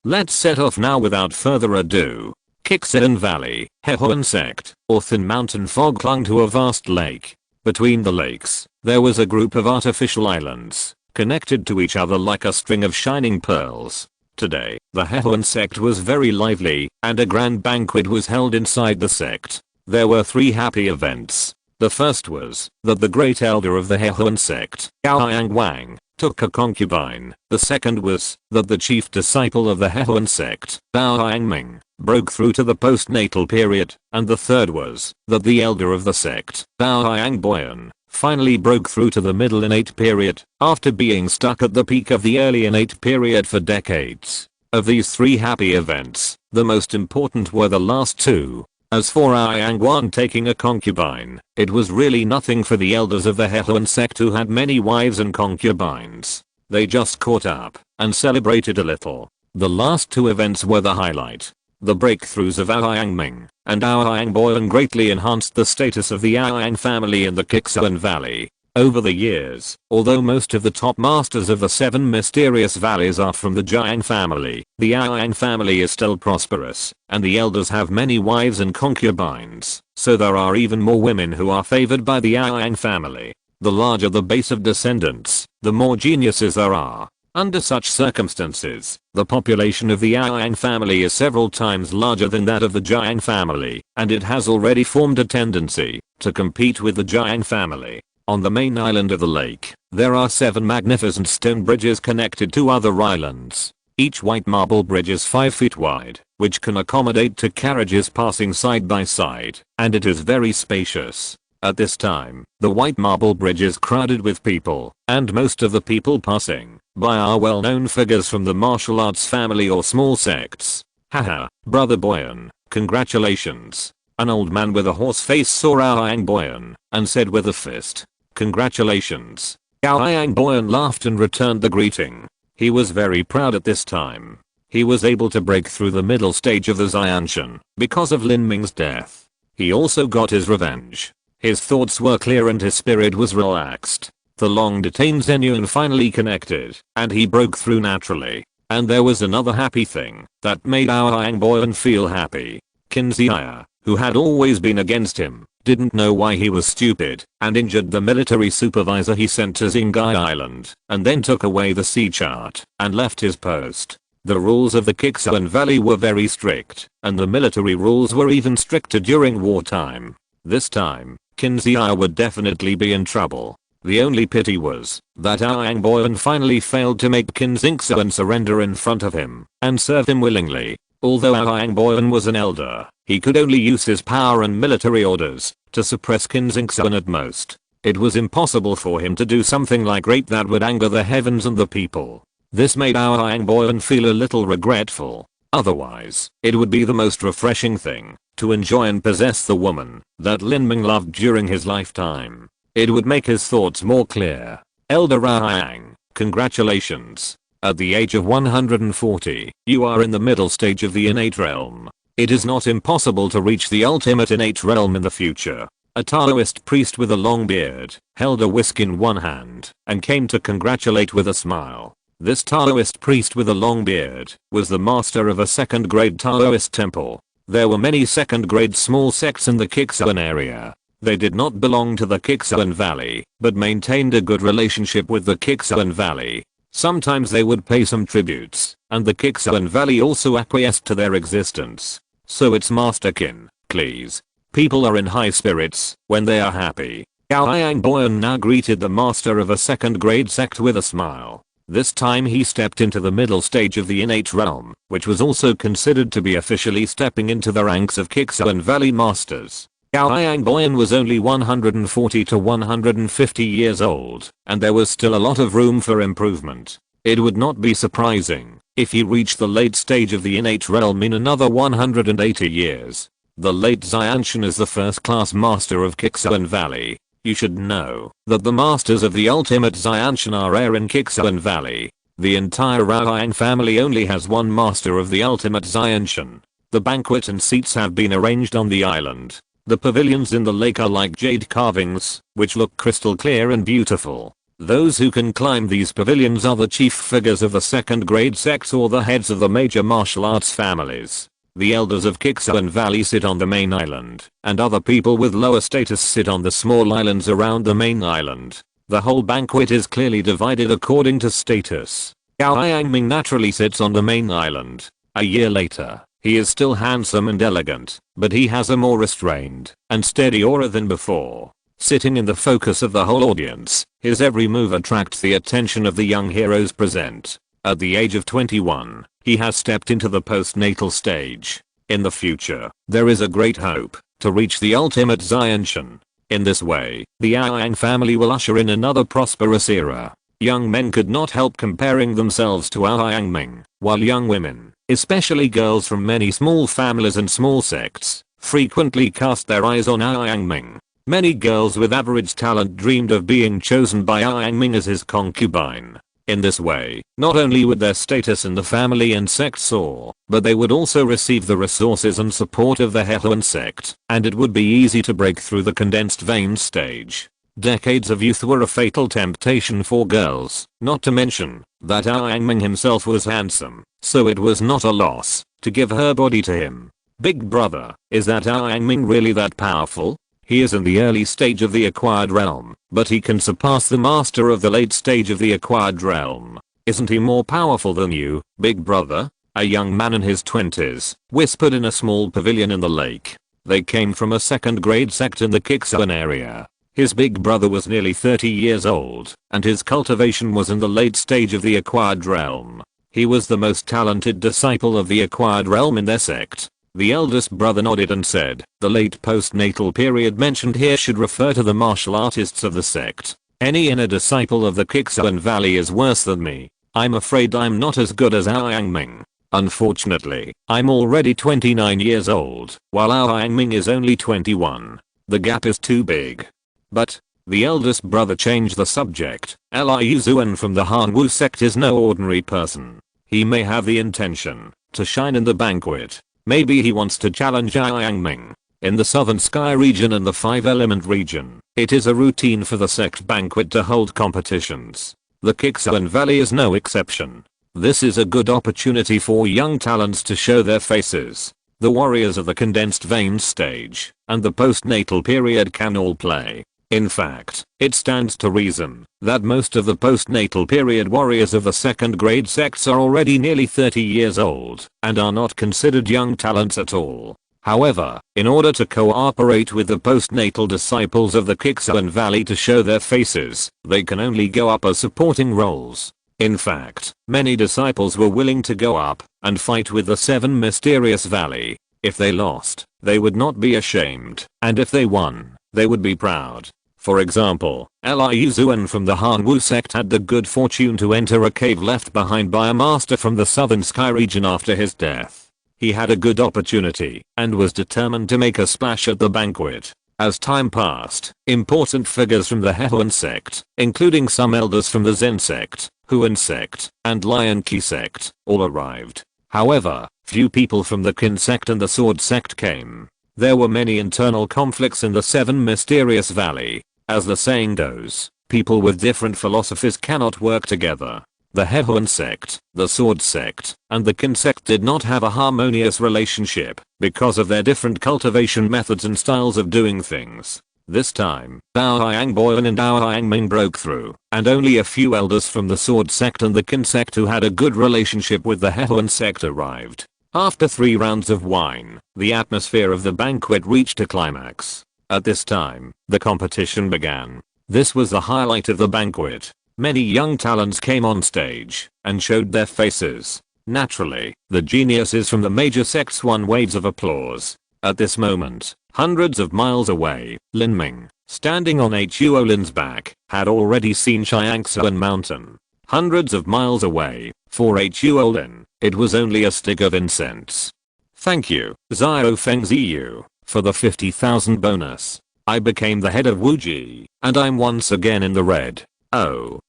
let's set off now without further ado. Kixan Valley, Hehuan sect, or thin mountain fog clung to a vast lake. Between the lakes, there was a group of artificial islands, connected to each other like a string of shining pearls. Today, the Hehuan sect was very lively, and a grand banquet was held inside the sect. There were 3 happy events. The first was that the great elder of the Hehuan sect, Aang Wang, took a concubine. The second was that the chief disciple of the Hehuan sect, Aang Ming, broke through to the postnatal period. And the third was that the elder of the sect, Aang Boyan, finally broke through to the middle innate period after being stuck at the peak of the early innate period for decades. Of these 3 happy events, the most important were the last 2. As for Yang taking a concubine, it was really nothing for the elders of the Hehuan sect who had many wives and concubines. They just caught up and celebrated a little. The last two events were the highlight. The breakthroughs of Yang Ming and Yang greatly enhanced the status of the Yang family in the Qixuan Valley. Over the years, although most of the top masters of the 7 mysterious valleys are from the Jiang family, the Yang family is still prosperous, and the elders have many wives and concubines, so there are even more women who are favored by the Yang family. The larger the base of descendants, the more geniuses there are. Under such circumstances, the population of the Yang family is several times larger than that of the Jiang family, and it has already formed a tendency to compete with the Jiang family. On the main island of the lake, there are 7 magnificent stone bridges connected to other islands. Each white marble bridge is 5 feet wide, which can accommodate 2 carriages passing side by side, and it is very spacious. At this time, the white marble bridge is crowded with people, and most of the people passing by are well-known figures from the martial arts family or small sects. Haha, Brother Boyan, congratulations. An old man with a horse face saw Yang Boyan and said with a fist, "Congratulations." Yang Boyan laughed and returned the greeting. He was very proud at this time. He was able to break through the middle stage of the Xianshan because of Lin Ming's death. He also got his revenge. His thoughts were clear and his spirit was relaxed. The long-detained Zenyuan finally connected, and he broke through naturally. And there was another happy thing that made Yang Boyan feel happy. Qin Ziya, who had always been against him, didn't know why he was stupid, and injured the military supervisor he sent to Xingai Island, and then took away the sea chart, and left his post. The rules of the Qixuan Valley were very strict, and the military rules were even stricter during wartime. This time, Qin Ziya would definitely be in trouble. The only pity was that Yang Boyan finally failed to make Qin Xingxuan surrender in front of him, and serve him willingly. Although Yang Boyan was an elder, he could only use his power and military orders to suppress Qin Xingxuan at most. It was impossible for him to do something like rape that would anger the heavens and the people. This made Yang Boyan feel a little regretful. Otherwise, it would be the most refreshing thing to enjoy and possess the woman that Lin Ming loved during his lifetime. It would make his thoughts more clear. Elder Yang, congratulations. At the age of 140, you are in the middle stage of the innate realm. It is not impossible to reach the ultimate innate realm in the future. A Taoist priest with a long beard held a whisk in one hand and came to congratulate with a smile. This Taoist priest with a long beard was the master of a second-grade Taoist temple. There were many second-grade small sects in the Qixuan area. They did not belong to the Qixuan Valley, but maintained a good relationship with the Qixuan Valley. Sometimes they would pay some tributes, and the Qixuan Valley also acquiesced to their existence. So it's Master Qin, please. People are in high spirits when they are happy. Yang Boyan now greeted the master of a second-grade sect with a smile. This time he stepped into the middle stage of the innate realm, which was also considered to be officially stepping into the ranks of Qixuan Valley masters. Yang Boyan was only 140 to 150 years old, and there was still a lot of room for improvement. It would not be surprising if he reached the late stage of the innate realm in another 180 years. The late Xianshan is the first-class master of Qixuan Valley. You should know that the masters of the ultimate Xianshan are rare in Qixuan Valley. The entire Yang family only has one master of the ultimate Xianshan. The banquet and seats have been arranged on the island. The pavilions in the lake are like jade carvings, which look crystal clear and beautiful. Those who can climb these pavilions are the chief figures of the second-grade sects or the heads of the major martial arts families. The elders of Qixuan Valley sit on the main island, and other people with lower status sit on the small islands around the main island. The whole banquet is clearly divided according to status. Yang Ming naturally sits on the main island. A year later, he is still handsome and elegant, but he has a more restrained and steady aura than before. Sitting in the focus of the whole audience, his every move attracts the attention of the young heroes present. At the age of 21, he has stepped into the postnatal stage. In the future, there is a great hope to reach the ultimate Xianshan. In this way, the Yang family will usher in another prosperous era. Young men could not help comparing themselves to Yang Ming, while young women, especially girls from many small families and small sects, frequently cast their eyes on Yang Ming. Many girls with average talent dreamed of being chosen by Yang Ming as his concubine. In this way, not only would their status in the family and sect soar, but they would also receive the resources and support of the Hehuan sect, and it would be easy to break through the condensed vein stage. Decades of youth were a fatal temptation for girls, not to mention that Yang Ming himself was handsome, so it was not a loss to give her body to him. Big brother, is that Yang Ming really that powerful? He is in the early stage of the acquired realm, but he can surpass the master of the late stage of the acquired realm. Isn't he more powerful than you, big brother? A young man in his 20s whispered in a small pavilion in the lake. They came from a second grade sect in the Qianxue area. His big brother was nearly 30 years old, and his cultivation was in the late stage of the acquired realm. He was the most talented disciple of the acquired realm in their sect. The eldest brother nodded and said, the late postnatal period mentioned here should refer to the martial artists of the sect. Any inner disciple of the Qianxue Valley is worse than me. I'm afraid I'm not as good as Yang Ming. Unfortunately, I'm already 29 years old, while Yang Ming is only 21. The gap is too big. But, the eldest brother changed the subject. Liu Zuan from the Hanwu sect is no ordinary person. He may have the intention to shine in the banquet. Maybe he wants to challenge Yang Ming. In the Southern Sky region and the 5-element region, it is a routine for the sect banquet to hold competitions. The Qianxue Valley is no exception. This is a good opportunity for young talents to show their faces. The warriors of the condensed vein stage and the postnatal period can all play. In fact, it stands to reason that most of the postnatal period warriors of the second grade sects are already nearly 30 years old and are not considered young talents at all. However, in order to cooperate with the postnatal disciples of the Qianxue Valley to show their faces, they can only go up as supporting roles. In fact, many disciples were willing to go up and fight with the 7 Mysterious Valley. If they lost, they would not be ashamed, and if they won, they would be proud. For example, Liu Zuan from the Hanwu sect had the good fortune to enter a cave left behind by a master from the Southern Sky region after his death. He had a good opportunity and was determined to make a splash at the banquet. As time passed, important figures from the Hehuan sect, including some elders from the Zen sect, Huan sect, and Lion Qi sect, all arrived. However, few people from the Qin sect and the Sword sect came. There were many internal conflicts in the 7 Mysterious Valley. As the saying goes, people with different philosophies cannot work together. The Hehuan sect, the Sword sect, and the Qin sect did not have a harmonious relationship because of their different cultivation methods and styles of doing things. This time, Yang Boyan and Yang Ming broke through, and only a few elders from the Sword sect and the Qin sect who had a good relationship with the Hehuan sect arrived. After 3 rounds of wine, the atmosphere of the banquet reached a climax. At this time, the competition began. This was the highlight of the banquet. Many young talents came on stage and showed their faces. Naturally, the geniuses from the major sects won waves of applause. At this moment, hundreds of miles away, Lin Ming, standing on Huo Lin's back, had already seen Qianxue Mountain. Hundreds of miles away, for Huo Lin, it was only a stick of incense. Thank you, Xiao Feng Ziyu, for the 50,000 bonus. I became the head of Wuji, and I'm once again in the red. Oh.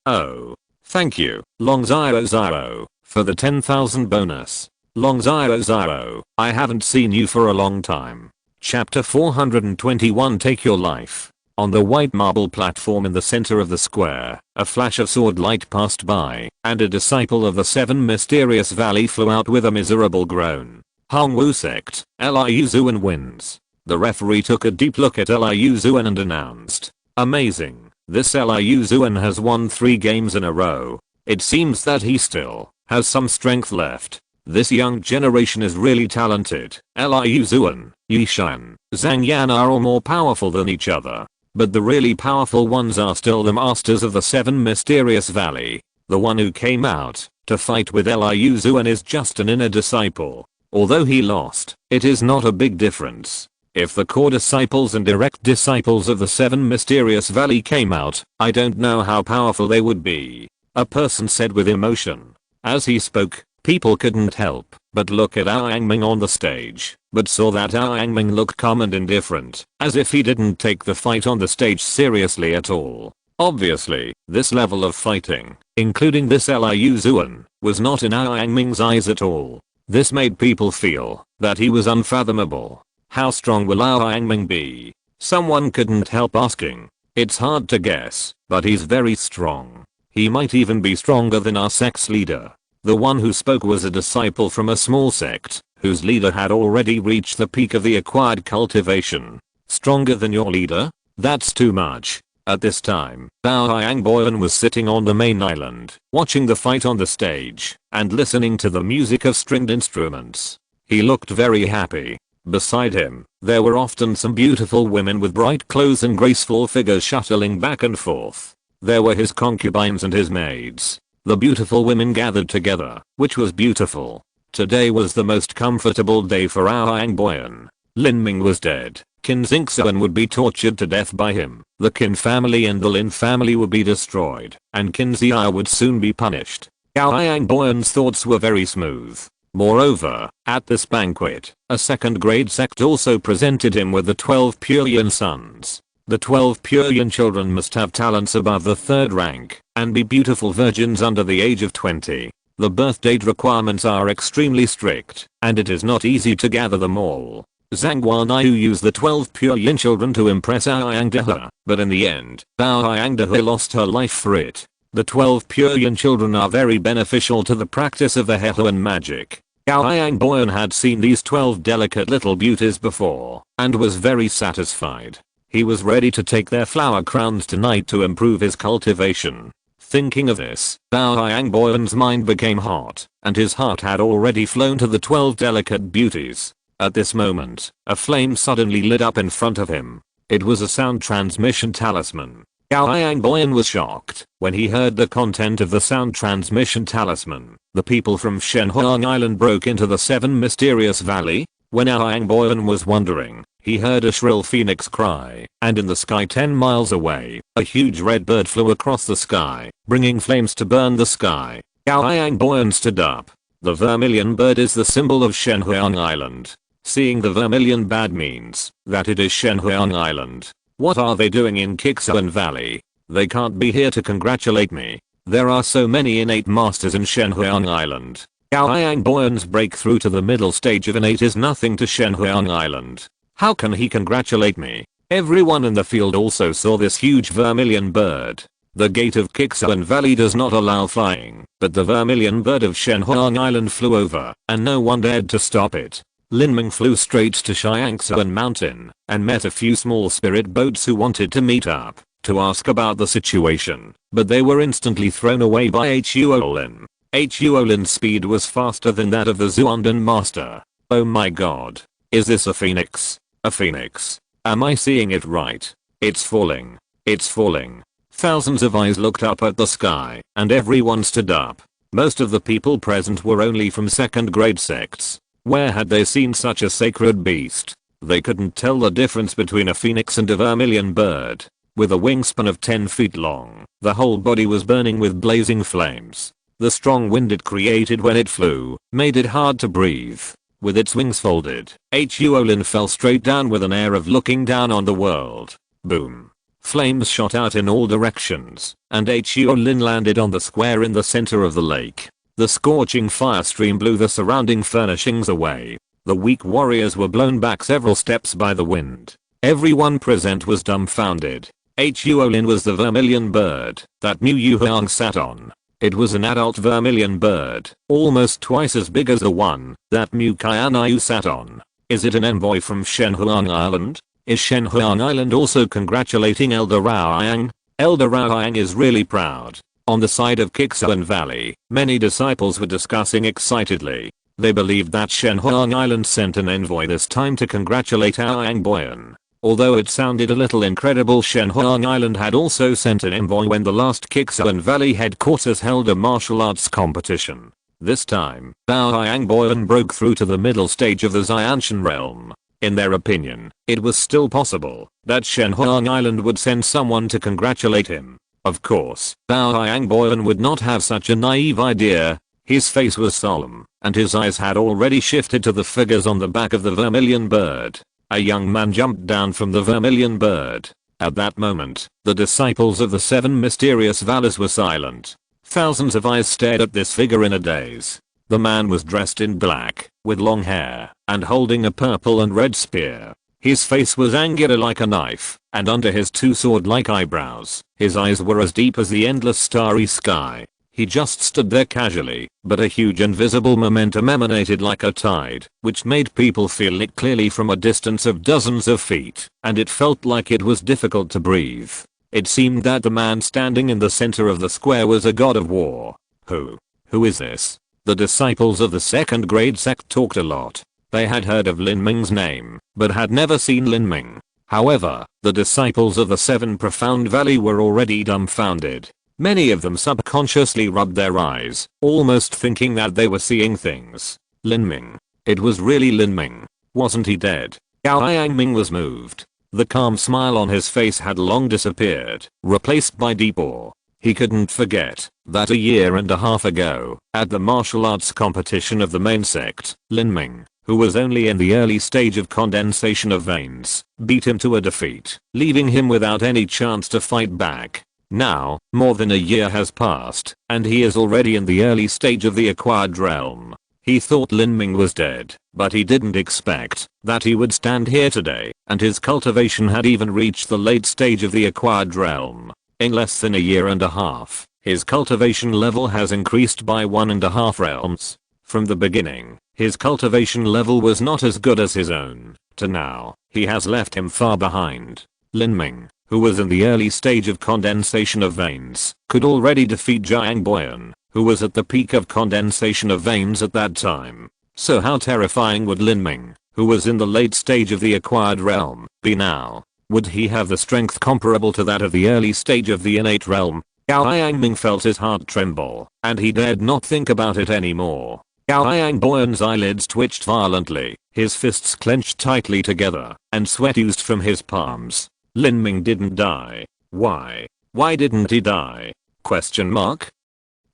Thank you, Long Xiao, for the 10,000 bonus. Long Xiao, I haven't seen you for a long time. Chapter 421 Take Your Life. On the white marble platform in the center of the square, a flash of sword light passed by, and a disciple of the 7 Mysterious Valley flew out with a miserable groan. Hongwu sect, Liu Zuan wins. The referee took a deep look at Liu Zuan and announced, amazing, this Liu Zuan has won 3 games in a row. It seems that he still has some strength left. This young generation is really talented. Liu Zuan, Yishan, Zhang Yan are all more powerful than each other. But the really powerful ones are still the masters of the 7 Mysterious Valley. The one who came out to fight with Liu Zuan is just an inner disciple. Although he lost, it is not a big difference. If the core disciples and direct disciples of the 7 Mysterious Valley came out, I don't know how powerful they would be. A person said with emotion. As he spoke, people couldn't help but look at Yang Ming on the stage. but saw that Yang Ming looked calm and indifferent, as if he didn't take the fight on the stage seriously at all. Obviously, this level of fighting, including this Liu Zuan, was not in Yang Ming's eyes at all. This made people feel that he was unfathomable. How strong will Yang Ming be? Someone couldn't help asking. It's hard to guess, but he's very strong. He might even be stronger than our sect's leader. The one who spoke was a disciple from a small sect, whose leader had already reached the peak of the acquired cultivation. Stronger than your leader? That's too much. At this time, Bao Yang Boyan was sitting on the main island, watching the fight on the stage, and listening to the music of stringed instruments. He looked very happy. Beside him, there were often some beautiful women with bright clothes and graceful figures shuttling back and forth. There were his concubines and his maids. The beautiful women gathered together, which was beautiful. Today was the most comfortable day for Yang Boyan. Lin Ming was dead. Qin Xingxuan would be tortured to death by him. The Qin family and the Lin family would be destroyed, and Qin Zia would soon be punished. Yang Boyan's thoughts were very smooth. Moreover, at this banquet, a second-grade sect also presented him with the 12 Puryan sons. The 12 Puryan children must have talents above the 3rd rank, and be beautiful virgins under the age of 20. The birth date requirements are extremely strict, and it is not easy to gather them all. Zhang Guanyu used the 12 Puryan children to impress Yang Dehe, but in the end, Yang Dehe lost her life for it. The 12 Puryan children are very beneficial to the practice of the Hehuan magic. Yang Boyan had seen these 12 delicate little beauties before, and was very satisfied. He was ready to take their flower crowns tonight to improve his cultivation. Thinking of this, Yang Boyan's mind became hot, and his heart had already flown to the 12 delicate beauties. At this moment, a flame suddenly lit up in front of him. It was a sound transmission talisman. Yang Boyan was shocked when he heard the content of the sound transmission talisman. The people from Shenhuang Island broke into the 7 mysterious valley. When Yang Boyan was wondering, he heard a shrill phoenix cry, and in the sky 10 miles away, a huge red bird flew across the sky, bringing flames to burn the sky. Yang Boyan stood up. The vermilion bird is the symbol of Shenhuang Island. Seeing the vermilion bird means that it is Shenhuang Island. What are they doing in Qixuan Valley? They can't be here to congratulate me. There are so many innate masters in Shenhuang Island. Yang Boyan's breakthrough to the middle stage of innate is nothing to Shenhuang Island. How can he congratulate me? Everyone in the field also saw this huge vermilion bird. The gate of Qixuan Valley does not allow flying, but the vermilion bird of Shenhuang Island flew over, and no one dared to stop it. Lin Ming flew straight to Qianxue Mountain, and met a few small spirit boats who wanted to meet up, to ask about the situation, but they were instantly thrown away by Huolin. Huolin's speed was faster than that of the Zuandan master. Oh my god. Is this a phoenix? A phoenix? Am I seeing it right? It's falling. It's falling. Thousands of eyes looked up at the sky, and everyone stood up. Most of the people present were only from 2nd grade sects. Where had they seen such a sacred beast? They couldn't tell the difference between a phoenix and a vermilion bird. With a wingspan of 10 feet long, the whole body was burning with blazing flames. The strong wind it created when it flew made it hard to breathe. With its wings folded, Huolin fell straight down with an air of looking down on the world. Boom. Flames shot out in all directions, and Huolin landed on the square in the center of the lake. The scorching fire stream blew the surrounding furnishings away. The weak warriors were blown back several steps by the wind. Everyone present was dumbfounded. Huolin was the vermilion bird that Mu Yuhang sat on. It was an adult vermilion bird, almost twice as big as the one that Mu Qianxue sat on. Is it an envoy from Shenhuang Island? Is Shenhuang Island also congratulating Elder Raoyang? Elder Raoyang is really proud. On the side of Qixuan Valley, many disciples were discussing excitedly. They believed that Shenhuang Island sent an envoy this time to congratulate Yang Boyan. Although it sounded a little incredible, Shenhuang Island had also sent an envoy when the last Qixuan Valley headquarters held a martial arts competition. This time, Yang Boyan broke through to the middle stage of the Xianshan realm. In their opinion, it was still possible that Shenhuang Island would send someone to congratulate him. Of course, Yang Boyan would not have such a naive idea. His face was solemn, and his eyes had already shifted to the figures on the back of the vermilion bird. A young man jumped down from the vermilion bird. At that moment, the disciples of the 7 mysterious valors were silent. Thousands of eyes stared at this figure in a daze. The man was dressed in black, with long hair, and holding a purple and red spear. His face was angular like a knife, and under his 2 sword-like eyebrows, his eyes were as deep as the endless starry sky. He just stood there casually, but a huge invisible momentum emanated like a tide, which made people feel it clearly from a distance of dozens of feet, and it felt like it was difficult to breathe. It seemed that the man standing in the center of the square was a god of war. Who is this? The disciples of the 2nd grade sect talked a lot. They had heard of Lin Ming's name, but had never seen Lin Ming. However, the disciples of the 7 profound valley were already dumbfounded. Many of them subconsciously rubbed their eyes, almost thinking that they were seeing things. Lin Ming. It was really Lin Ming. Wasn't he dead? Gao Ming was moved. The calm smile on his face had long disappeared, replaced by deep awe. He couldn't forget that a year and a half ago, at the martial arts competition of the main sect, Lin Ming, who was only in the early stage of condensation of veins, beat him to a defeat, leaving him without any chance to fight back. Now, more than a year has passed, and he is already in the early stage of the acquired realm. He thought Lin Ming was dead, but he didn't expect that he would stand here today, and his cultivation had even reached the late stage of the acquired realm. In less than a year and a half, his cultivation level has increased by 1.5 realms. From the beginning, his cultivation level was not as good as his own. To now, he has left him far behind. Lin Ming, who was in the early stage of condensation of veins, could already defeat Jiang Boyan, who was at the peak of condensation of veins at that time. So how terrifying would Lin Ming, who was in the late stage of the acquired realm, be now? Would he have the strength comparable to that of the early stage of the innate realm? Gao Ming felt his heart tremble, and he dared not think about it anymore. Gao Boyan's eyelids twitched violently, his fists clenched tightly together, and sweat oozed from his palms. Lin Ming didn't die. Why? Why didn't he die? Question mark?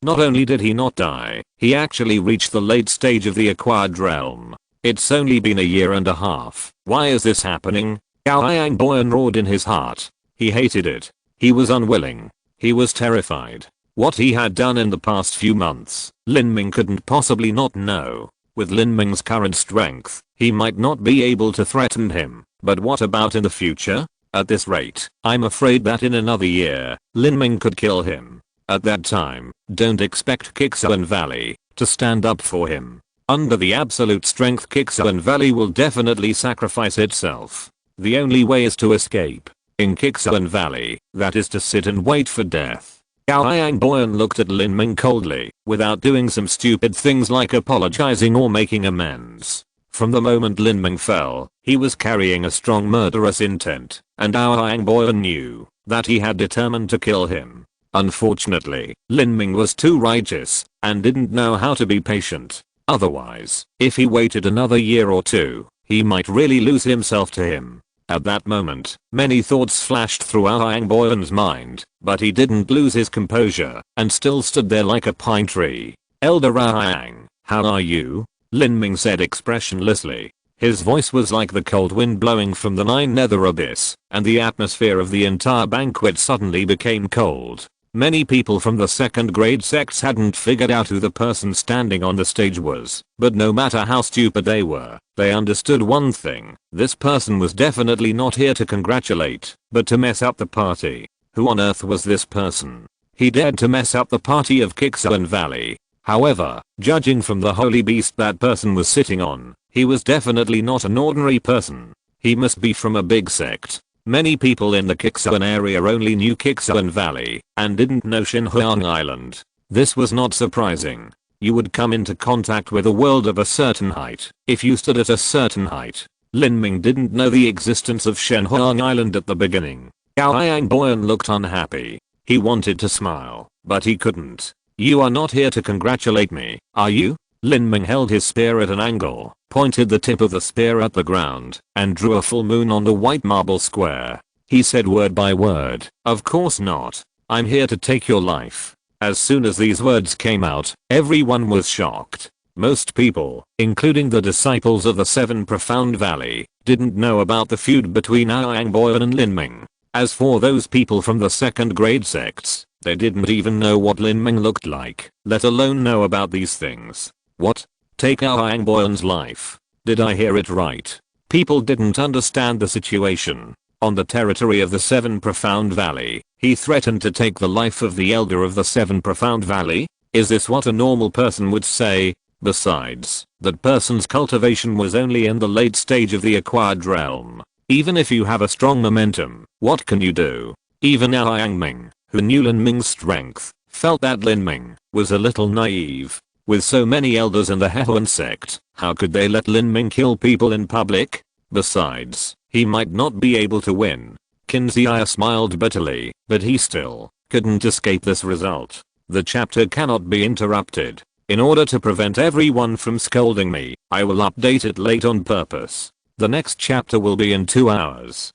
Not only did he not die, he actually reached the late stage of the acquired realm. It's only been a year and a half. Why is this happening? Gao Boyan roared in his heart. He hated it. He was unwilling. He was terrified. What he had done in the past few months, Lin Ming couldn't possibly not know. With Lin Ming's current strength, he might not be able to threaten him. But what about in the future? At this rate, I'm afraid that in another year, Lin Ming could kill him. At that time, don't expect Qianxue Valley to stand up for him. Under the absolute strength, Qianxue Valley will definitely sacrifice itself. The only way is to escape. In Qianxue Valley, that is to sit and wait for death. Gao Boyan looked at Lin Ming coldly, without doing some stupid things like apologizing or making amends. From the moment Lin Ming fell, he was carrying a strong murderous intent, and Gao Boyan knew that he had determined to kill him. Unfortunately, Lin Ming was too righteous, and didn't know how to be patient. Otherwise, if he waited another year or two, he might really lose himself to him. At that moment, many thoughts flashed through Gao Boyan's mind, but he didn't lose his composure, and still stood there like a pine tree. Elder Yang, how are you? Lin Ming said expressionlessly. His voice was like the cold wind blowing from the 9 nether abyss, and the atmosphere of the entire banquet suddenly became cold. Many people from the 2nd grade sects hadn't figured out who the person standing on the stage was, but no matter how stupid they were, they understood one thing: this person was definitely not here to congratulate, but to mess up the party. Who on earth was this person? He dared to mess up the party of Qianxue Valley. However, judging from the holy beast that person was sitting on, he was definitely not an ordinary person. He must be from a big sect. Many people in the Qianxue area only knew Qianxue Valley, and didn't know Xinhuang Island. This was not surprising. You would come into contact with a world of a certain height, if you stood at a certain height. Lin Ming didn't know the existence of Xinhuang Island at the beginning. Gao Boyan looked unhappy. He wanted to smile, but he couldn't. You are not here to congratulate me, are you? Lin Ming held his spear at an angle, pointed the tip of the spear at the ground, and drew a full moon on the white marble square. He said word by word, of course not. I'm here to take your life. As soon as these words came out, everyone was shocked. Most people, including the disciples of the Seven Profound Valley, didn't know about the feud between Aang Boyan and Lin Ming. As for those people from the second grade sects, they didn't even know what Lin Ming looked like, let alone know about these things. What? Take Aang Boyan's life? Did I hear it right? People didn't understand the situation. On the territory of the Seven Profound Valley, he threatened to take the life of the elder of the Seven Profound Valley? Is this what a normal person would say? Besides, that person's cultivation was only in the late stage of the acquired realm. Even if you have a strong momentum, what can you do? Even Aang Ming, who knew Lin Ming's strength, felt that Lin Ming was a little naive. With so many elders in the Hehuan sect, how could they let Lin Ming kill people in public? Besides, he might not be able to win. Qinzhiya smiled bitterly, but he still couldn't escape this result. The chapter cannot be interrupted. In order to prevent everyone from scolding me, I will update it late on purpose. The next chapter will be in 2 hours.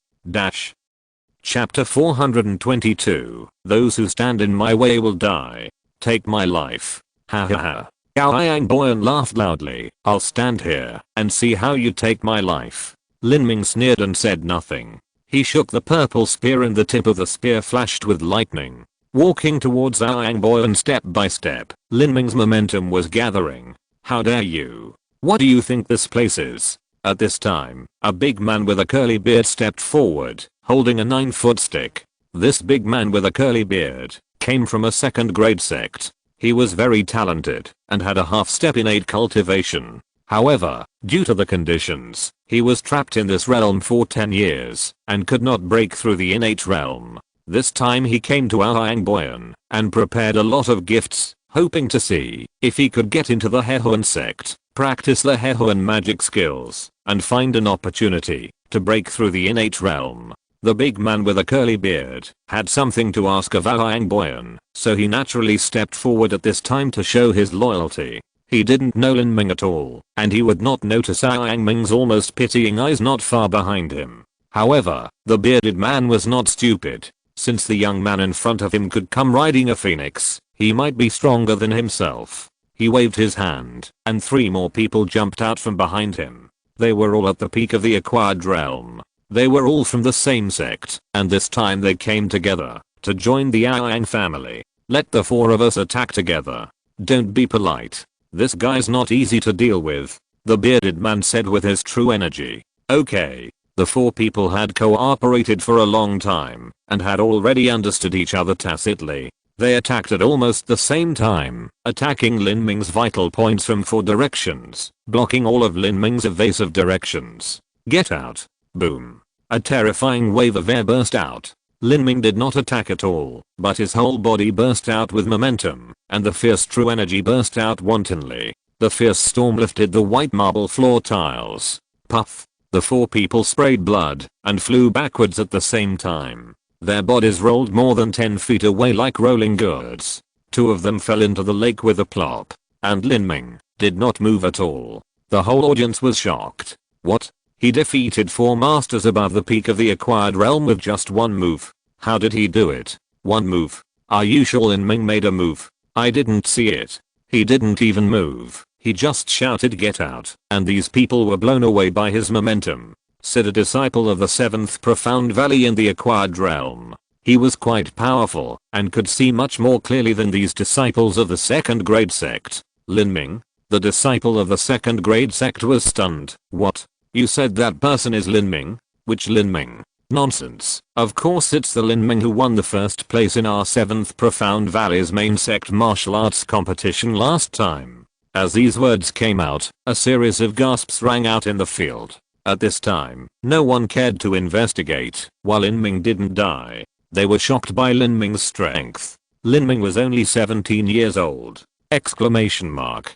Chapter 422. Those who stand in my way will die. Take my life. Ha ha ha. Aang Boyan laughed loudly. I'll stand here and see how you take my life. Lin Ming sneered and said nothing. He shook the purple spear and the tip of the spear flashed with lightning. Walking towards Aang Boyan step by step, Lin Ming's momentum was gathering. How dare you? What do you think this place is? At this time, a big man with a curly beard stepped forward, holding a 9-foot stick. This big man with a curly beard came from a second grade sect. He was very talented and had a half-step innate cultivation. However, due to the conditions, he was trapped in this realm for 10 years and could not break through the innate realm. This time he came to Aang Boyan and prepared a lot of gifts, hoping to see if he could get into the Hehuan sect, practice the Hehuan magic skills, and find an opportunity to break through the innate realm. The big man with a curly beard had something to ask of Aang Boyan, so he naturally stepped forward at this time to show his loyalty. He didn't know Lin Ming at all, and he would not notice Aang Ming's almost pitying eyes not far behind him. However, the bearded man was not stupid. Since the young man in front of him could come riding a phoenix, he might be stronger than himself. He waved his hand, and 3 more people jumped out from behind him. They were all at the peak of the acquired realm. They were all from the same sect, and this time they came together to join the Aang family. Let the 4 of us attack together. Don't be polite. This guy's not easy to deal with, the bearded man said with his true energy. Okay. The 4 people had cooperated for a long time and had already understood each other tacitly. They attacked at almost the same time, attacking Lin Ming's vital points from 4 directions, blocking all of Lin Ming's evasive directions. Get out. Boom. A terrifying wave of air burst out. Lin Ming did not attack at all, but his whole body burst out with momentum, and the fierce true energy burst out wantonly. The fierce storm lifted the white marble floor tiles. Puff. The 4 people sprayed blood and flew backwards at the same time. Their bodies rolled more than 10 feet away like rolling gourds. 2 of them fell into the lake with a plop. And Lin Ming did not move at all. The whole audience was shocked. What? He defeated 4 masters above the peak of the acquired realm with just 1 move. How did he do it? 1 move? Are you sure Lin Ming made a move? I didn't see it. He didn't even move. He just shouted get out, and these people were blown away by his momentum, said a disciple of the 7th Profound Valley in the acquired realm. He was quite powerful and could see much more clearly than these disciples of the second grade sect. Lin Ming, the disciple of the second grade sect, was stunned. What? You said that person is Lin Ming? Which Lin Ming? Nonsense. Of course it's the Lin Ming who won the first place in our 7th Profound Valley's main sect martial arts competition last time. As these words came out, a series of gasps rang out in the field. At this time, no one cared to investigate, while Lin Ming didn't die. They were shocked by Lin Ming's strength. Lin Ming was only 17 years old! Exclamation mark.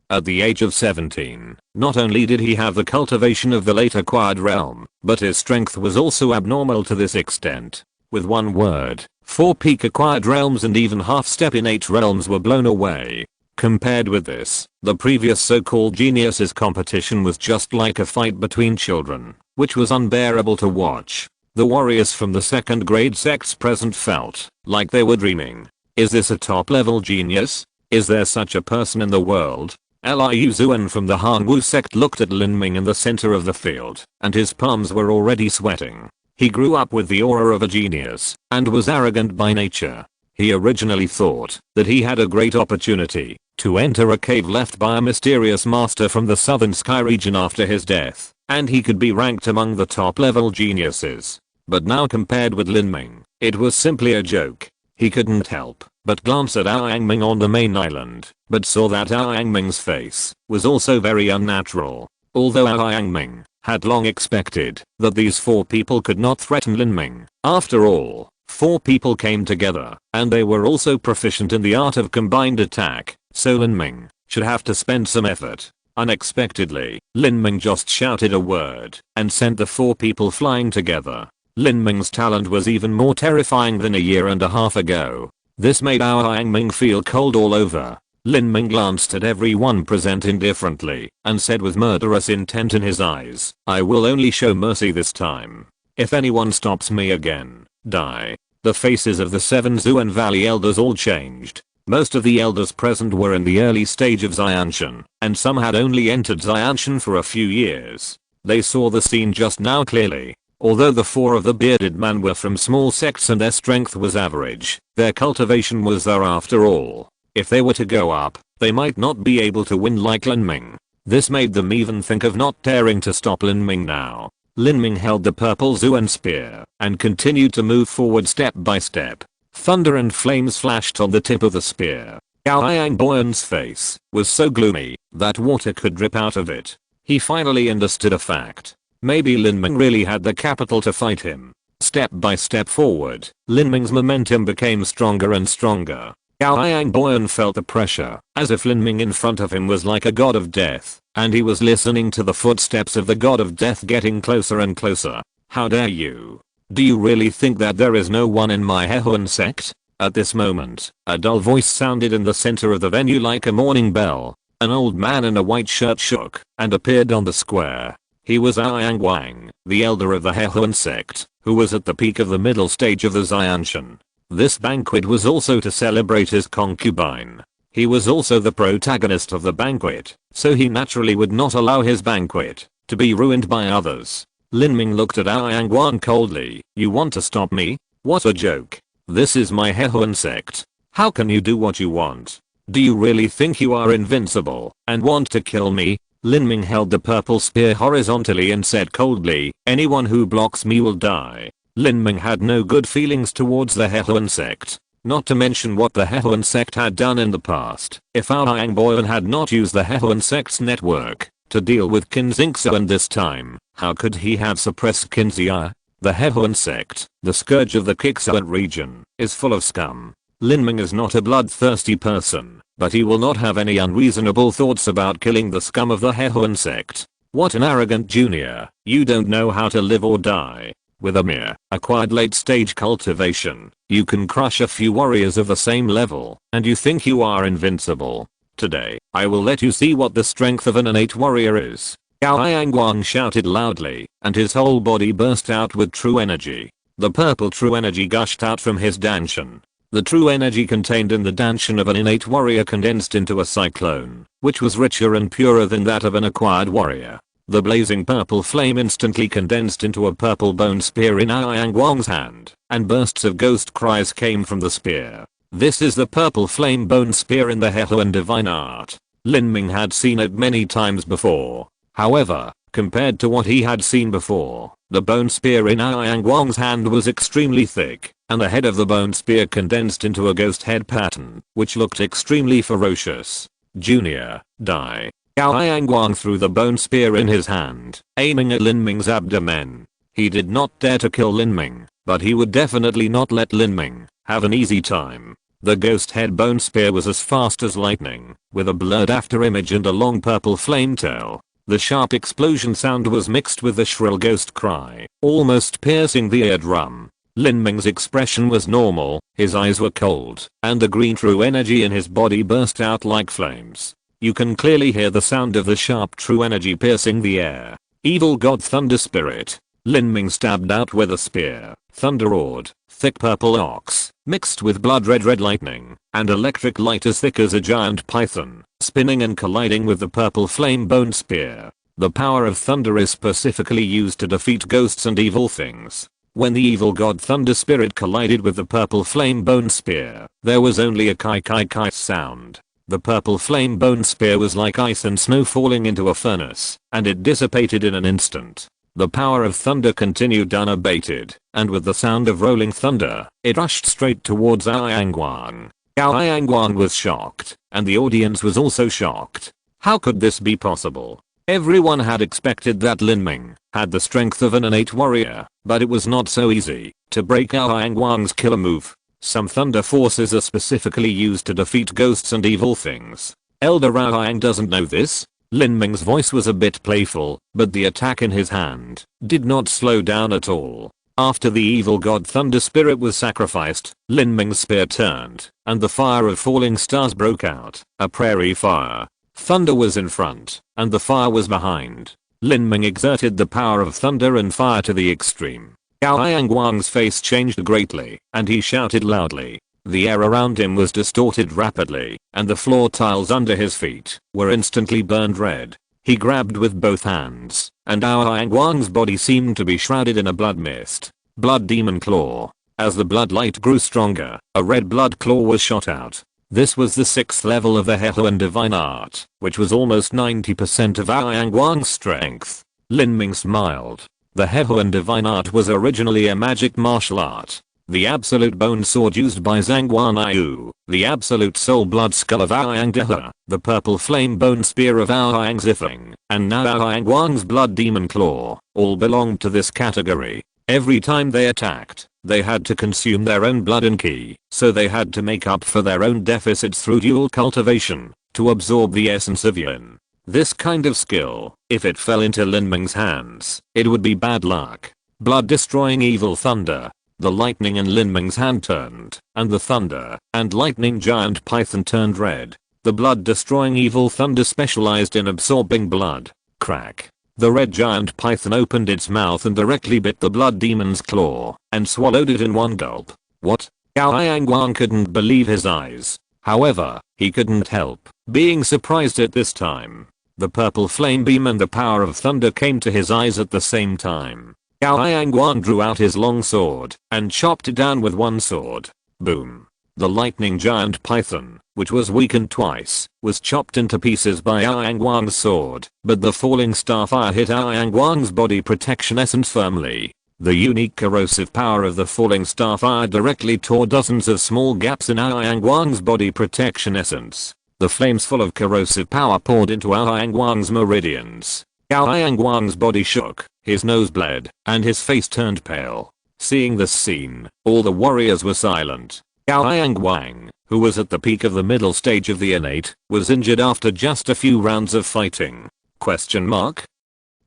At the age of 17, not only did he have the cultivation of the late acquired realm, but his strength was also abnormal to this extent. With one word, 4 peak acquired realms and even half-step innate realms were blown away. Compared with this, the previous so-called geniuses competition was just like a fight between children, which was unbearable to watch. The warriors from the second grade sects present felt like they were dreaming. Is this a top level genius? Is there such a person in the world? Liu Zuan from the Han sect looked at Lin Ming in the center of the field, and his palms were already sweating. He grew up with the aura of a genius, and was arrogant by nature. He originally thought that he had a great opportunity to enter a cave left by a mysterious master from the southern sky region after his death, and he could be ranked among the top level geniuses. But now compared with Lin Ming, it was simply a joke. He couldn't help but glance at Yang Ming on the main island, but saw that Yang Ming's face was also very unnatural. Although Yang Ming had long expected that these 4 people could not threaten Lin Ming. After all, 4 people came together, and they were also proficient in the art of combined attack, so Lin Ming should have to spend some effort. Unexpectedly, Lin Ming just shouted a word and sent the 4 people flying together. Lin Ming's talent was even more terrifying than a year and a half ago. This made Yang Ming feel cold all over. Lin Ming glanced at everyone present indifferently and said with murderous intent in his eyes, "I will only show mercy this time. If anyone stops me again, die." The faces of the 7 Zuan Valley elders all changed. Most of the elders present were in the early stage of Xianshan, and some had only entered Xianshan for a few years. They saw the scene just now clearly. Although the 4 of the bearded man were from small sects and their strength was average, their cultivation was there after all. If they were to go up, they might not be able to win like Lin Ming. This made them even think of not daring to stop Lin Ming now. Lin Ming held the purple Zuan spear and continued to move forward step by step. Thunder and flames flashed on the tip of the spear. Yang Boyan's face was so gloomy that water could drip out of it. He finally understood a fact. Maybe Lin Ming really had the capital to fight him. Step by step forward, Lin Ming's momentum became stronger and stronger. Yang Boyan felt the pressure, as if Lin Ming in front of him was like a god of death, and he was listening to the footsteps of the god of death getting closer and closer. "How dare you? Do you really think that there is no one in my Hehuan sect?" At this moment, a dull voice sounded in the center of the venue like a morning bell. An old man in a white shirt shook and appeared on the square. He was Yang Wang, the elder of the Hehuan sect, who was at the peak of the middle stage of the Xianshan. This banquet was also to celebrate his concubine. He was also the protagonist of the banquet, so he naturally would not allow his banquet to be ruined by others. Lin Ming looked at Yang Wang coldly. "You want to stop me? What a joke. This is my Hehuan sect. How can you do what you want? Do you really think you are invincible and want to kill me?" Lin Ming held the purple spear horizontally and said coldly, "Anyone who blocks me will die." Lin Ming had no good feelings towards the Hehuan sect, not to mention what the Hehuan sect had done in the past. If Yang Boyan had not used the Hehuan sect's network to deal with Qinzixuan this time, how could he have suppressed Qinzia? The Hehuan sect, the scourge of the Qixuan region, is full of scum. Lin Ming is not a bloodthirsty person, but he will not have any unreasonable thoughts about killing the scum of the Hehuan sect. What an arrogant junior. You don't know how to live or die. With a mere acquired late stage cultivation, you can crush a few warriors of the same level, and you think you are invincible. Today, I will let you see what the strength of an innate warrior is. Yang Wang shouted loudly, and his whole body burst out with true energy. The purple true energy gushed out from his danshan. The true energy contained in the danshan of an innate warrior condensed into a cyclone, which was richer and purer than that of an acquired warrior. The blazing purple flame instantly condensed into a purple bone spear in Yang Wang's hand, and bursts of ghost cries came from the spear. This is the purple flame bone spear in the Hehuan divine art. Lin Ming had seen it many times before. However, compared to what he had seen before, the bone spear in Yang Wang's hand was extremely thick, and the head of the bone spear condensed into a ghost head pattern, which looked extremely ferocious. "Junior, die." Yang Wang threw the bone spear in his hand, aiming at Lin Ming's abdomen. He did not dare to kill Lin Ming, but he would definitely not let Lin Ming have an easy time. The ghost head bone spear was as fast as lightning, with a blurred after image and a long purple flame tail. The sharp explosion sound was mixed with the shrill ghost cry, almost piercing the eardrum. Lin Ming's expression was normal, his eyes were cold, and the green true energy in his body burst out like flames. You can clearly hear the sound of the sharp true energy piercing the air. Evil god thunder spirit. Lin Ming stabbed out with a spear, Thunder roared, thick purple ox, mixed with blood red lightning, and electric light as thick as a giant python, spinning and colliding with the purple flame bone spear. The power of thunder is specifically used to defeat ghosts and evil things. When the evil god Thunder Spirit collided with the purple flame bone spear, there was only a kai kai kai sound. The purple flame bone spear was like ice and snow falling into a furnace, and it dissipated in an instant. The power of thunder continued unabated, and with the sound of rolling thunder, it rushed straight towards Yangwang. Yangwang was shocked, and the audience was also shocked. How could this be possible? Everyone had expected that Lin Ming had the strength of an innate warrior, but it was not so easy to break Yangwang's killer move. Some thunder forces are specifically used to defeat ghosts and evil things. Elder Yang doesn't know this. Lin Ming's voice was a bit playful, but the attack in his hand did not slow down at all. After the evil god Thunder Spirit was sacrificed, Lin Ming's spear turned, and the fire of falling stars broke out, a prairie fire. Thunder was in front, and the fire was behind. Lin Ming exerted the power of thunder and fire to the extreme. Yangwang's face changed greatly, and he shouted loudly. The air around him was distorted rapidly, and the floor tiles under his feet were instantly burned red. He grabbed with both hands, and Yangwang's body seemed to be shrouded in a blood mist. Blood demon claw. As the blood light grew stronger, a red blood claw was shot out. This was the 6th level of the Hehuan divine art, which was almost 90% of Yangwang's strength. Lin Ming smiled. The Hehuan divine art was originally a magic martial art. The absolute bone sword used by Zhang Guanyu, the absolute soul blood skull of Ouyang Dehe, the purple flame bone spear of Ouyang Zifeng, and now Yangwang's blood demon claw, all belonged to this category. Every time they attacked, they had to consume their own blood and ki, so they had to make up for their own deficits through dual cultivation, to absorb the essence of yin. This kind of skill, if it fell into Lin Ming's hands, it would be bad luck. Blood destroying evil thunder. The lightning in Lin Ming's hand turned, and the thunder and lightning giant python turned red. The blood destroying evil thunder specialized in absorbing blood. Crack. The red giant python opened its mouth and directly bit the blood demon's claw, and swallowed it in one gulp. What? Yangwang couldn't believe his eyes. However, he couldn't help being surprised at this time. The purple flame beam and the power of thunder came to his eyes at the same time. Yangwang drew out his long sword, and chopped it down with one sword. Boom. The lightning giant python, which was weakened twice, was chopped into pieces by Yangwang's sword, but the falling star fire hit Yangwang's body protection essence firmly. The unique corrosive power of the falling star fire directly tore dozens of small gaps in Yangwang's body protection essence. The flames full of corrosive power poured into Yangwang's meridians. Yangwang's body shook, his nose bled, and his face turned pale. Seeing this scene, all the warriors were silent. Yangwang, who was at the peak of the middle stage of the innate, was injured after just a few rounds of fighting. Question mark?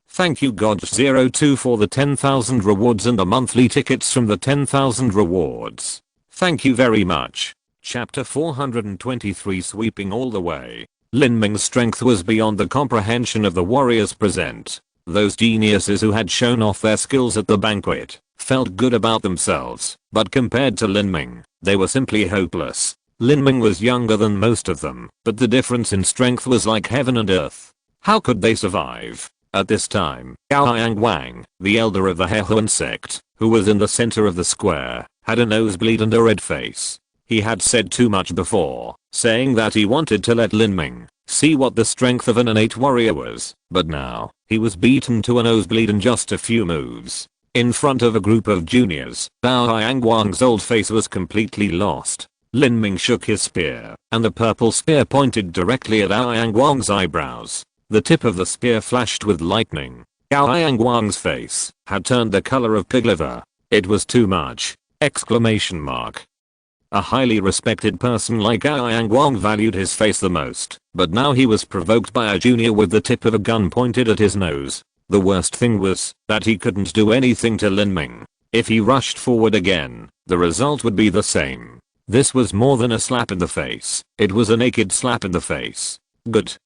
Thank you Godge02 for the 10,000 rewards and the monthly tickets from the 10,000 rewards. Thank you very much. Chapter 423 Sweeping all the way. Lin Ming's strength was beyond the comprehension of the warriors present. Those geniuses who had shown off their skills at the banquet felt good about themselves, but compared to Lin Ming, they were simply hopeless. Lin Ming was younger than most of them, but the difference in strength was like heaven and earth. How could they survive? At this time, Yangwang, the elder of the Hehuan sect, who was in the center of the square, had a nosebleed and a red face. He had said too much before, saying that he wanted to let Lin Ming see what the strength of an innate warrior was, but now, he was beaten to a nosebleed in just a few moves. In front of a group of juniors, Yangwang's old face was completely lost. Lin Ming shook his spear, and the purple spear pointed directly at Yangwang's eyebrows. The tip of the spear flashed with lightning. Yangwang's face had turned the color of pig liver. It was too much! Exclamation mark. A highly respected person like Yangwang valued his face the most, but now he was provoked by a junior with the tip of a gun pointed at his nose. The worst thing was that he couldn't do anything to Lin Ming. If he rushed forward again, the result would be the same. This was more than a slap in the face. It was a naked slap in the face. Good.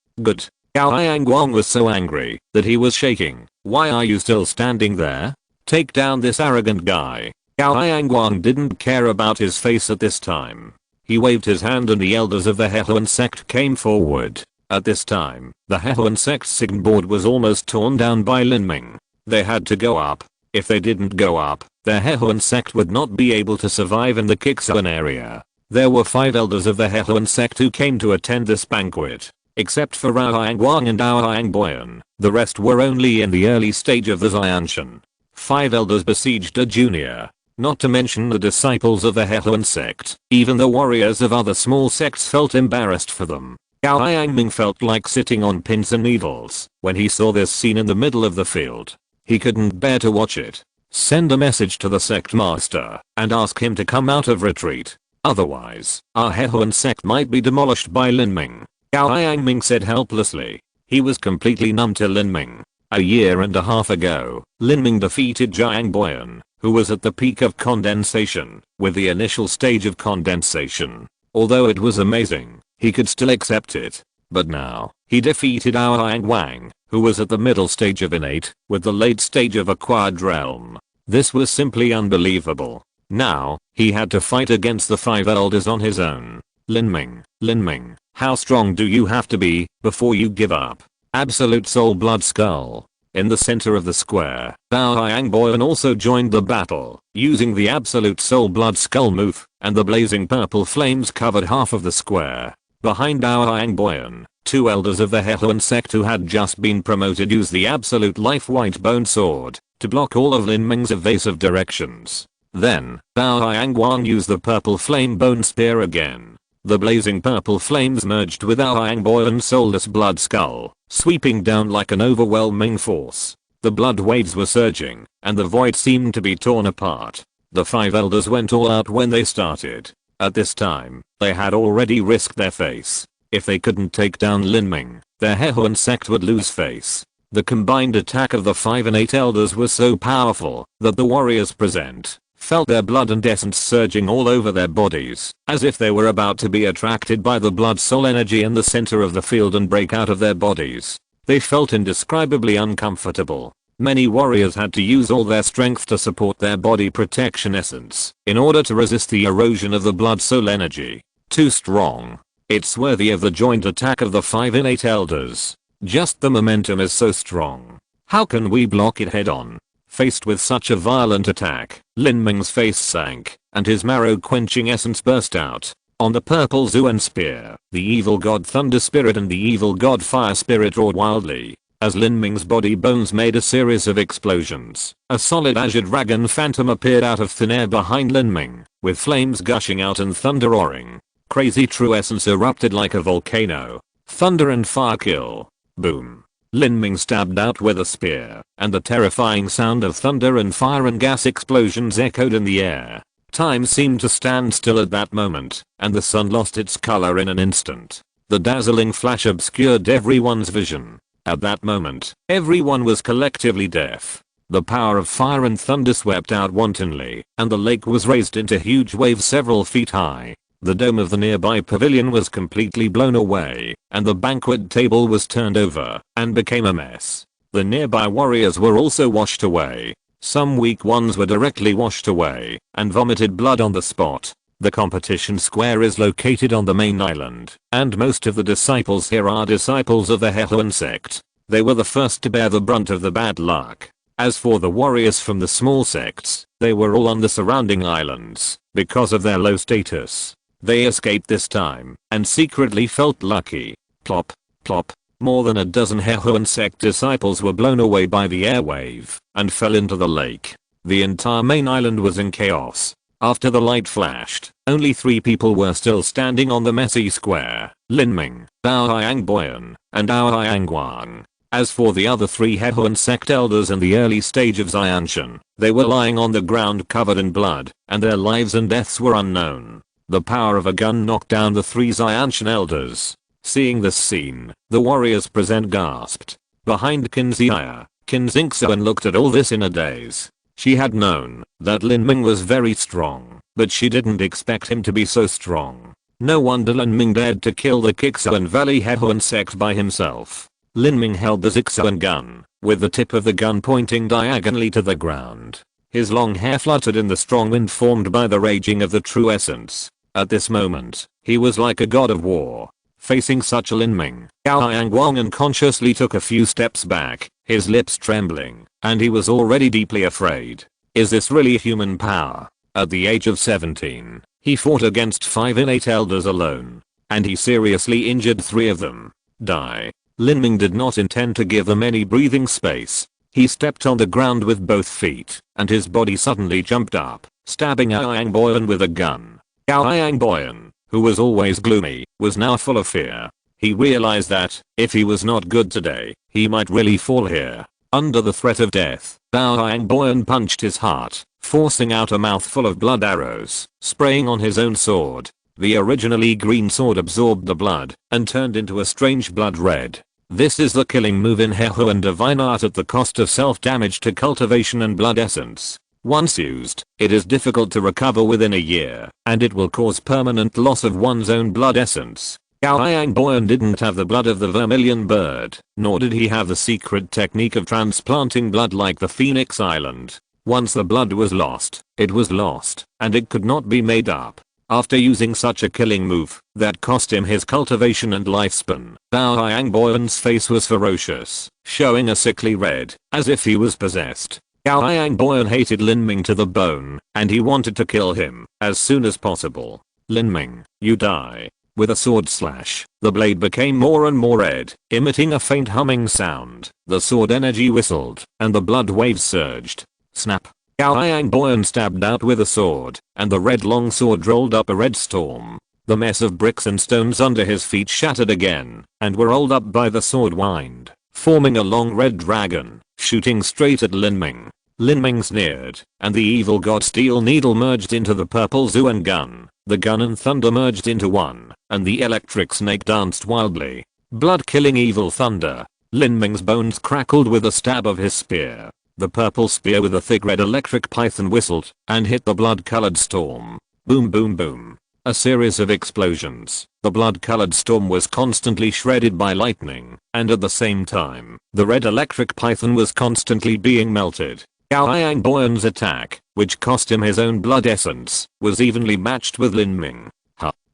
Yangwang was so angry that he was shaking. Why are you still standing there? Take down this arrogant guy. Gao Yangguang didn't care about his face at this time. He waved his hand and the elders of the Hehuan sect came forward. At this time, the Hehuan sect's signboard was almost torn down by Lin Ming. They had to go up. If they didn't go up, their Hehuan sect would not be able to survive in the Qixuan area. There were 5 elders of the Hehuan sect who came to attend this banquet. Except for Rao Yangguang and Ao Yangboyan, the rest were only in the early stage of the Xianshan. 5 elders besieged a junior. Not to mention the disciples of the Hehuan sect. Even the warriors of other small sects felt embarrassed for them. Gao Yangming felt like sitting on pins and needles when he saw this scene in the middle of the field. He couldn't bear to watch it. Send a message to the sect master and ask him to come out of retreat. Otherwise, our Hehuan sect might be demolished by Lin Ming. Gao Yangming said helplessly. He was completely numb to Lin Ming. A year and a half ago, Lin Ming defeated Zhang Boyan, who was at the peak of condensation, with the initial stage of condensation. Although it was amazing, he could still accept it. But now, he defeated Ao Yangwang, who was at the middle stage of innate, with the late stage of acquired realm. This was simply unbelievable. Now, he had to fight against the 5 elders on his own. Lin Ming, how strong do you have to be before you give up? Absolute Soul Blood Skull. In the center of the square, Ao Yangboyan also joined the battle, using the Absolute Soul Blood Skull move, and the blazing purple flames covered half of the square. Behind Ao Yangboyan, 2 elders of the Hehuan sect who had just been promoted used the Absolute Life White Bone Sword to block all of Lin Ming's evasive directions. Then, Ao Yangguang used the purple flame bone spear again. The blazing purple flames merged with Ao Yangboyan's soulless blood skull, sweeping down like an overwhelming force. The blood waves were surging, and the void seemed to be torn apart. The 5 elders went all out when they started. At this time, they had already risked their face. If they couldn't take down Lin Ming, their Hehuan sect would lose face. The combined attack of the 5 and 8 elders was so powerful that the warriors present felt their blood and essence surging all over their bodies, as if they were about to be attracted by the blood soul energy in the center of the field and break out of their bodies. They felt indescribably uncomfortable. Many warriors had to use all their strength to support their body protection essence in order to resist the erosion of the blood soul energy. Too strong. It's worthy of the joint attack of the 5 and 8 elders. Just the momentum is so strong. How can we block it head on? Faced with such a violent attack, Lin Ming's face sank, and his marrow-quenching essence burst out. On the purple Zuan spear, the evil god Thunder Spirit and the evil god Fire Spirit roared wildly. As Lin Ming's body bones made a series of explosions, a solid azure dragon phantom appeared out of thin air behind Lin Ming, with flames gushing out and thunder roaring. Crazy true essence erupted like a volcano. Thunder and fire kill. Boom. Lin Ming stabbed out with a spear, and the terrifying sound of thunder and fire and gas explosions echoed in the air. Time seemed to stand still at that moment, and the sun lost its color in an instant. The dazzling flash obscured everyone's vision. At that moment, everyone was collectively deaf. The power of fire and thunder swept out wantonly, and the lake was raised into huge waves several feet high. The dome of the nearby pavilion was completely blown away, and the banquet table was turned over and became a mess. The nearby warriors were also washed away. Some weak ones were directly washed away and vomited blood on the spot. The competition square is located on the main island, and most of the disciples here are disciples of the Hehuan sect. They were the first to bear the brunt of the bad luck. As for the warriors from the small sects, they were all on the surrounding islands because of their low status. They escaped this time and secretly felt lucky. Plop, plop. More than a dozen Hehuan sect disciples were blown away by the airwave and fell into the lake. The entire main island was in chaos. After the light flashed, only 3 people were still standing on the messy square: Lin Ming, Ao Yangboyan, and Ao Yangguang. As for the other 3 Hehuan sect elders in the early stage of Xianshan, they were lying on the ground covered in blood, and their lives and deaths were unknown. The power of a gun knocked down the 3 Xianshan elders. Seeing this scene, the warriors present gasped. Behind Qin Xingxuan looked at all this in a daze. She had known that Lin Ming was very strong, but she didn't expect him to be so strong. No wonder Lin Ming dared to kill the Qixuan Valley Hehuan sect by himself. Lin Ming held the Xixuan gun, with the tip of the gun pointing diagonally to the ground. His long hair fluttered in the strong wind formed by the raging of the true essence. At this moment, he was like a god of war. Facing such a Lin Ming, Gao Yangguang unconsciously took a few steps back, his lips trembling, and he was already deeply afraid. Is this really human power? At the age of 17, he fought against 5 innate elders alone. And he seriously injured 3 of them. Die. Lin Ming did not intend to give them any breathing space. He stepped on the ground with both feet, and his body suddenly jumped up, stabbing Gao Yangboyan with a gun. Gao Yangboyan, who was always gloomy, was now full of fear. He realized that, if he was not good today, he might really fall here. Under the threat of death, Gao Yangboyan punched his heart, forcing out a mouthful of blood arrows, spraying on his own sword. The originally green sword absorbed the blood and turned into a strange blood red. This is the killing move in Hehuan divine art at the cost of self-damage to cultivation and blood essence. Once used, it is difficult to recover within a year, and it will cause permanent loss of one's own blood essence. Gao Yangboyan didn't have the blood of the vermilion bird, nor did he have the secret technique of transplanting blood like the Phoenix Island. Once the blood was lost, it was lost, and it could not be made up. After using such a killing move, that cost him his cultivation and lifespan, Gao Yangboyan's face was ferocious, showing a sickly red, as if he was possessed. Gao Yangboyan hated Lin Ming to the bone, and he wanted to kill him, as soon as possible. Lin Ming, you die. With a sword slash, the blade became more and more red, emitting a faint humming sound. The sword energy whistled, and the blood waves surged. Snap. Gao Yangboyan stabbed out with a sword, and the red long sword rolled up a red storm. The mess of bricks and stones under his feet shattered again, and were rolled up by the sword wind, forming a long red dragon, shooting straight at Lin Ming. Lin Ming sneered, and the evil god steel needle merged into the purple Zuan gun. The gun and thunder merged into one, and the electric snake danced wildly. Blood-killing evil thunder. Lin Ming's bones crackled with a stab of his spear. The purple spear with a thick red electric python whistled and hit the blood-colored storm. Boom boom boom. A series of explosions. The blood-colored storm was constantly shredded by lightning, and at the same time, the red electric python was constantly being melted. Gao Yangboyan's attack, which cost him his own blood essence, was evenly matched with Lin Ming.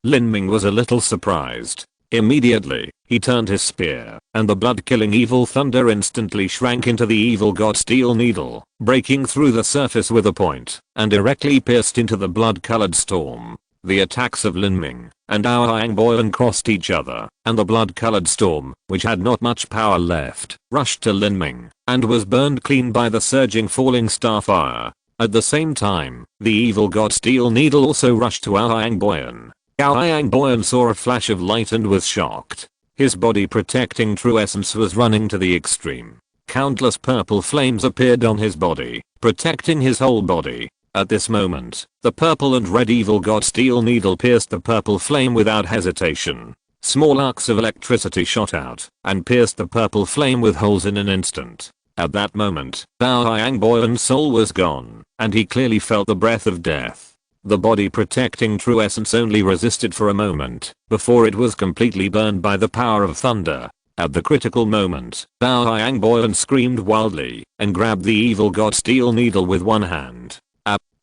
Lin Ming was a little surprised. Immediately, he turned his spear, and the blood-killing evil thunder instantly shrank into the evil god steel needle, breaking through the surface with a point, and directly pierced into the blood-colored storm. The attacks of Lin Ming and Gao Yangboyan crossed each other, and the blood-colored storm, which had not much power left, rushed to Lin Ming, and was burned clean by the surging falling star fire. At the same time, the evil god steel needle also rushed to Gao Yangboyan. Gao Yangboyan saw a flash of light and was shocked. His body protecting true essence was running to the extreme. Countless purple flames appeared on his body, protecting his whole body. At this moment, the purple and red evil god steel needle pierced the purple flame without hesitation. Small arcs of electricity shot out and pierced the purple flame with holes in an instant. At that moment, Gao Yangboyan's soul was gone, and he clearly felt the breath of death. The body protecting true essence only resisted for a moment, before it was completely burned by the power of thunder. At the critical moment, Gao Yangboyan screamed wildly, and grabbed the evil god steel needle with one hand.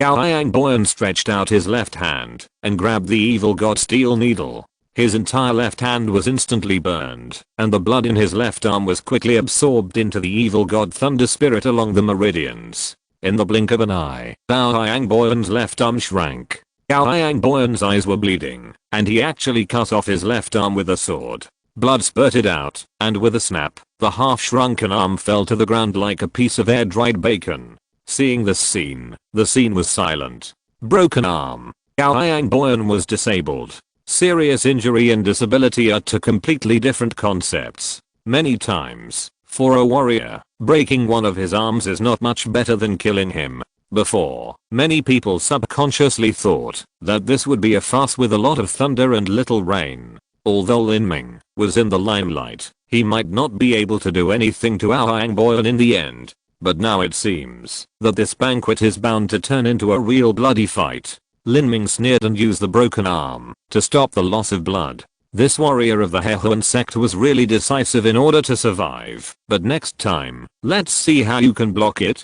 Gao Yangboyan stretched out his left hand, and grabbed the evil god steel needle. His entire left hand was instantly burned, and the blood in his left arm was quickly absorbed into the evil god thunder spirit along the meridians. In the blink of an eye, Gao Yangboyan's left arm shrank. Gao Yangboyan's eyes were bleeding, and he actually cut off his left arm with a sword. Blood spurted out, and with a snap, the half-shrunken arm fell to the ground like a piece of air-dried bacon. Seeing this scene, the scene was silent. Broken arm. Gao Yangboyan was disabled. Serious injury and disability are two completely different concepts. Many times, for a warrior, breaking one of his arms is not much better than killing him. Before, many people subconsciously thought that this would be a farce with a lot of thunder and little rain. Although Lin Ming was in the limelight, he might not be able to do anything to Gao Yangboyan in the end. But now it seems that this banquet is bound to turn into a real bloody fight. Lin Ming sneered and used the broken arm to stop the loss of blood. This warrior of the Hehuan sect was really decisive in order to survive. But next time, let's see how you can block it.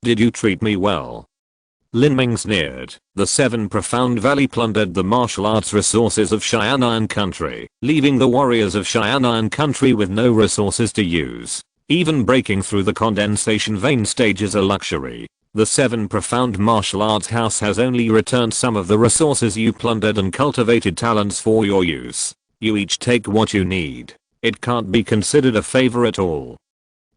Did you treat me well? Lin Ming sneered. The Seven Profound Valley plundered the martial arts resources of Xianan country, leaving the warriors of Xianan country with no resources to use. Even breaking through the condensation vein stage is a luxury. The Seven Profound Martial Arts House has only returned some of the resources you plundered and cultivated talents for your use. You each take what you need. It can't be considered a favor at all.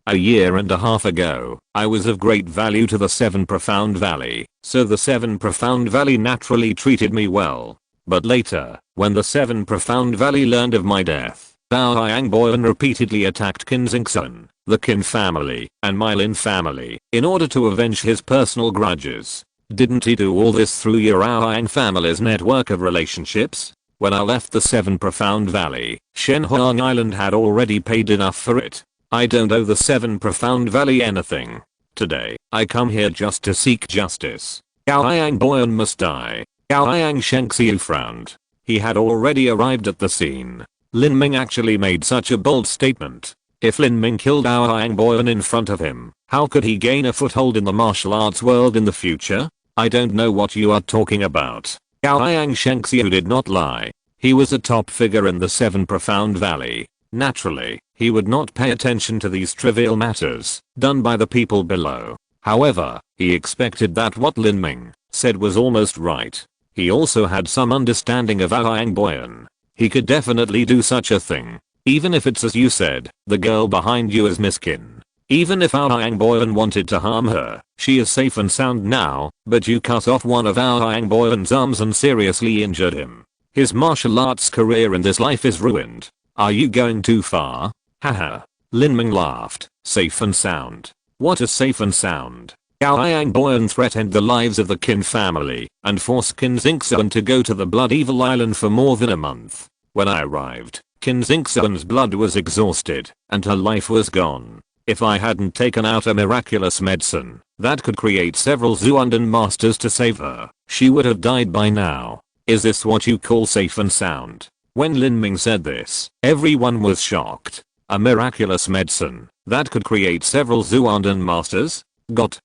A year and a half ago, I was of great value to the Seven Profound Valley, so the Seven Profound Valley naturally treated me well. But later, when the Seven Profound Valley learned of my death, Bao Yangboyan repeatedly attacked Qin Xingsun, the Qin family, and my Lin family, in order to avenge his personal grudges. Didn't he do all this through your Yang family's network of relationships? When I left the Seven Profound Valley, Shenhuang Island had already paid enough for it. I don't owe the Seven Profound Valley anything. Today, I come here just to seek justice. Gao Yangboyan must die. Gao Qianxue frowned. He had already arrived at the scene. Lin Ming actually made such a bold statement. If Lin Ming killed Gao Yangboyan in front of him, how could he gain a foothold in the martial arts world in the future? I don't know what you are talking about. Gao Qianxue did not lie. He was a top figure in the Seven Profound Valley. Naturally, he would not pay attention to these trivial matters done by the people below. However, he expected that what Lin Ming said was almost right. He also had some understanding of Gao Yangboyan. He could definitely do such a thing. Even if it's as you said, the girl behind you is Miss Qin. Even if Gao Yangboyan wanted to harm her, she is safe and sound now, but you cut off one of Gao Yangboyan's arms and seriously injured him. His martial arts career in this life is ruined. Are you going too far? Haha. Lin Ming laughed. Safe and sound. What is safe and sound? Gao Yangboyan threatened the lives of the Qin family and forced Qin Xingsun to go to the Blood Evil Island for more than a month. When I arrived, Qin Xingsun's blood was exhausted and her life was gone. If I hadn't taken out a miraculous medicine that could create several Zuandan masters to save her, she would have died by now. Is this what you call safe and sound? When Lin Ming said this, everyone was shocked. A miraculous medicine that could create several Zuandan masters?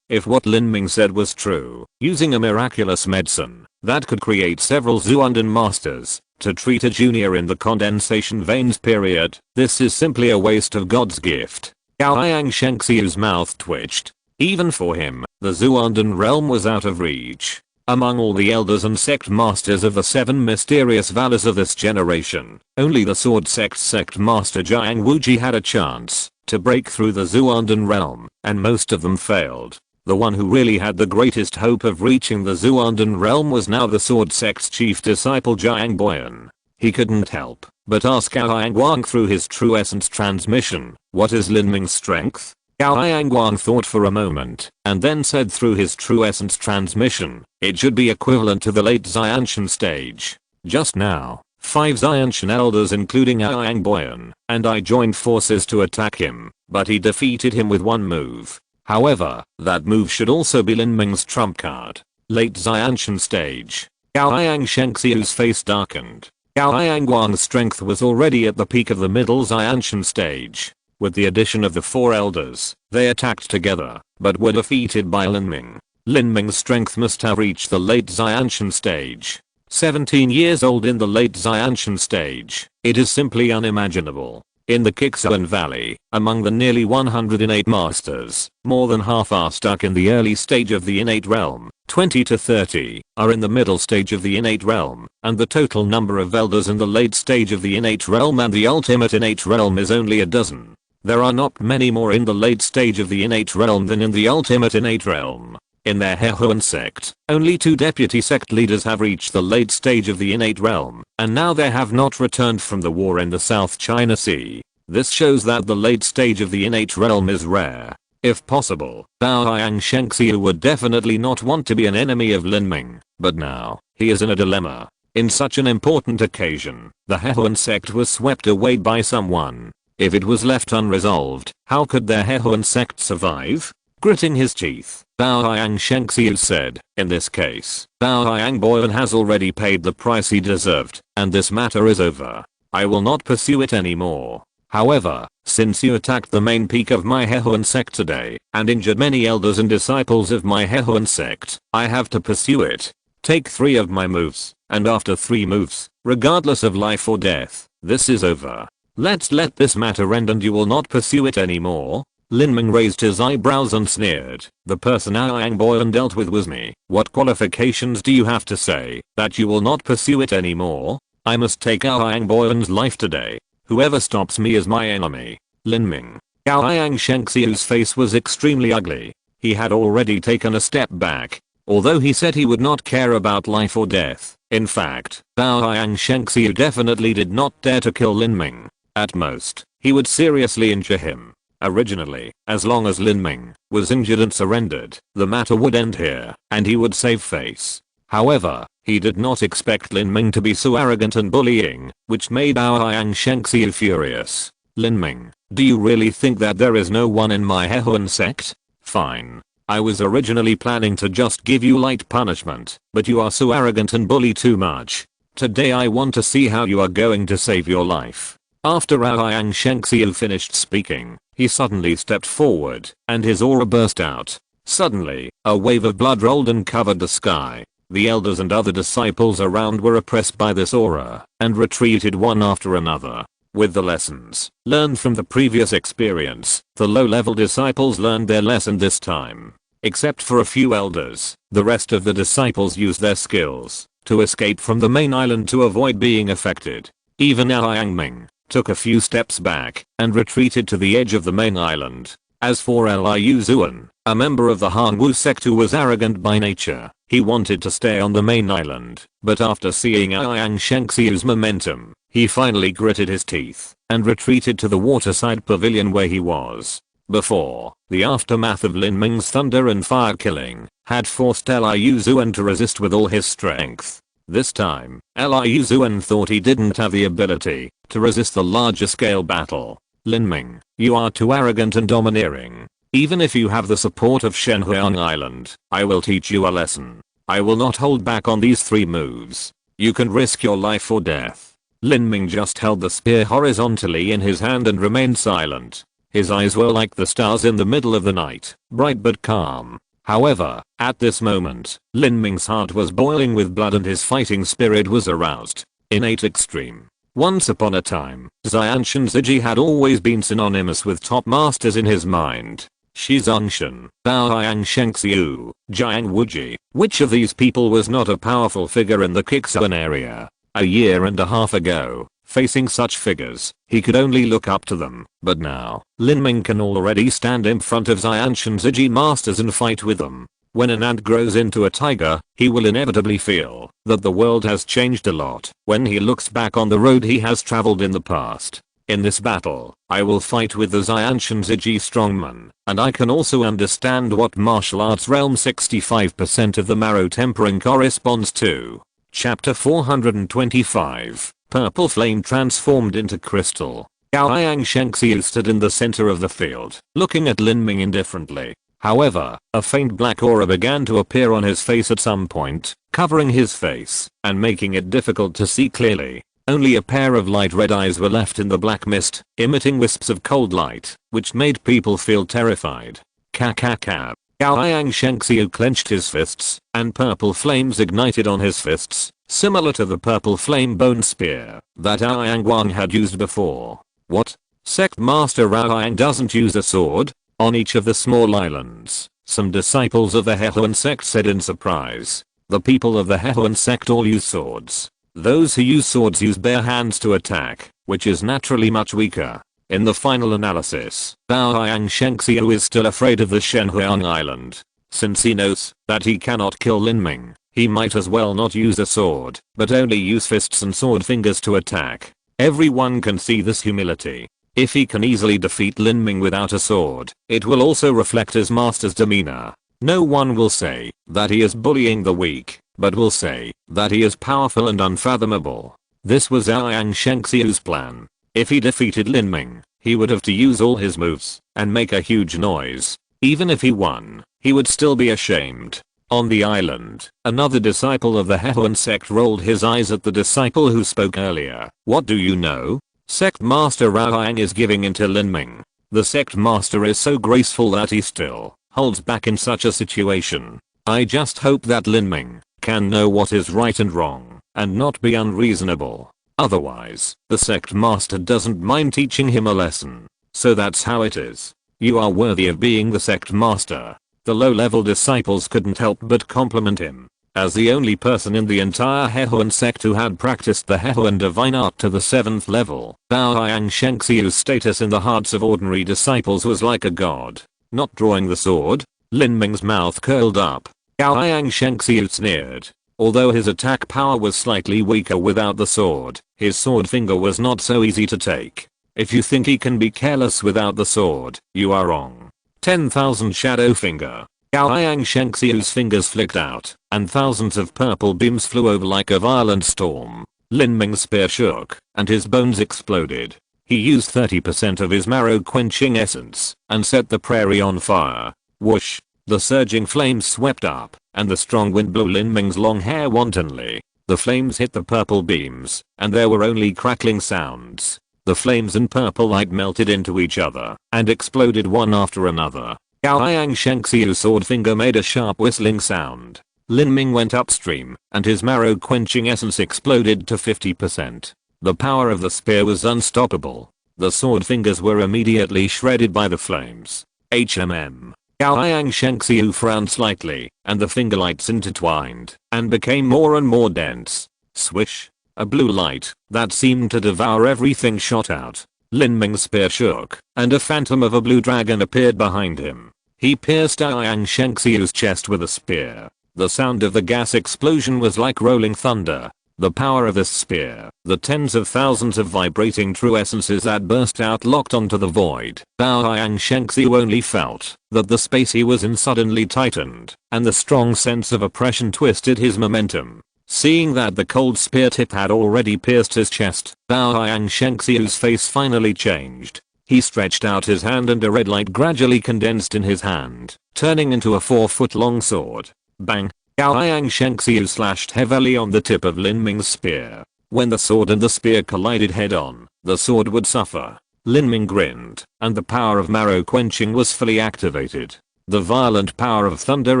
If what Lin Ming said was true, using a miraculous medicine that could create several Zuandan masters to treat a junior in the condensation veins period, this is simply a waste of God's gift. Gao Qianxue's mouth twitched. Even for him, the Zuandan realm was out of reach. Among all the elders and sect masters of the seven mysterious valleys of this generation, only the sword sect master Jiang Wuji had a chance to break through the Zuandan realm, and most of them failed. The one who really had the greatest hope of reaching the Zuandan realm was now the sword sect's chief disciple Jiang Boyan. He couldn't help but ask Gao Yangguang through his true essence transmission, what is Lin Ming's strength? Gao Yangguang thought for a moment, and then said through his true essence transmission, it should be equivalent to the late Xiantian stage. Just now, 5 Xiantian elders including Gao Yangboyan and I joined forces to attack him, but he defeated him with one move. However, that move should also be Lin Ming's trump card. Late Xiantian stage. Gao Qianxue's face darkened. Gao Yangguang's strength was already at the peak of the middle Xiantian stage. With the addition of the 4 elders, they attacked together, but were defeated by Lin Ming. Lin Ming's strength must have reached the late Xiantian stage. 17 years old in the late Xiantian stage, it is simply unimaginable. In the Qixuan Valley, among the nearly 108 masters, more than half are stuck in the early stage of the innate realm, 20 to 30 are in the middle stage of the innate realm, and the total number of elders in the late stage of the innate realm and the ultimate innate realm is only a dozen. There are not many more in the late stage of the innate realm than in the ultimate innate realm. In their Hehuan sect, only 2 deputy sect leaders have reached the late stage of the innate realm, and now they have not returned from the war in the South China Sea. This shows that the late stage of the innate realm is rare. If possible, Bao Qianxue would definitely not want to be an enemy of Lin Ming, but now, he is in a dilemma. In such an important occasion, the Hehuan sect was swept away by someone. If it was left unresolved, how could their Hehuan sect survive? Gritting his teeth, Bao Qianxue said, in this case, Bao Yangboyan has already paid the price he deserved, and this matter is over. I will not pursue it anymore. However, since you attacked the main peak of my Hehuan sect today, and injured many elders and disciples of my Hehuan sect, I have to pursue it. Take 3 of my moves, and after 3 moves, regardless of life or death, this is over. Let's let this matter end and you will not pursue it anymore. Lin Ming raised his eyebrows and sneered. The person Aoyang Boyan dealt with was me. What qualifications do you have to say that you will not pursue it anymore? I must take Aoyang Boyan's life today. Whoever stops me is my enemy. Lin Ming. Aoyang Shenxiu's face was extremely ugly. He had already taken a step back. Although he said he would not care about life or death, in fact, Aoyang Shenxiu definitely did not dare to kill Lin Ming. At most, he would seriously injure him. Originally, as long as Lin Ming was injured and surrendered, the matter would end here, and he would save face. However, he did not expect Lin Ming to be so arrogant and bullying, which made Aoyang Shenxiu furious. Lin Ming, do you really think that there is no one in my Hehuan sect? Fine. I was originally planning to just give you light punishment, but you are so arrogant and bully too much. Today I want to see how you are going to save your life. After Aoyang Shenxiu finished speaking, he suddenly stepped forward, and his aura burst out. Suddenly, a wave of blood rolled and covered the sky. The elders and other disciples around were oppressed by this aura, and retreated one after another. With the lessons learned from the previous experience, the low-level disciples learned their lesson this time. Except for a few elders, the rest of the disciples used their skills to escape from the main island to avoid being affected. Even Aoyang Ming took a few steps back and retreated to the edge of the main island. As for Liu Zuan, a member of the Hanwu sect who was arrogant by nature, he wanted to stay on the main island, but after seeing Aoyang Shenxiu's momentum, he finally gritted his teeth and retreated to the waterside pavilion where he was. Before, the aftermath of Lin Ming's thunder and fire killing had forced Liu Zuan to resist with all his strength. This time, Liu Zuan thought he didn't have the ability to resist the larger scale battle. Lin Ming, you are too arrogant and domineering. Even if you have the support of Shenhuang Island, I will teach you a lesson. I will not hold back on these 3 moves. You can risk your life or death. Lin Ming just held the spear horizontally in his hand and remained silent. His eyes were like the stars in the middle of the night, bright but calm. However, at this moment, Lin Ming's heart was boiling with blood and his fighting spirit was aroused. Innate extreme. Once upon a time, Xianshan Ziji had always been synonymous with top masters in his mind. Shi Zongshan, Aoyang Shenxiu, Jiang Wuji. Which of these people was not a powerful figure in the Kixuan area? A year and a half ago, facing such figures, he could only look up to them. But now, Lin Ming can already stand in front of Xianshan Ziji masters and fight with them. When an ant grows into a tiger, he will inevitably feel that the world has changed a lot when he looks back on the road he has traveled in the past. In this battle, I will fight with the Xianshan Ziji strongman, and I can also understand what martial arts realm 65% of the marrow tempering corresponds to. Chapter 425. Purple flame transformed into crystal. Aoyang Shenxiu stood in the center of the field, looking at Lin Ming indifferently. However, a faint black aura began to appear on his face at some point, covering his face and making it difficult to see clearly. Only a pair of light red eyes were left in the black mist, emitting wisps of cold light, which made people feel terrified. Ka. Aoyang Shenxiu clenched his fists, and purple flames ignited on his fists, similar to the purple flame bone spear that Aoyang Wang had used before. What? Sect Master Aoyang doesn't use a sword? On each of the small islands, some disciples of the Hehuan sect said in surprise. The people of the Hehuan sect all use swords. Those who use swords use bare hands to attack, which is naturally much weaker. In the final analysis, Aoyang Shenxiu is still afraid of the Shenhuang Island. Since he knows that he cannot kill Lin Ming, he might as well not use a sword, but only use fists and sword fingers to attack. Everyone can see this humility. If he can easily defeat Lin Ming without a sword, it will also reflect his master's demeanor. No one will say that he is bullying the weak, but will say that he is powerful and unfathomable. This was Aoyang Shenxiu's plan. If he defeated Lin Ming, he would have to use all his moves and make a huge noise. Even if he won, he would still be ashamed. On the island, another disciple of the Hehuan sect rolled his eyes at the disciple who spoke earlier. What do you know? Sect Master Raoyang is giving in to Lin Ming. The sect master is so graceful that he still holds back in such a situation. I just hope that Lin Ming can know what is right and wrong and not be unreasonable. Otherwise, the sect master doesn't mind teaching him a lesson. So that's how it is. You are worthy of being the sect master. The low-level disciples couldn't help but compliment him. As the only person in the entire Hehuan sect who had practiced the Hehuan divine art to the 7th level, Daoyang Shengxiu's status in the hearts of ordinary disciples was like a god. Not drawing the sword, Lin Ming's mouth curled up. Daoyang Shengxiu sneered. Although his attack power was slightly weaker without the sword, his sword finger was not so easy to take. If you think he can be careless without the sword, you are wrong. 10,000 shadow finger. Daoyang Shengxiu's fingers flicked out, and thousands of purple beams flew over like a violent storm. Lin Ming's spear shook, and his bones exploded. He used 30% of his marrow-quenching essence, and set the prairie on fire. Whoosh! The surging flames swept up, and the strong wind blew Lin Ming's long hair wantonly. The flames hit the purple beams, and there were only crackling sounds. The flames and purple light melted into each other, and exploded one after another. Daoyang Shengxiu's sword finger made a sharp whistling sound. Lin Ming went upstream, and his marrow-quenching essence exploded to 50%. The power of the spear was unstoppable. The sword fingers were immediately shredded by the flames. Daoyang Shengxiu frowned slightly, and the finger lights intertwined, and became more and more dense. Swish! A blue light, that seemed to devour everything shot out. Lin Ming's spear shook, and a phantom of a blue dragon appeared behind him. He pierced Daoyang Shengxiu's chest with a spear. The sound of the gas explosion was like rolling thunder. The power of this spear, the tens of thousands of vibrating true essences that burst out locked onto the void. Daoyang Shengxiu only felt that the space he was in suddenly tightened, and the strong sense of oppression twisted his momentum. Seeing that the cold spear tip had already pierced his chest, Daoyang Shengxiu's face finally changed. He stretched out his hand and a red light gradually condensed in his hand, turning into a 4-foot-long sword. Bang! Daoyang Shengxiu slashed heavily on the tip of Lin Ming's spear. When the sword and the spear collided head-on, the sword would suffer. Lin Ming grinned, and the power of marrow quenching was fully activated. The violent power of thunder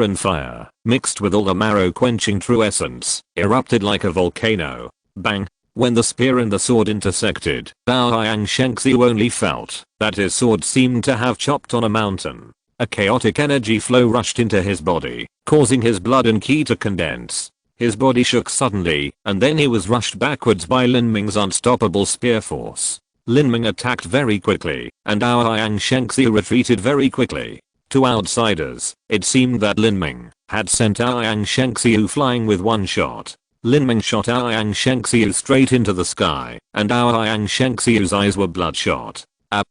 and fire, mixed with all the marrow-quenching true essence, erupted like a volcano. Bang! When the spear and the sword intersected, Daoyang Shengxiu only felt that his sword seemed to have chopped on a mountain. A chaotic energy flow rushed into his body, causing his blood and ki to condense. His body shook suddenly, and then he was rushed backwards by Lin Ming's unstoppable spear force. Lin Ming attacked very quickly, and Daoyang Shengxiu retreated very quickly. To outsiders, it seemed that Lin Ming had sent Daoyang Shengxiu flying with one shot. Lin Ming shot Daoyang Shengxiu straight into the sky, and Daoyang Shengxiu's eyes were bloodshot.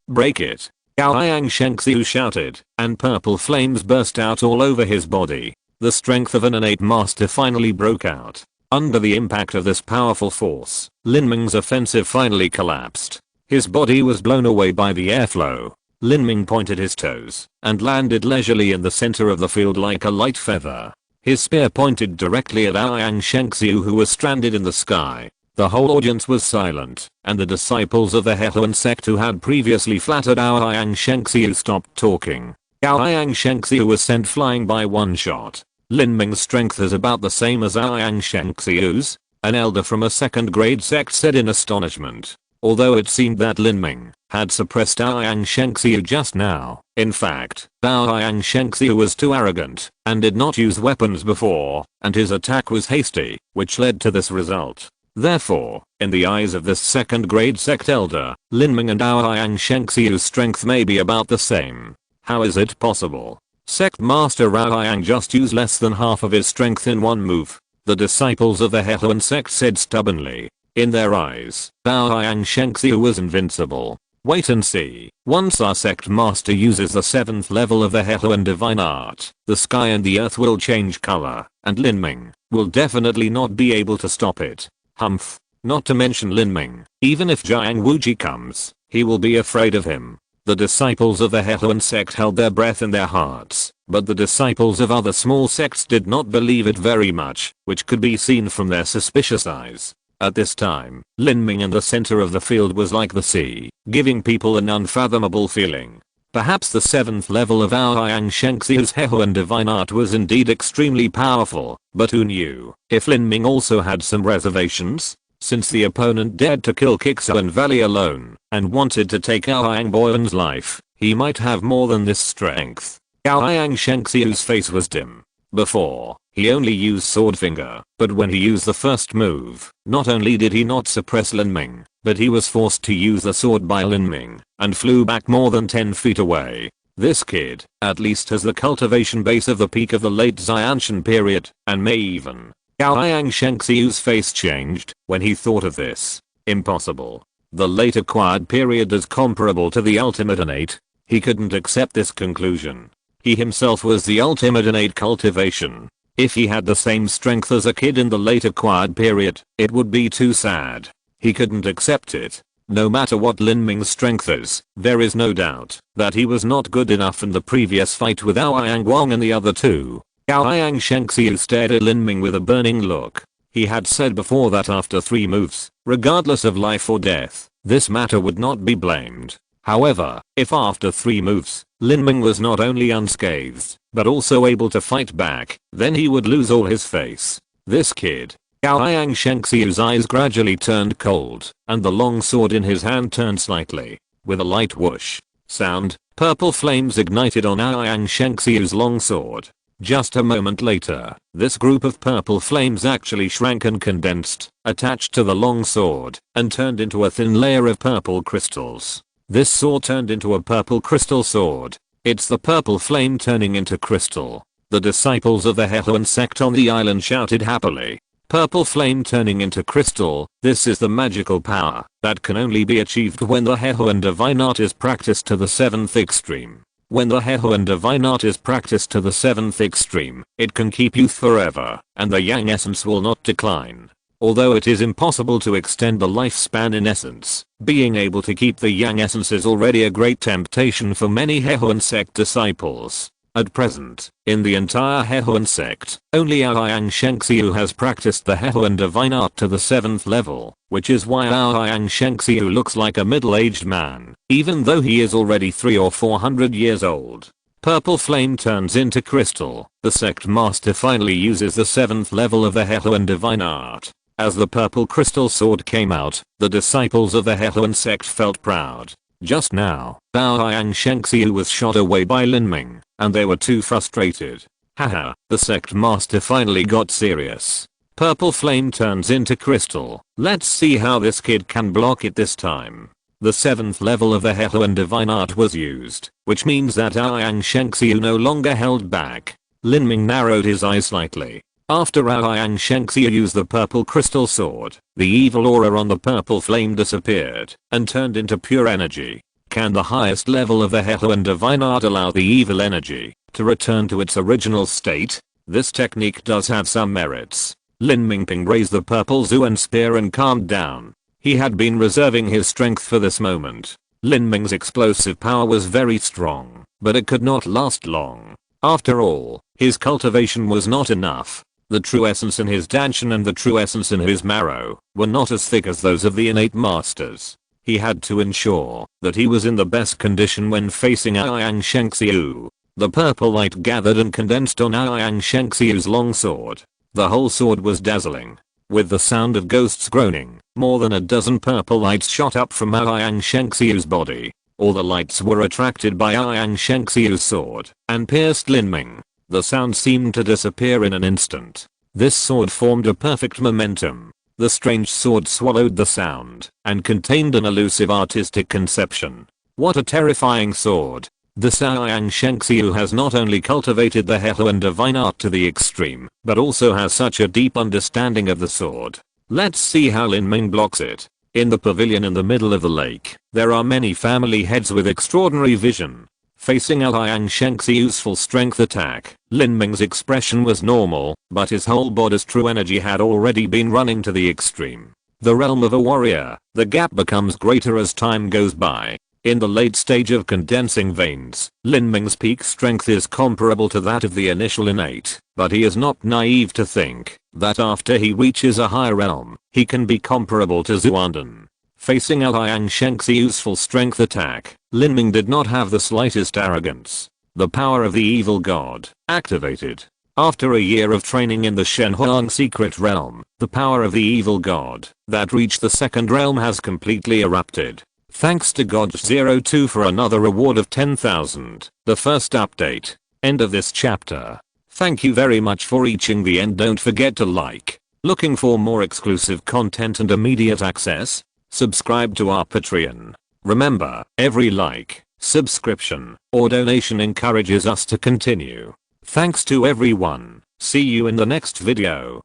Break it! Daoyang Shengxiu shouted, and purple flames burst out all over his body. The strength of an innate master finally broke out. Under the impact of this powerful force, Lin Ming's offensive finally collapsed. His body was blown away by the airflow. Lin Ming pointed his toes and landed leisurely in the center of the field like a light feather. His spear pointed directly at Daoyang Shengxiu, who was stranded in the sky. The whole audience was silent, and the disciples of the Hehuan sect who had previously flattered Daoyang Shengxiu stopped talking. Daoyang Shengxiu was sent flying by one shot. Lin Ming's strength is about the same as Daoyang Shengxiu's, an elder from a second-grade sect said in astonishment. Although it seemed that Lin Ming had suppressed Daoyang Shengxiu just now, in fact, Daoyang Shengxiu was too arrogant and did not use weapons before, and his attack was hasty, which led to this result. Therefore, in the eyes of this second-grade sect elder, Lin Ming and Daoyang Shengxiu's strength may be about the same. How is it possible? Sect Master Raoyang just used less than half of his strength in one move. The disciples of the Hehuan sect said stubbornly. In their eyes, Daoyang Shengxiu was invincible. Wait and see. Once our sect master uses the 7th level of the Hehuan divine art, the sky and the earth will change color, and Lin Ming will definitely not be able to stop it. Humph. Not to mention Lin Ming, even if Jiang Wuji comes, he will be afraid of him. The disciples of the Hehuan sect held their breath in their hearts, but the disciples of other small sects did not believe it very much, which could be seen from their suspicious eyes. At this time, Lin Ming in the center of the field was like the sea, giving people an unfathomable feeling. Perhaps the 7th level of Aoyang Shengxiu's Hehuan divine art was indeed extremely powerful, but who knew if Lin Ming also had some reservations? Since the opponent dared to kill Kixuan Valley alone and wanted to take Aoyang Boyan's life, he might have more than this strength. Aoyang Shengxiu's face was dim. Before, he only used sword finger, but when he used the first move, not only did he not suppress Lin Ming, but he was forced to use the sword by Lin Ming and flew back more than 10 feet away. This kid at least has the cultivation base of the peak of the late Xiantian period and may even. Aoyang Shengxiu's face changed when he thought of this. Impossible. The late acquired period is comparable to the ultimate innate. He couldn't accept this conclusion. He himself was the ultimate innate cultivation. If he had the same strength as a kid in the late acquired period, it would be too sad. He couldn't accept it. No matter what Lin Ming's strength is, there is no doubt that he was not good enough in the previous fight with Aoyang Wang and the other two. Aoyang Shengxiu stared at Lin Ming with a burning look. He had said before that after 3 moves, regardless of life or death, this matter would not be blamed. However, if after 3 moves, Lin Ming was not only unscathed, but also able to fight back, then he would lose all his face. This kid. Aoyang Shengxiu's eyes gradually turned cold, and the long sword in his hand turned slightly. With a light whoosh sound, purple flames ignited on Aoyang Shengxiu's long sword. Just a moment later, this group of purple flames actually shrank and condensed, attached to the long sword, and turned into a thin layer of purple crystals. This sword turned into a purple crystal sword. It's the purple flame turning into crystal. The disciples of the Hehuan sect on the island shouted happily. Purple flame turning into crystal, this is the magical power that can only be achieved when the Hehuan divine art is practiced to the 7th extreme. When the Hehuan divine art is practiced to the 7th extreme, it can keep youth forever, and the yang essence will not decline. Although it is impossible to extend the lifespan in essence, being able to keep the yang essence is already a great temptation for many Hehuan sect disciples. At present, in the entire Hehuan sect, only Aoyang Shengxiu has practiced the Hehuan divine art to the 7th level, which is why Aoyang Shengxiu looks like a middle-aged man, even though he is already 300 or 400 years old. Purple flame turns into crystal. The sect master finally uses the 7th level of the Hehuan divine art. As the purple crystal sword came out, the disciples of the Hehuan sect felt proud. Just now, Aoyang Shengxiu was shot away by Lin Ming, and they were too frustrated. Haha, the sect master finally got serious. Purple flame turns into crystal. Let's see how this kid can block it this time. The 7th level of the Hehuan divine art was used, which means that Aoyang Shengxiu no longer held back. Lin Ming narrowed his eyes slightly. After Aoyang Shengxiu used the purple crystal sword, the evil aura on the purple flame disappeared and turned into pure energy. Can the highest level of the Hehuan divine art allow the evil energy to return to its original state? This technique does have some merits. Lin Ming raised the purple Zuan spear and calmed down. He had been reserving his strength for this moment. Lin Ming's explosive power was very strong, but it could not last long. After all, his cultivation was not enough. The true essence in his danshan and the true essence in his marrow were not as thick as those of the innate masters. He had to ensure that he was in the best condition when facing Aoyang Shengxiu. The purple light gathered and condensed on Aoyang Shengxiu's long sword. The whole sword was dazzling. With the sound of ghosts groaning, more than a dozen purple lights shot up from Aoyang Shengxiu's body. All the lights were attracted by Aoyang Shengxiu's sword and pierced Lin Ming. The sound seemed to disappear in an instant. This sword formed a perfect momentum. The strange sword swallowed the sound and contained an elusive artistic conception. What a terrifying sword. This Aoyang Shengxiu has not only cultivated the Hehuan divine art to the extreme, but also has such a deep understanding of the sword. Let's see how Lin Ming blocks it. In the pavilion in the middle of the lake, there are many family heads with extraordinary vision. Facing Aoyang Shengxiu's full strength attack, Lin Ming's expression was normal, but his whole body's true energy had already been running to the extreme. The realm of a warrior, the gap becomes greater as time goes by. In the late stage of condensing veins, Lin Ming's peak strength is comparable to that of the initial innate, but he is not naive to think that after he reaches a higher realm, he can be comparable to Zuandan. Facing Liang Sheng's useful strength attack, Lin Ming did not have the slightest arrogance. The power of the evil god activated. After a year of training in the Shenhuang secret realm, the power of the evil god that reached the second realm has completely erupted. Thanks to Godge02 for another reward of 10,000. The first update. End of this chapter. Thank you very much for reaching the end. Don't forget to like. Looking for more exclusive content and immediate access? Subscribe to our Patreon. Remember, every like, subscription, or donation encourages us to continue. Thanks to everyone. See you in the next video.